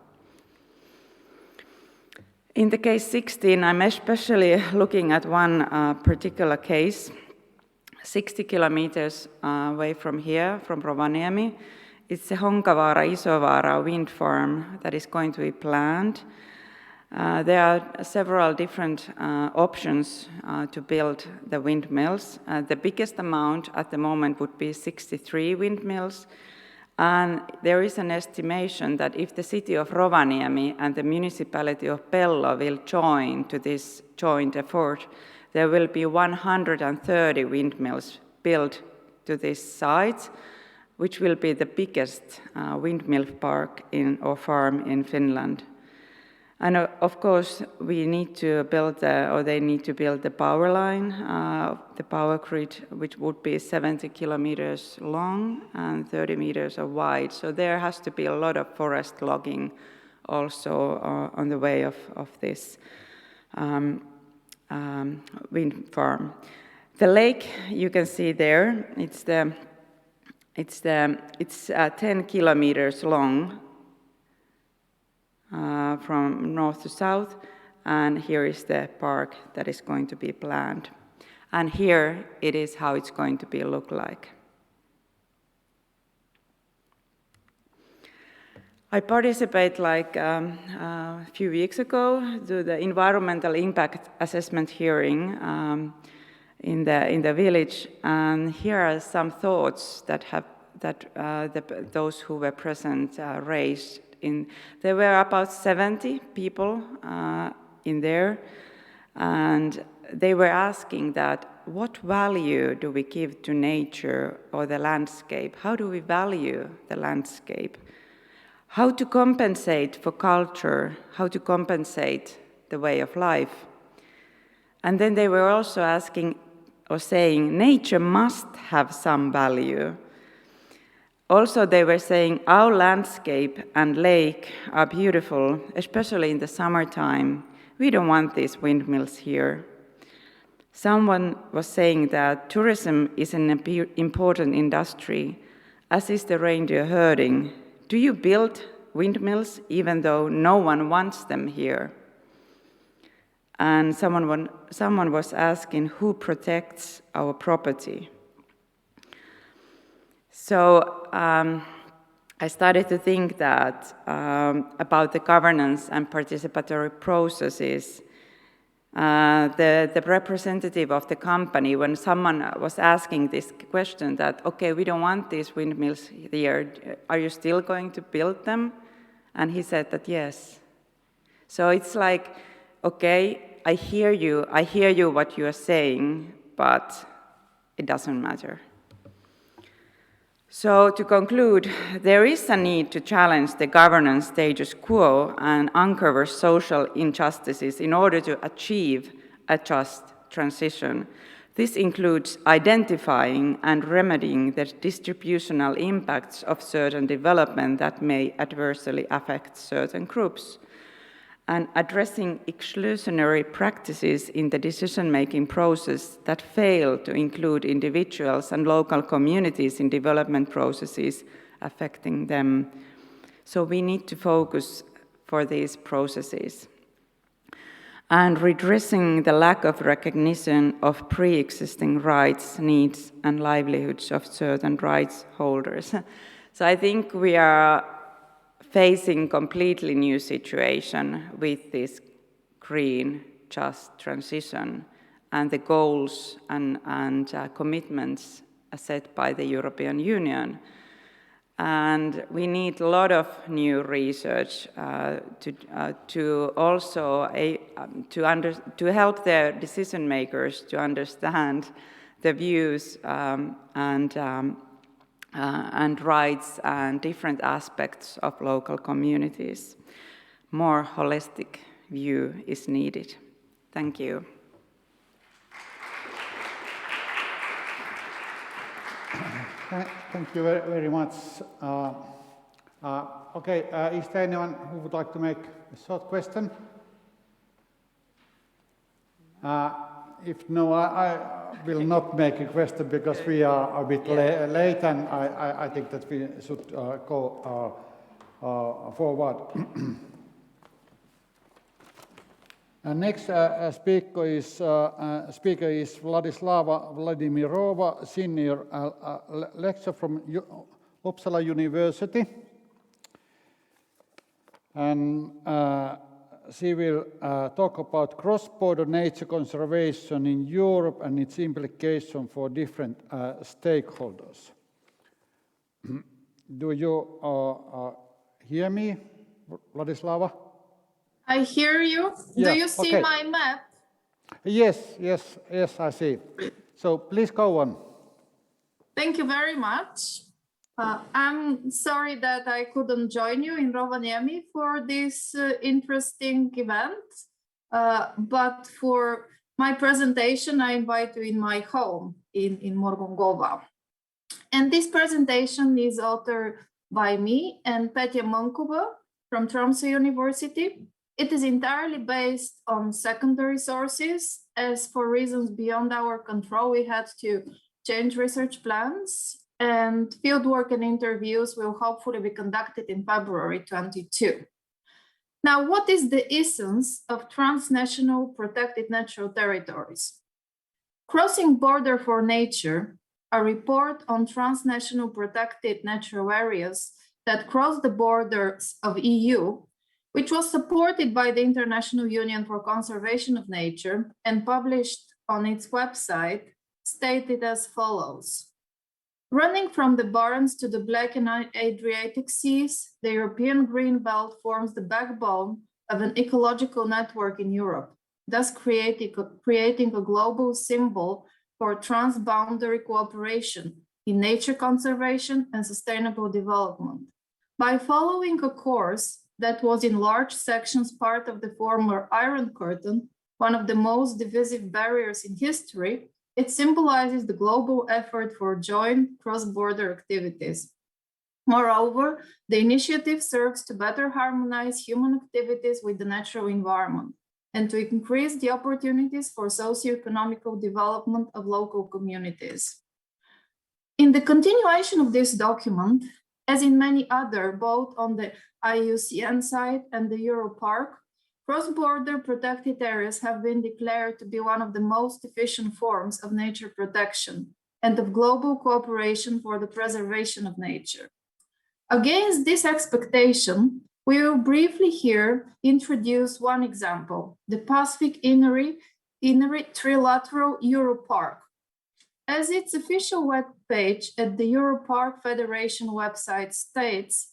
In the case 16, I'm especially looking at one particular case, 60 kilometers away from here, from Rovaniemi. It's the Honkavaara-Isovaara wind farm that is going to be planned. There are several different options to build the windmills. The biggest amount at the moment would be 63 windmills. And there is an estimation that if the city of Rovaniemi and the municipality of Pello will join to this joint effort, there will be 130 windmills built to this site, which will be the biggest windmill park or farm in Finland. And of course, we need to build, they need to build the power line, the power grid, which would be 70 kilometers long and 30 meters wide. So there has to be a lot of forest logging also on the way of this wind farm. The lake you can see there, it's 10 kilometers long from north to south, and here is the park that is going to be planned. And here it is how it's going to be look like. I participated like a few weeks ago to the environmental impact assessment hearing in the village, and here are some thoughts that those who were present raised. There were about 70 people in there, and they were asking that what value do we give to nature or the landscape? How do we value the landscape? How to compensate for culture, how to compensate the way of life. And then they were also asking or saying nature must have some value. Also they were saying our landscape and lake are beautiful, especially in the summertime. We don't want these windmills here. Someone was saying that tourism is an important industry, as is the reindeer herding. Do you build windmills even though no one wants them here? And someone was asking who protects our property. So I started to think that about the governance and participatory processes. The representative of the company, when someone was asking this question that, okay, we don't want these windmills here, are you still going to build them? And he said that yes. So it's like, okay, I hear you what you are saying, but it doesn't matter. So to conclude, there is a need to challenge the governance status quo and uncover social injustices in order to achieve a just transition. This includes identifying and remedying the distributional impacts of certain development that may adversely affect certain groups, and addressing exclusionary practices in the decision-making process that fail to include individuals and local communities in development processes affecting them. So we need to focus for these processes. And redressing the lack of recognition of pre-existing rights, needs, and livelihoods of certain rights holders. So I think we are facing completely new situation with this green, just transition and the goals and commitments set by the European Union. And we need a lot of new research to also to help the decision makers to understand the views and rights and different aspects of local communities. More holistic view is needed. Thank you. Thank you very much. Okay, is there anyone who would like to make a short question? If no, I will not make a question because we are a bit late, and I think that we should go forward. Next speaker is Vladislava Vladimirova, senior lecturer from Uppsala University, and she will talk about cross-border nature conservation in Europe and its implication for different stakeholders. Do you hear me, Vladislava? I hear you. Yeah, Do you see okay. my map? Yes, I see. So please go on. Thank you very much. I'm sorry that I couldn't join you in Rovaniemi for this interesting event, but for my presentation, I invite you in my home in Morgongova. And this presentation is authored by me and Petja Monkova, from Tromsø University. It is entirely based on secondary sources, as for reasons beyond our control, we had to change research plans, and fieldwork and interviews will hopefully be conducted in February 22. Now, what is the essence of transnational protected natural territories? Crossing Border for Nature, a report on transnational protected natural areas that cross the borders of EU, which was supported by the International Union for Conservation of Nature and published on its website, stated as follows. Running from the Barents to the Black and Adriatic Seas, the European Green Belt forms the backbone of an ecological network in Europe, thus creating a global symbol for transboundary cooperation in nature conservation and sustainable development. By following a course that was in large sections part of the former Iron Curtain, one of the most divisive barriers in history, it symbolizes the global effort for joint cross-border activities. Moreover, the initiative serves to better harmonize human activities with the natural environment and to increase the opportunities for socio-economical development of local communities. In the continuation of this document, as in many other, both on the IUCN side and the Europark, cross-border protected areas have been declared to be one of the most efficient forms of nature protection and of global cooperation for the preservation of nature. Against this expectation, we will briefly here introduce one example, the Pacific Inari Trilateral Europark. As its official webpage at the Europark Federation website states,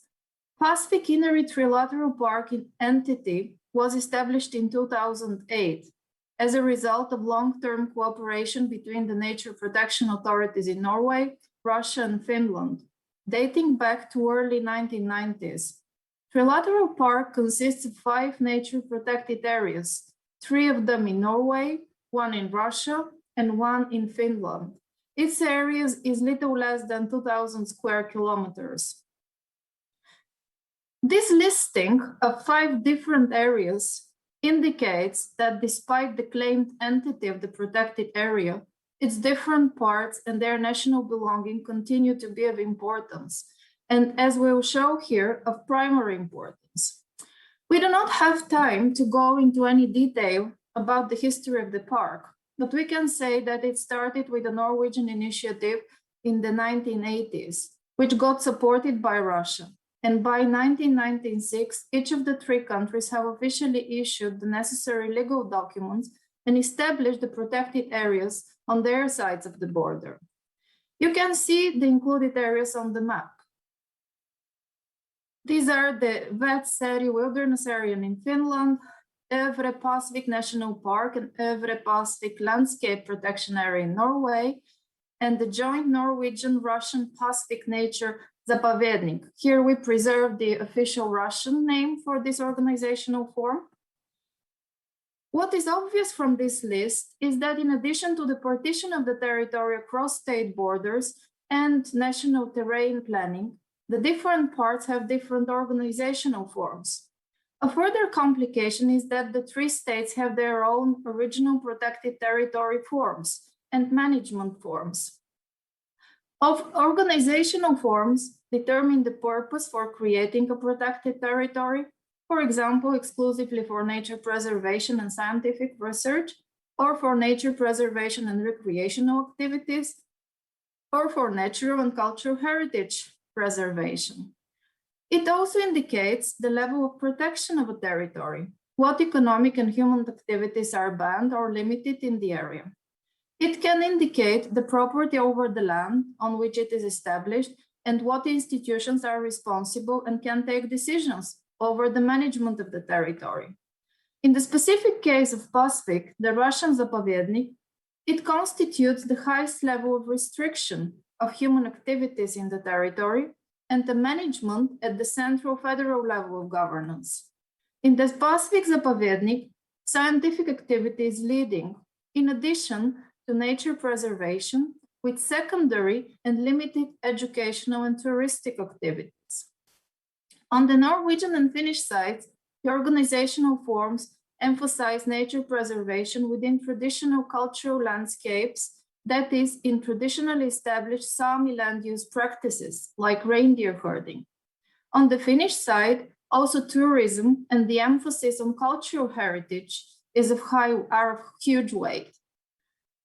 Pacific Inari Trilateral Park entity was established in 2008 as a result of long-term cooperation between the nature protection authorities in Norway, Russia, and Finland, dating back to early 1990s. Trilateral Park consists of 5 nature protected areas, 3 of them in Norway, 1 in Russia, and 1 in Finland. Its area is little less than 2,000 square kilometers. This listing of 5 different areas indicates that despite the claimed entity of the protected area, its different parts and their national belonging continue to be of importance, and as we will show here, of primary importance. We do not have time to go into any detail about the history of the park, but we can say that it started with a Norwegian initiative in the 1980s, which got supported by Russia. And by 1996, each of the 3 countries have officially issued the necessary legal documents and established the protected areas on their sides of the border. You can see the included areas on the map. These are the Vetseri Wilderness Area in Finland, Övre Pacific National Park and Övre Pacific Landscape Protection Area in Norway, and the joint Norwegian-Russian Pacific Nature Zapovednik. Here we preserve the official Russian name for this organizational form. What is obvious from this list is that in addition to the partition of the territory across state borders and national terrain planning, the different parts have different organizational forms. A further complication is that the 3 states have their own original protected territory forms and management forms. Organizational forms determine the purpose for creating a protected territory, for example, exclusively for nature preservation and scientific research, or for nature preservation and recreational activities, or for natural and cultural heritage preservation. It also indicates the level of protection of a territory, what economic and human activities are banned or limited in the area. It can indicate the property over the land on which it is established and what institutions are responsible and can take decisions over the management of the territory. In the specific case of Pacific, the Russian Zapovednik, it constitutes the highest level of restriction of human activities in the territory and the management at the central federal level of governance. In the Pacific Zapovednik, scientific activity is leading, in addition to nature preservation, with secondary and limited educational and touristic activities. On the Norwegian and Finnish sides, the organizational forms emphasize nature preservation within traditional cultural landscapes, that is, in traditionally established Sami land use practices, like reindeer herding. On the Finnish side, also tourism and the emphasis on cultural heritage are of huge weight.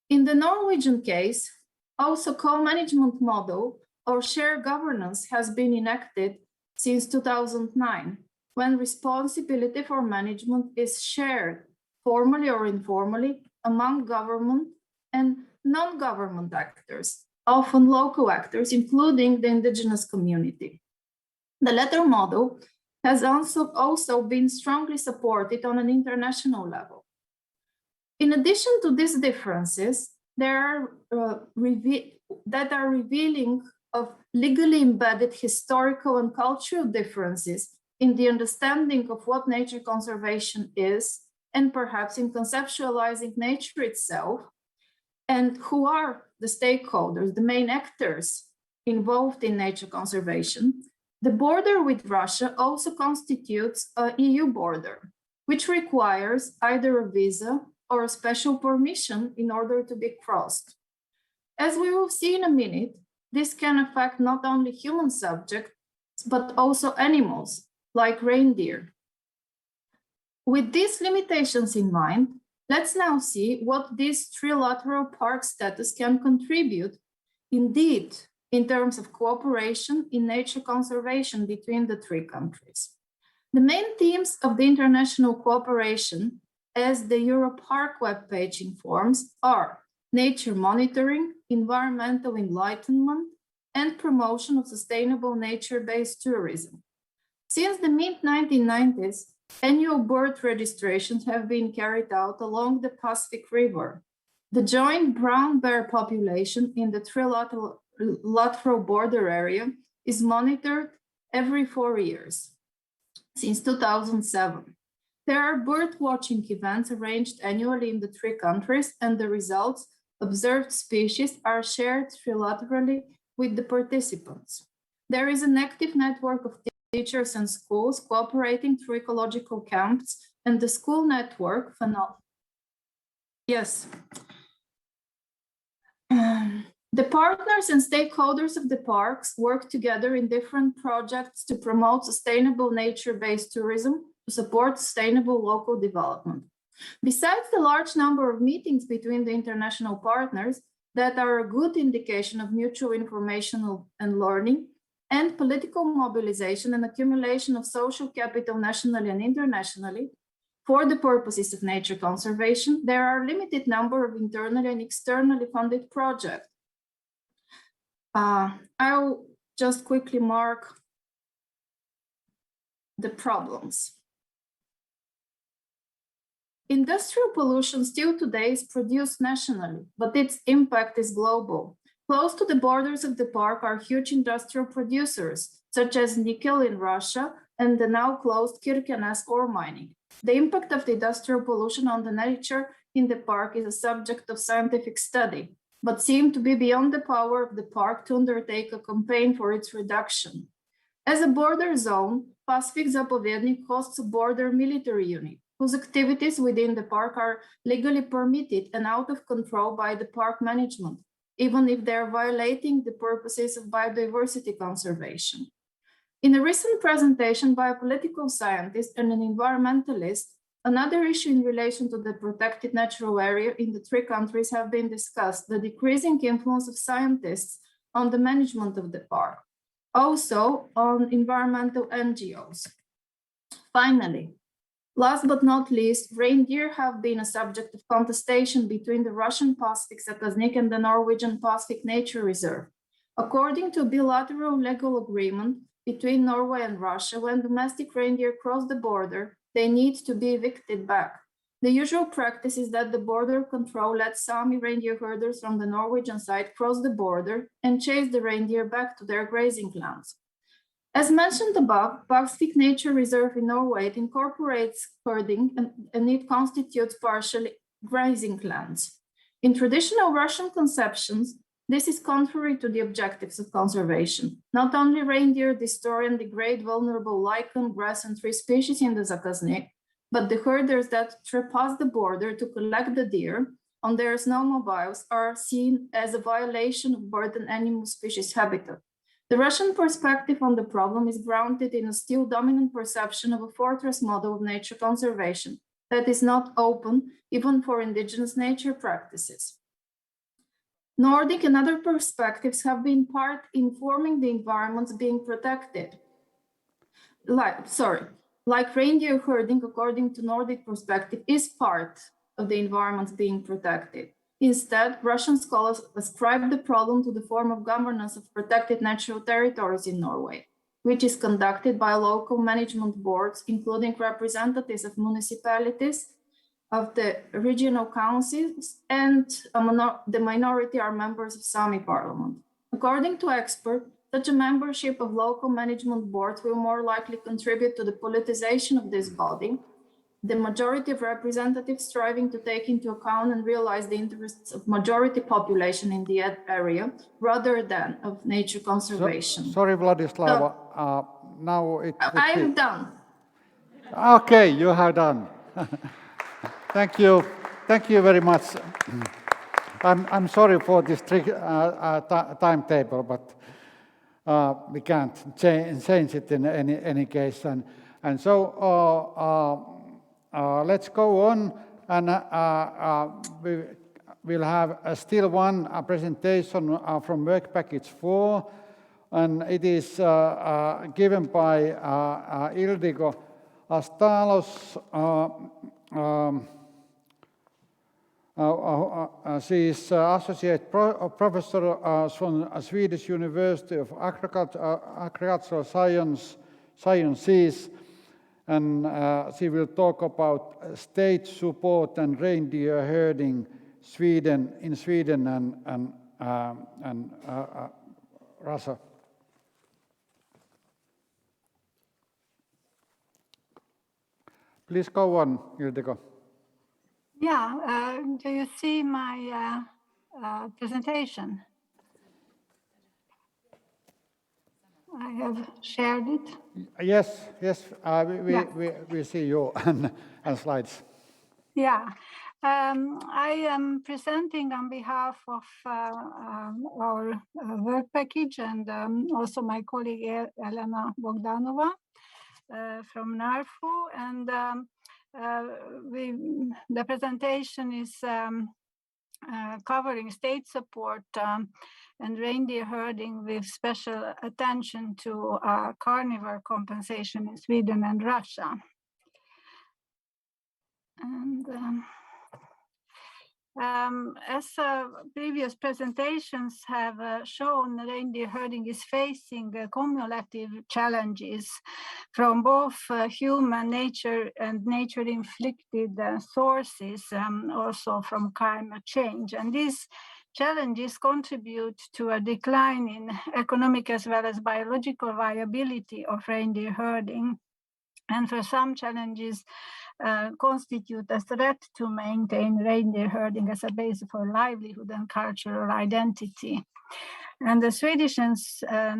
In the Norwegian case, also co-management model or shared governance has been enacted since 2009, when responsibility for management is shared, formally or informally, among government and non-government actors, often local actors, including the indigenous community. The latter model has also been strongly supported on an international level. In addition to these differences, that are revealing of legally embedded historical and cultural differences in the understanding of what nature conservation is, and perhaps in conceptualizing nature itself, and who are the stakeholders, the main actors involved in nature conservation. The border with Russia also constitutes an EU border, which requires either a visa or a special permission in order to be crossed. As we will see in a minute, this can affect not only human subjects, but also animals, like reindeer. With these limitations in mind, let's now see what this trilateral park status can contribute, indeed, in terms of cooperation in nature conservation between the three countries. The main themes of the international cooperation, as the Europark webpage informs, are nature monitoring, environmental enlightenment, and promotion of sustainable nature-based tourism. Since the mid-1990s, annual bird registrations have been carried out along the Pacific River. The joint brown bear population in the trilateral border area is monitored every 4 years, since 2007. There are bird watching events arranged annually in the three countries, and the results, observed species, are shared trilaterally with the participants. There is an active network of teachers and schools cooperating through ecological camps, and the school network, yes. The partners and stakeholders of the parks work together in different projects to promote sustainable nature-based tourism to support sustainable local development. Besides the large number of meetings between the international partners that are a good indication of mutual information and learning, and political mobilization and accumulation of social capital nationally and internationally for the purposes of nature conservation, there are a limited number of internally and externally funded projects. I'll just quickly mark the problems. Industrial pollution still today is produced nationally, but its impact is global. Close to the borders of the park are huge industrial producers, such as nickel in Russia and the now closed Kirkenes ore mining. The impact of the industrial pollution on the nature in the park is a subject of scientific study, but seem to be beyond the power of the park to undertake a campaign for its reduction. As a border zone, Pacific Zapovednik hosts a border military unit, whose activities within the park are legally permitted and out of control by the park management, even if they are violating the purposes of biodiversity conservation. In a recent presentation by a political scientist and an environmentalist, another issue in relation to the protected natural area in the three countries have been discussed, the decreasing influence of scientists on the management of the park, also on environmental NGOs. Finally, last but not least, reindeer have been a subject of contestation between the Russian Pacific Zakaznik and the Norwegian Pacific Nature Reserve. According to a bilateral legal agreement between Norway and Russia, when domestic reindeer cross the border, they need to be evicted back. The usual practice is that the border control lets Sami reindeer herders from the Norwegian side cross the border and chase the reindeer back to their grazing lands. As mentioned above, Pacific Nature Reserve in Norway, it incorporates herding and it constitutes partially grazing lands. In traditional Russian conceptions, This is contrary to the objectives of conservation. Not only reindeer destroy and degrade vulnerable lichen, grass, and tree species in the Zakaznik, but the herders that trespass the border to collect the deer on their snowmobiles are seen as a violation of bird and animal species habitat. The Russian perspective on the problem is grounded in a still dominant perception of a fortress model of nature conservation that is not open even for indigenous nature practices. Nordic and other perspectives have been part in forming the environments being protected. Like reindeer herding, according to Nordic perspective, is part of the environments being protected. Instead, Russian scholars ascribe the problem to the form of governance of protected natural territories in Norway, which is conducted by local management boards, including representatives of municipalities, of the regional councils, and the minority are members of Sami parliament. According to experts, such a membership of local management boards will more likely contribute to the politicization of this body, the majority of representatives striving to take into account and realize the interests of majority population in the area rather than of nature conservation. Sorry, Vladislava. Now I am done. Okay, you have done. Thank you. Thank you very much. I'm sorry for this timetable, but we can't change it in any case. And so let's go on, and we'll have still one presentation from Work Package 4, and it is given by Ildiko Astalos. She is associate professor from Swedish University of Agricultural Sciences, and she will talk about state support and reindeer herding in Sweden and Russia. Please go on, Ildiko. Yeah, do you see my presentation? I have shared it. Yes, we see you and slides. Yeah, I am presenting on behalf of our work package and also my colleague Elena Bogdanova from NARFU, and the presentation is covering state support and reindeer herding with special attention to carnivore compensation in Sweden and Russia. And as previous presentations have shown, reindeer herding is facing cumulative challenges from both human nature and nature-inflicted sources, also from climate change. And these challenges contribute to a decline in economic as well as biological viability of reindeer herding. And for some challenges constitute a threat to maintain reindeer herding as a base for livelihood and cultural identity. And the Swedish and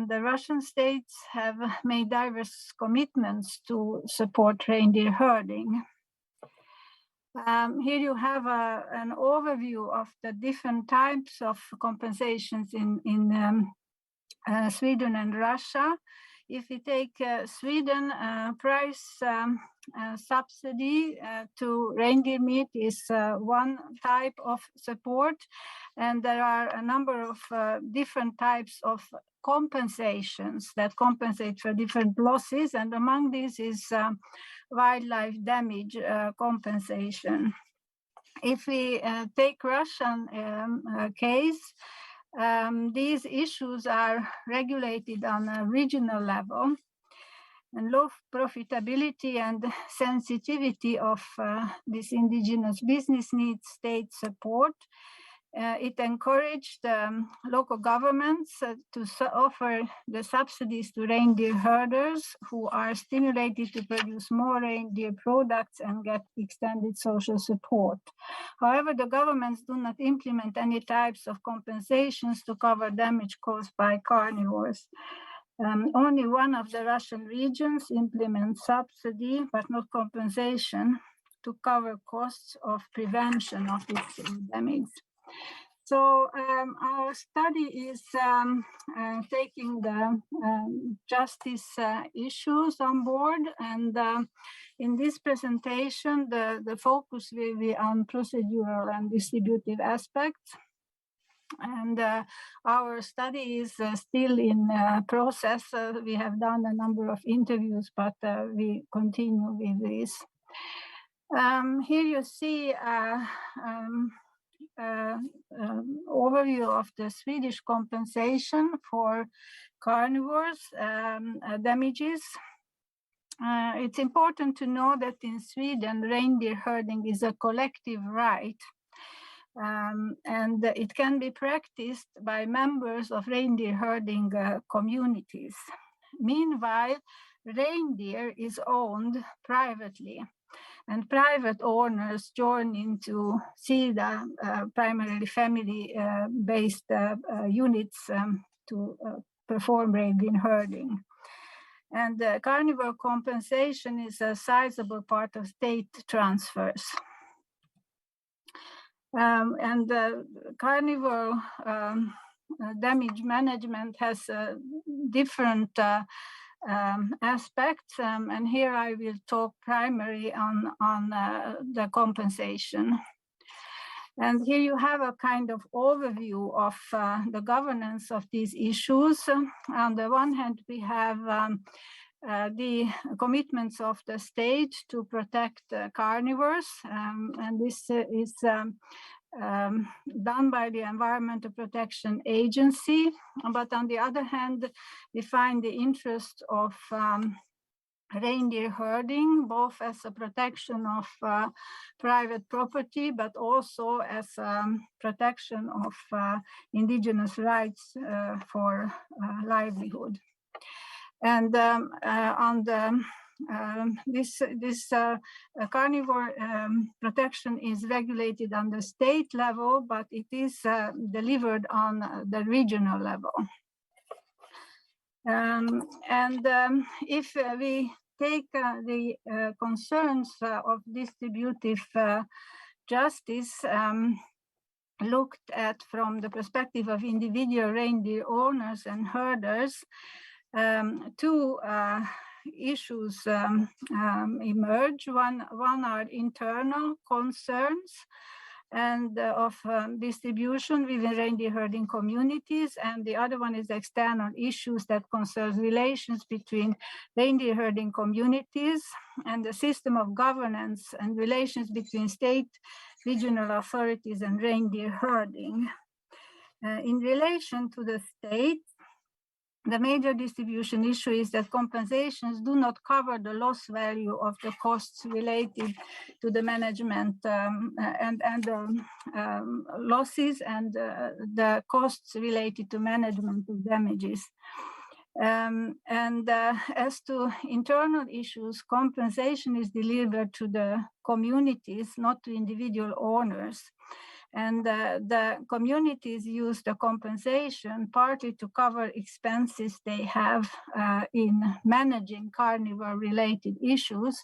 the Russian states have made diverse commitments to support reindeer herding. Here you have an overview of the different types of compensations in Sweden and Russia. If we take Sweden, price subsidy to reindeer meat is one type of support, and there are a number of different types of compensations that compensate for different losses, and among these is wildlife damage compensation. If we take Russian case, these issues are regulated on a regional level, and low profitability and sensitivity of this indigenous business needs state support. It encouraged local governments to offer the subsidies to reindeer herders who are stimulated to produce more reindeer products and get extended social support. However, the governments do not implement any types of compensations to cover damage caused by carnivores. Only one of the Russian regions implements subsidy, but not compensation, to cover costs of prevention of this damage. So our study is taking the justice issues on board, and in this presentation, the focus will be on procedural and distributive aspects. And our study is still in process. We have done a number of interviews, but we continue with this. Here you see overview of the Swedish compensation for carnivores damages. It's important to know that in Sweden, reindeer herding is a collective right, and it can be practiced by members of reindeer herding communities. Meanwhile, reindeer is owned privately, and private owners join into SIDA, primarily family-based units to perform reindeer herding. And carnivore compensation is a sizable part of state transfers. And carnivore damage management has different aspects, and here I will talk primarily on the compensation. And here you have a kind of overview of the governance of these issues. On the one hand, we have the commitments of the state to protect carnivores, and this is done by the Environmental Protection Agency. But on the other hand, we find the interest of reindeer herding, both as a protection of private property, but also as protection of indigenous rights for livelihood. And on the this carnivore protection is regulated on the state level, but it is delivered on the regional level. If we take the concerns of distributive justice looked at from the perspective of individual reindeer owners and herders, two issues emerge. One are internal concerns and of distribution within reindeer herding communities, and the other one is external issues that concerns relations between reindeer herding communities and the system of governance and relations between state, regional authorities and reindeer herding. In relation to the state, the major distribution issue is that compensations do not cover the loss value of the costs related to the management losses and the costs related to management of damages. As to internal issues, compensation is delivered to the communities, not to individual owners. And the communities use the compensation partly to cover expenses they have in managing carnivore-related issues,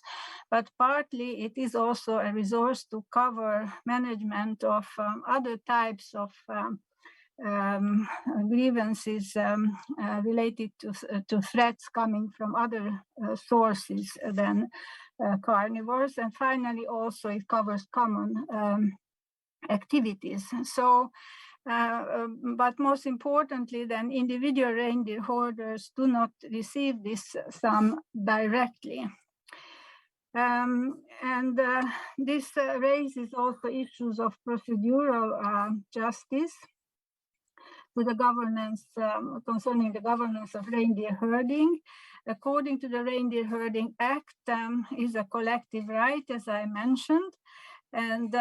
but partly it is also a resource to cover management of other types of grievances related to threats coming from other sources than carnivores. And finally, also it covers common activities. So, but most importantly, then individual reindeer herders do not receive this sum directly. This raises also issues of procedural justice to the governance concerning the governance of reindeer herding. According to the Reindeer Herding Act, is a collective right, as I mentioned, and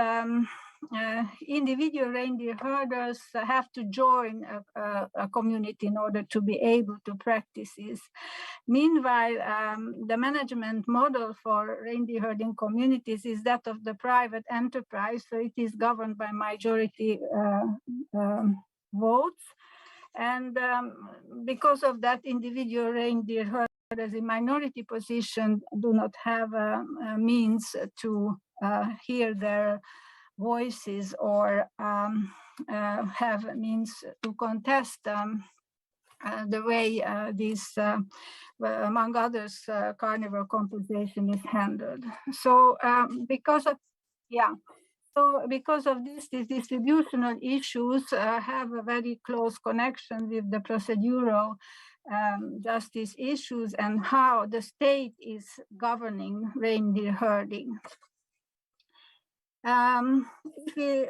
individual reindeer herders have to join a community in order to be able to practice this. Meanwhile, the management model for reindeer herding communities is that of the private enterprise, so it is governed by majority votes. And because of that, individual reindeer herders in minority position do not have a means to hear their voices or have means to contest the way this, among others, carnivore compensation is handled. So because of this, these distributional issues have a very close connection with the procedural justice issues and how the state is governing reindeer herding. If we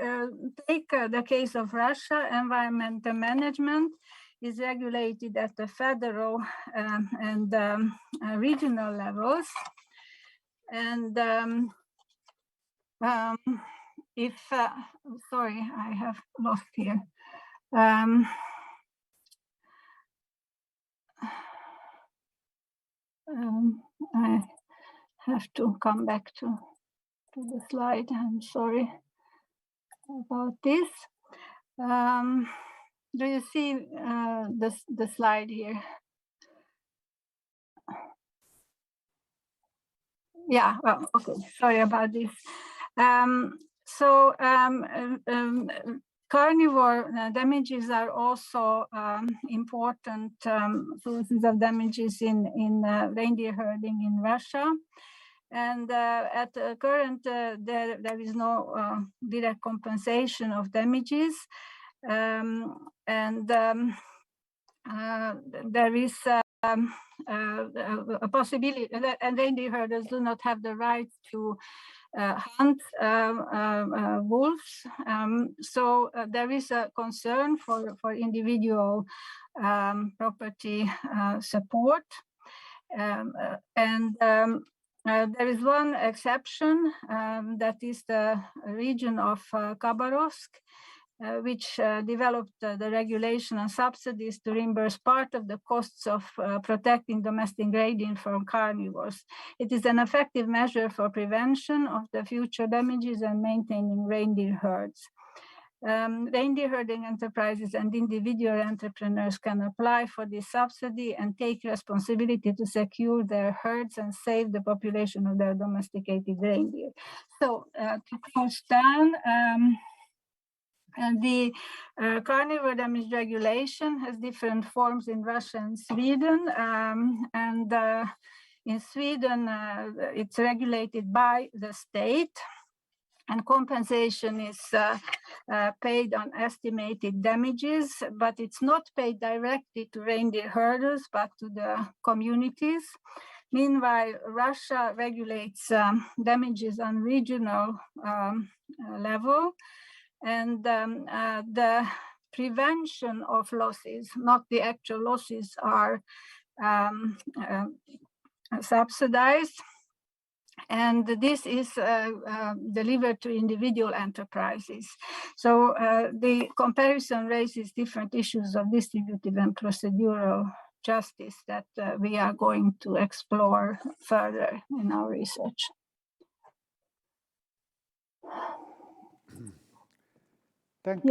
take the case of Russia, environmental management is regulated at the federal and regional levels. And sorry, I have lost here. I have to come back to the slide. I'm sorry about this. Do you see the slide here? Yeah, well, okay, sorry about this. Carnivore damages are also important sources of damages in reindeer herding in Russia. And at current, there is no direct compensation of damages. There is a possibility, and reindeer herders do not have the right to hunt wolves. So there is a concern for individual property support. There is one exception, that is the region of Khabarovsk, which developed the regulation and subsidies to reimburse part of the costs of protecting domestic grazing from carnivores. It is an effective measure for prevention of the future damages and maintaining reindeer herds. Reindeer herding enterprises and individual entrepreneurs can apply for this subsidy and take responsibility to secure their herds and save the population of their domesticated reindeer. So to close down, the carnivore damage regulation has different forms in Russia and Sweden. In Sweden, it's regulated by the state, and compensation is paid on estimated damages, but it's not paid directly to reindeer herders, but to the communities. Meanwhile, Russia regulates damages on regional level, and the prevention of losses, not the actual losses, are subsidized. And this is delivered to individual enterprises. So the comparison raises different issues of distributive and procedural justice that we are going to explore further in our research. Thank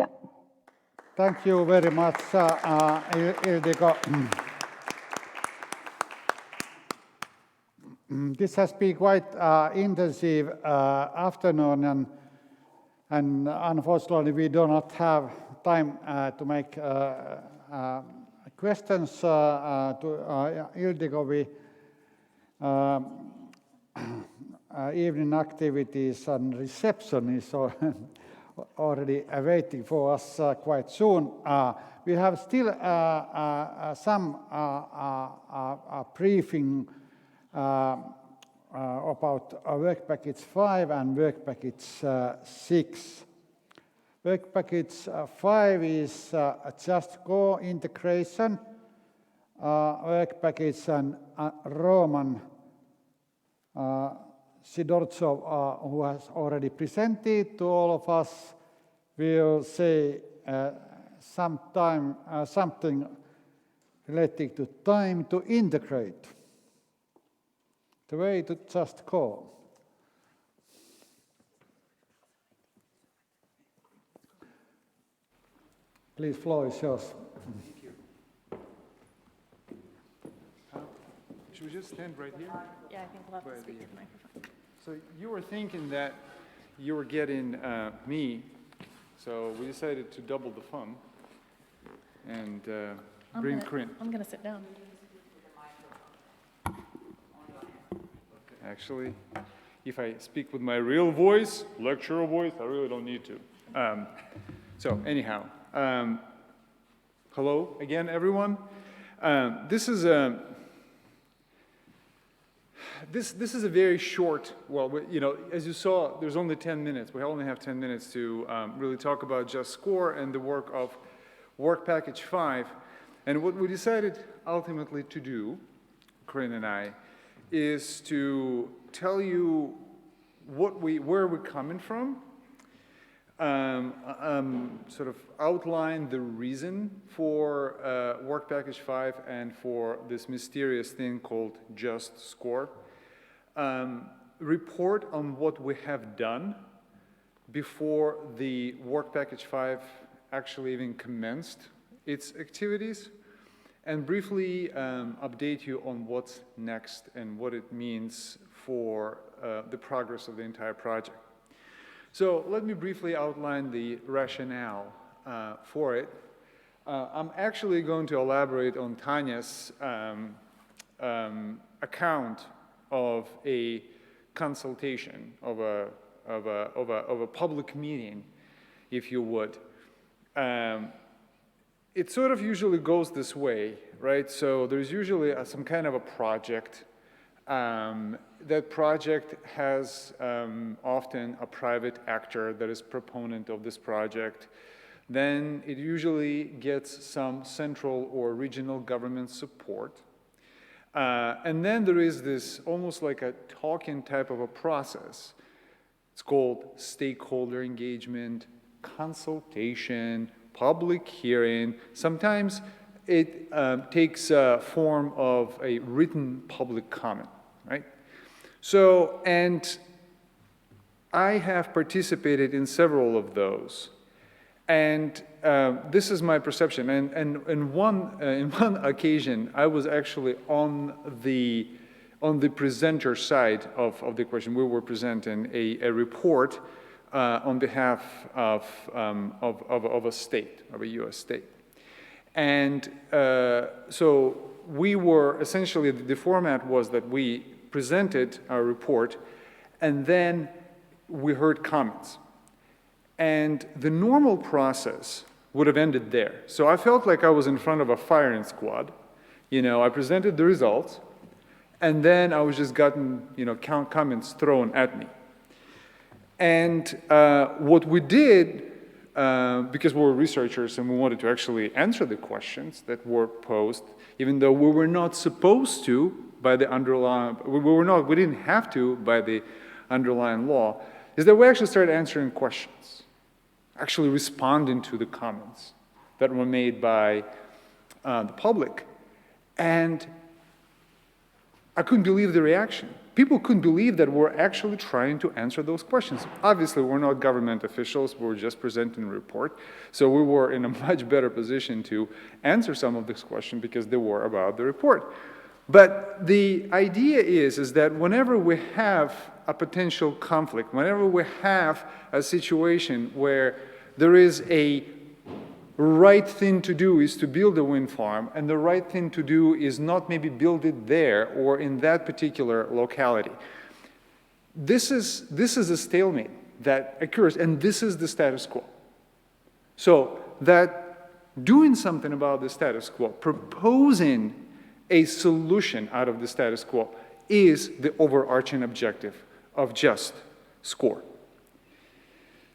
you very much, Ildiko. This has been quite intensive afternoon, and unfortunately we do not have time to make questions to Ildiko. Evening activities and reception is already waiting for us quite soon. We have still some briefing about work package 5 and work package 6. Work package 5 is just co-integration. Work package and Roman Sidortsov, who has already presented to all of us, will say something related to time to integrate, the way to just call. Please, floor is yours. Thank you. Should we just stand right here? Yeah, I think we'll have to speak with the microphone. So you were thinking that you were getting me, so we decided to double the fun and bring Corinne. I'm going to sit down. Actually, if I speak with my real voice, lecturer voice, I really don't need to. So anyhow, hello again, everyone. This is a very short. Well, you know, as you saw, there's only 10 minutes. We only have 10 minutes to really talk about Just Score and the work of Work Package 5. And what we decided ultimately to do, Corinne and I, is to tell you where we're coming from, sort of outline the reason for Work Package 5 and for this mysterious thing called Just Score, report on what we have done before the Work Package 5 actually even commenced its activities, and briefly update you on what's next and what it means for the progress of the entire project. So let me briefly outline the rationale for it. I'm actually going to elaborate on Tanya's account of a consultation, of a public meeting, if you would. It sort of usually goes this way, right? So there's usually some kind of a project. That project has often a private actor that is proponent of this project. Then it usually gets some central or regional government support. And then there is this almost like a talking type of a process. It's called stakeholder engagement, consultation, public hearing. Sometimes it takes a form of a written public comment, right? So, and I have participated in several of those. And this is my perception. And in one occasion, I was actually on the presenter side of the question. We were presenting a report on behalf of a state, of a US state. And so we were essentially, the format was that we presented our report and then we heard comments. And the normal process would have ended there. So I felt like I was in front of a firing squad. You know, I presented the results and then I was just gotten, you know, comments thrown at me. And what we did, because we were researchers and we wanted to actually answer the questions that were posed, even though we were not supposed to by the underlying, we didn't have to by the underlying law, is that we actually started answering questions, actually responding to the comments that were made by the public. And I couldn't believe the reaction. People couldn't believe that we're actually trying to answer those questions. Obviously, we're not government officials, we're just presenting a report. So we were in a much better position to answer some of these questions because they were about the report. But the idea is that whenever we have a potential conflict, whenever we have a situation where there is a right thing to do is to build a wind farm, and the right thing to do is not maybe build it there or in that particular locality. This is a stalemate that occurs, and this is the status quo. So that doing something about the status quo, proposing a solution out of the status quo, is the overarching objective of Just Score.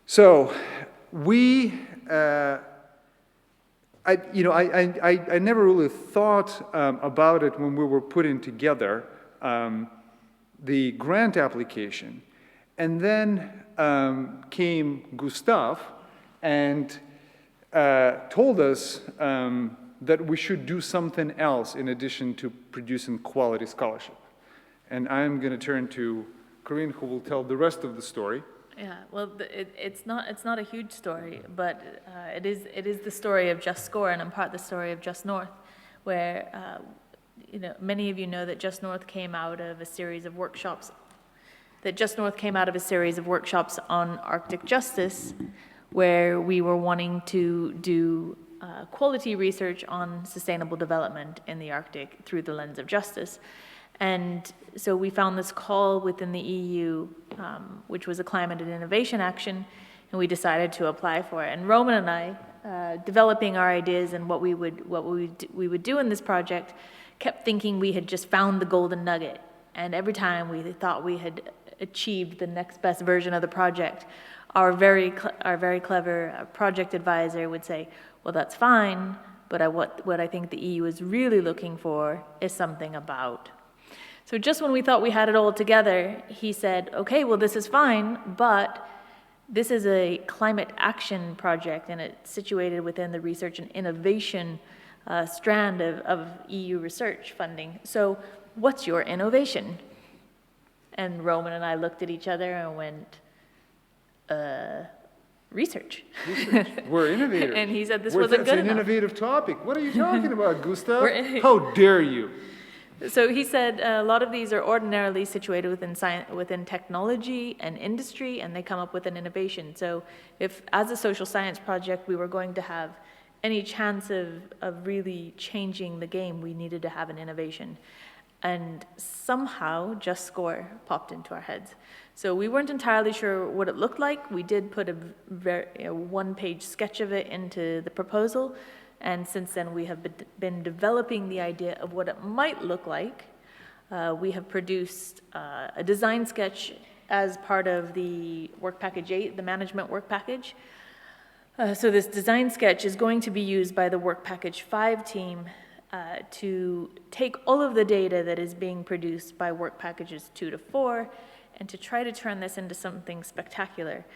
So we, I never really thought about it when we were putting together the grant application. And then came Gustav and told us that we should do something else in addition to producing quality scholarship. And I'm going to turn to Corinne, who will tell the rest of the story. Yeah, well, it's not a huge story, but it is the story of Just Score, and in part the story of Just North, where many of you know that Just North came out of a series of workshops. On Arctic justice, where we were wanting to do quality research on sustainable development in the Arctic through the lens of justice. And so we found this call within the EU, which was a climate and innovation action, and we decided to apply for it. And Roman and I, developing our ideas and what we would do in this project, kept thinking we had just found the golden nugget. And every time we thought we had achieved the next best version of the project, our very clever project advisor would say, well, that's fine, but what I think the EU is really looking for is something about. So just when we thought we had it all together, he said, okay, well, this is fine, but this is a climate action project, and it's situated within the research and innovation strand of EU research funding. So what's your innovation? And Roman and I looked at each other and went, research. We're innovators. And he said this wasn't good enough. It's an innovative topic. What are you talking about, Gustav? How dare you? So he said a lot of these are ordinarily situated within science, within technology and industry, and they come up with an innovation. So if, as a social science project, we were going to have any chance of really changing the game, we needed to have an innovation. And somehow Just Score popped into our heads. So we weren't entirely sure what it looked like. We did put a one-page sketch of it into the proposal, and since then we have been developing the idea of what it might look like. We have produced a design sketch as part of the work package 8, the management work package. So this design sketch is going to be used by the work package 5 team to take all of the data that is being produced by work packages 2 to 4 and to try to turn this into something spectacular.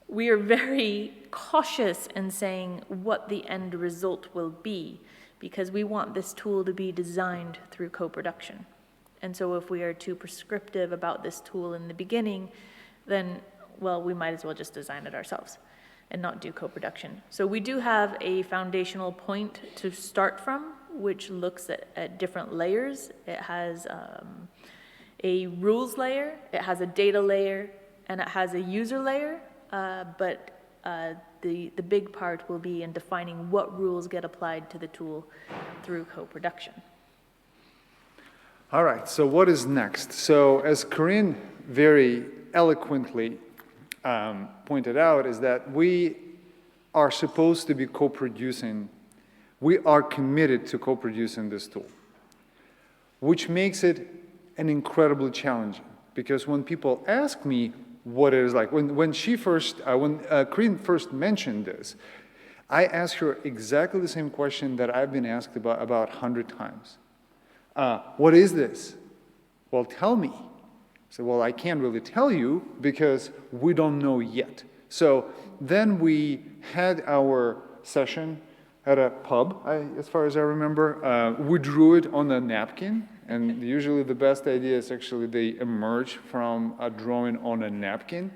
We are very cautious in saying what the end result will be, because we want this tool to be designed through co-production. And so if we are too prescriptive about this tool in the beginning, then, well, we might as well just design it ourselves and not do co-production. So we do have a foundational point to start from, which looks at different layers. It has a rules layer, it has a data layer, and it has a user layer. But the big part will be in defining what rules get applied to the tool through co-production. All right, so what is next? So as Corinne very eloquently pointed out, is that we are supposed to be co-producing, we are committed to co-producing this tool, which makes it an incredibly challenging, because when people ask me what it is like, when Corinne first mentioned this, I asked her exactly the same question that I've been asked about 100 times. What is this? Well, tell me. I said, well, I can't really tell you because we don't know yet. So then we had our session at a pub, as far as I remember. We drew it on a napkin, and usually the best ideas actually they emerge from a drawing on a napkin.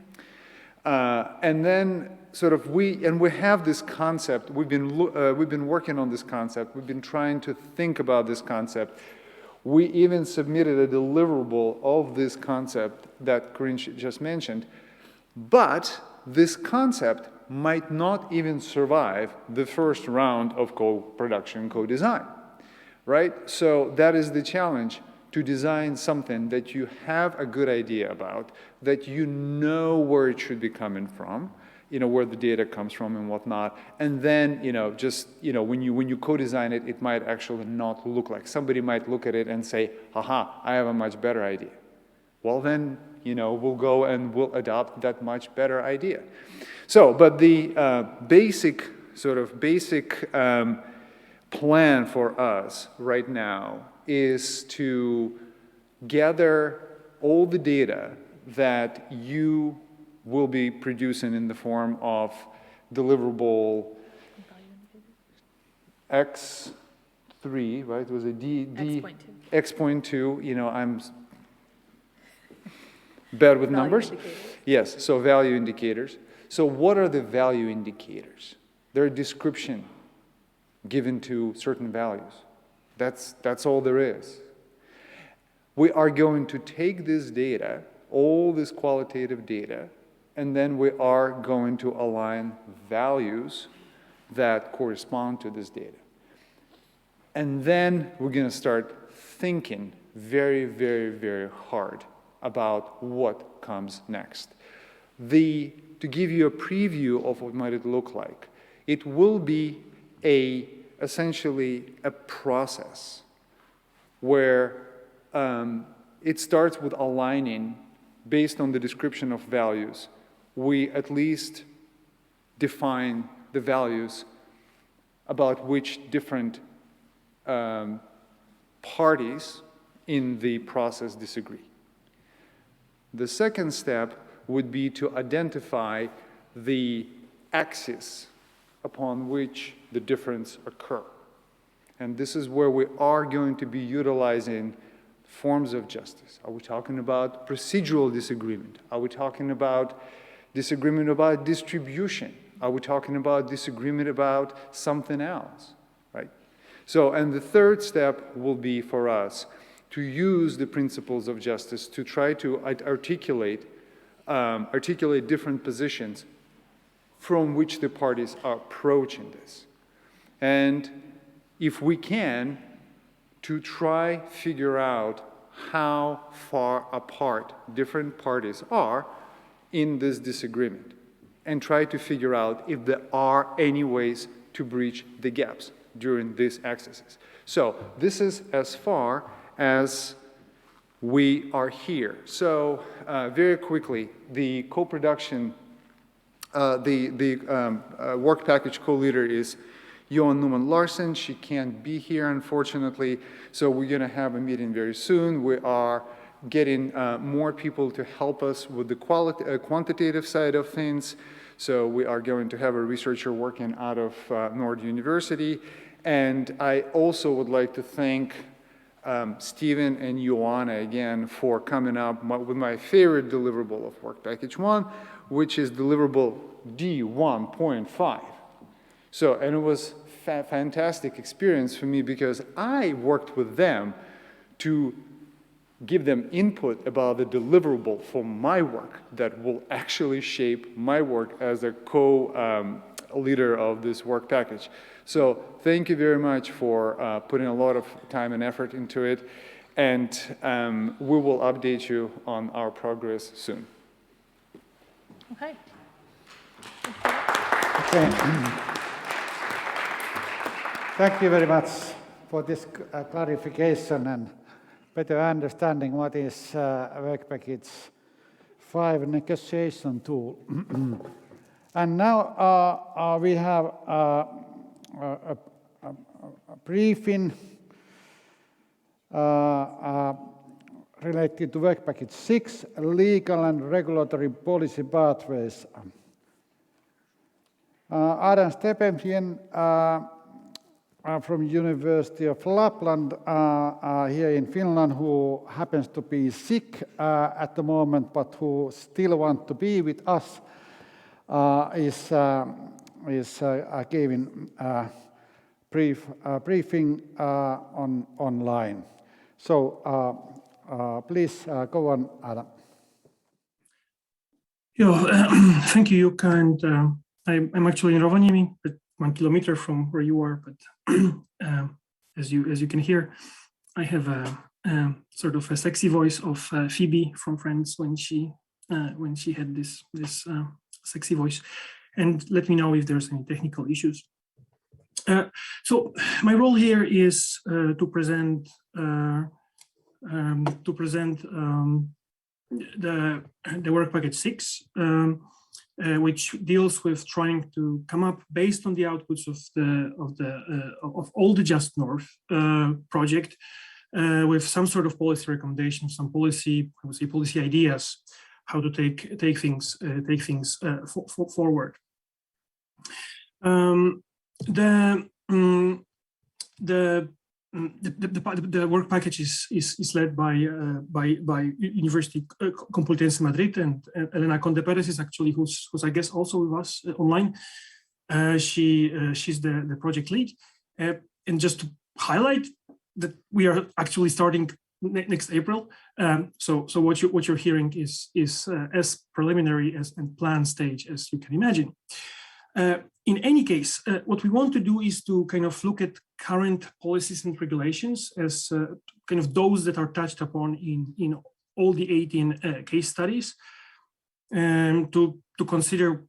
And then sort of we have this concept. We've been working on this concept. We've been trying to think about this concept. We even submitted a deliverable of this concept that Corinne just mentioned. But this concept might not even survive the first round of co-production, co-design, right? So that is the challenge, to design something that you have a good idea about, that you know where it should be coming from, where the data comes from and whatnot. And then, when you co-design it, it might actually not look like. Somebody might look at it and say, aha, I have a much better idea. Well, then, we'll go and we'll adopt that much better idea. So, but the basic plan for us right now is to gather all the data that you will be producing in the form of deliverable X3, right? It was a X.2. You know, I'm bad with numbers. Yes, so value indicators. So what are the value indicators? They're a description given to certain values. That's all there is. We are going to take this data, all this qualitative data, and then we are going to align values that correspond to this data. And then we're going to start thinking very, very, very hard about what comes next. To give you a preview of what might it look like, it will be essentially a process where it starts with aligning based on the description of values. We at least define the values about which different parties in the process disagree. The second step would be to identify the axis upon which the difference occur. And this is where we are going to be utilizing forms of justice. Are we talking about procedural disagreement? Are we talking about disagreement about distribution? Are we talking about disagreement about something else, right? So, and the third step will be for us to use the principles of justice to try to articulate different positions from which the parties are approaching this. And if we can, to try figure out how far apart different parties are in this disagreement, and try to figure out if there are any ways to bridge the gaps during these accesses. So this is as far as we are here. So very quickly, the co-production, the work package co-leader is Johanna Olsen. She can't be here, unfortunately, so we're going to have a meeting very soon. We are getting more people to help us with the quantitative side of things. So we are going to have a researcher working out of Nord University. And I also would like to thank Stephen and Johanna again for coming up with my favorite deliverable of Work Package 1, which is deliverable D1.5. So, and it was a fantastic experience for me because I worked with them to give them input about the deliverable for my work that will actually shape my work as a co-leader of this work package. So thank you very much for putting a lot of time and effort into it, and we will update you on our progress soon. Okay. Okay. Thank you very much for this clarification and better understanding what is Work Package 5 negotiation tool. And now we have a briefing related to Work Package 6, legal and regulatory policy pathways. Adam Stepensen from University of Lapland here in Finland, who happens to be sick at the moment, but who still wants to be with us, is giving briefing online. So please go on, Adam. Thank you, Jukka, and I'm actually in Rovaniemi, but 1 kilometer from where you are. But as you can hear, I have a sort of a sexy voice of Phoebe from Friends when she had this sexy voice. And let me know if there's any technical issues. So my role here is to present the Work Package 6, which deals with trying to come up based on the outputs of all the Just North project, with some sort of policy recommendations, some policy, I would say, policy ideas, how to take things forward. The work package is led by University Complutense Madrid, and Elena Conde Perez is actually who's I guess also with us online. She's the project lead, and just to highlight that we are actually starting next April. So what you're hearing is as preliminary and planned stage as you can imagine. In any case, what we want to do is to kind of look at current policies and regulations as kind of those that are touched upon in all the 18 case studies, and to consider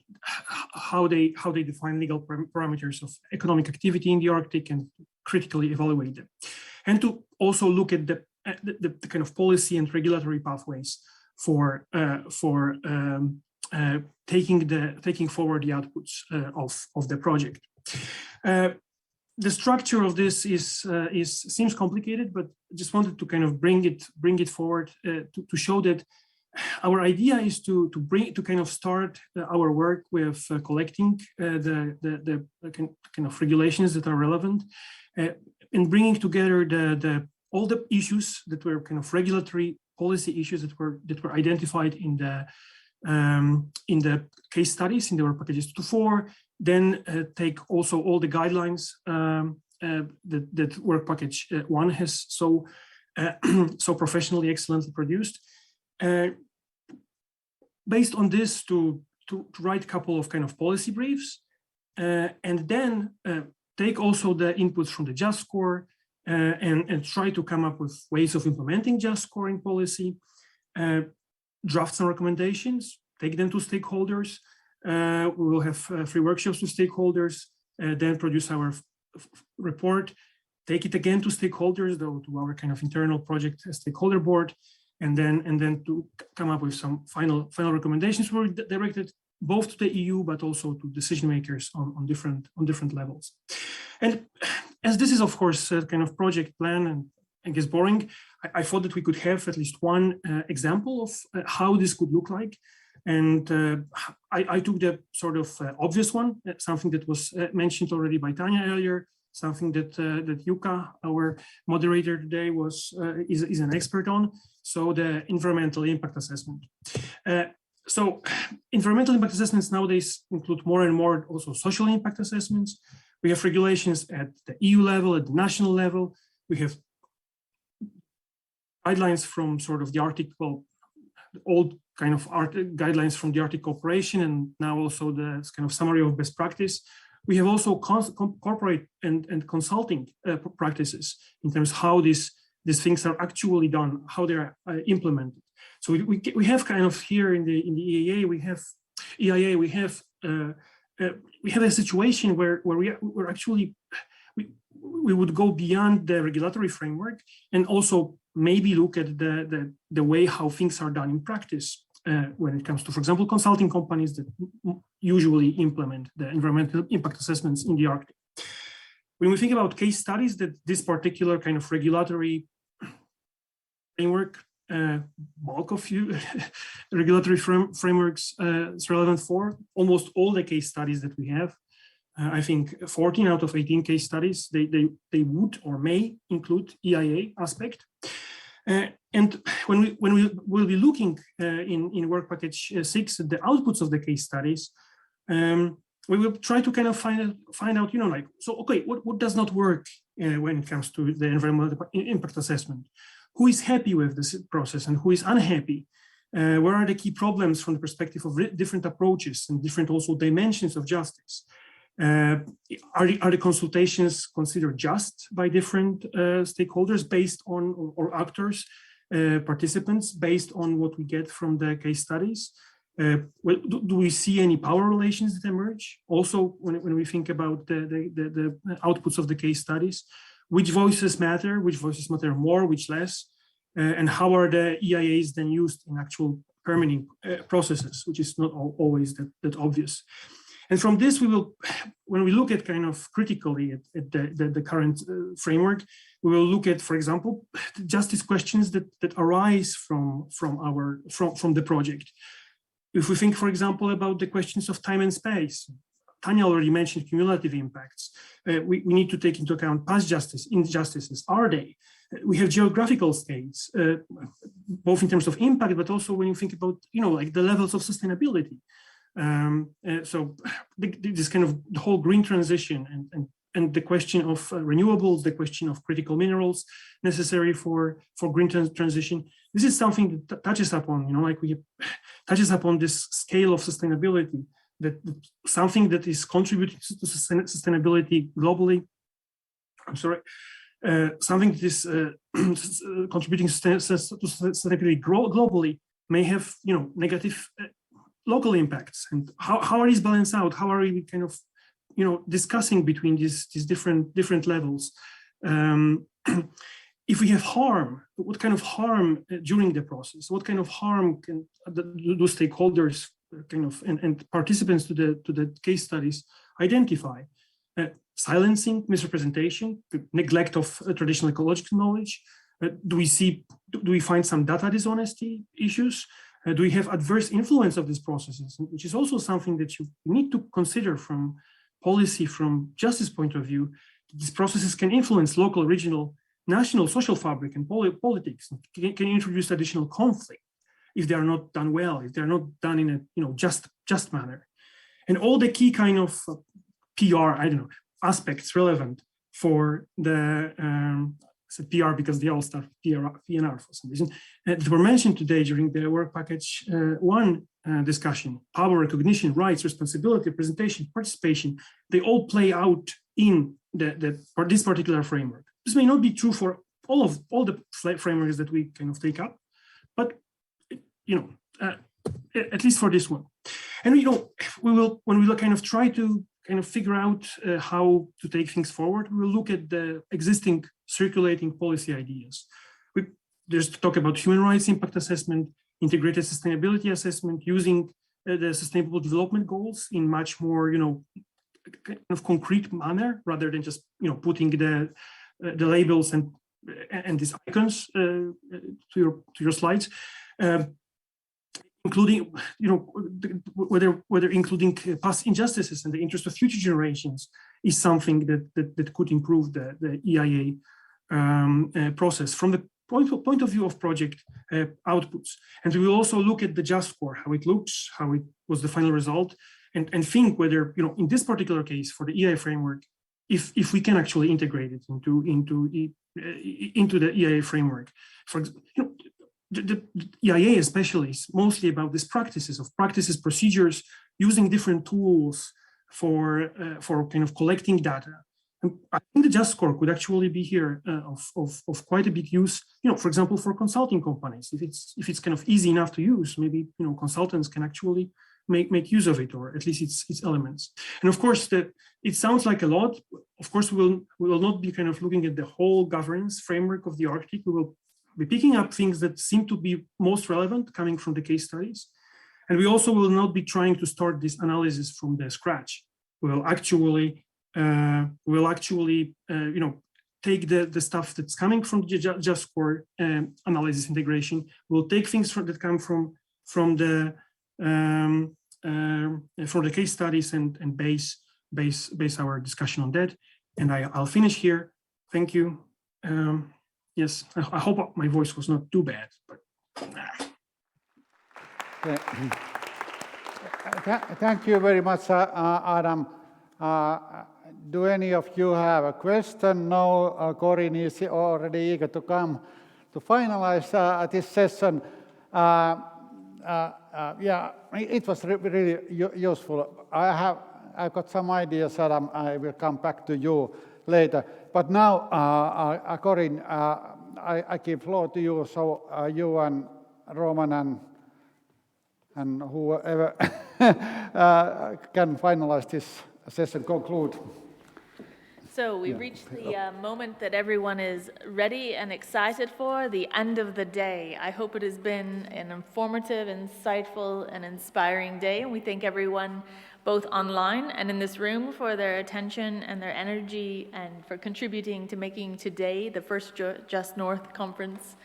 how they define legal parameters of economic activity in the Arctic and critically evaluate them, and to also look at the kind of policy and regulatory pathways for taking forward the outputs of the project. The structure of this seems complicated, but I just wanted to kind of bring it forward to show that our idea is to kind of start our work with collecting the kind of regulations that are relevant, and bringing together all the issues that were kind of regulatory policy issues that were identified in the case studies in the work packages 2 to 4, then take also all the guidelines that work package 1 has so professionally, excellently produced. Based on this, to write a couple of kind of policy briefs, and then take also the inputs from the Just Score and try to come up with ways of implementing Just Scoring policy, draft some recommendations, take them to stakeholders. We will have 3 workshops with stakeholders, then produce our report, take it again to stakeholders, though to our kind of internal project stakeholder board, and then to come up with some final recommendations were directed both to the EU but also to decision makers on different levels. And as this is of course a kind of project plan and I guess boring, I thought that we could have at least one example of how this could look like. And I took the sort of obvious one, something that was mentioned already by Tanya earlier, something that Jukka, our moderator today, is an expert on. So the environmental impact assessment. So environmental impact assessments nowadays include more and more also social impact assessments. We have regulations at the EU level, at the national level. We have guidelines from sort of the Arctic, well, old kind of guidelines from the Arctic Cooperation, and now also the kind of summary of best practice. We have also corporate and consulting practices in terms of how these things are actually done, how they are implemented. So we have kind of here in the EIA we have a situation where we're actually we would go beyond the regulatory framework and also maybe look at the way how things are done in practice when it comes to, for example, consulting companies that usually implement the environmental impact assessments in the Arctic. When we think about case studies that this particular kind of regulatory framework, bulk of regulatory frameworks is relevant for, almost all the case studies that we have, I think 14 out of 18 case studies, they would or may include EIA aspect. And when we will be looking in work package 6 at the outputs of the case studies, we will try to kind of find out, like, so okay, what does not work when it comes to the environmental impact assessment? Who is happy with this process and who is unhappy? Where are the key problems from the perspective of different approaches and different also dimensions of justice? Are the consultations considered just by different stakeholders based on, or actors, participants, based on what we get from the case studies? Do we see any power relations that emerge? Also, when we think about the outputs of the case studies, which voices matter more, which less, and how are the EIAs then used in actual permitting processes, which is not always that obvious. And from this, we when we look at kind of critically at the current framework, we will look at, for example, justice questions that arise from the project. If we think, for example, about the questions of time and space, Tanya already mentioned cumulative impacts. We need to take into account past injustices. Are they? We have geographical states, both in terms of impact, but also when you think about, like the levels of sustainability. So this kind of the whole green transition and the question of renewables, the question of critical minerals necessary for green transition. This is something that touches upon, touches upon this scale of sustainability, that something that is contributing to sustainability globally. I'm sorry. Something that is contributing to sustainability globally may have, negative local impacts. And how are these balanced out? How are we kind of, discussing between these different levels? If we have harm, what kind of harm during the process? What kind of harm can do stakeholders kind of and participants to the case studies identify? Silencing, misrepresentation, neglect of traditional ecological knowledge. Do we find some data dishonesty issues? Do we have adverse influence of these processes, which is also something that you need to consider from policy, from justice point of view. These processes can influence local, regional, national social fabric and politics, can introduce additional conflict if they are not done well, if they're not done in a just manner. And all the key kind of PR, aspects relevant for the PR, because they all start PNR for some reason, that were mentioned today during the work package 1 discussion. Power, recognition, rights, responsibility, representation, participation, they all play out in this particular framework. This may not be true for all the frameworks that we kind of take up, but at least for this one. And when we kind of try to kind of figure out how to take things forward, we will look at the existing circulating policy ideas. There's to talk about human rights impact assessment, integrated sustainability assessment, using the sustainable development goals in much more, kind of concrete manner, rather than just, putting the labels and these icons to your slides. Including, whether including past injustices and the interest of future generations is something that could improve the EIA process from the point of view of project outputs. And we will also look at the JUST score, how it looks, how it was the final result, and think whether, in this particular case for the EIA framework, if we can actually integrate it into the EIA framework. For example, the EIA especially is mostly about these practices, procedures, using different tools for kind of collecting data. And I think the JUST score could actually be here of quite a big use, for example, for consulting companies. If it's kind of easy enough to use, maybe consultants can actually make use of it, or at least its elements. And of course, it sounds like a lot. Of course, we will not be kind of looking at the whole governance framework of the Arctic. We will be picking up things that seem to be most relevant coming from the case studies. And we also will not be trying to start this analysis from the scratch. We'll actually take the stuff that's coming from the JUST score analysis integration. We'll take things that come from the case studies and base our discussion on that. And I'll finish here. Thank you. Yes, I hope my voice was not too bad, but. Thank you very much, Adam. Do any of you have a question? No, Corinne is already eager to come to finalize this session. Yeah, it was really useful. I've got some ideas, Adam. I will come back to you later. But now, Corinne, I give floor to you, so you and Roman and whoever can finalize this session, conclude. So we've reached the moment that everyone is ready and excited for, the end of the day. I hope it has been an informative, insightful, and inspiring day, and we thank everyone both online and in this room, for their attention and their energy, and for contributing to making today the first Just North conference,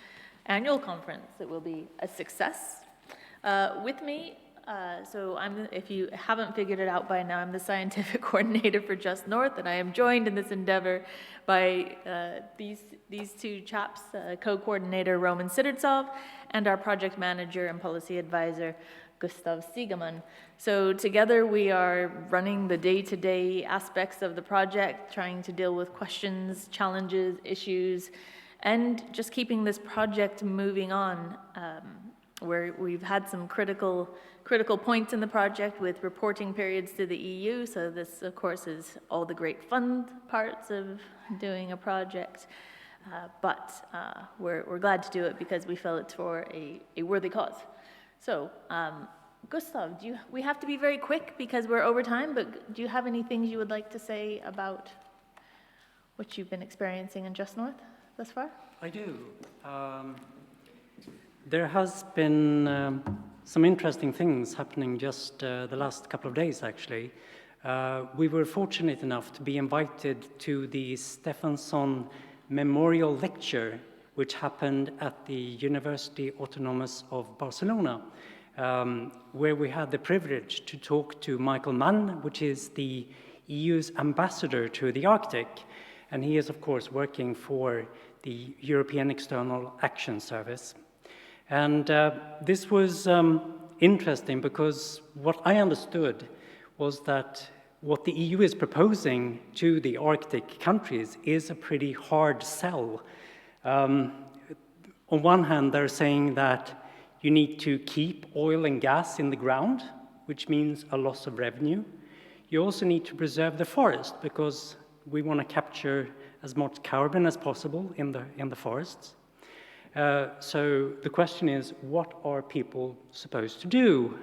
annual conference, that will be a success. With me, so if you haven't figured it out by now, I'm the scientific coordinator for Just North, and I am joined in this endeavor by these two chaps, co-coordinator Roman Sidortsov and our project manager and policy advisor Gustav Sigeman. So together we are running the day-to-day aspects of the project, trying to deal with questions, challenges, issues, and just keeping this project moving on. Where we've had some critical points in the project with reporting periods to the EU. So this, of course, is all the great fun parts of doing a project. But we're glad to do it because we feel it's for a worthy cause. So, Gustav, we have to be very quick because we're over time, but do you have any things you would like to say about what you've been experiencing in Just North thus far? I do. There has been some interesting things happening just the last couple of days, actually. We were fortunate enough to be invited to the Stefansson Memorial Lecture, which happened at the University Autonomous of Barcelona, where we had the privilege to talk to Michael Mann, which is the EU's ambassador to the Arctic. And he is, of course, working for the European External Action Service. And this was interesting because what I understood was that what the EU is proposing to the Arctic countries is a pretty hard sell. On one hand, they're saying that you need to keep oil and gas in the ground, which means a loss of revenue. You also need to preserve the forest because we want to capture as much carbon as possible in the forests. So the question is, what are people supposed to do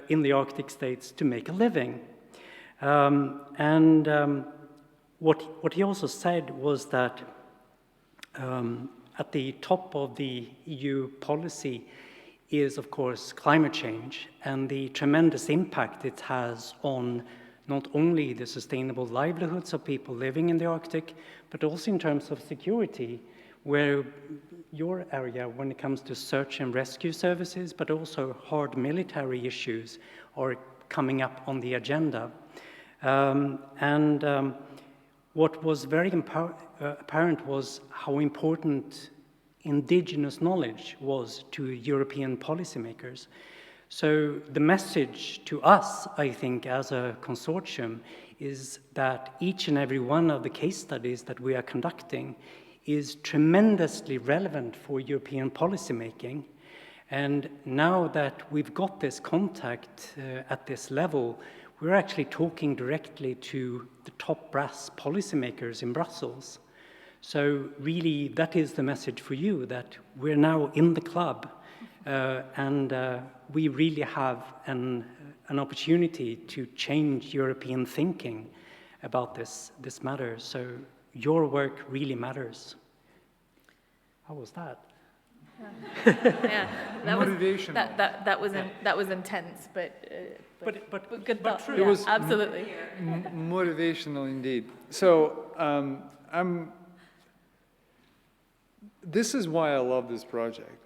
in the Arctic states to make a living? What he also said was that at the top of the EU policy is, of course, climate change and the tremendous impact it has on not only the sustainable livelihoods of people living in the Arctic, but also in terms of security, where your area, when it comes to search and rescue services, but also hard military issues, are coming up on the agenda. What was very apparent was how important indigenous knowledge was to European policymakers. So the message to us, I think, as a consortium, is that each and every one of the case studies that we are conducting is tremendously relevant for European policymaking. And now that we've got this contact at this level, we're actually talking directly to the top brass policymakers in Brussels. So really, that is the message for you, that we're now in the club, and we really have an opportunity to change European thinking about this matter. So your work really matters. How was that? Yeah, Motivational. that was intense, but good thought. It was absolutely motivational indeed. So this is why I love this project.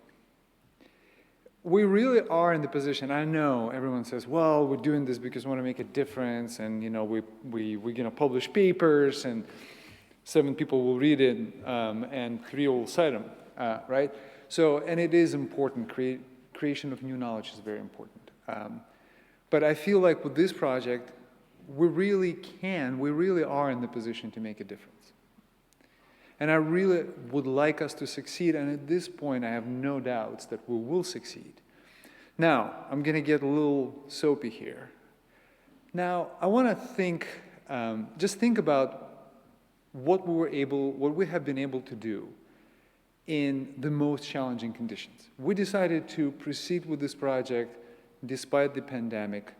We really are in the position. I know everyone says, "Well, we're doing this because we want to make a difference, and we're going to publish papers, and 7 people will read it, and 3 will cite them." Right? So, and it is important. Creation of new knowledge is very important. But I feel like with this project, we really are in the position to make a difference. And I really would like us to succeed, and at this point, I have no doubts that we will succeed. Now, I'm going to get a little soapy here. Now, I want to just think about what we have been able to do in the most challenging conditions. We decided to proceed with this project despite the pandemic,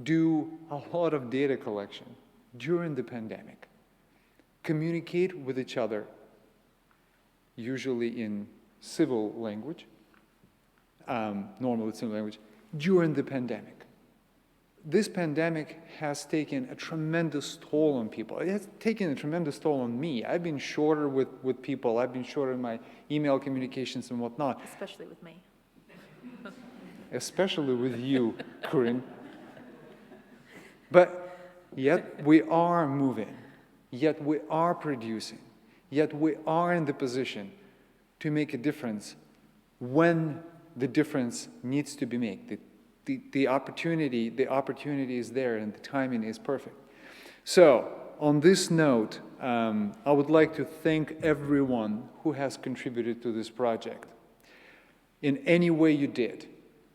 do a lot of data collection during the pandemic, communicate with each other, usually in civil language, normally civil language, during the pandemic. this pandemic has taken a tremendous toll on people. It has taken a tremendous toll on me. I've been shorter with people. I've been shorter in my email communications and whatnot. Especially with me. Especially with you, Corinne. But yet we are moving, yet we are producing, yet we are in the position to make a difference when the difference needs to be made. The opportunity is there and the timing is perfect. So on this note, I would like to thank everyone who has contributed to this project. In any way you did,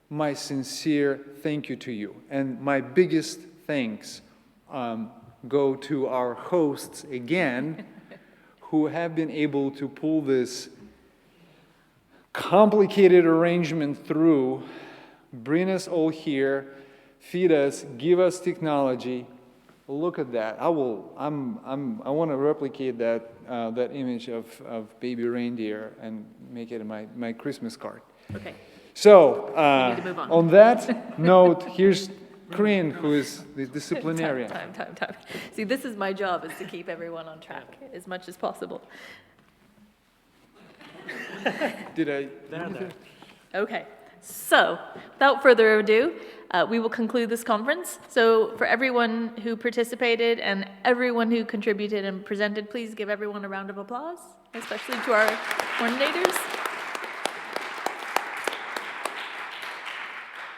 my sincere thank you to you. And my biggest thanks go to our hosts again, who have been able to pull this complicated arrangement through, bring us all here, feed us, give us technology. Look at that. I want to replicate that image of baby reindeer and make it my Christmas card. Okay. So We need to move on. on that note, here's Corinne, who is the disciplinarian. Time. See, this is my job, is to keep everyone on track as much as possible. Did I? There. Okay, so without further ado, we will conclude this conference. So for everyone who participated and everyone who contributed and presented, please give everyone a round of applause, especially to our coordinators.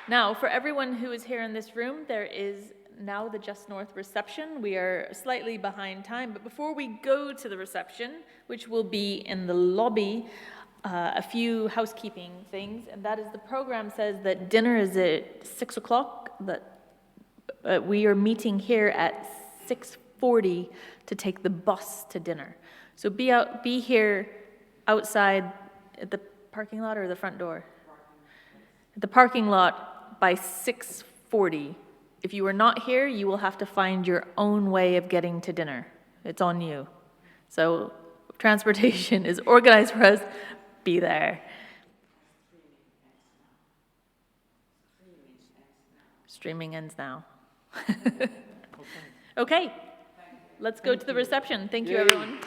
Now, for everyone who is here in this room, there is now the Just North reception. We are slightly behind time, but before we go to the reception, which will be in the lobby, a few housekeeping things, and that is the program says that dinner is at 6 o'clock, but we are meeting here at 6:40 to take the bus to dinner. So be here outside at the parking lot or the front door? At the parking lot by 6:40. If you are not here, you will have to find your own way of getting to dinner. It's on you. So transportation is organized for us. Be there. Streaming ends now. Okay, let's go to the reception. Thank you, everyone.